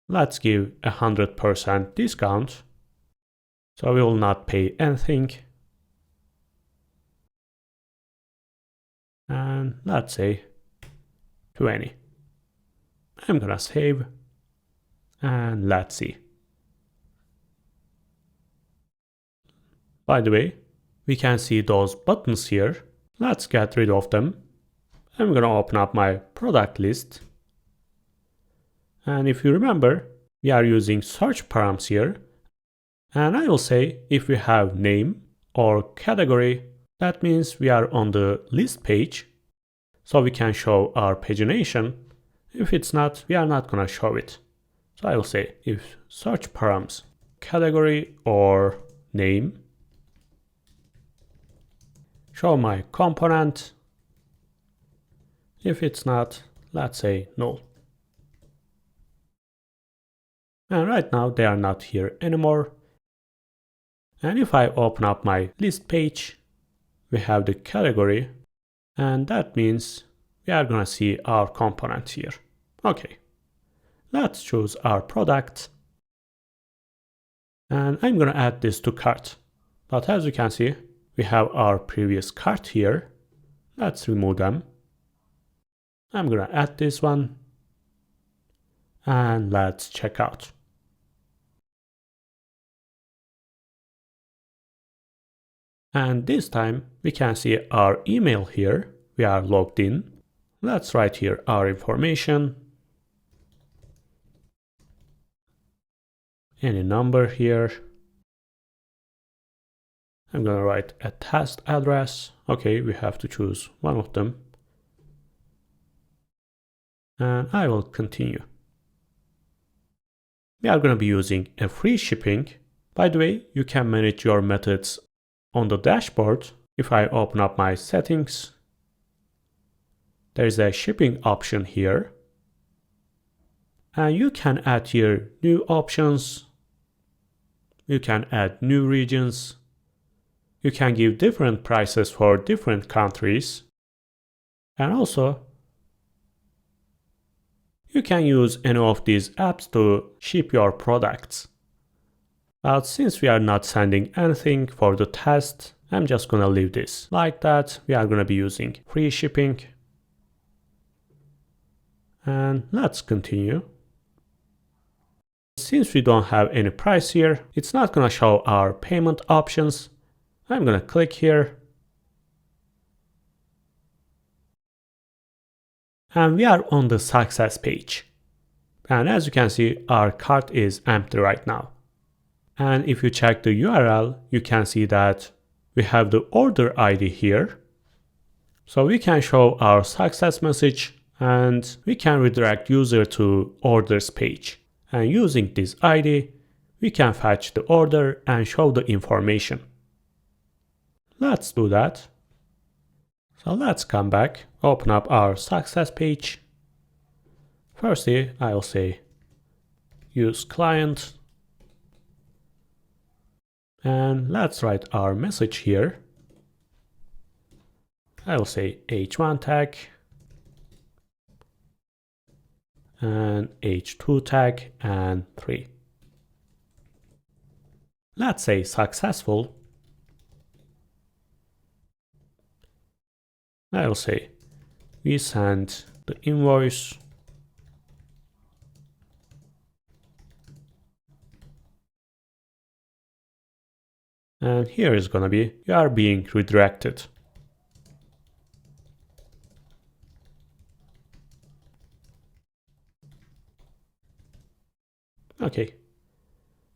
Let's give 100% discount. So we will not pay anything. And let's say 20. I'm gonna save and let's see. By the way, we can see those buttons here. Let's get rid of them. I'm gonna open up my product list. And if you remember, we are using search params here. And I will say if we have name or category, that means we are on the list page, so we can show our pagination. If it's not, we are not going to show it. So I will say if search params category or name, show my component. If it's not, let's say null. And right now they are not here anymore. And if I open up my list page, we have the category, and that means we are going to see our component here. Okay, Let's choose our product. And I'm gonna add this to cart. But as you can see, we have our previous cart here. Let's remove them. I'm gonna add this one. And let's check out. And this time we can see our email here. We are logged in. Let's write here our information. Any number here. I'm gonna write a test address. Okay, we have to choose one of them. And I will continue. We are gonna be using a free shipping. By the way, you can manage your methods on the dashboard. If I open up my settings, there's a shipping option here. And you can add here new options. You can add new regions. You can give different prices for different countries. And also, you can use any of these apps to ship your products. But since we are not sending anything for the test, I'm just gonna leave this like that. We are gonna be using free shipping. And let's continue. Since we don't have any price here, it's not gonna show our payment options. I'm gonna click here. And we are on the success page. And as you can see, our cart is empty right now. And if you check the URL, you can see that we have the order ID here. So we can show our success message and we can redirect user to orders page. And using this ID, we can fetch the order and show the information. Let's do that. So let's come back, open up our success page. Firstly, I'll say use client. And let's write our message here. I will say h1 tag and h2 tag and 3. Let's say successful. I will say we send the invoice. And here is gonna be you are being redirected. Okay,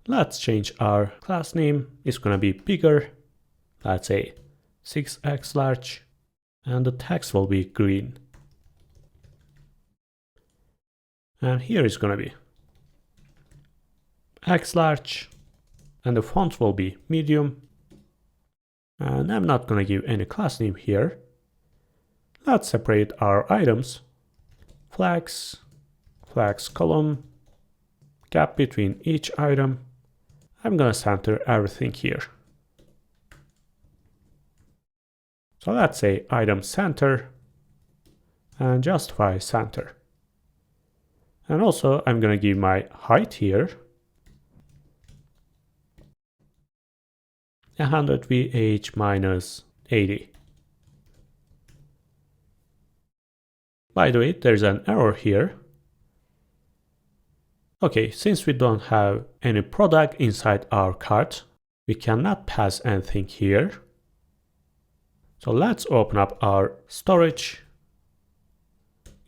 let's change our class name. It's gonna be bigger. Let's say 6x large. And the text will be green. And here is gonna be X large. And the font will be medium. And I'm not gonna give any class name here. Let's separate our items. Flags, flags column, gap between each item. I'm gonna center everything here. So let's say item center and justify center. And also I'm gonna give my height here 100 VH minus 80. By the way, there's an error here. Okay, since we don't have any product inside our cart, we cannot pass anything here. So let's open up our storage,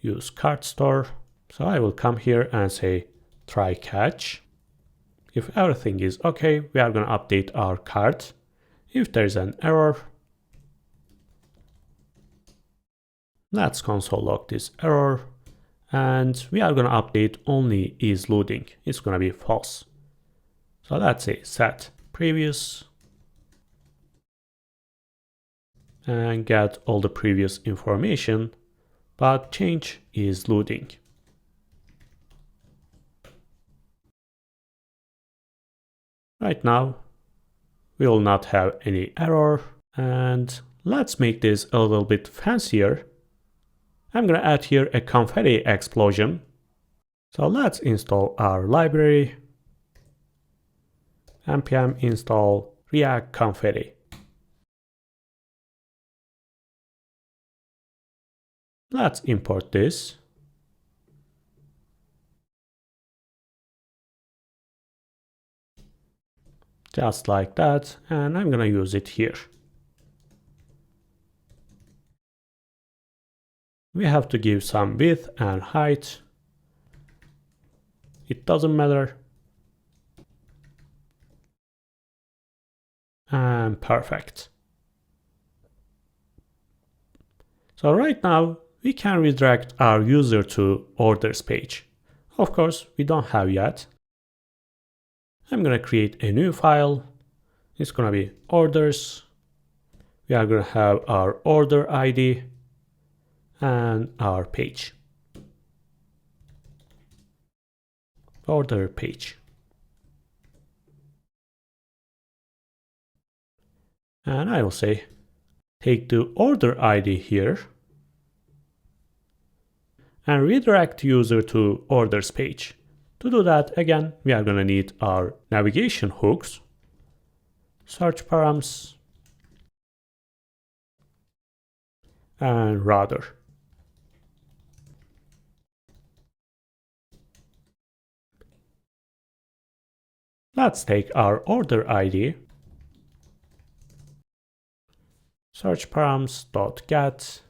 use cart store. So I will come here and say try catch. If everything is okay, we are going to update our cart. If there's an error, let's console log this error. And we are going to update only is loading. It's going to be false. So let's say set previous. And get all the previous information, but change is loading. Right now, we will not have any error, and let's make this a little bit fancier. I'm gonna add here a confetti explosion. So let's install our library. npm install React Confetti. Let's import this. Just like that, and I'm gonna use it here. We have to give some width and height. It doesn't matter. And perfect. So right now, we can redirect our user to orders page. Of course, we don't have yet. I'm gonna create a new file. It's gonna be orders. We are gonna have our order ID and our page. Order page. And I will say, take the order ID here and redirect user to orders page. To do that, again, we are gonna need our navigation hooks, search params, and router. Let's take our order ID, search params.get,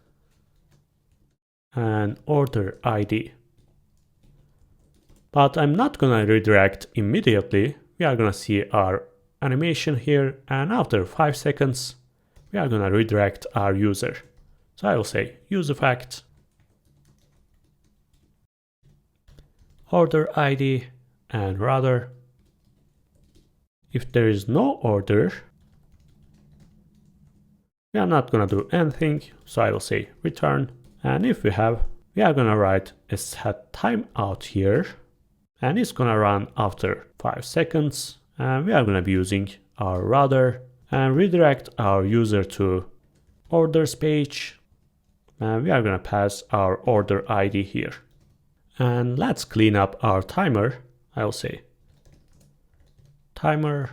and order ID. But I'm not gonna redirect immediately. We are gonna see our animation here, and after 5 seconds, we are gonna redirect our user. So I will say use effect, order ID, and router. If there is no order, we are not gonna do anything, so I will say return. And if we have, we are gonna write a set timeout here, and it's gonna run after 5 seconds. And we are gonna be using our router and redirect our user to orders page. And we are gonna pass our order ID here. And let's clean up our timer. I will say timer.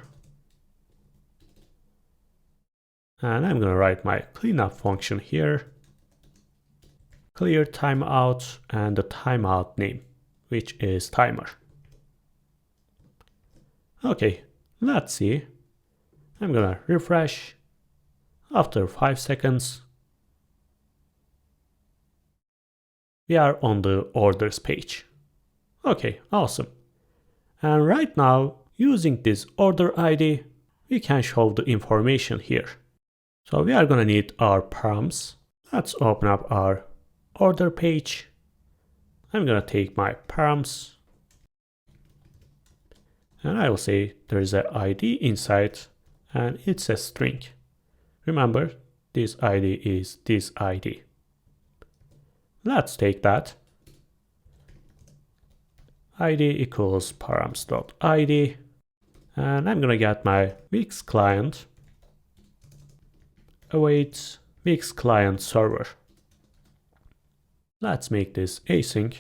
And I'm gonna write my cleanup function here. Clear timeout and the timeout name, which is timer. Okay, let's see. I'm gonna refresh. After 5 seconds, we are on the orders page. Okay, awesome. And right now, using this order ID, we can show the information here. So we are gonna need our params. Let's open up our order page. I'm gonna take my params. And I will say there is an ID inside and it's a string. Remember, this ID is this ID. Let's take that. ID equals params.id. And I'm gonna get my Wix client. Await Wix client server. Let's make this async.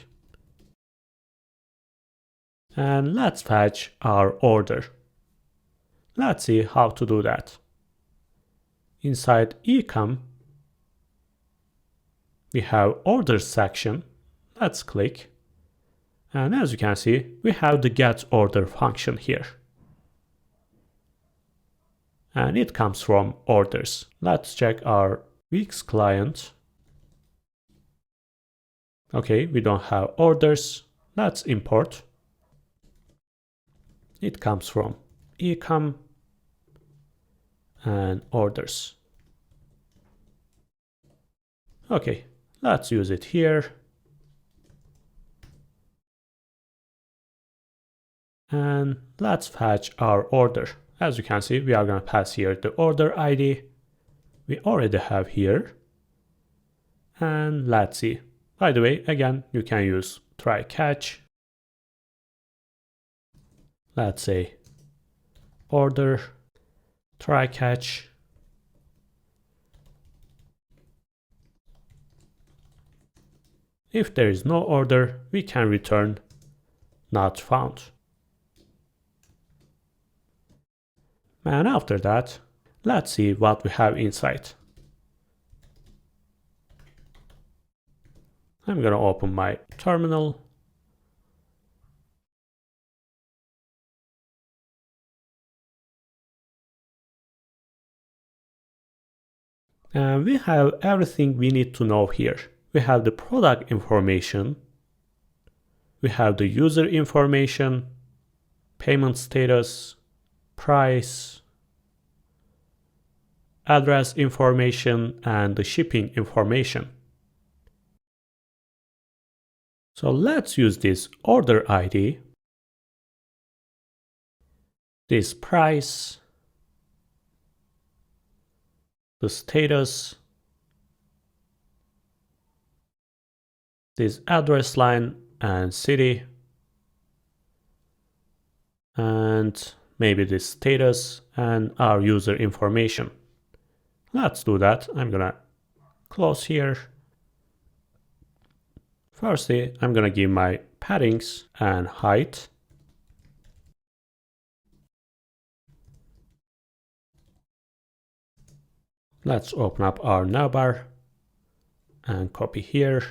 And let's fetch our order. Let's see how to do that. Inside ecom, we have orders section. Let's click. And as you can see, we have the get order function here. And it comes from orders. Let's check our Wix client. Okay, we don't have orders. Let's import. It comes from ecom and orders. Okay, let's use it here. And let's fetch our order. As you can see, we are going to pass here the order ID we already have here. And let's see. By the way, again, you can use try catch. Let's say order try catch. If there is no order, we can return not found. And after that, let's see what we have inside. I'm gonna open my terminal. And we have everything we need to know here. We have the product information. We have the user information, payment status, price, address information, and the shipping information. So let's use this order ID, this price, the status, this address line and city, and maybe this status and our user information. Let's do that. I'm gonna close here. Firstly, I'm gonna give my paddings and height. Let's open up our Navbar and copy here.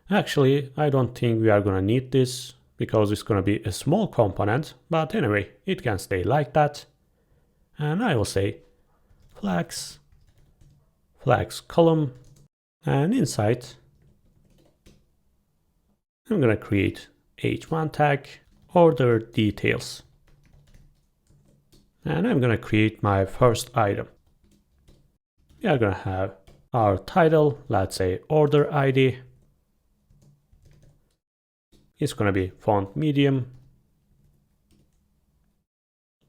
Actually, I don't think we are gonna need this because it's gonna be a small component, but anyway, it can stay like that. And I will say flags column, and inside I'm gonna create h1 tag, order details. And I'm gonna create my first item. We are gonna have our title, let's say order ID. It's gonna be font medium.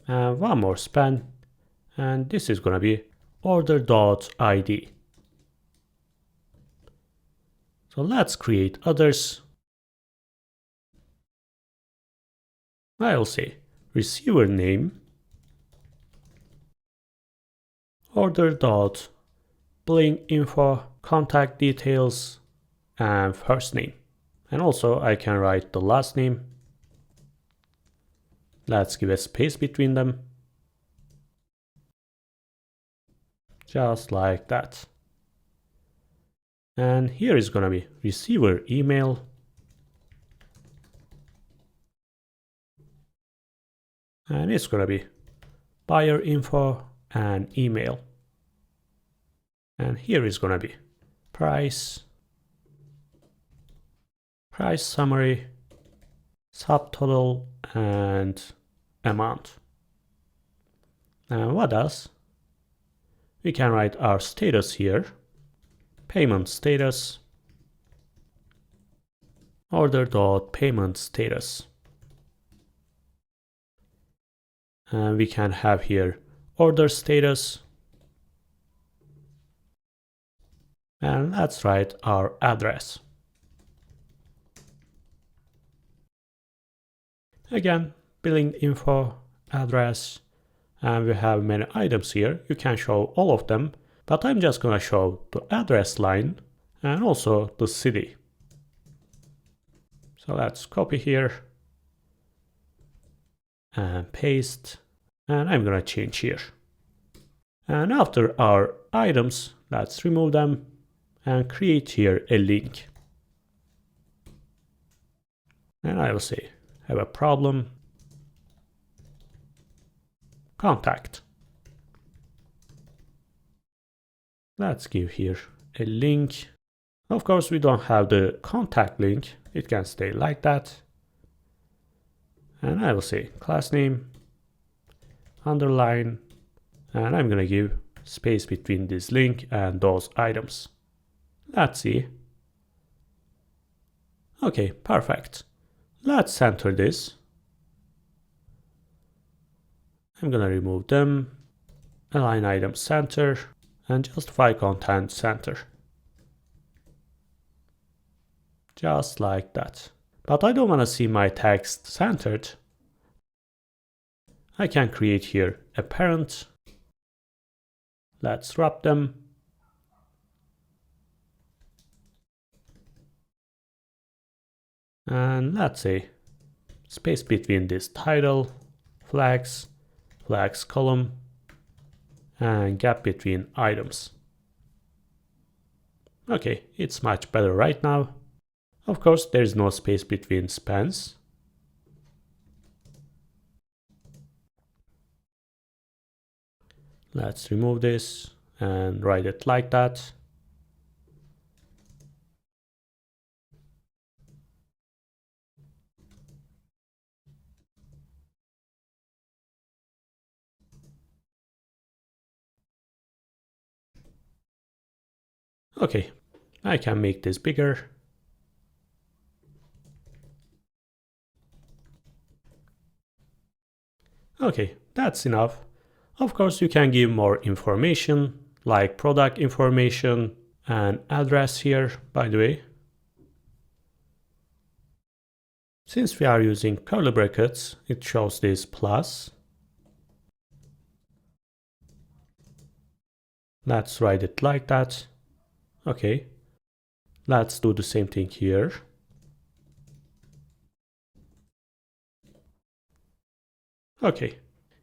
And one more span. And this is gonna be order.id. So let's create others. I'll say receiver name, order.billing info, contact details, and first name. And also I can write the last name. Let's give a space between them. Just like that. And here is gonna be receiver email. And it's gonna be buyer info and email. And here is gonna be price summary, subtotal, and amount. And what else? We can write our status here, payment status, order.payment status. And we can have here order status. And let's write our address. Again, billing info, address, and we have many items here. You can show all of them, but I'm just gonna show the address line and also the city. So let's copy here and paste, and I'm gonna change here. And after our items, let's remove them and create here a link. And I will say, have a problem, contact. Let's give here a link. Of course, we don't have the contact link. It can stay like that. And I will say class name, underline, and I'm gonna give space between this link and those items. Let's see. Okay, perfect. Let's center this. I'm gonna remove them, align item center, and justify content center. Just like that. But I don't want to see my text centered. I can create here a parent. Let's wrap them. And let's say space between this title, flags, flags column, and gap between items. Okay, it's much better right now. Of course, there is no space between spans. Let's remove this and write it like that. Okay, I can make this bigger. Okay, that's enough. Of course, you can give more information, like product information and address here, by the way. Since we are using curly brackets, it shows this plus. Let's write it like that. Okay, let's do the same thing here. Okay,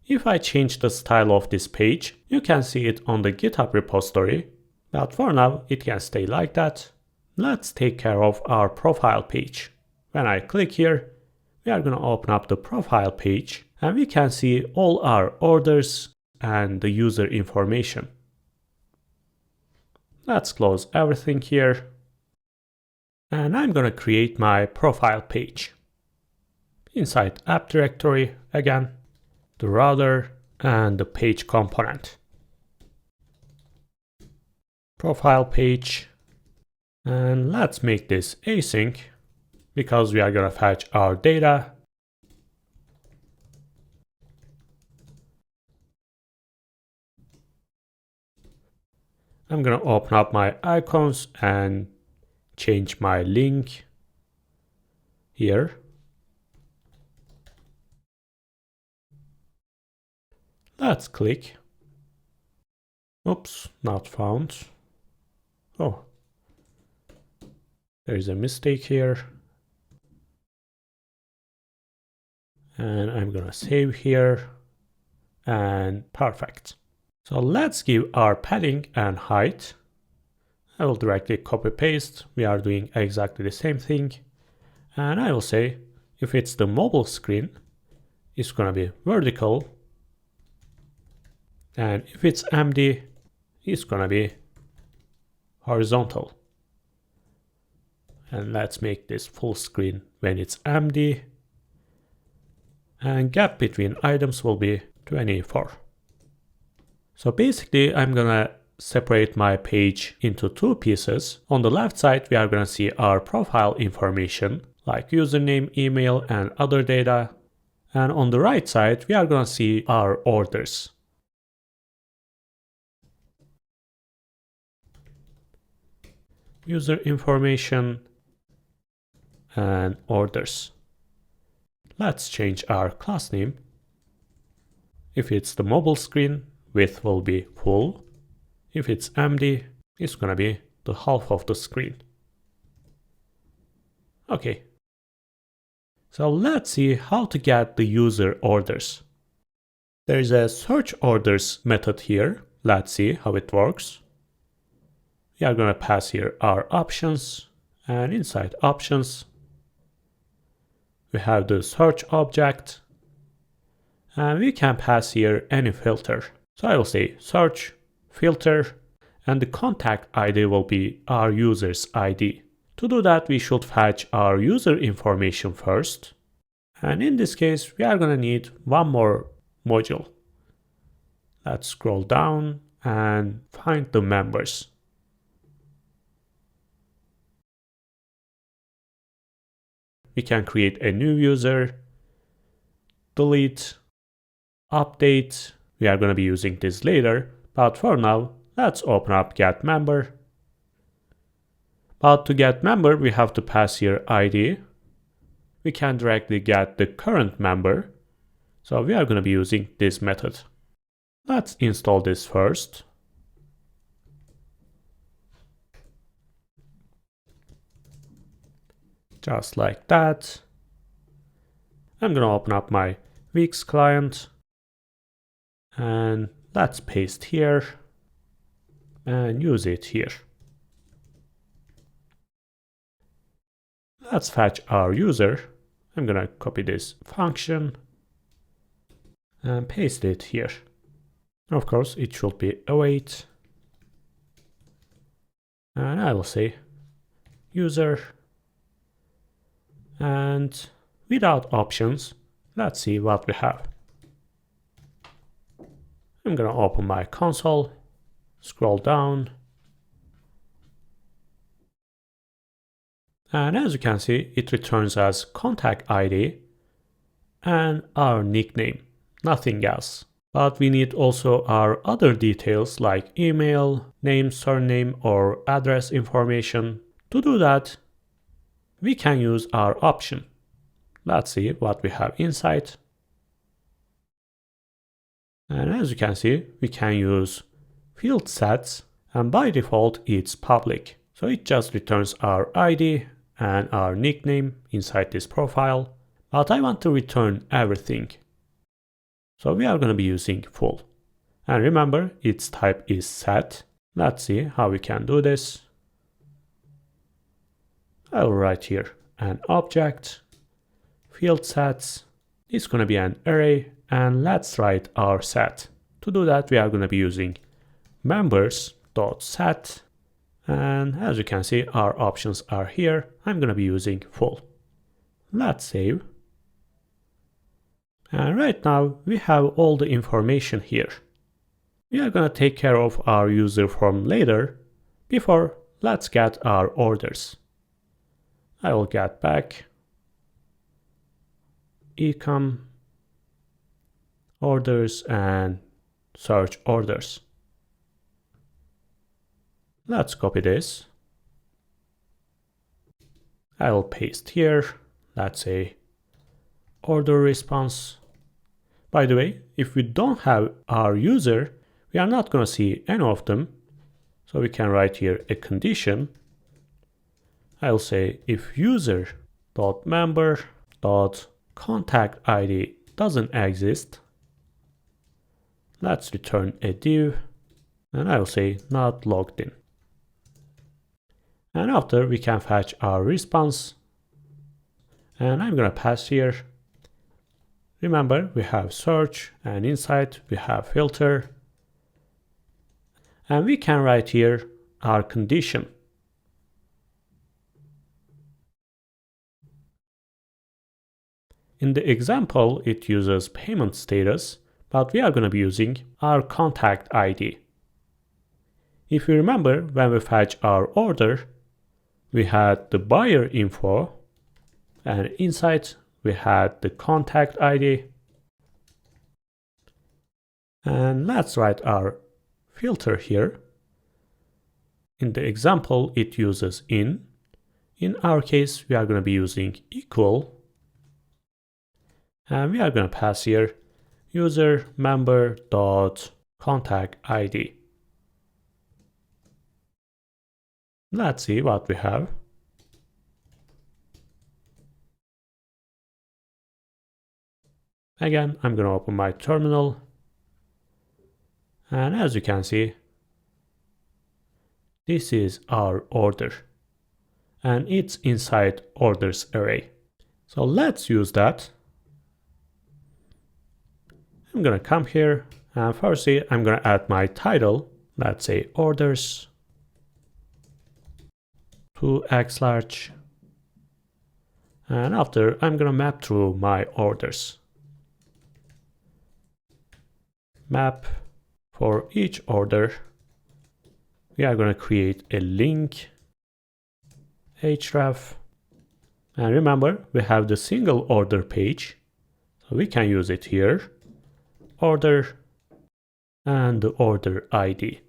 if I change the style of this page, you can see it on the GitHub repository, but for now it can stay like that. Let's take care of our profile page. When I click here, we are going to open up the profile page and we can see all our orders and the user information. Let's close everything here. And I'm going to create my profile page. Inside app directory again, the router and the page component. Profile page. And let's make this async because we are going to fetch our data. I'm going to open up my icons and change my link here. Let's click. Oops, not found. Oh, there is a mistake here. And I'm gonna save here. And perfect. So let's give our padding and height. I will directly copy paste. We are doing exactly the same thing. And I will say if it's the mobile screen, it's gonna be vertical. And if it's empty, it's gonna be horizontal. And let's make this full screen when it's empty. And gap between items will be 24. So basically, I'm gonna separate my page into two pieces. On the left side, we are gonna see our profile information, like username, email, and other data. And on the right side, we are gonna see our orders. User information and orders. Let's change our class name. If it's the mobile screen, width will be full. If it's empty, it's gonna be the half of the screen. Okay. So let's see how to get the user orders. There is a search orders method here. Let's see how it works. We are gonna pass here our options, and inside options, we have the search object, and we can pass here any filter. So I will say search, filter, and the contact ID will be our user's ID. To do that, we should fetch our user information first. And in this case, we are going to need one more module. Let's scroll down and find the members. We can create a new user, delete, update. We are going to be using this later, but for now, let's open up get member. But to get member, we have to pass here ID. We can directly get the current member. So we are going to be using this method. Let's install this first. just like that. I'm gonna open up my Wix client and let's paste here and use it here. Let's fetch our user. I'm gonna copy this function and paste it here. Of course, it should be await. And I will say user. And without options, let's see what we have. I'm gonna open my console, scroll down. And as you can see, it returns as contact ID and our nickname, nothing else. But we need also our other details like email, name, surname, or address information. To do that, we can use our option. Let's see what we have inside. And as you can see, we can use field sets, and by default it's public. So it just returns our ID and our nickname inside this profile. But I want to return everything. So we are going to be using full. And remember, its type is set. Let's see how we can do this. I'll write here an object, field sets. It's going to be an array, and let's write our set. To do that, we are going to be using members.set. And as you can see, our options are here. I'm going to be using full. Let's save. And right now we have all the information here. We are going to take care of our user form later. Before, let's get our orders. I will get back ecom orders and search orders. Let's copy this. I will paste here. Let's say order response. By the way, if we don't have our user, we are not going to see any of them. So we can write here a condition. I'll say if user.member.contact ID doesn't exist, let's return a div, and I'll say not logged in. And after we can fetch our response, and I'm going to pass here. Remember, we have search, and inside we have filter. And we can write here our condition. In the example, it uses payment status, but we are going to be using our contact ID. If you remember, when we fetch our order, we had the buyer info, and inside we had the contact ID. And let's write our filter here. In the example, it uses in. In our case, we are going to be using equal. And we are going to pass here user member.contact ID. Let's see what we have. Again, I'm going to open my terminal. And as you can see, this is our order. And it's inside orders array. So let's use that. I'm going to come here, and firstly, I'm going to add my title. Let's say orders to X large. And after, I'm going to map through my orders. Map for each order. We are going to create a link href. And remember, we have the single order page. So we can use it here. Order and the order ID.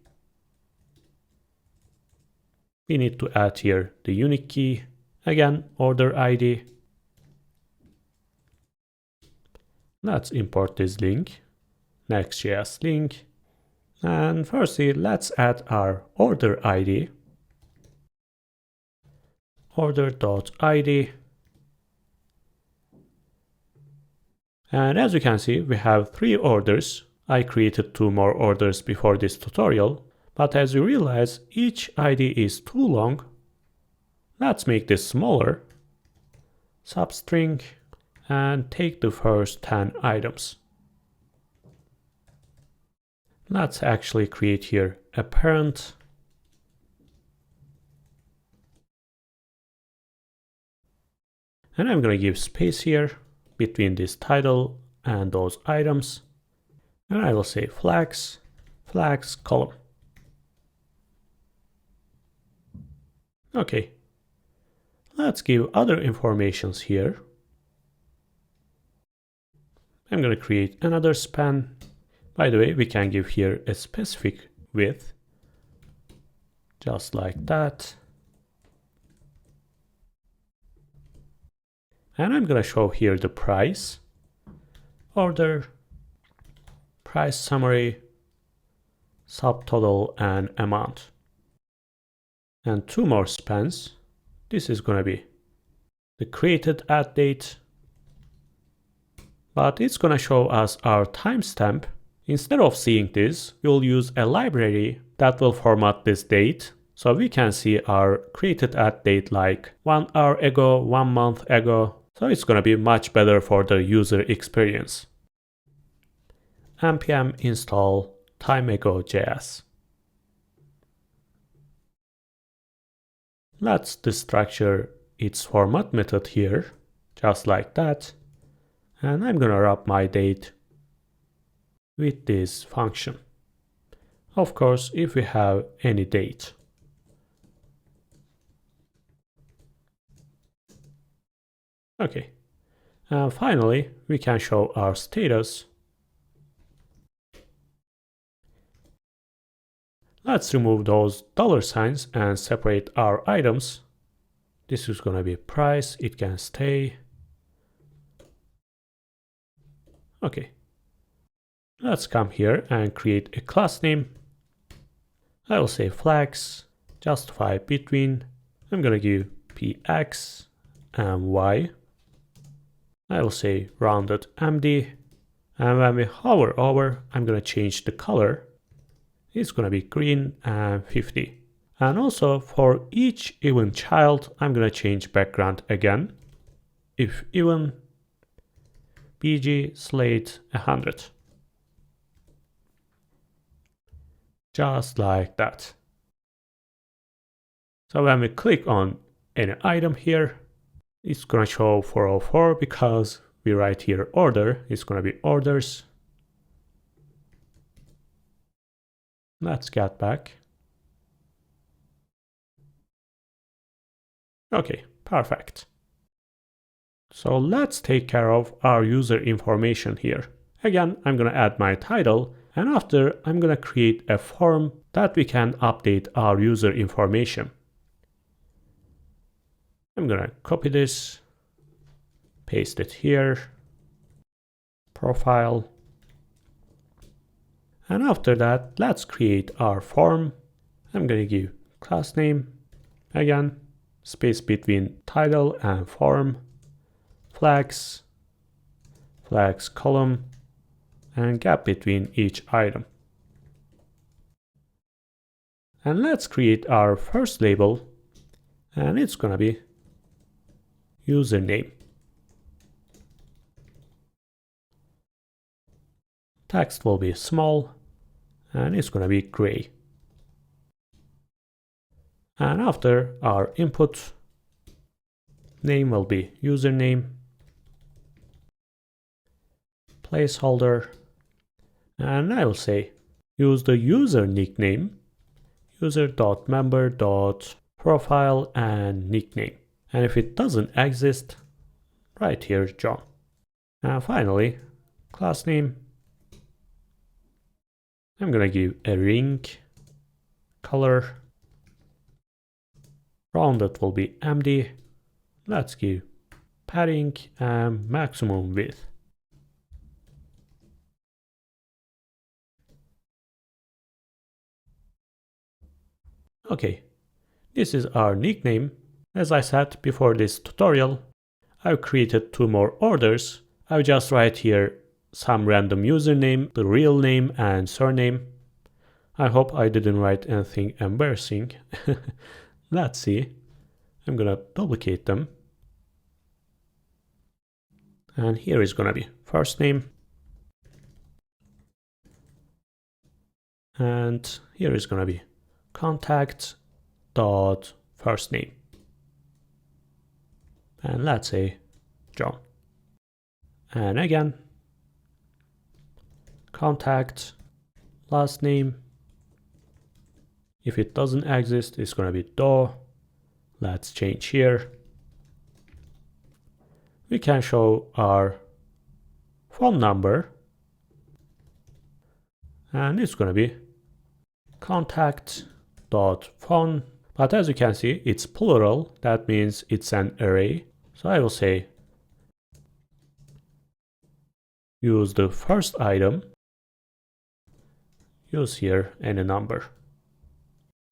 We need to add here the unique key. Again, order ID. Let's import this link. Next.js link. And firstly, let's add our order ID. Order.id. And as you can see, we have 3 orders. I created 2 more orders before this tutorial, but as you realize, each ID is too long. Let's make this smaller. Substring, and take the first 10 items. Let's actually create here a parent. And I'm going to give space here between this title and those items. And I will say flags, flags column. Okay. Let's give other informations here. I'm going to create another span. By the way, we can give here a specific width, just like that. And I'm going to show here the price, order, price summary, subtotal, and amount. And 2 more spans. This is going to be the created at date, but it's going to show us our timestamp. Instead of seeing this, we'll use a library that will format this date, so we can see our created at date like 1 hour ago, 1 month ago. So it's going to be much better for the user experience. npm install timeago.js. Let's destructure its format method here, just like that. And I'm going to wrap my date with this function. Of course, if we have any date. Okay. And finally, we can show our status. Let's remove those $signs and separate our items. This is going to be price. It can stay. Okay. Let's come here and create a class name. I will say flags, justify between. I'm going to give px and y. I will say rounded MD. And when we hover over, I'm going to change the color. It's going to be green and 50. And also for each even child, I'm going to change background again. If even bg slate 100. Just like that. So when we click on any item here, it's going to show 404 because we write here order. It's going to be orders. Let's get back. Okay, perfect. So let's take care of our user information here. Again, I'm going to add my title, and after I'm going to create a form that we can update our user information. I'm going to copy this, paste it here, profile. And after that, let's create our form. I'm going to give class name, again, space between title and form, flags, flags column, and gap between each item. And let's create our first label, and it's going to be username. Text will be small, and it's going to be gray. And after our input, name will be username, placeholder, and I will say use the user nickname, user.member.profile and nickname. And if it doesn't exist, write here John. And finally, class name. I'm going to give a ring, color, rounded will be MD. Let's give padding and maximum width. Okay, this is our nickname. As I said before this tutorial, I've created 2 more orders. I will just write here some random username, the real name and surname. I hope I didn't write anything embarrassing. Let's see. I'm gonna duplicate them. And here is gonna be first name. And here is gonna be contact dot first name. And let's say John. And again, contact last name. If it doesn't exist, it's gonna be Do. Let's change here. We can show our phone number. And it's gonna be contact.phone. But as you can see, it's plural. That means it's an array. So I will say use the first item. Use here any number.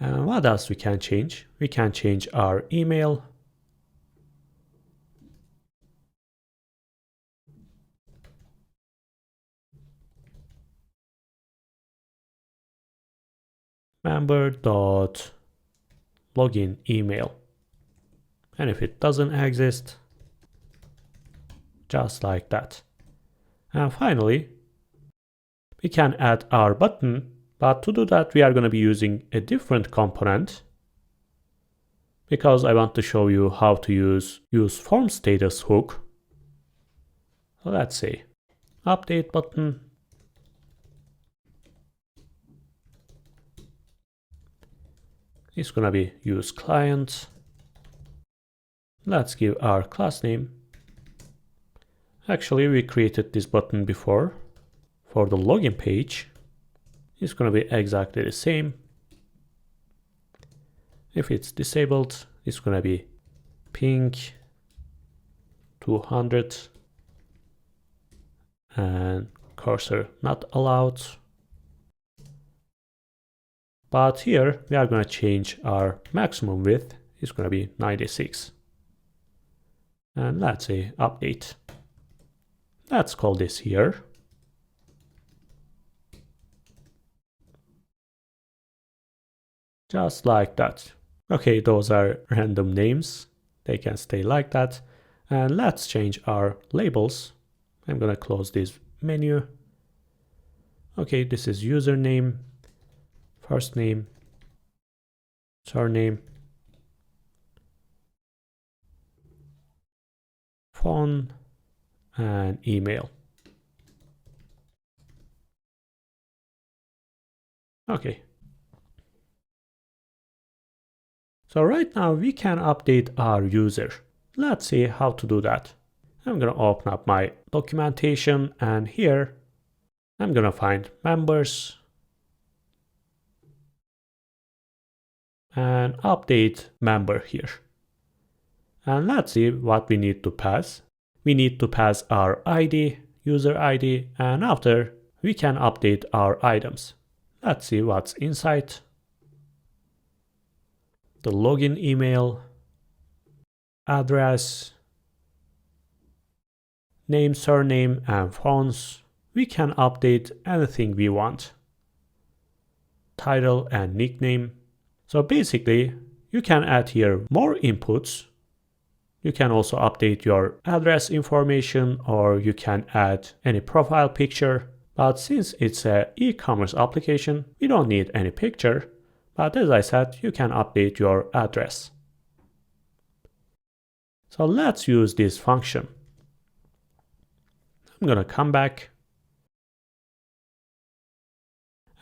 And what else we can change? We can change our email. Member.login email. And if it doesn't exist, just like that. And finally, we can add our button, but to do that, we are going to be using a different component because I want to show you how to use form status hook. So let's say update button. It's going to be use client. Let's give our class name. Actually, we created this button before for the login page. It's going to be exactly the same. If it's disabled, it's going to be ping 200 and cursor not allowed. But here we are going to change our maximum width. It's going to be 96. And let's say update. Let's call this here. Just like that. Okay, those are random names. They can stay like that. And let's change our labels. I'm gonna close this menu. Okay, this is username, first name, surname, phone, and email. Okay. So right now we can update our user. Let's see how to do that. I'm gonna open up my documentation and here I'm gonna find members and update member here. And let's see what we need to pass. We need to pass our ID, user ID, and after we can update our items. Let's see what's inside. The login email, address, name, surname, and phones. We can update anything we want. Title and nickname. So basically, you can add here more inputs. You can also update your address information or you can add any profile picture. But since it's an e-commerce application, we don't need any picture. But as I said, you can update your address. So let's use this function. I'm gonna come back.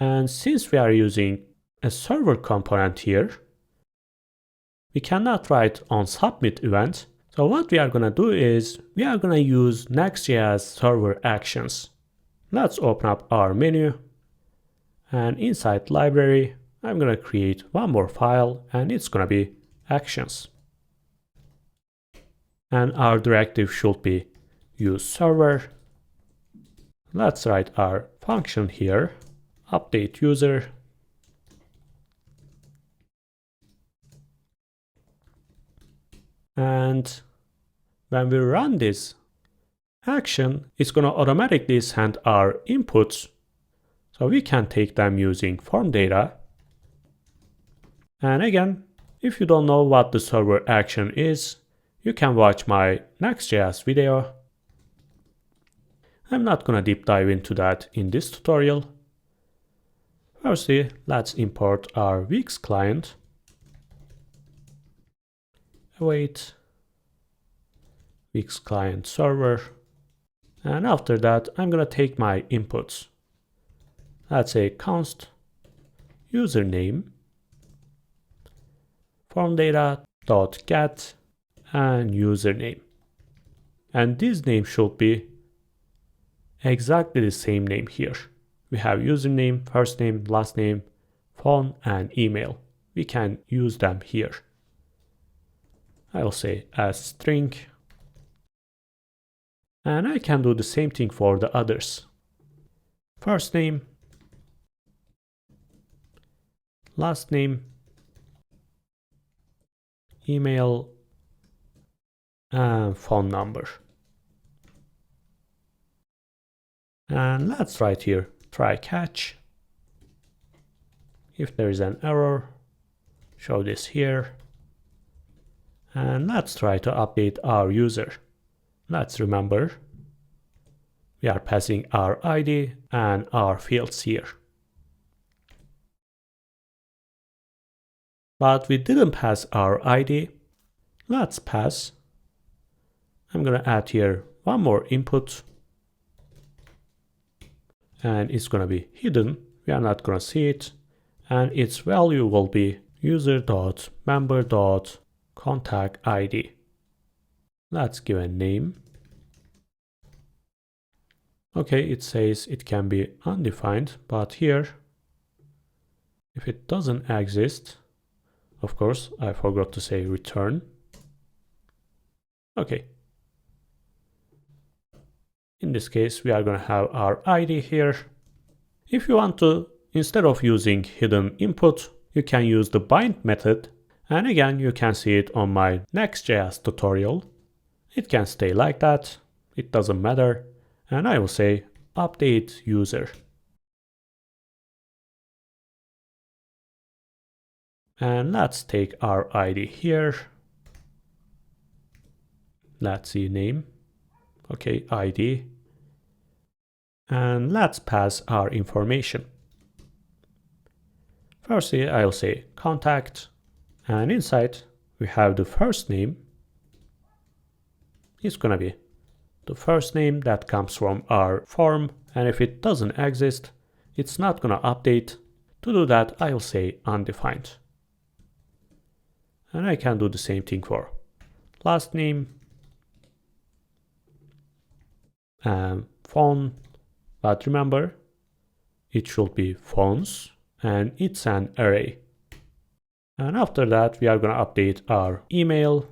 And since we are using a server component here, we cannot write on submit event. So what we are gonna do is we are gonna use Next.js server actions. Let's open up our menu and inside library, I'm gonna create one more file and it's gonna be actions. And our directive should be use server. Let's write our function here, update user. And when we run this, action is going to automatically send our inputs. So we can take them using form data. And again, if you don't know what the server action is, you can watch my Next.js video. I'm not going to deep dive into that in this tutorial. Firstly, let's import our Wix client. Await Wix client server. And after that, I'm going to take my inputs. Let's say const username form data.get and username. And this name should be exactly the same name here. We have username, first name, last name, phone, and email. We can use them here. I will say as string. And I can do the same thing for the others. First name, last name, email, and phone number. And let's write here try catch. If there is an error, show this here. And let's try to update our user. Let's remember we are passing our ID and our fields here. But we didn't pass our ID. Let's pass. I'm going to add here one more input. And it's going to be hidden. We are not going to see it. And its value will be user.member.contact ID. Let's give a name. Okay, it says it can be undefined, but here, if it doesn't exist, of course, I forgot to say return. Okay. In this case, we are going to have our ID here. If you want to, instead of using hidden input, you can use the bind method. And again, you can see it on my Next.js tutorial. It can stay like that. It doesn't matter. And I will say update user. And let's take our ID here. Let's see name. Okay, ID. And let's pass our information. Firstly, I'll say contact. And inside, we have the first name. It's going to be the first name that comes from our form. And if it doesn't exist, it's not going to update. To do that, I'll say undefined. And I can do the same thing for last name and phone. But remember, it should be phones and it's an array. And after that, we are going to update our email.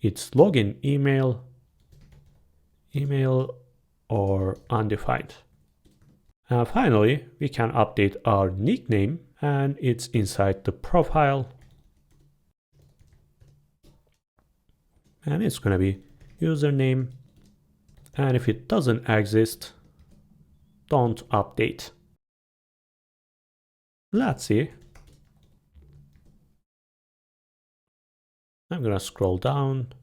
It's login email or undefined. And finally, we can update our nickname and it's inside the profile. And it's going to be username. And if it doesn't exist, don't update. Let's see. I'm going to scroll down.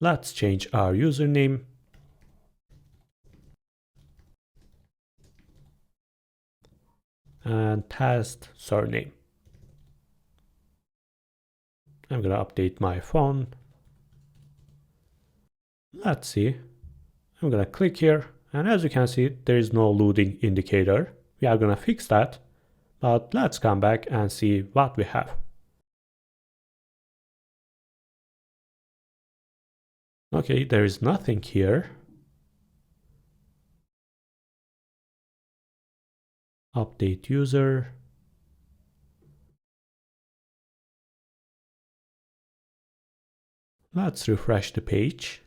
Let's change our username. And test surname. I'm going to update my phone. Let's see. I'm going to click here. And as you can see, there is no loading indicator. We are going to fix that. But let's come back and see what we have. Okay, there is nothing here. Update user. Let's refresh the page.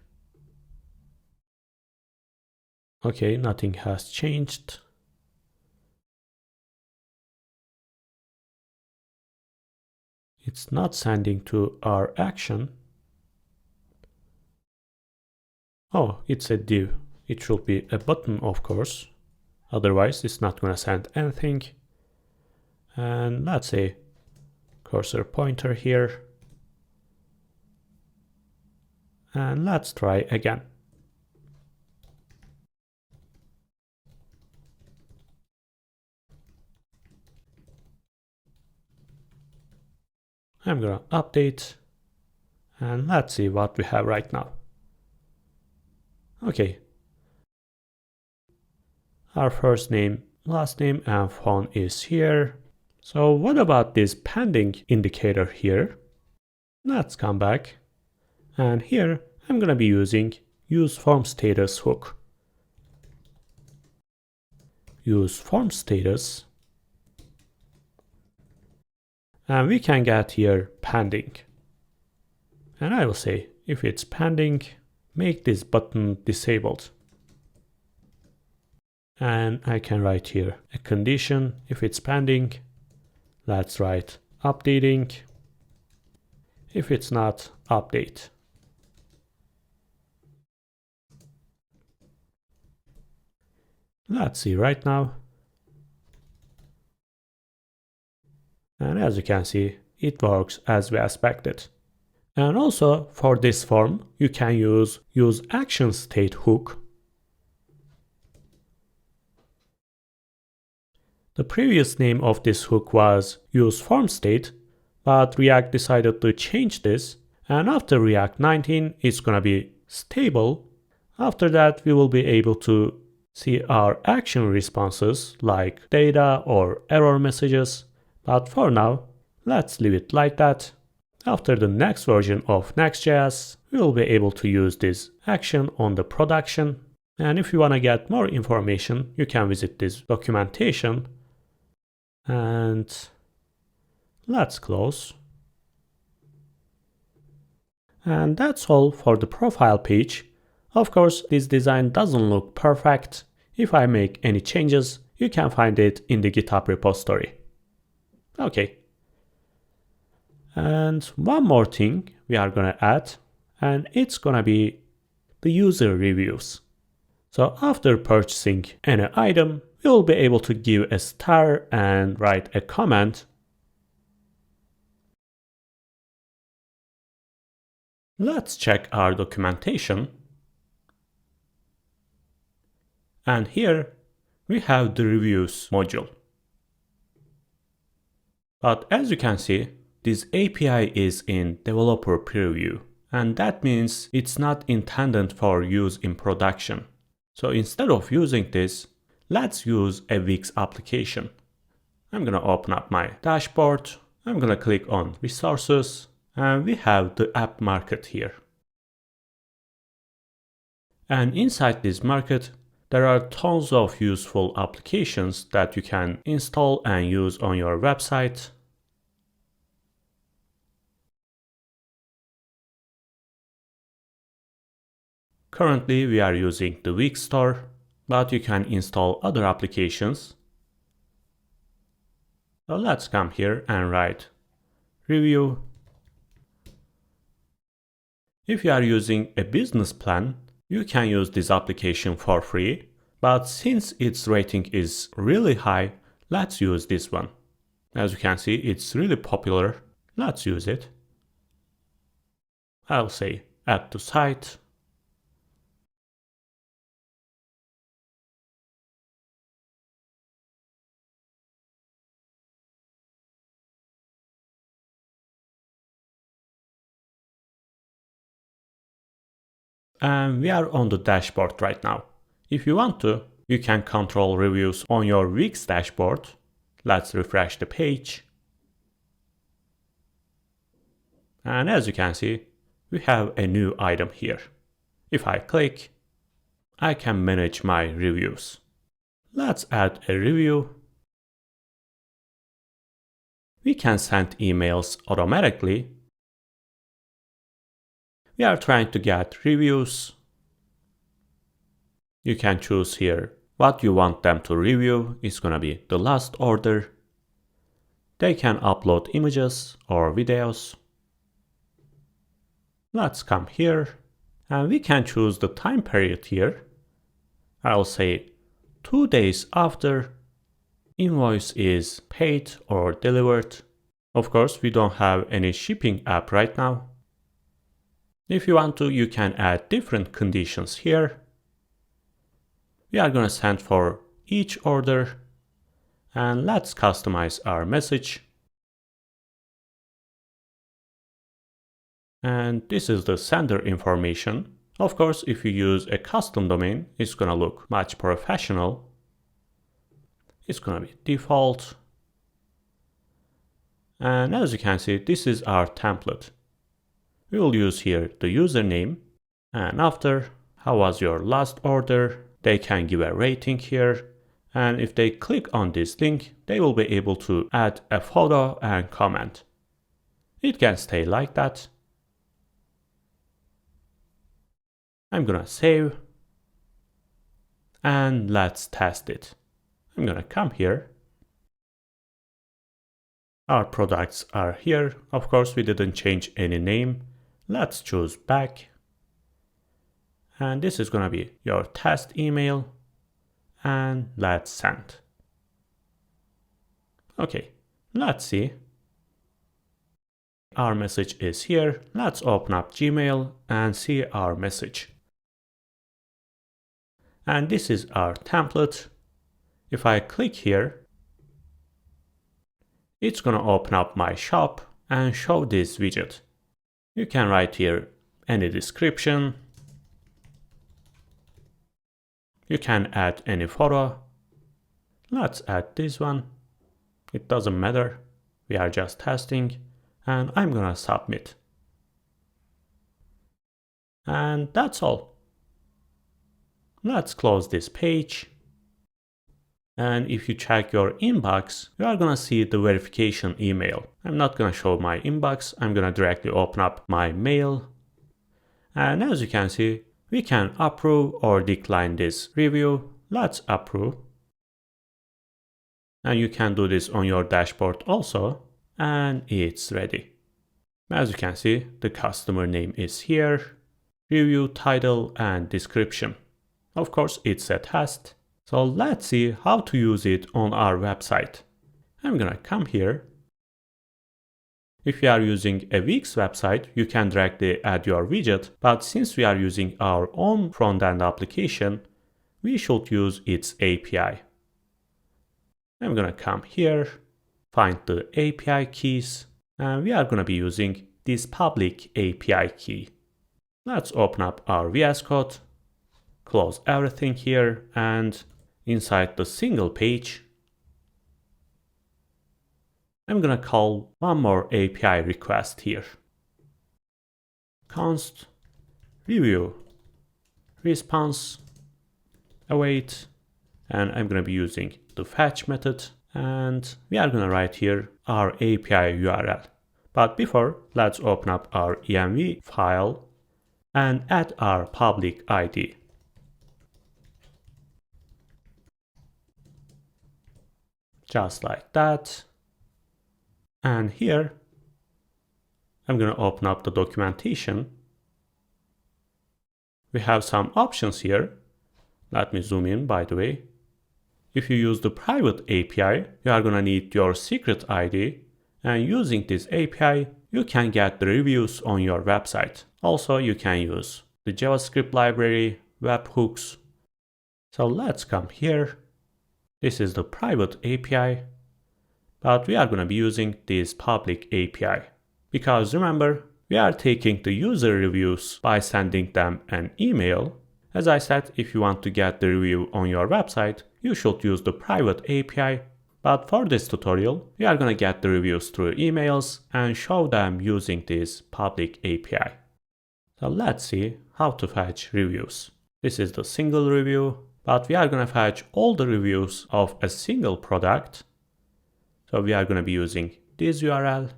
Okay, nothing has changed. It's not sending to our action. Oh, it's a div. It should be a button, of course. Otherwise, it's not going to send anything. And let's say cursor pointer here. And let's try again. I'm going to update. And let's see what we have right now. Okay. Our first name, last name, and phone is here. So what about this pending indicator here? Let's come back. And here I'm going to be using use form status hook. Use form status. And we can get here pending. And I will say if it's pending, make this button disabled. And I can write here a condition if it's pending. Let's write updating. If it's not, update. Let's see right now. And as you can see, it works as we expected. And also for this form, you can use action state hook. The previous name of this hook was use form state, but React decided to change this, and after React 19 it's gonna be stable. After that we will be able to see our action responses like data or error messages, but for now let's leave it like that. After the next version of Next.js, we will be able to use this action on the production, and if you want to get more information you can visit this documentation. And let's close. And that's all for the profile page. Of course, this design doesn't look perfect. If I make any changes, you can find it in the GitHub repository. Okay. And one more thing we are gonna add, and it's gonna be the user reviews. So after purchasing any item, we will be able to give a star and write a comment. Let's check our documentation. And here we have the reviews module. But as you can see, this API is in developer preview, and that means it's not intended for use in production. So instead of using this, let's use a Wix application. I'm gonna open up my dashboard. I'm gonna click on resources, and we have the app market here. And inside this market, there are tons of useful applications that you can install and use on your website. Currently, we are using the Wix store, but you can install other applications. So let's come here and write review. If you are using a business plan, you can use this application for free, but since its rating is really high, let's use this one. As you can see, it's really popular. Let's use it. I'll say add to site. And we are on the dashboard right now. If you want to, you can control reviews on your Wix dashboard. Let's refresh the page. And as you can see, we have a new item here. If I click, I can manage my reviews. Let's add a review. We can send emails automatically. We are trying to get reviews. You can choose here what you want them to review. It's gonna be the last order. They can upload images or videos. Let's come here and we can choose the time period here. I'll say 2 days after invoice is paid or delivered. Of course, we don't have any shipping app right now. If you want to, you can add different conditions here. We are going to send for each order and let's customize our message. And this is the sender information. Of course, if you use a custom domain, it's going to look much professional. It's going to be default. And as you can see, this is our template. We will use here the username and after, how was your last order? They can give a rating here. And if they click on this link, they will be able to add a photo and comment. It can stay like that. I'm gonna save and let's test it. I'm gonna come here. Our products are here. Of course, we didn't change any name. Let's choose back. And this is gonna be your test email. And let's send. Okay, let's see. Our message is here. Let's open up Gmail and see our message. And this is our template. If I click here, it's gonna open up my shop and show this widget. You can write here any description. You can add any photo. Let's add this one. It doesn't matter. We are just testing. And I'm gonna submit. And that's all. Let's close this page. And if you check your inbox, you are gonna see the verification email. I'm not gonna show my inbox. I'm gonna directly open up my mail. And as you can see, we can approve or decline this review. Let's approve. And you can do this on your dashboard also. And it's ready. As you can see, the customer name is here, review title and description. Of course, it's a test. So let's see how to use it on our website. I'm gonna come here. If you are using a Wix website, you can directly add your widget, but since we are using our own front-end application, we should use its API. I'm gonna come here, find the API keys, and we are gonna be using this public API key. Let's open up our VS Code, close everything here, and inside the single page, I'm gonna call one more API request here. Const review response await, and I'm gonna be using the fetch method, and we are gonna write here our API URL. But before, let's open up our env file and add our public ID. Just like that. And here, I'm going to open up the documentation. We have some options here. Let me zoom in, by the way. If you use the private API, you are going to need your secret ID. And using this API, you can get the reviews on your website. Also, you can use the JavaScript library, webhooks. So let's come here. This is the private API. But we are going to be using this public API. Because remember, we are taking the user reviews by sending them an email. As I said, if you want to get the review on your website, you should use the private API. But for this tutorial, we are going to get the reviews through emails and show them using this public API. So let's see how to fetch reviews. This is the single review, but we are going to fetch all the reviews of a single product. So we are going to be using this URL.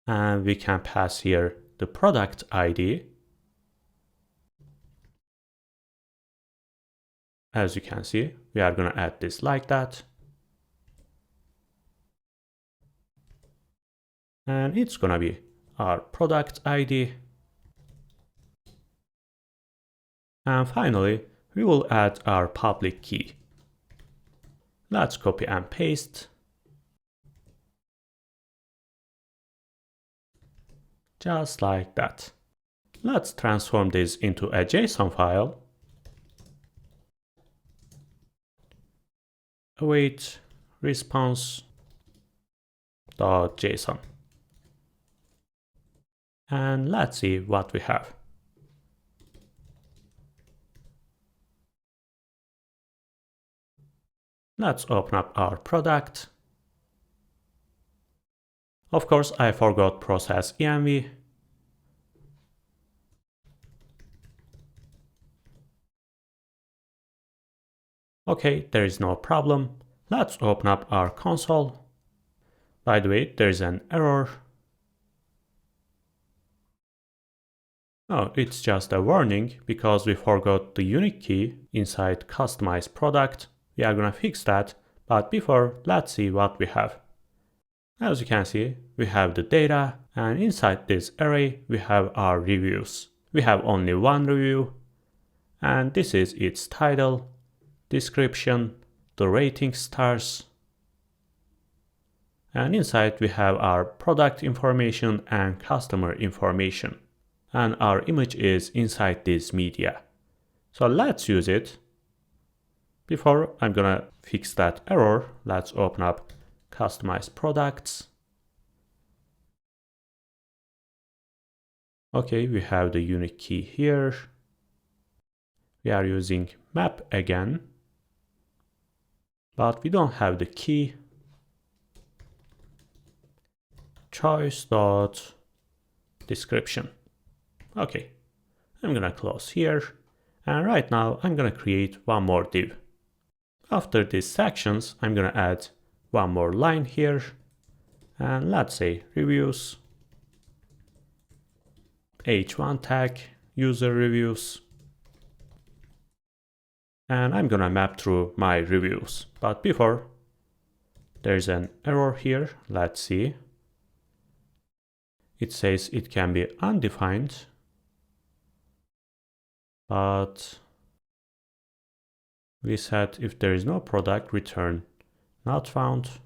And we can pass here the product ID. as you can see, we are going to add this like that. And it's going to be our product ID. And finally, we will add our public key. Let's copy and paste. Just like that. Let's transform this into a JSON file. Await response.json. And let's see what we have. Let's open up our product. Of course, I forgot process env. Okay, there is no problem. Let's open up our console. By the way, there is an error. Oh, it's just a warning because we forgot the unique key inside customize product. We are gonna fix that, but before, let's see what we have. As you can see, we have the data, and inside this array, we have our reviews. We have only one review, and this is its title, description, the rating stars, and inside we have our product information and customer information, and our image is inside this media. So let's use it. Before I'm gonna fix that error, let's open up customize products. Okay, we have the unique key here. We are using map again, but we don't have the key. Choice.description. Okay, I'm gonna close here, and right now I'm gonna create one more div. After these sections, I'm gonna add one more line here, and let's say reviews, h1 tag, user reviews, and I'm gonna map through my reviews. But before, there's an error here. Let's see. It says it can be undefined, but we said if there is no product, return not found.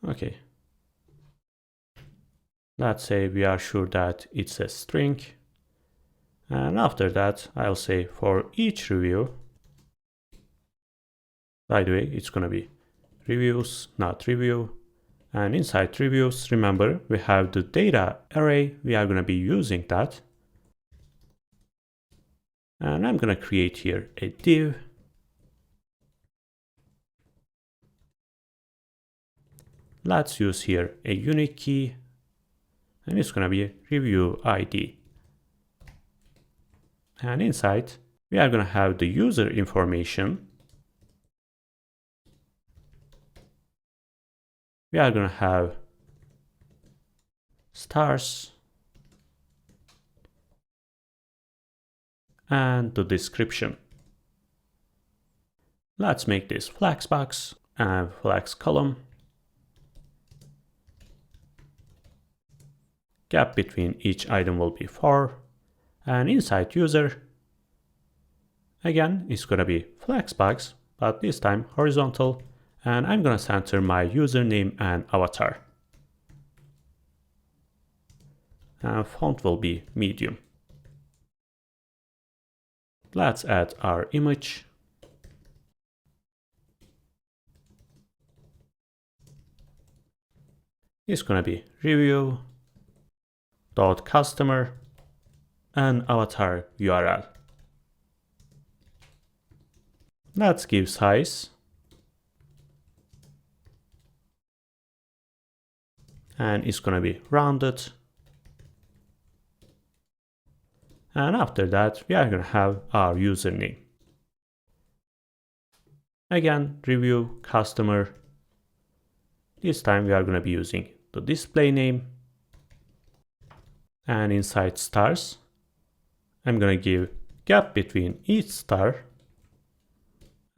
Okay. Let's say we are sure that it's a string. And after that, I'll say for each review. By the way, it's going to be reviews, not review. And inside reviews, remember, we have the data array. We are going to be using that. And I'm going to create here a div. Let's use here a unique key, and it's going to be review ID. And inside, we are going to have the user information. We are going to have stars and the description. Let's make this flex box and flex column. Gap between each item will be 4. And inside user, again, it's going to be flex box, but this time horizontal. And I'm going to center my username and avatar. And font will be medium. Let's add our image. It's going to be review.customer and avatar URL. Let's give size. And it's going to be rounded. And after that, we are going to have our username. Again, review customer. This time we are going to be using the display name. And inside stars, I'm going to give gap between each star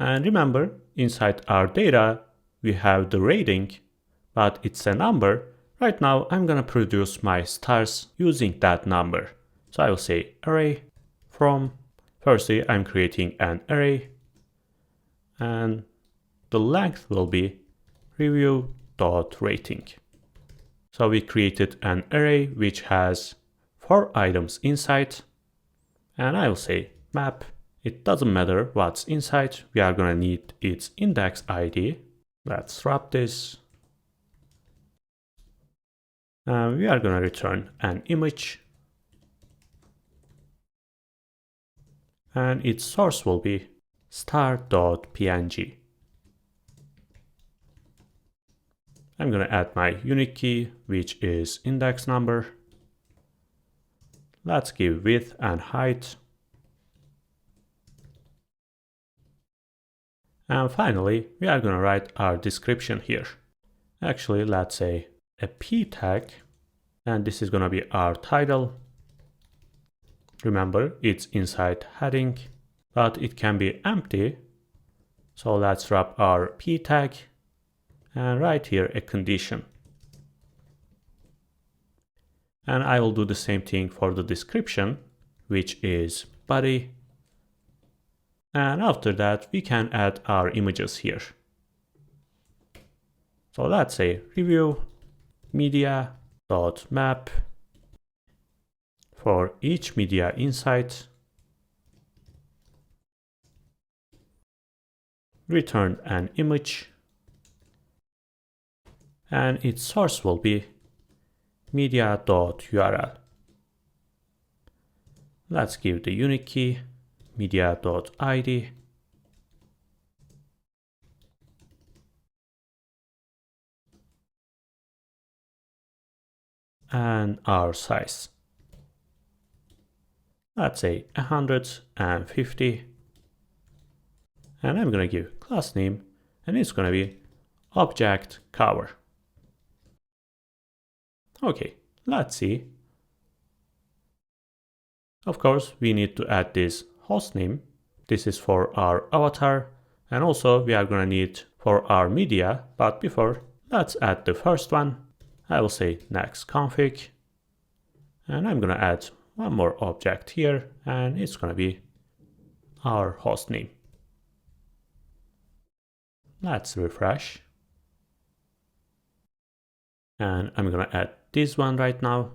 And remember, inside our data, we have the rating, but it's a number. Right now, I'm gonna produce my stars using that number. So I will say array from, firstly, I'm creating an array, and the length will be review.rating. So we created an array which has 4 items inside, and I will say map. It doesn't matter what's inside, we are gonna need its index ID. Let's wrap this. And we are gonna return an image. And its source will be star.png. I'm gonna add my unique key, which is index number. Let's give width and height. And finally, we are gonna write our description here. Actually, let's say a p tag, and this is gonna be our title. Remember, it's inside heading, but it can be empty. So let's wrap our p tag and write here a condition. And I will do the same thing for the description, which is body. And after that, we can add our images here. So let's say review media.map. For each media insight, return an image, and its source will be media.url. Let's give the unique key media.id, and our size. Let's say 150, and I'm gonna give class name, and it's gonna be object cover. Okay, let's see. Of course, we need to add this host name. This is for our avatar, and also we are gonna need for our media, but before, let's add the first one. I will say next config, and I'm gonna add one more object here, and it's gonna be our host name. Let's refresh. And I'm gonna add this one right now.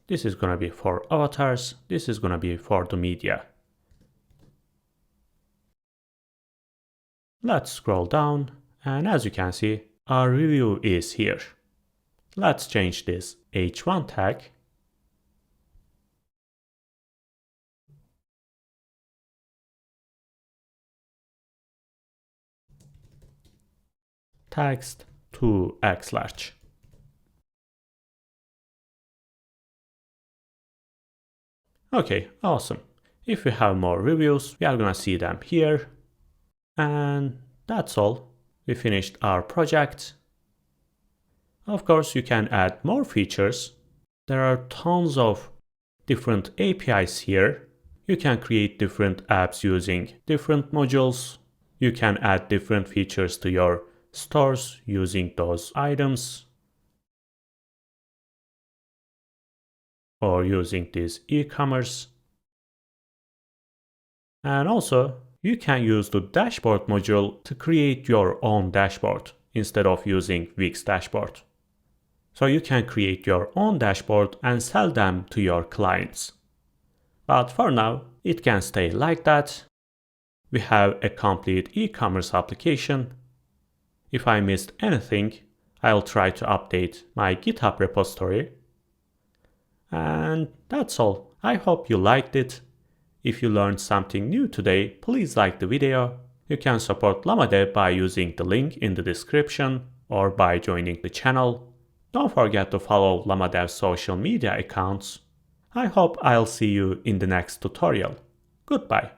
This is gonna be for avatars. This is gonna be for the media. Let's scroll down, and as you can see, our review is here. Let's change this h1 tag. Text to x large. Okay, awesome. If we have more reviews, we are gonna see them here. And that's all. We finished our project. Of course, you can add more features. There are tons of different APIs here. You can create different apps using different modules. You can add different features to your stores using those items, or using this e-commerce. And also, you can use the dashboard module to create your own dashboard instead of using Wix dashboard. So you can create your own dashboard and sell them to your clients. But for now, it can stay like that. We have a complete e-commerce application. If I missed anything, I'll try to update my GitHub repository. And that's all. I hope you liked it. If you learned something new today, please like the video. You can support Lama Dev by using the link in the description or by joining the channel. Don't forget to follow Lama Dev's social media accounts. I hope I'll see you in the next tutorial. Goodbye.